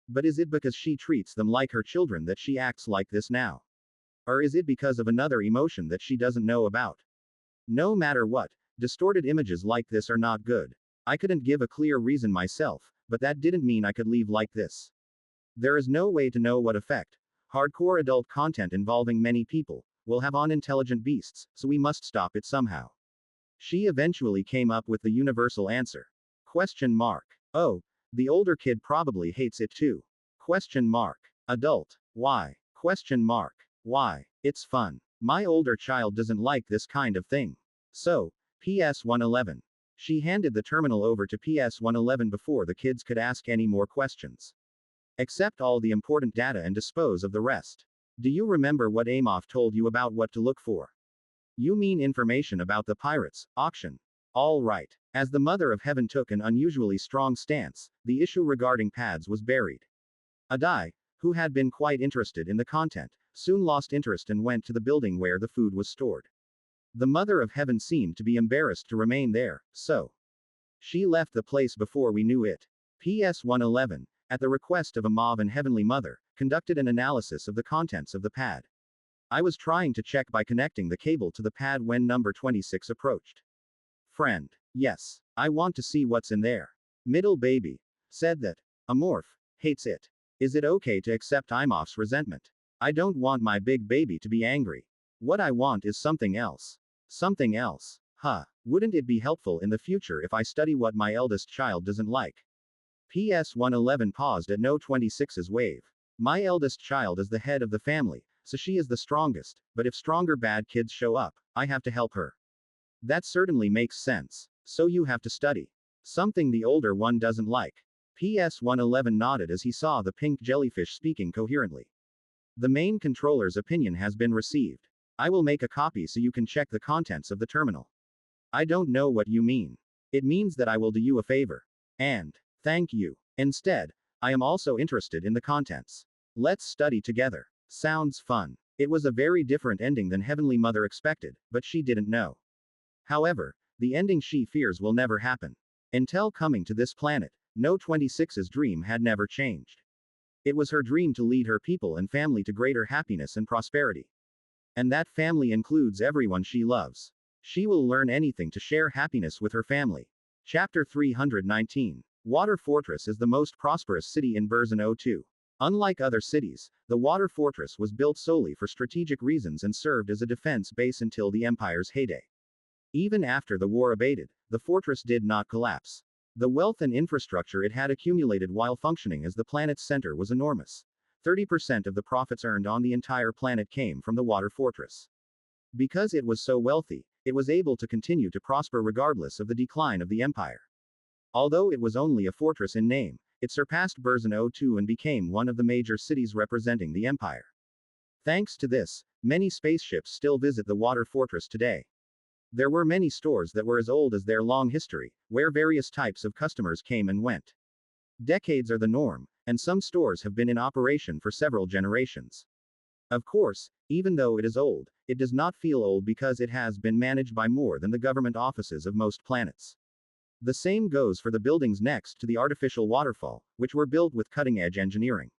But is it because she treats them like her children that she acts like this now? Or is it because of another emotion that she doesn't know about? No matter what, distorted images like this are not good. I couldn't give a clear reason myself, but that didn't mean I could leave like this. There is no way to know what effect hardcore adult content involving many people will have on intelligent beasts, so we must stop it somehow. She eventually came up with the universal answer. Oh, the older kid probably hates it too. Question mark. Adult. Why? Question mark. Why? It's fun. My older child doesn't like this kind of thing. So, PS111. She handed the terminal over to PS111 before the kids could ask any more questions. Accept all the important data and dispose of the rest. Do you remember what Amoff told you about what to look for? You mean information about the pirates' auction? All right. As the Mother of Heaven took an unusually strong stance, the issue regarding pads was buried. Adai, who had been quite interested in the content, soon lost interest and went to the building where the food was stored. The Mother of Heaven seemed to be embarrassed to remain there, so she left the place before we knew it. PS111, at the request of a Mauve and Heavenly Mother, conducted an analysis of the contents of the pad. I was trying to check by connecting the cable to the pad when number 26 approached. Friend. Yes. I want to see what's in there. Middle baby. Said that. Amorph. Hates it. Is it okay to accept Imoff's resentment? I don't want my big baby to be angry. What I want is something else. Something else. Huh. Wouldn't it be helpful in the future if I study what my eldest child doesn't like? PS111 paused at No 26's wave. My eldest child is the head of the family, so she is the strongest, but if stronger bad kids show up, I have to help her. That certainly makes sense. So you have to study something the older one doesn't like. PS111 nodded as he saw the pink jellyfish speaking coherently. The main controller's opinion has been received. I will make a copy so you can check the contents of the terminal. I don't know what you mean. It means that I will do you a favor. And thank you. Instead, I am also interested in the contents. Let's study together. Sounds fun. It was a very different ending than Heavenly Mother expected, but she didn't know. However, the ending she fears will never happen. Until coming to this planet, No 26's dream had never changed. It was her dream to lead her people and family to greater happiness and prosperity. And that family includes everyone she loves. She will learn anything to share happiness with her family. Chapter 319. Water Fortress is the most prosperous city in Burzon 02. Unlike other cities, the Water Fortress was built solely for strategic reasons and served as a defense base until the Empire's heyday. Even after the war abated, the fortress did not collapse. The wealth and infrastructure it had accumulated while functioning as the planet's center was enormous. 30% of the profits earned on the entire planet came from the Water Fortress. Because it was so wealthy, it was able to continue to prosper regardless of the decline of the Empire. Although it was only a fortress in name, it surpassed Burzon 02 and became one of the major cities representing the Empire. Thanks to this, many spaceships still visit the Water Fortress today. There were many stores that were as old as their long history, where various types of customers came and went. Decades are the norm, and some stores have been in operation for several generations. Of course, even though it is old, it does not feel old because it has been managed by more than the government offices of most planets. The same goes for the buildings next to the artificial waterfall, which were built with cutting-edge engineering.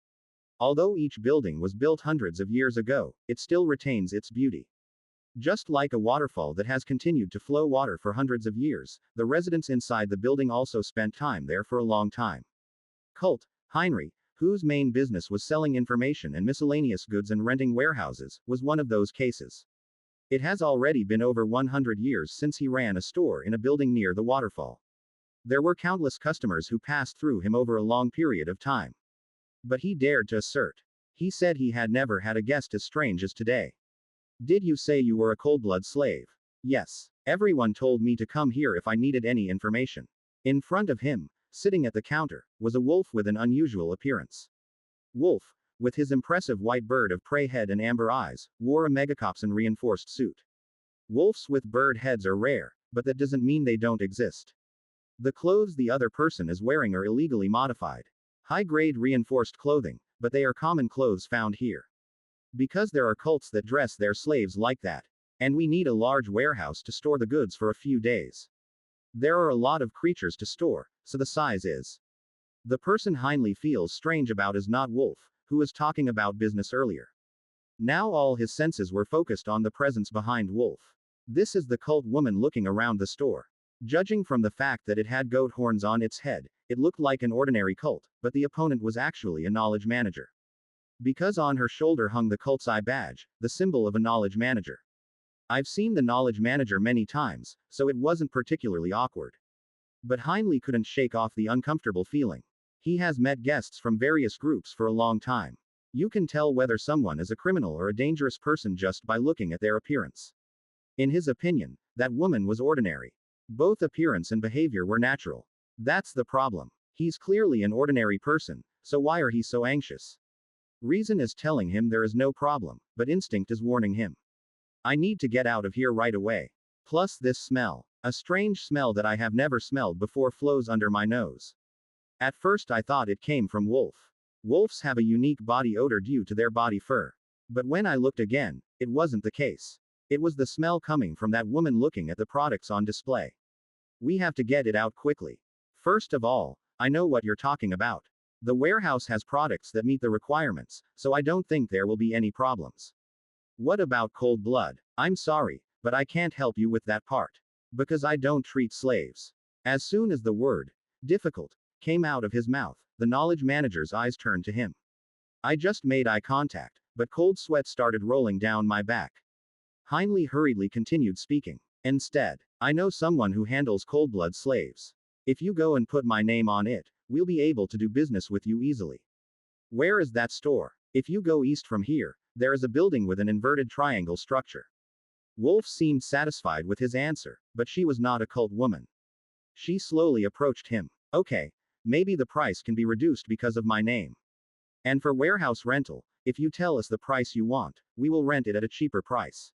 Although each building was built hundreds of years ago, it still retains its beauty. Just like a waterfall that has continued to flow water for hundreds of years, the residents inside the building also spent time there for a long time. Cult Heinrich, whose main business was selling information and miscellaneous goods and renting warehouses, was one of those cases. It has already been over 100 years since he ran a store in a building near the waterfall. There were countless customers who passed through him over a long period of time. But he dared to assert. He said he had never had a guest as strange as today. Did you say you were a cold-blood slave? Yes. Everyone told me to come here if I needed any information. In front of him, sitting at the counter, was a wolf with an unusual appearance. Wolf, with his impressive white bird of prey head and amber eyes, wore a megacopson reinforced suit. Wolves with bird heads are rare, but that doesn't mean they don't exist. The clothes the other person is wearing are illegally modified. High-grade reinforced clothing, but they are common clothes found here. Because there are cults that dress their slaves like that. And we need a large warehouse to store the goods for a few days. There are a lot of creatures to store, so the size is. The person Heinley feels strange about is not Wolf, who was talking about business earlier. Now all his senses were focused on the presence behind Wolf. This is the cult woman looking around the store. Judging from the fact that it had goat horns on its head, it looked like an ordinary cult, but the opponent was actually a knowledge manager. Because on her shoulder hung the cult's eye badge, the symbol of a knowledge manager. I've seen the knowledge manager many times, so it wasn't particularly awkward. But Heinley couldn't shake off the uncomfortable feeling. He has met guests from various groups for a long time. You can tell whether someone is a criminal or a dangerous person just by looking at their appearance. In his opinion, that woman was ordinary. Both appearance and behavior were natural. That's the problem. He's clearly an ordinary person, so why are he so anxious? Reason is telling him there is no problem, but instinct is warning him. I need to get out of here right away. Plus this smell. A strange smell that I have never smelled before flows under my nose. At first I thought it came from wolf. Wolves have a unique body odor due to their body fur. But when I looked again, it wasn't the case. It was the smell coming from that woman looking at the products on display. We have to get it out quickly. First of all, I know what you're talking about. The warehouse has products that meet the requirements, so I don't think there will be any problems. What about cold blood? I'm sorry, but I can't help you with that part. Because I don't treat slaves. As soon as the word, difficult, came out of his mouth, the knowledge manager's eyes turned to him. I just made eye contact, but cold sweat started rolling down my back. Heinley hurriedly continued speaking. Instead, I know someone who handles cold-blood slaves. If you go and put my name on it, we'll be able to do business with you easily. Where is that store? If you go east from here, there is a building with an inverted triangle structure. Wolf seemed satisfied with his answer, but she was not a cult woman. She slowly approached him. Okay, maybe the price can be reduced because of my name. And for warehouse rental, if you tell us the price you want, we will rent it at a cheaper price.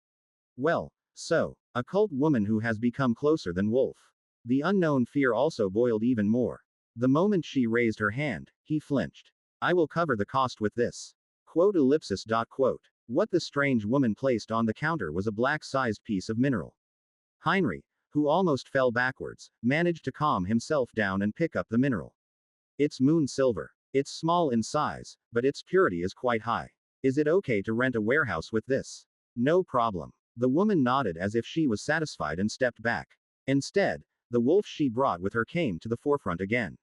Well, so, a cult woman who has become closer than Wolf. The unknown fear also boiled even more. The moment she raised her hand, he flinched. I will cover the cost with this. Quote ellipsis dot quote. What the strange woman placed on the counter was a black-sized piece of mineral. Heinrich, who almost fell backwards, managed to calm himself down and pick up the mineral. It's moon silver. It's small in size, but its purity is quite high. Is it okay to rent a warehouse with this? No problem. The woman nodded as if she was satisfied and stepped back. Instead, the wolf she brought with her came to the forefront again.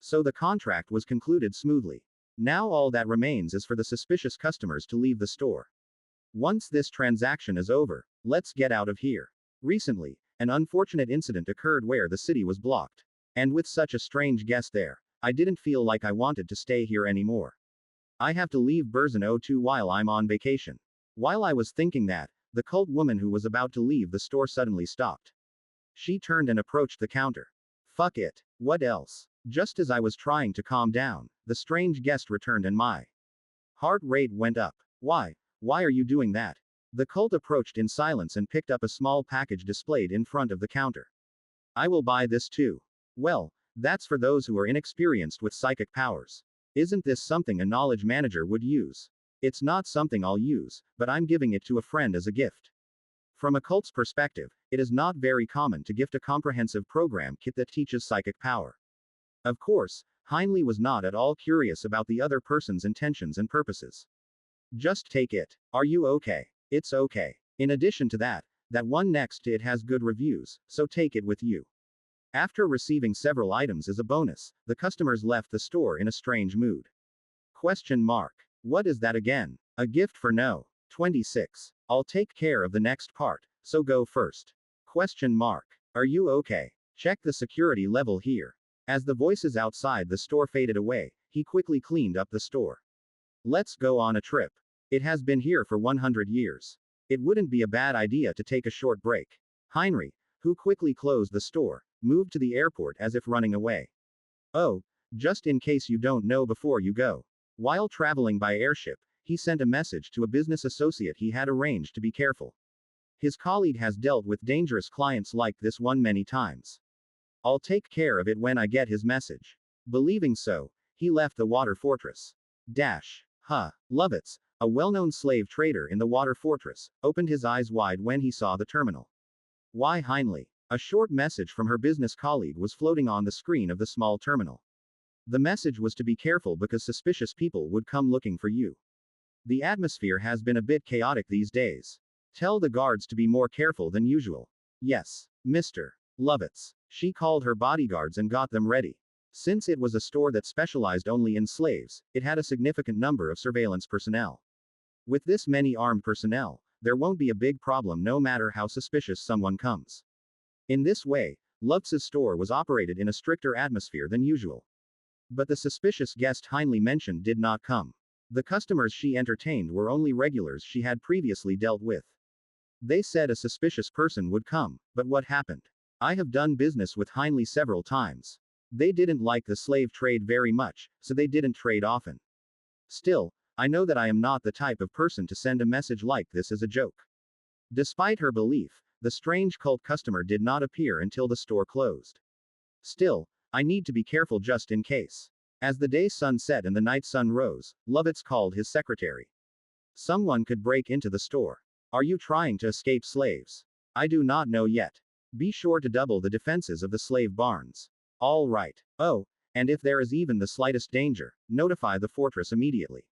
So the contract was concluded smoothly. Now all that remains is for the suspicious customers to leave the store. Once this transaction is over, let's get out of here. Recently, an unfortunate incident occurred where the city was blocked. And with such a strange guest there, I didn't feel like I wanted to stay here anymore. I have to leave Burzin 02 while I'm on vacation. While I was thinking that, the cult woman who was about to leave the store suddenly stopped. She turned and approached the counter. Fuck it. What else? Just as I was trying to calm down, the strange guest returned and my heart rate went up. Why? Why are you doing that? The cult approached in silence and picked up a small package displayed in front of the counter. I will buy this too. Well, that's for those who are inexperienced with psychic powers. Isn't this something a knowledge manager would use? It's not something I'll use, but I'm giving it to a friend as a gift. From a cult's perspective, it is not very common to gift a comprehensive program kit that teaches psychic power. Of course, Heinley was not at all curious about the other person's intentions and purposes. Just take it. Are you okay? It's okay. In addition to that, that one next to it has good reviews, so take it with you. After receiving several items as a bonus, the customers left the store in a strange mood. Question mark. What is that again? A gift for no. 26. I'll take care of the next part, so go first. Question mark. Are you okay? Check the security level here. As the voices outside the store faded away, he quickly cleaned up the store. Let's go on a trip. It has been here for 100 years. It wouldn't be a bad idea to take a short break. Heinrich, who quickly closed the store, moved to the airport as if running away. Oh, just in case you don't know before you go. While traveling by airship, he sent a message to a business associate he had arranged to be careful. His colleague has dealt with dangerous clients like this one many times. I'll take care of it when I get his message. Believing so, he left the water fortress. Lovitz, a well-known slave trader in the water fortress, opened his eyes wide when he saw the terminal. Why Heinley? A short message from her business colleague was floating on the screen of the small terminal. The message was to be careful because suspicious people would come looking for you. The atmosphere has been a bit chaotic these days. Tell the guards to be more careful than usual. Yes, Mr. Lovitz. She called her bodyguards and got them ready. Since it was a store that specialized only in slaves, it had a significant number of surveillance personnel. With this many armed personnel, there won't be a big problem no matter how suspicious someone comes. In this way, Lovetz's store was operated in a stricter atmosphere than usual. But the suspicious guest Heinley mentioned did not come. The customers she entertained were only regulars she had previously dealt with. They said a suspicious person would come, but what happened? I have done business with Heinley several times. They didn't like the slave trade very much, so they didn't trade often. Still, I know that I am not the type of person to send a message like this as a joke. Despite her belief, the strange cult customer did not appear until the store closed. Still, I need to be careful just in case. As the day sun set and the night sun rose, Lovitz called his secretary. Someone could break into the store. Are you trying to escape slaves? I do not know yet. Be sure to double the defenses of the slave barns. All right. Oh, and if there is even the slightest danger, notify the fortress immediately.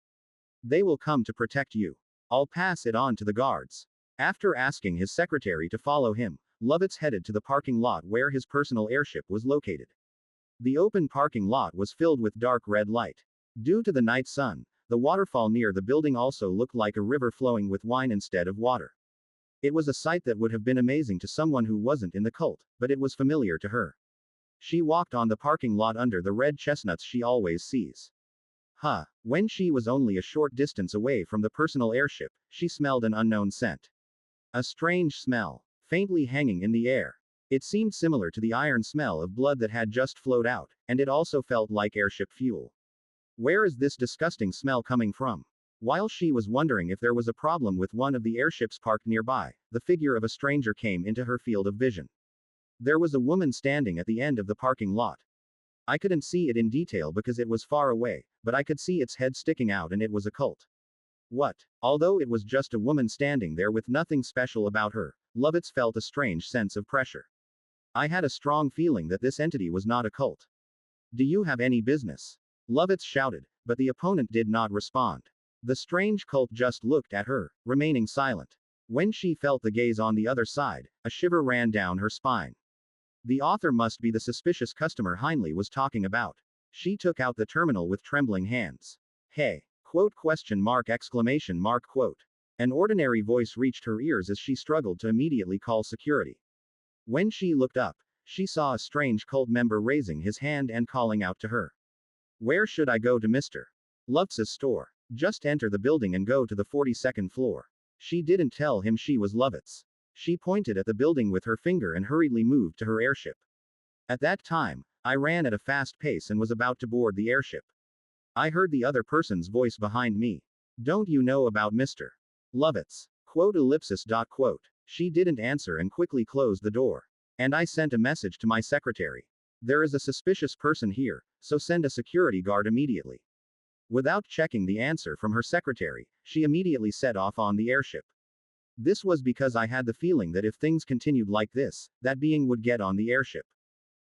They will come to protect you. I'll pass it on to the guards. After asking his secretary to follow him, Lovitz headed to the parking lot where his personal airship was located. The open parking lot was filled with dark red light. Due to the night sun, the waterfall near the building also looked like a river flowing with wine instead of water. It was a sight that would have been amazing to someone who wasn't in the cult, but it was familiar to her. She walked on the parking lot under the red chestnuts she always sees. When she was only a short distance away from the personal airship, she smelled an unknown scent. A strange smell, faintly hanging in the air. It seemed similar to the iron smell of blood that had just flowed out, and it also felt like airship fuel. Where is this disgusting smell coming from? While she was wondering if there was a problem with one of the airships parked nearby, the figure of a stranger came into her field of vision. There was a woman standing at the end of the parking lot. I couldn't see it in detail because it was far away, but I could see its head sticking out and it was a cult. What? Although it was just a woman standing there with nothing special about her, Lovitz felt a strange sense of pressure. I had a strong feeling that this entity was not a cult. Do you have any business? Lovitz shouted, but the opponent did not respond. The strange cult just looked at her, remaining silent. When she felt the gaze on the other side, a shiver ran down her spine. The author must be the suspicious customer Heinley was talking about. She took out the terminal with trembling hands. Hey! Quote question mark exclamation mark quote. An ordinary voice reached her ears as she struggled to immediately call security. When she looked up, she saw a strange cult member raising his hand and calling out to her. Where should I go to Mr. Lutz's store? Just enter the building and go to the 42nd floor. She didn't tell him she was Lovitz. She pointed at the building with her finger and hurriedly moved to her airship. At that time, I ran at a fast pace and was about to board the airship. I heard the other person's voice behind me. Don't you know about Mr. Lovitz? Quote ellipsis dot quote. She didn't answer and quickly closed the door. And I sent a message to my secretary. There is a suspicious person here, so send a security guard immediately. Without checking the answer from her secretary, she immediately set off on the airship. This was because I had the feeling that if things continued like this, that being would get on the airship.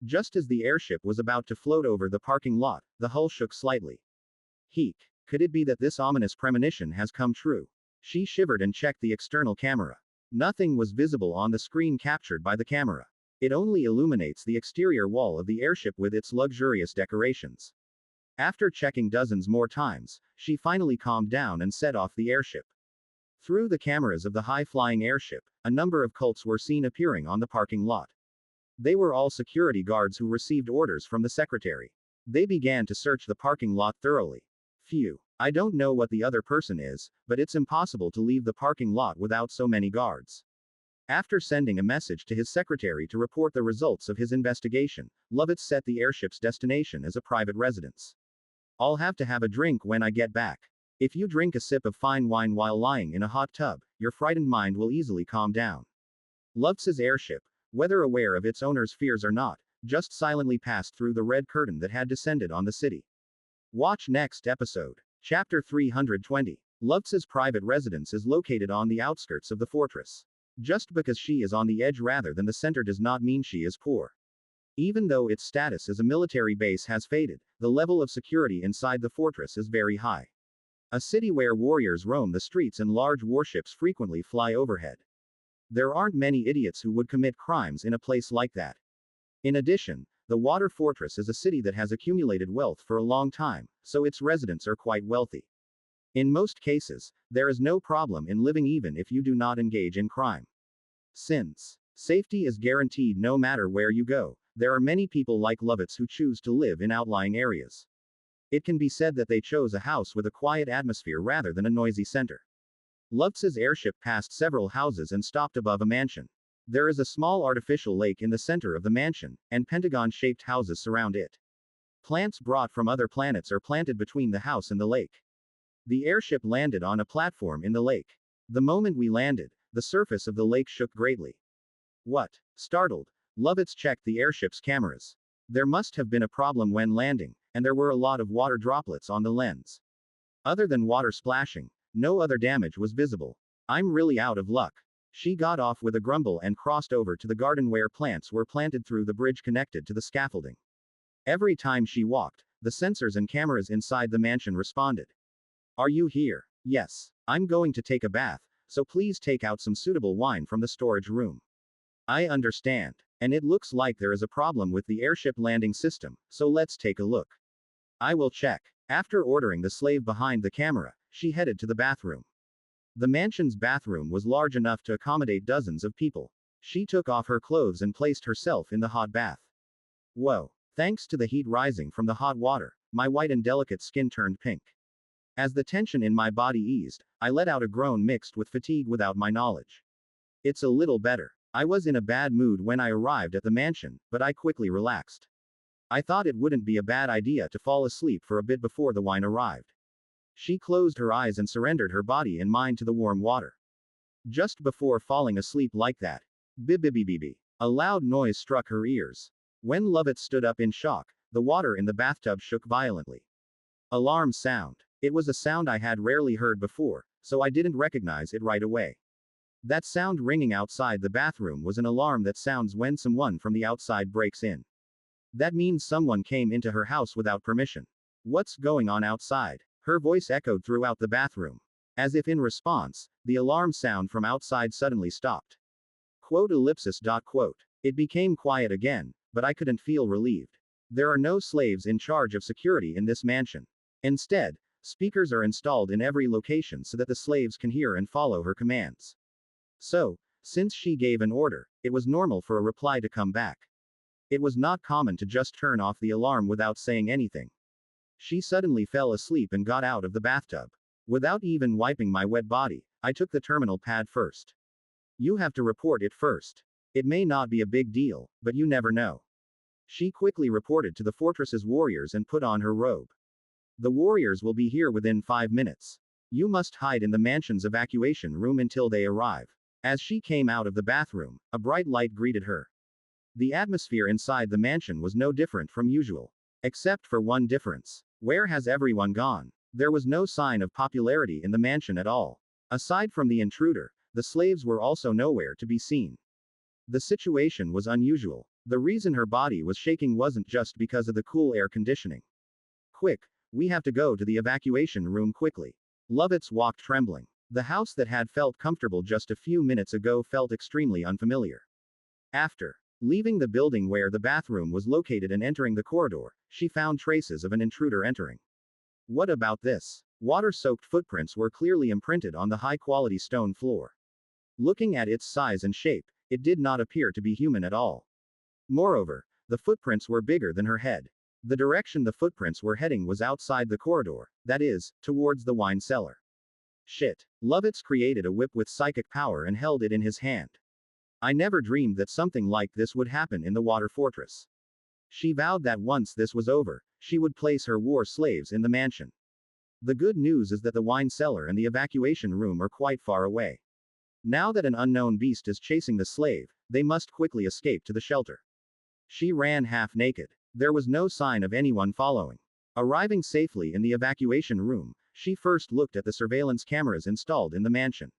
Just as the airship was about to float over the parking lot, the hull shook slightly. Heek. Could it be that this ominous premonition has come true? She shivered and checked the external camera. Nothing was visible on the screen captured by the camera. It only illuminates the exterior wall of the airship with its luxurious decorations. After checking dozens more times, she finally calmed down and set off the airship. Through the cameras of the high-flying airship, a number of cults were seen appearing on the parking lot. They were all security guards who received orders from the secretary. They began to search the parking lot thoroughly. Phew. I don't know what the other person is, but it's impossible to leave the parking lot without so many guards. After sending a message to his secretary to report the results of his investigation, Lovitz set the airship's destination as a private residence. I'll have to have a drink when I get back. If you drink a sip of fine wine while lying in a hot tub, your frightened mind will easily calm down. Lovitz's airship, whether aware of its owner's fears or not, just silently passed through the red curtain that had descended on the city. Watch next episode. Chapter 320. Lovitz's private residence is located on the outskirts of the fortress. Just because she is on the edge rather than the center does not mean she is poor. Even though its status as a military base has faded, the level of security inside the fortress is very high. A city where warriors roam the streets and large warships frequently fly overhead. There aren't many idiots who would commit crimes in a place like that. In addition, the Water Fortress is a city that has accumulated wealth for a long time, so its residents are quite wealthy. In most cases, there is no problem in living even if you do not engage in crime. Since safety is guaranteed no matter where you go, there are many people like Lovitz who choose to live in outlying areas. It can be said that they chose a house with a quiet atmosphere rather than a noisy center. Lutz's airship passed several houses and stopped above a mansion. There is a small artificial lake in the center of the mansion, and pentagon-shaped houses surround it. Plants brought from other planets are planted between the house and the lake. The airship landed on a platform in the lake. The moment we landed, the surface of the lake shook greatly. What? Startled, Lovitz checked the airship's cameras. There must have been a problem when landing, and there were a lot of water droplets on the lens. Other than water splashing, no other damage was visible. I'm really out of luck. She got off with a grumble and crossed over to the garden where plants were planted through the bridge connected to the scaffolding. Every time she walked, the sensors and cameras inside the mansion responded. Are you here? Yes. I'm going to take a bath, so please take out some suitable wine from the storage room. I understand. And it looks like there is a problem with the airship landing system, so let's take a look. I will check. After ordering the slave behind the camera, she headed to the bathroom. The mansion's bathroom was large enough to accommodate dozens of people. She took off her clothes and placed herself in the hot bath. Whoa. Thanks to the heat rising from the hot water, my white and delicate skin turned pink. As the tension in my body eased, I let out a groan mixed with fatigue without my knowledge. It's a little better. I was in a bad mood when I arrived at the mansion, but I quickly relaxed. I thought it wouldn't be a bad idea to fall asleep for a bit before the wine arrived. She closed her eyes and surrendered her body and mind to the warm water. Just before falling asleep like that, bib-bib-bib-bib, a loud noise struck her ears. When Lovett stood up in shock, the water in the bathtub shook violently. Alarm sound. It was a sound I had rarely heard before, so I didn't recognize it right away. That sound ringing outside the bathroom was an alarm that sounds when someone from the outside breaks in. That means someone came into her house without permission. What's going on outside? Her voice echoed throughout the bathroom. As if in response, the alarm sound from outside suddenly stopped. Quote ellipsis dot quote. It became quiet again, but I couldn't feel relieved. There are no slaves in charge of security in this mansion. Instead, speakers are installed in every location so that the slaves can hear and follow her commands. So, since she gave an order, it was normal for a reply to come back. It was not common to just turn off the alarm without saying anything. She suddenly fell asleep and got out of the bathtub. Without even wiping my wet body, I took the terminal pad first. You have to report it first. It may not be a big deal, but you never know. She quickly reported to the fortress's warriors and put on her robe. The warriors will be here within 5 minutes. You must hide in the mansion's evacuation room until they arrive. As she came out of the bathroom, a bright light greeted her. The atmosphere inside the mansion was no different from usual. Except for one difference. Where has everyone gone? There was no sign of popularity in the mansion at all. Aside from the intruder, the slaves were also nowhere to be seen. The situation was unusual. The reason her body was shaking wasn't just because of the cool air conditioning. Quick, we have to go to the evacuation room quickly. Lovitz walked trembling. The house that had felt comfortable just a few minutes ago felt extremely unfamiliar. After leaving the building where the bathroom was located and entering the corridor, she found traces of an intruder entering. What about this? Water-soaked footprints were clearly imprinted on the high-quality stone floor. Looking at its size and shape, it did not appear to be human at all. Moreover, the footprints were bigger than her head. The direction the footprints were heading was outside the corridor, that is, towards the wine cellar. Shit. Lovitz created a whip with psychic power and held it in his hand. I never dreamed that something like this would happen in the water fortress. She vowed that once this was over, she would place her war slaves in the mansion. The good news is that the wine cellar and the evacuation room are quite far away. Now that an unknown beast is chasing the slave, they must quickly escape to the shelter. She ran half naked. There was no sign of anyone following. Arriving safely in the evacuation room, she first looked at the surveillance cameras installed in the mansion.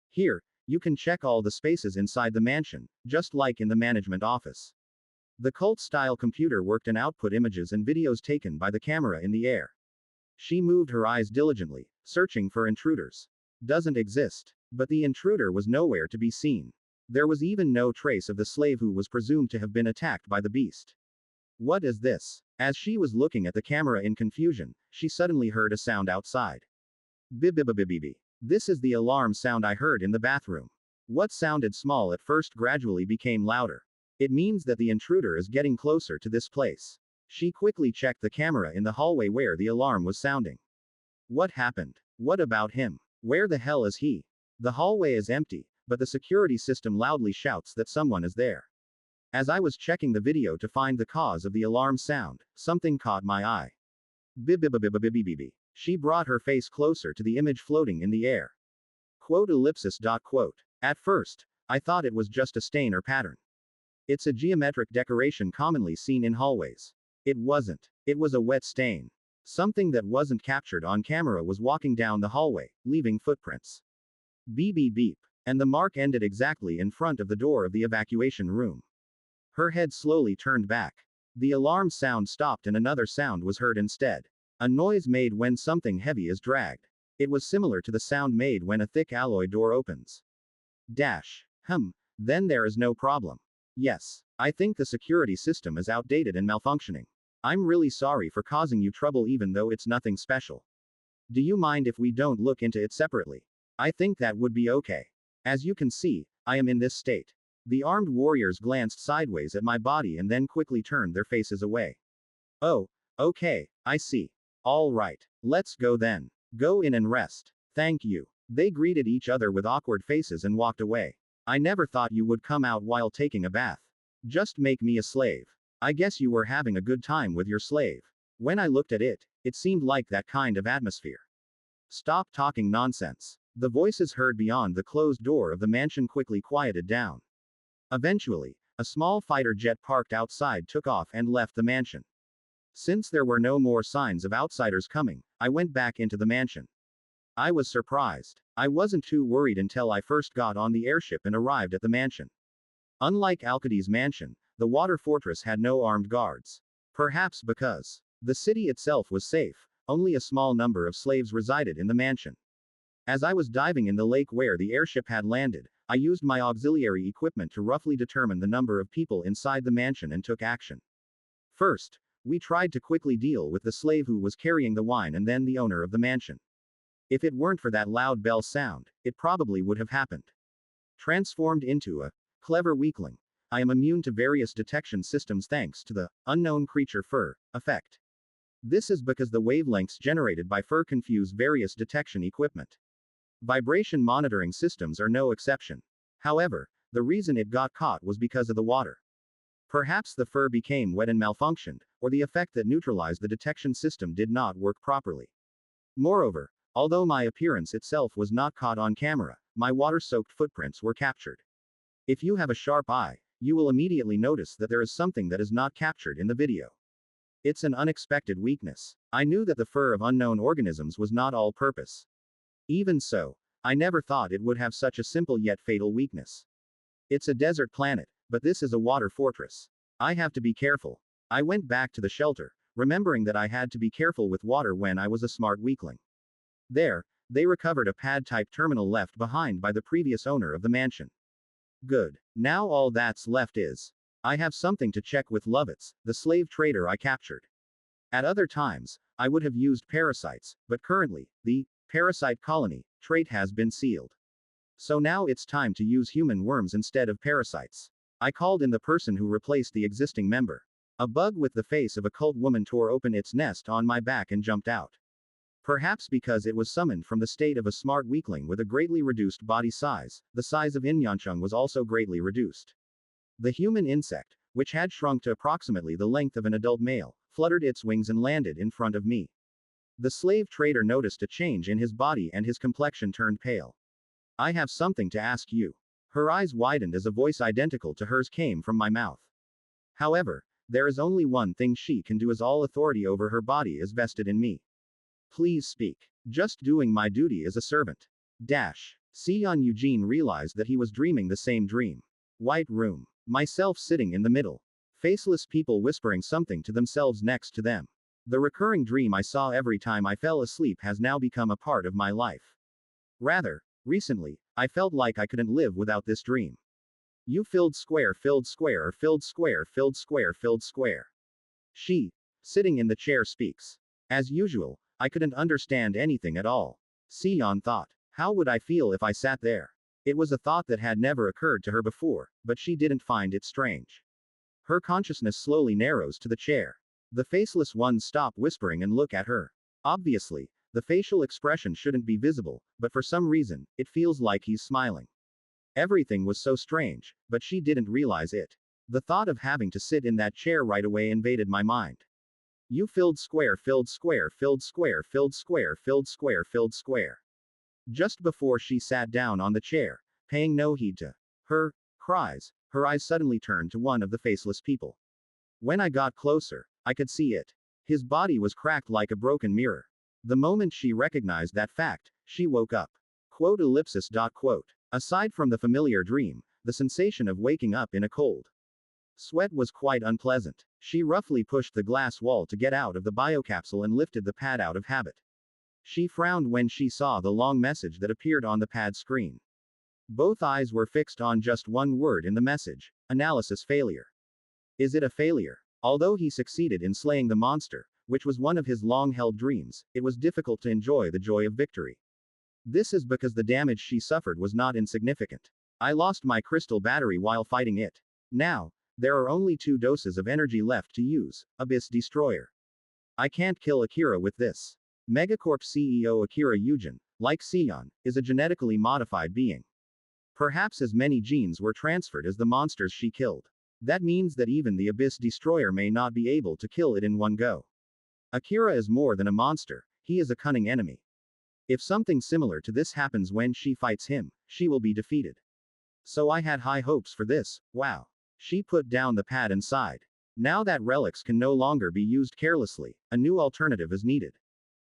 Here, you can check all the spaces inside the mansion, just like in the management office. The cult-style computer worked and output images and videos taken by the camera in the air. She moved her eyes diligently, searching for intruders. Doesn't exist. But the intruder was nowhere to be seen. There was even no trace of the slave who was presumed to have been attacked by the beast. What is this? As she was looking at the camera in confusion, she suddenly heard a sound outside. Bib-bib-bib-bib. This is the alarm sound I heard in the bathroom. What sounded small at first gradually became louder. It means that the intruder is getting closer to this place. She quickly checked the camera in the hallway where the alarm was sounding. What happened? What about him? Where the hell is he? The hallway is empty, but the security system loudly shouts that someone is there. As I was checking the video to find the cause of the alarm sound, something caught my eye. Bibibibibibibibibib. She brought her face closer to the image floating in the air. Quote ellipsis dot quote. At first, I thought it was just a stain or pattern. It's a geometric decoration commonly seen in hallways. It wasn't. It was a wet stain. Something that wasn't captured on camera was walking down the hallway, leaving footprints. Beep beep beep. And the mark ended exactly in front of the door of the evacuation room. Her head slowly turned back. The alarm sound stopped and another sound was heard instead. A noise made when something heavy is dragged. It was similar to the sound made when a thick alloy door opens. Then there is no problem. Yes, I think the security system is outdated and malfunctioning. I'm really sorry for causing you trouble even though it's nothing special. Do you mind if we don't look into it separately? I think that would be okay. As you can see, I am in this state. The armed warriors glanced sideways at my body and then quickly turned their faces away. Oh, okay, I see. All right, let's go then. Go in and rest. Thank you. They greeted each other with awkward faces and walked away. I never thought you would come out while taking a bath. Just make me a slave. I guess you were having a good time with your slave. When I looked at it, it seemed like that kind of atmosphere. Stop talking nonsense. The voices heard beyond the closed door of the mansion quickly quieted down. Eventually, a small fighter jet parked outside took off and left the mansion. Since there were no more signs of outsiders coming, I went back into the mansion. I was surprised. I wasn't too worried until I first got on the airship and arrived at the mansion. Unlike Alcides' mansion, the water fortress had no armed guards. Perhaps because the city itself was safe, only a small number of slaves resided in the mansion. As I was diving in the lake where the airship had landed, I used my auxiliary equipment to roughly determine the number of people inside the mansion and took action. First, we tried to quickly deal with the slave who was carrying the wine and then the owner of the mansion. If it weren't for that loud bell sound, it probably would have happened. Transformed into a clever weakling, I am immune to various detection systems thanks to the unknown creature fur effect. This is because the wavelengths generated by fur confuse various detection equipment. Vibration monitoring systems are no exception. However, the reason it got caught was because of the water. Perhaps the fur became wet and malfunctioned, or the effect that neutralized the detection system did not work properly. Moreover, although my appearance itself was not caught on camera, my water-soaked footprints were captured. If you have a sharp eye, you will immediately notice that there is something that is not captured in the video. It's an unexpected weakness. I knew that the fur of unknown organisms was not all-purpose. Even so, I never thought it would have such a simple yet fatal weakness. It's a desert planet, but this is a water fortress. I have to be careful. I went back to the shelter, remembering that I had to be careful with water when I was a smart weakling. There, they recovered a pad-type terminal left behind by the previous owner of the mansion. Good. Now all that's left is I have something to check with Lovitz, the slave trader I captured. At other times, I would have used parasites, but currently, the Parasite colony trait has been sealed. So now it's time to use human worms instead of parasites. I called in the person who replaced the existing member. A bug with the face of a cult woman tore open its nest on my back and jumped out. Perhaps because it was summoned from the state of a smart weakling with a greatly reduced body size, the size of Inyanchung was also greatly reduced. The human insect, which had shrunk to approximately the length of an adult male, fluttered its wings and landed in front of me. The slave trader noticed a change in his body and his complexion turned pale. I have something to ask you. Her eyes widened as a voice identical to hers came from my mouth. However, there is only one thing she can do as all authority over her body is vested in me. Please speak. Just doing my duty as a servant. Seon Eugene realized that he was dreaming the same dream. White room. Myself sitting in the middle. Faceless people whispering something to themselves next to them. The recurring dream I saw every time I fell asleep has now become a part of my life. Rather, recently, I felt like I couldn't live without this dream. You filled square filled square or filled square filled square filled square. She, sitting in the chair speaks. As usual, I couldn't understand anything at all. Seon thought. How would I feel if I sat there? It was a thought that had never occurred to her before, but she didn't find it strange. Her consciousness slowly narrows to the chair. The faceless ones stop whispering and look at her. Obviously, the facial expression shouldn't be visible, but for some reason, it feels like he's smiling. Everything was so strange, but she didn't realize it. The thought of having to sit in that chair right away invaded my mind. You filled square, filled square, filled square, filled square, filled square, filled square. Just before she sat down on the chair, paying no heed to her cries, her eyes suddenly turned to one of the faceless people. When I got closer, I could see it. His body was cracked like a broken mirror. The moment she recognized that fact, she woke up. Quote ellipsis dot quote. Aside from the familiar dream, the sensation of waking up in a cold sweat was quite unpleasant. She roughly pushed the glass wall to get out of the biocapsule and lifted the pad out of habit. She frowned when she saw the long message that appeared on the pad screen. Both eyes were fixed on just one word in the message: analysis failure. Is it a failure? Although he succeeded in slaying the monster, which was one of his long-held dreams, it was difficult to enjoy the joy of victory. This is because the damage she suffered was not insignificant. I lost my crystal battery while fighting it. Now, there are only 2 doses of energy left to use, Abyss Destroyer. I can't kill Akira with this. Megacorp CEO Akira Yujin, like Seon, is a genetically modified being. Perhaps as many genes were transferred as the monsters she killed. That means that even the Abyss Destroyer may not be able to kill it in one go. Akira is more than a monster, he is a cunning enemy. If something similar to this happens when she fights him, she will be defeated. So I had high hopes for this. Wow. She put down the pad and sighed. Now that relics can no longer be used carelessly, a new alternative is needed.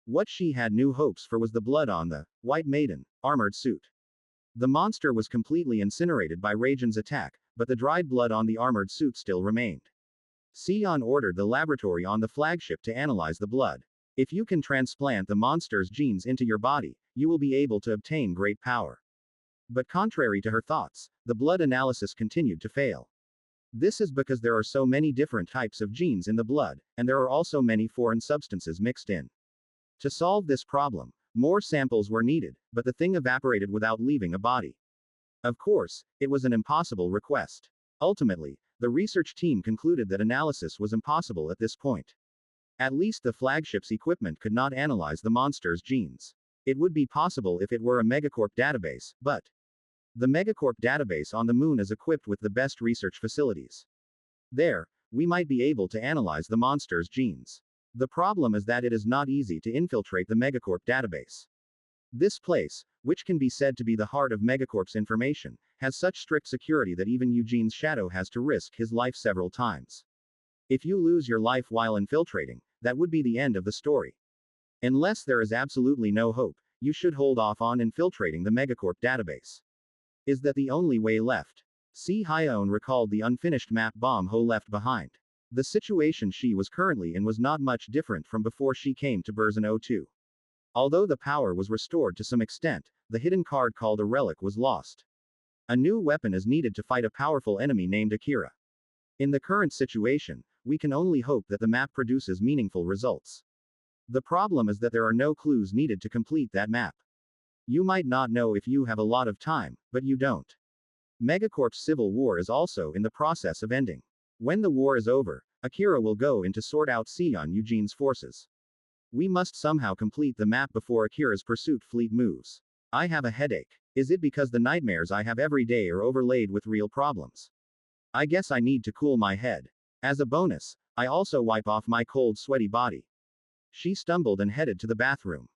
What she had new hopes for was the blood on the White Maiden armored suit. The monster was completely incinerated by Raijin's attack, but the dried blood on the armored suit still remained. Seon ordered the laboratory on the flagship to analyze the blood. If you can transplant the monster's genes into your body, you will be able to obtain great power. But contrary to her thoughts, the blood analysis continued to fail. This is because there are so many different types of genes in the blood, and there are also many foreign substances mixed in. To solve this problem, more samples were needed, but the thing evaporated without leaving a body. Of course, it was an impossible request. Ultimately, the research team concluded that analysis was impossible at this point. At least the flagship's equipment could not analyze the monster's genes. It would be possible if it were a Megacorp database, but the Megacorp database on the moon is equipped with the best research facilities. There, we might be able to analyze the monster's genes. The problem is that it is not easy to infiltrate the Megacorp database. This place, which can be said to be the heart of Megacorp's information, has such strict security that even Eugene's shadow has to risk his life several times. If you lose your life while infiltrating, that would be the end of the story. Unless there is absolutely no hope, you should hold off on infiltrating the Megacorp database. Is that the only way left? Seon recalled the unfinished map Bomb Ho left behind. The situation she was currently in was not much different from before she came to Burzin 02. Although the power was restored to some extent, the hidden card called a relic was lost. A new weapon is needed to fight a powerful enemy named Akira. In the current situation, we can only hope that the map produces meaningful results. The problem is that there are no clues needed to complete that map. You might not know if you have a lot of time, but you don't. Megacorp's civil war is also in the process of ending. When the war is over, Akira will go in to sort out Seon Eugene's forces. We must somehow complete the map before Akira's pursuit fleet moves. I have a headache. Is it because the nightmares I have every day are overlaid with real problems? I guess I need to cool my head. As a bonus, I also wipe off my cold, sweaty body. She stumbled and headed to the bathroom.